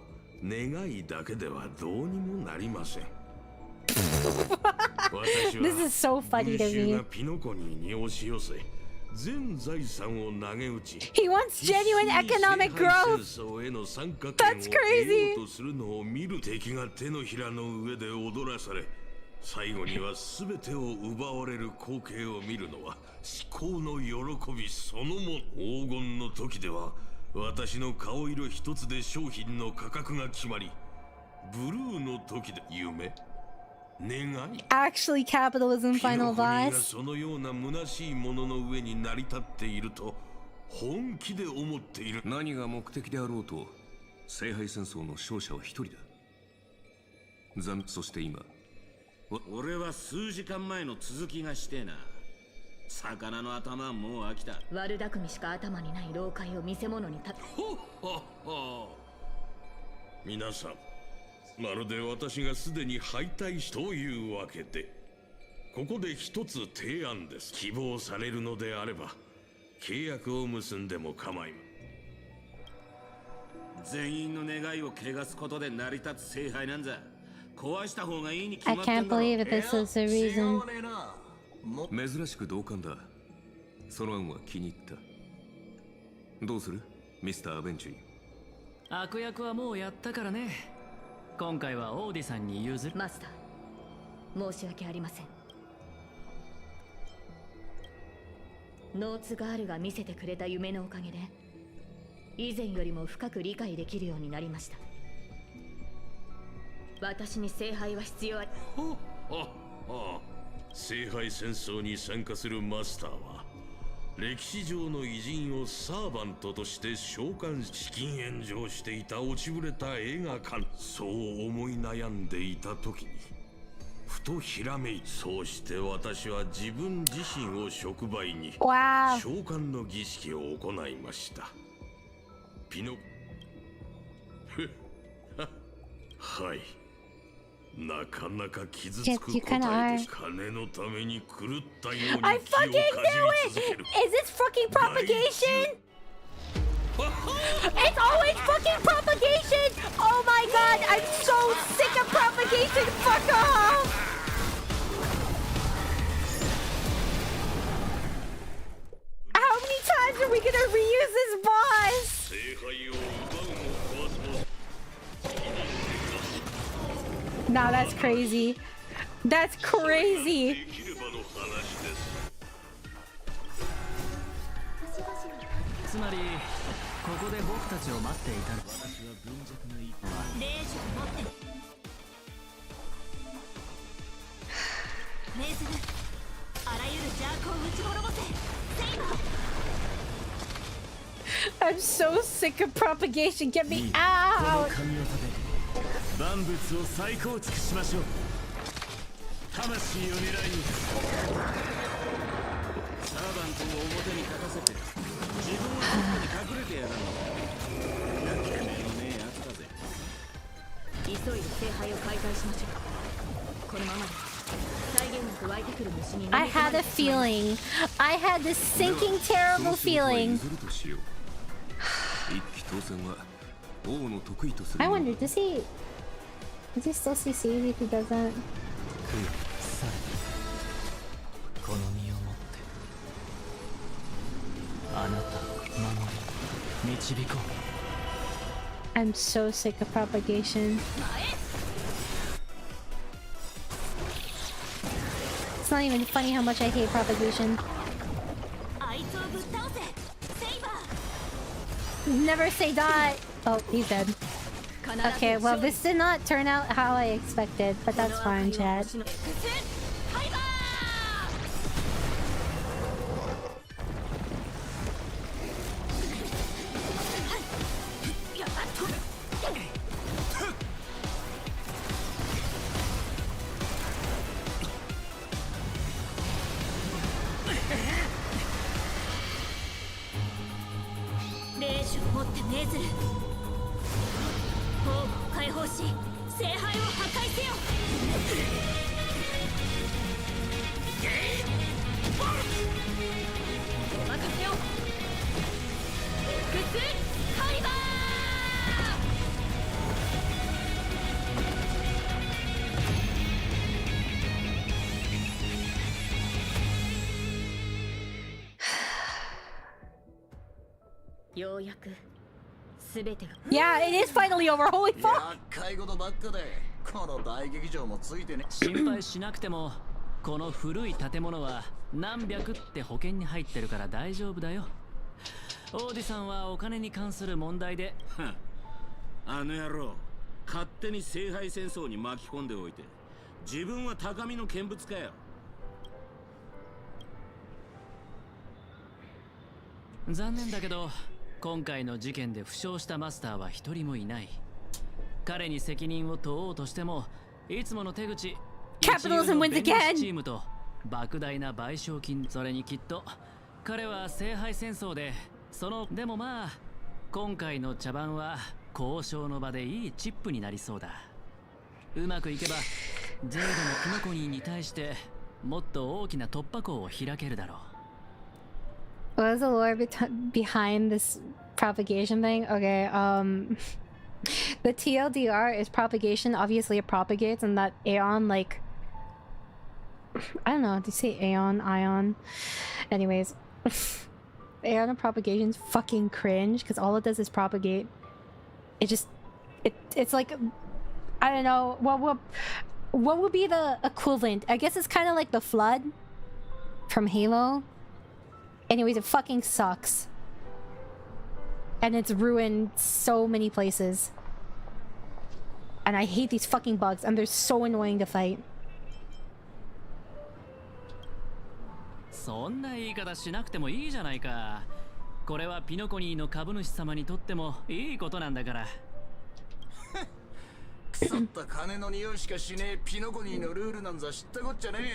願いだけではどうにもなりません。This is so funny to me. ピノコニーに押し寄せ、全財産を投げ打ち。He wants genuine economic growth. That's crazy. するのを見る敵が手のひらの上で踊らされ、最後には全てを奪われる光景を見るのは至高の喜びそのもの。黄金の時では私の顔色一つで商品の価格が決まり、ブルーの時で夢、願い。Actually, capitalism final boss. そのような虚しいものの上に成り立っていると本気で思っている。何が目的であろうと、聖杯戦争の勝者は一人だ。そして今、俺は数時間前の続きがしてえな。魚の頭はもう飽きた。悪巧みしか頭にない老怪を見せ物に立て。皆さん、まるで私がすでに敗退しというわけで、ここで一つ提案です。希望されるのであれば契約を結んでも構いません。全員の願いを汚すことで成り立つ聖杯なんざ壊した方がいいに決まってんだろ。 I can't believe that this is the reason. 珍しく同感だ。その案は気に入った。どうするミスター・アベンチュリー。悪役はもうやったからね。今回はオーディさんに譲る。マスター、申し訳ありません。ノーツガールが見せてくれた夢のおかげで以前よりも深く理解できるようになりました。私に聖杯は必要あり。聖杯戦争に参加するマスターは歴史上の偉人をサーバントとして召喚し、資金援助をしていた落ちぶれた映画館。そう思い悩んでいた時にふとひらめいた。そうして私は自分自身を触媒に召喚の儀式を行いました。ピノはい、なかなか傷つく答えです。金のために狂ったように気をかじり続ける。 Is this fucking propagation? It's always fucking propagation! Oh my god, I'm so sick of propagation! Fuck off! How many times are we gonna reuse this boss? Nah, that's crazy. That's crazy. つまりここで僕たちを待っていた。私は貧弱な一歩は。I'm so sick of propagation. Get me out. 万物を再構築しましょう。魂を狙いに。サーバントを表に立たせて、自分はどこに隠れてやるの。焼き目のねえやつだぜ。急いで聖杯を解体しましょう。このままで際限なく湧いてくる虫に。I had a feeling. I had this sinking, terrible feeling. I wonder, does he still succeed if he doesn't? I'm so sick of propagation. It's not even funny how much I hate propagation. Never say die! Oh, he's dead. Okay, well this did not turn out how I expected, but that's fine, chat. Yeah, it is finally over. Holy fuck! 心配しなくても、この古い建物は何百って保険に入ってるから大丈夫だよ。王子さんはお金に関する問題で。あの野郎、勝手に聖杯戦争に巻き込んでおいて、自分は高みの見物かよ。残念だけど。今回の事件で負傷したマスターは一人もいない。彼に責任を問おうとしても、いつもの手口、Capitalism wins again! チームと莫大な賠償金、それにきっと彼は聖杯戦争で、でもまあ、今回の茶番は交渉の場でいいチップになりそうだ。うまくいけば、ゼイドのキノコニーに対してもっと大きな突破口を開けるだろう。What was the lore behind this propagation thing? Okay, the TLDR is propagation. Obviously, it propagates, and that Aeon, like, I don't know. Did you say Aeon? Ion? Anyways, Aeon of propagation's fucking cringe because all it does is propagate. It's like, I don't know. What would be the equivalent? I guess it's kind of like the flood from Halo. Anyways, it fucking sucks. And it's ruined so many places. And I hate these fucking bugs, and they're so annoying to fight. そんな言い方しなくてもいいじゃないか。これはピノコニーの株主様にとってもいいことなんだから。腐った金の匂いしかしねえピノコニーのルールなんざ知ったこっちゃねえ。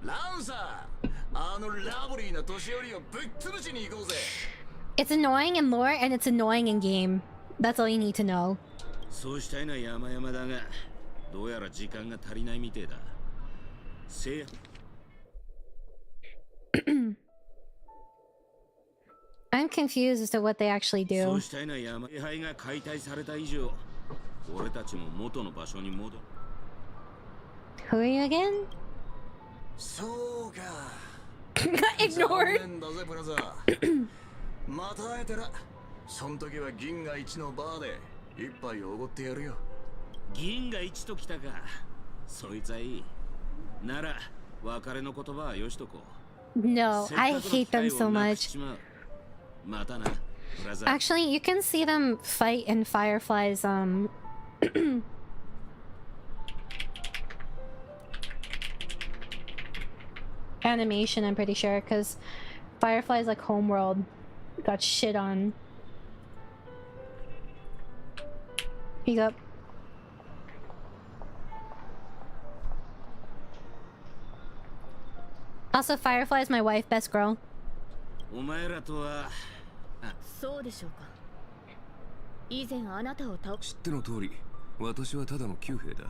ランサー、あのラブリーな年寄りをぶっ潰しに行こうぜ。It's annoying in lore and it's annoying in game. That's all you need to know. そうしたいのは山々だが、どうやら時間が足りないみてえだ。I'm confused as to what they actually do. そうしたいのは山々が解体された以上、俺たちも元の場所に戻る。Who are you again? そうか。Ignored. だぜブラザー。また会えたら、そん時は銀河一のバーで一杯おごってやるよ。銀河一ときたか。そいつはいい。なら別れの言葉はよしとこう。No, I hate them so much. またな、ブラザー。Actually, you can see them fight in Firefly's animation, I'm pretty sure, because Firefly's like homeworld got shit on Speak up. Also, Firefly is my wife, best girl. お前らとはそうでしょうか。以前あなたを倒知っての通り、私はただの旧兵だ。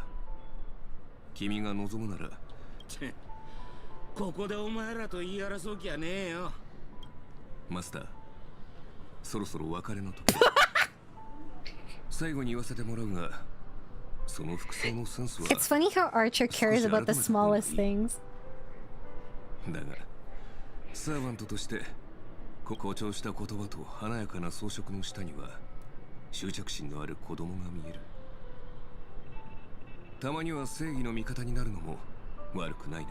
君が望むなら。ここでお前らと言い争う気はねえよ。マスター、そろそろ別れの時だ。最後に言わせてもらうが、その服装のセンスは。It's funny how Archer cares about the smallest things. だが、サーバントとして誇張した言葉と華やかな装飾の下には執着心のある子供が見える。たまには正義の味方になるのも悪くないな。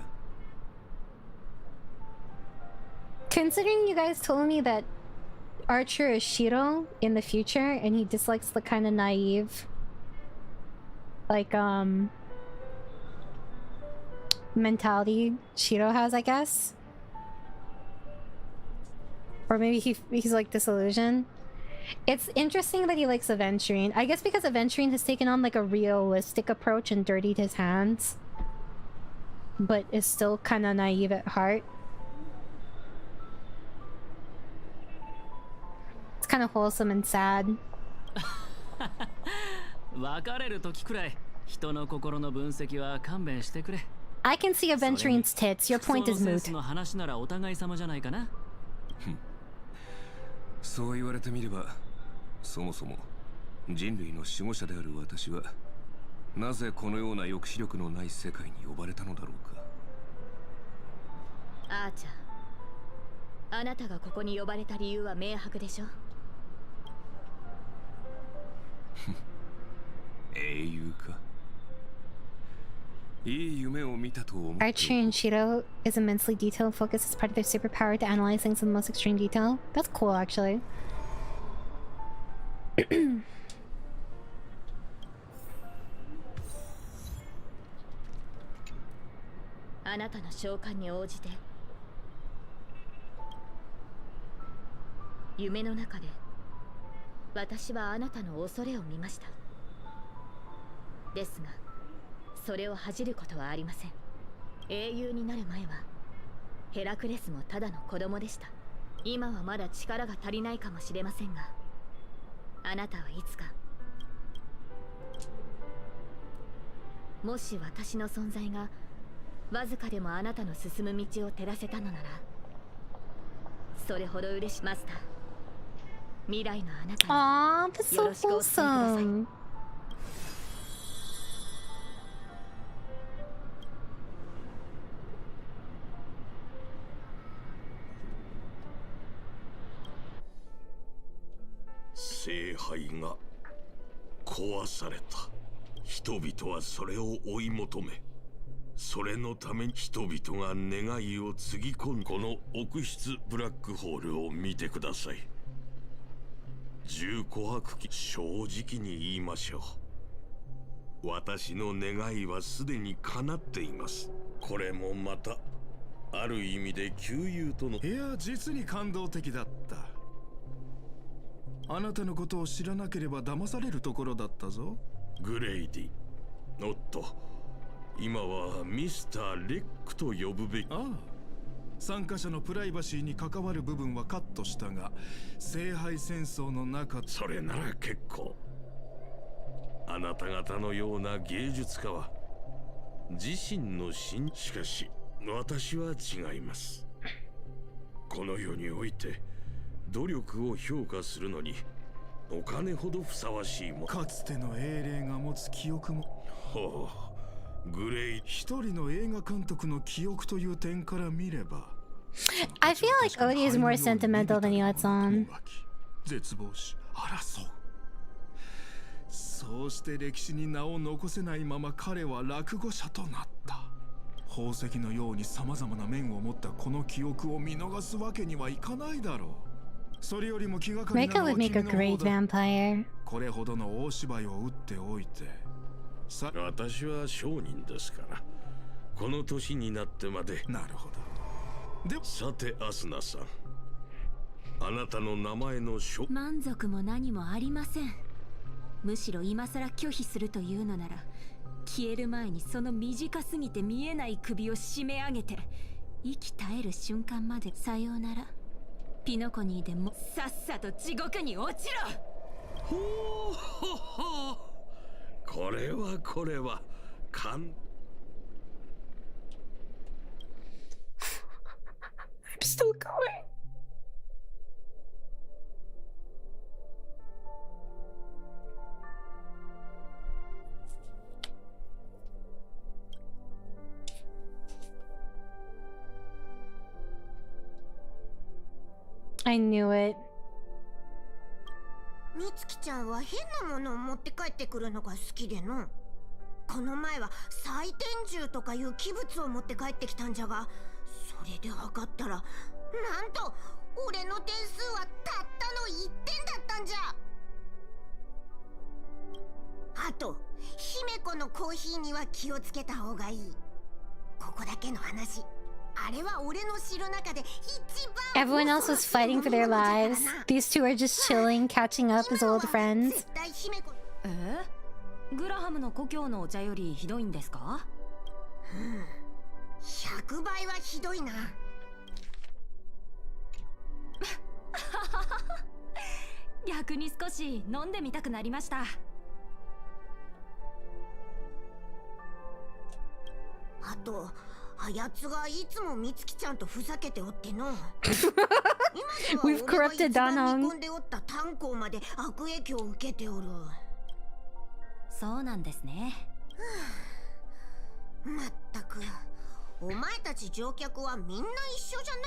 Considering you guys told me that Archer is Shiro in the future and he dislikes the kind of naive like mentality Shiro has, I guess. Or maybe he's like disillusioned. It's interesting that he likes aventurine. I guess because aventurine has taken on like a realistic approach and dirtied his hands, but is still kind of naive at heart. It's kind of wholesome and sad. 別れる時くらい人の心の分析は勘弁してくれ。I can see Aventurine's tits. Your point is moot. の話ならお互い様じゃないかな。そう言われてみれば、そもそも人類の守護者である私はなぜこのような抑止力のない世界に呼ばれたのだろうか。アーチャー、あなたがここに呼ばれた理由は明白でしょ。英雄か。いい夢を見たと思う。Archer and Shiro is immensely detail focused as part of their superpower to analyze things in the most extreme detail. That's cool, actually. あなたの召喚に応じて夢の中で私はあなたの恐れを見ました。ですがそれを恥じることはありません。英雄になる前はヘラクレスもただの子供でした。今はまだ力が足りないかもしれませんが、あなたはいつかもし私の存在がわずかでもあなたの進む道を照らせたのなら、それほど嬉しい。マスター、未来のあなたによろしくお伝えください。聖杯が壊された。人々はそれを追い求め、それのために人々が願いをつぎ込ん。この奥室ブラックホールを見てください。重琥珀機、正直に言いましょう。私の願いはすでに叶っています。これもまたある意味で旧友との。いや、実に感動的だった。あなたのことを知らなければ騙されるところだったぞ。グレイディ。おっと、今はミスター・レックと呼ぶべき。ああ、参加者のプライバシーに関わる部分はカットしたが、聖杯戦争の中。それなら結構。あなた方のような芸術家は自身のしかし私は違います。この世において努力を評価するのにお金ほどふさわしいも。かつての英霊が持つ記憶も。ほう、グレイ。一人の映画監督の記憶という点から見れば。I feel like Odie is more sentimental than Yotson. 絶望し争う。そうして歴史に名を残せないまま彼は落語者となった。宝石のように様々な面を持ったこの記憶を見逃すわけにはいかないだろう。それよりも気がかりなのは君の方だ。 Mecha would make a great vampire. これほどの大芝居を打っておいて。私は商人ですから、この年になってまで。なるほど。でさてアスナさん、あなたの名前の満足も何もありません。むしろ今更拒否するというのなら、消える前にその短すぎて見えない首を締め上げて息絶える瞬間までさようなら。ピノコニーでもさっさと地獄に落ちろ。ほうほほ、これはこれはI'm still going. I knew it. みつきちゃんは変なものを持って帰ってくるのが好きでの。この前は採点銃とかいう器物を持って帰ってきたんじゃが、それで測ったらなんと俺の点数はたったの1点だったんじゃ。あと姫子のコーヒーには気をつけた方がいい。ここだけの話、あれは俺の知る中で一番。 Everyone else was fighting for their lives. These two are just chilling, catching up as old friends. グラハムの故郷のお茶よりひどいんですか？100倍はひどいな。逆に少し飲んでみたくなりました。あとあやつがいつもみつきちゃんとふざけておっての。We've corrupted Danong. 見込んでおった炭鉱まで悪影響を受けておる。そうなんですね。まったくお前たち乗客はみんな一緒じゃな。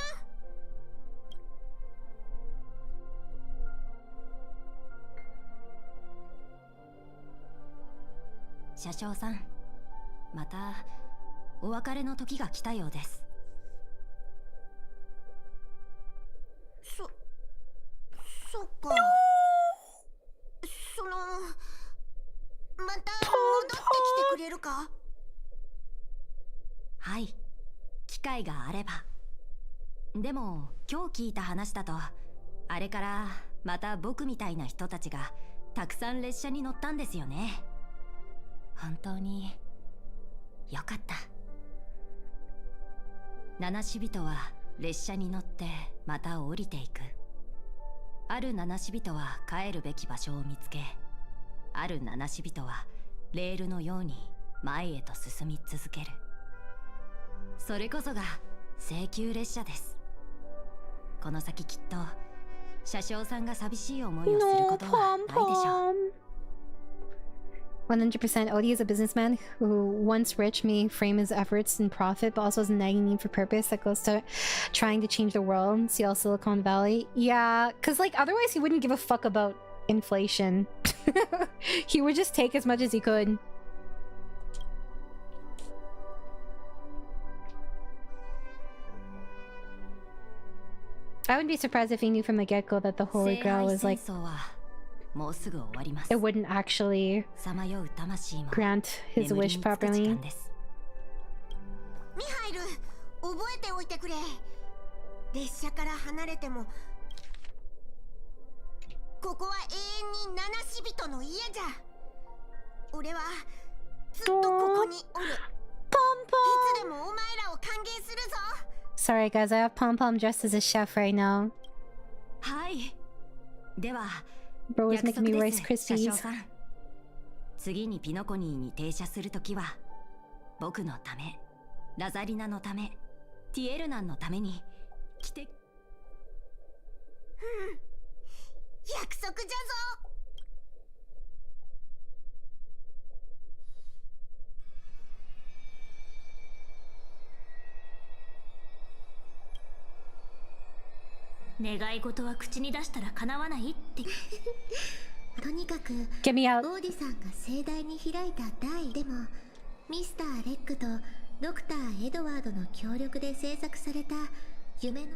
車掌さん、またお別れの時が来たようです。そっか。そのまた戻ってきてくれるか？はい、機会があれば。でも今日聞いた話だと、あれからまた僕みたいな人たちがたくさん列車に乗ったんですよね。本当によかった。七死人は列車に乗ってまた降りていく。ある七死人は帰るべき場所を見つけ、ある七死人はレールのように前へと進み続ける。それこそが請求列車です。この先きっと車掌さんが寂しい思いをすることはないでしょう。 100% Odie is a businessman who, once rich, may frame his efforts in profit, but also has a nagging need for purpose that goes to trying to change the world. See all Silicon Valley? Yeah, because like otherwise he wouldn't give a fuck about inflation. He would just take as much as he could. I wouldn't be surprised if he knew from the get-go that the Holy Grail was like... It wouldn't actually grant his wish properly. ミハイル、覚えておいてくれ。列車から離れてもここは永遠に七死人の家じゃ。俺はずっとここにおる。いつでもお前らを歓迎するぞ。 Sorry guys, I have Pom Pom dressed as a chef right now. はい。では Bro was making me Rice 車掌 Krispies. さん、次にピノコニーに停車するときは僕のため、ラザリナのため、ティエルナンのために来て。約束じゃぞ。願い事は口に出したら叶わないってとにかく Get me out. オーディさんが盛大に開いた台でもミスター・レックとドクター・エドワードの協力で制作された夢の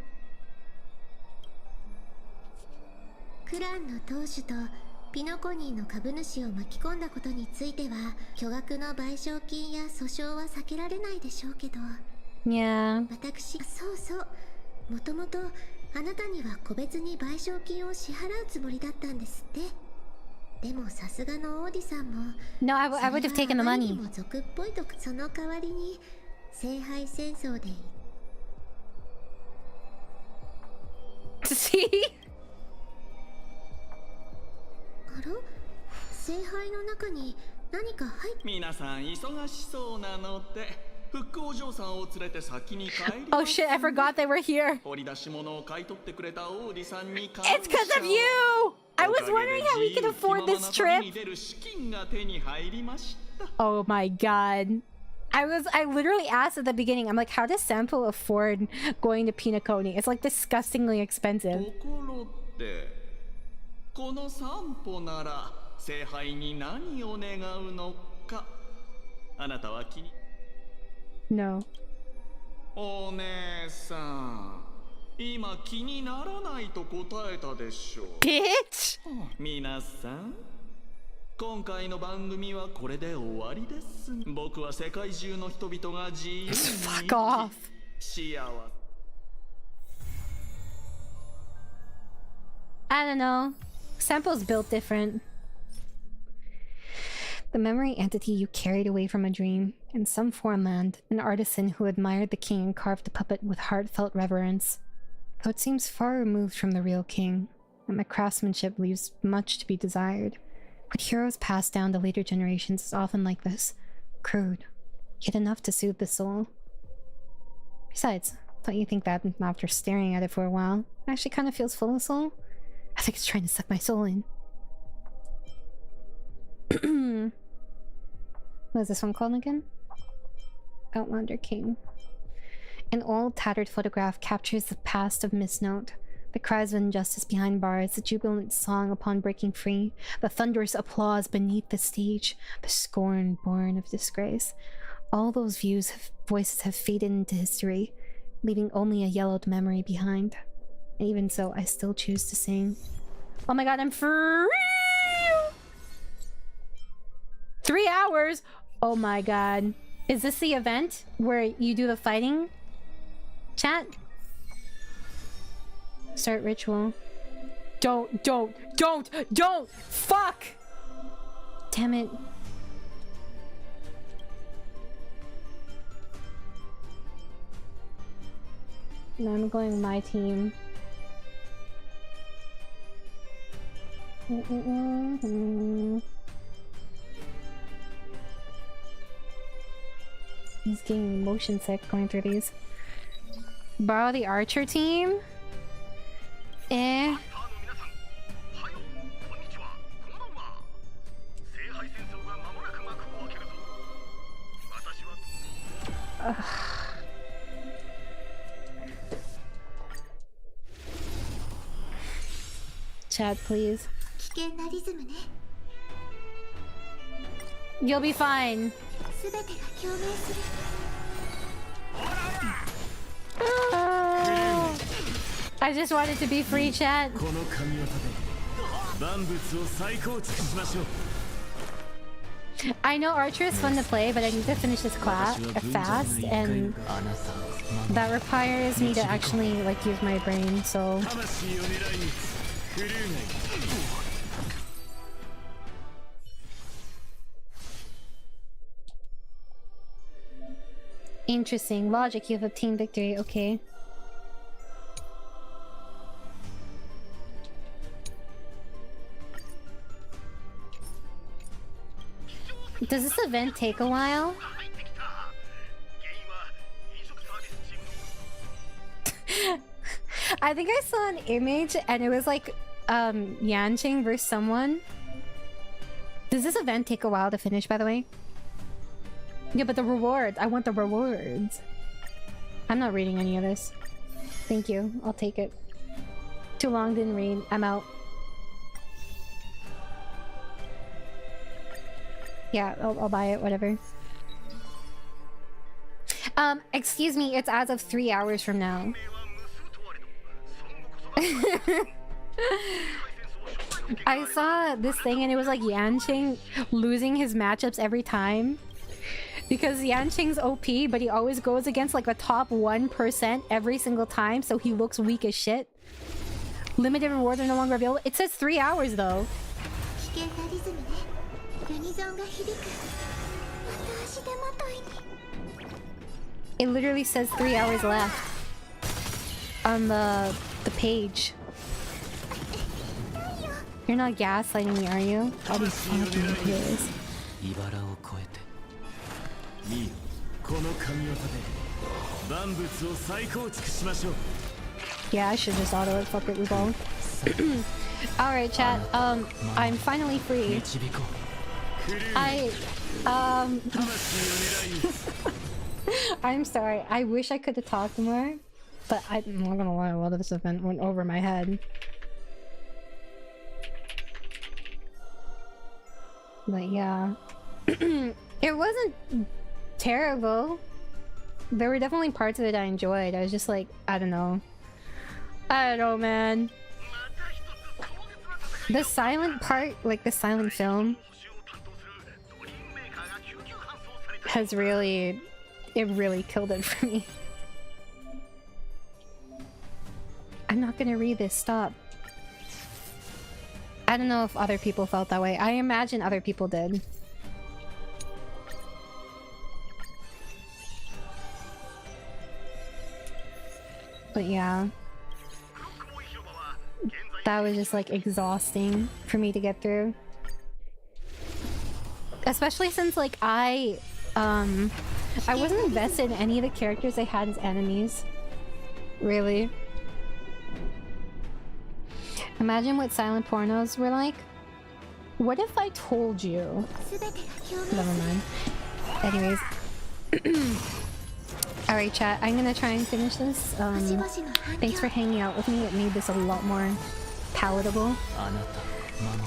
クランの当主とピノコニーの株主を巻き込んだことについては巨額の賠償金や訴訟は避けられないでしょうけど、 Yeah. 私、そうそう、もともとあなたには個別に賠償金を支払うつもりだったんですって。でもさすがの王子さんも No, I would have taken the money. 俗っぽいとその代わりに聖杯戦争で See? あら聖杯の中に何か入っ皆さん忙しそうなのでフックお嬢さんを連れて先に帰り Oh shit, I forgot they were here. 掘り出し物を買い取ってくれた王子さんに It's because of you! I was wondering how we could afford this trip. Oh my god. I literally asked at the beginning, I'm like, how does Sampo afford going to Pinacone? It's like disgustingly expensive. この散歩なら聖杯に何を願うのかあなたは気に No. お姉さん今気にならないと答えたでしょう Bitch! 皆さん今回の番組はこれで終わりです僕は世界中の人々が自由に幸せ I don't know. Sampo's built different. The memory entity you carried away from a dream. In some foreign land, an artisan who admired the king and carved the puppet with heartfelt reverence. Though it seems far removed from the real king, and my craftsmanship leaves much to be desired. What heroes pass down to later generations is often like this. Crude, yet enough to soothe the soul. Besides, don't you think that after staring at it for a while, it actually kind of feels full of soul? I think it's trying to suck my soul in. What is this one called again? Outlander King. An old, tattered photograph captures the past of Miss Note. The cries of injustice behind bars, the jubilant song upon breaking free, the thunderous applause beneath the stage, the scorn born of disgrace. All those voices have faded into history, leaving only a yellowed memory behind. And even so, I still choose to sing. Oh my god, I'm free! 3 hours? Oh my god. Is this the event where you do the fighting? Chat? Start ritual. Don't! Fuck! Damn it. No, I'm going my team. He's getting motion sick going through these. Borrow the archer team? Eh. Chat, please. You'll be fine. I just wanted to be free, chat. I know Archer is fun to play, but I need to finish this class fast, and that requires me to actually like use my brain, so... Interesting. Logic, you have obtained victory. Okay. Does this event take a while? I think I saw an image and it was like Yanqing versus someone. Does this event take a while to finish, by the way? Yeah, but the rewards. I want the rewards. I'm not reading any of this. Thank you. I'll take it. Too long, didn't read. I'm out. Yeah, I'll buy it, whatever. Excuse me, it's as of 3 hours from now. I saw this thing and it was like Yanqing losing his matchups every time. Because Yanqing's OP, but he always goes against like the top 1% every single time, so he looks weak as shit. Limited rewards are no longer available. It says 3 hours though. 危険なリズムね。ユニゾンが響く。また足手まといに。 It literally says 3 hours left on the page. You're not gaslighting me, are you? All these fucking kids. Yeah, I should just auto it. Fuck it, we both. Alright, chat. I'm finally free. I'm sorry. I wish I could have talked more, but I'm not gonna lie, a lot of this event went over my head. But yeah. It wasn't terrible. There were definitely parts of it I enjoyed. I was just like, I don't know. I don't know, man. The silent part, like the silent film, has really... it really killed it for me. I'm not gonna read this, stop. I don't know if other people felt that way. I imagine other people did. But yeah. That was just like exhausting for me to get through. Especially since like I wasn't invested in any of the characters I had as enemies. Really. Imagine what silent pornos were like. What if I told you? Never mind. Anyways. Alright chat, I'm gonna try and finish this. Thanks for hanging out with me. It made this a lot more palatable.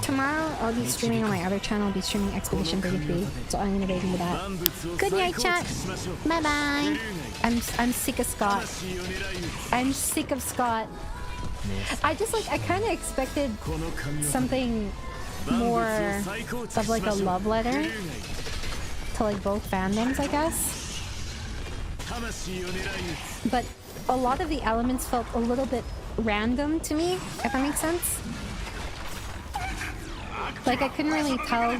Tomorrow I'll be streaming on my other channel. I'll be streaming Expedition 33, so I'm gonna get into that. Good night chat! Bye bye! I'm sick of Scott. I'm sick of Scott. I just like, I kinda expected something more of like a love letter to like both fandoms, I guess. But a lot of the elements felt a little bit random to me, if that makes sense. Like I couldn't really tell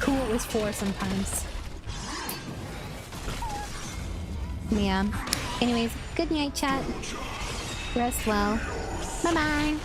who it was for sometimes. Yeah. Anyways, good night chat. Rest well. Bye bye.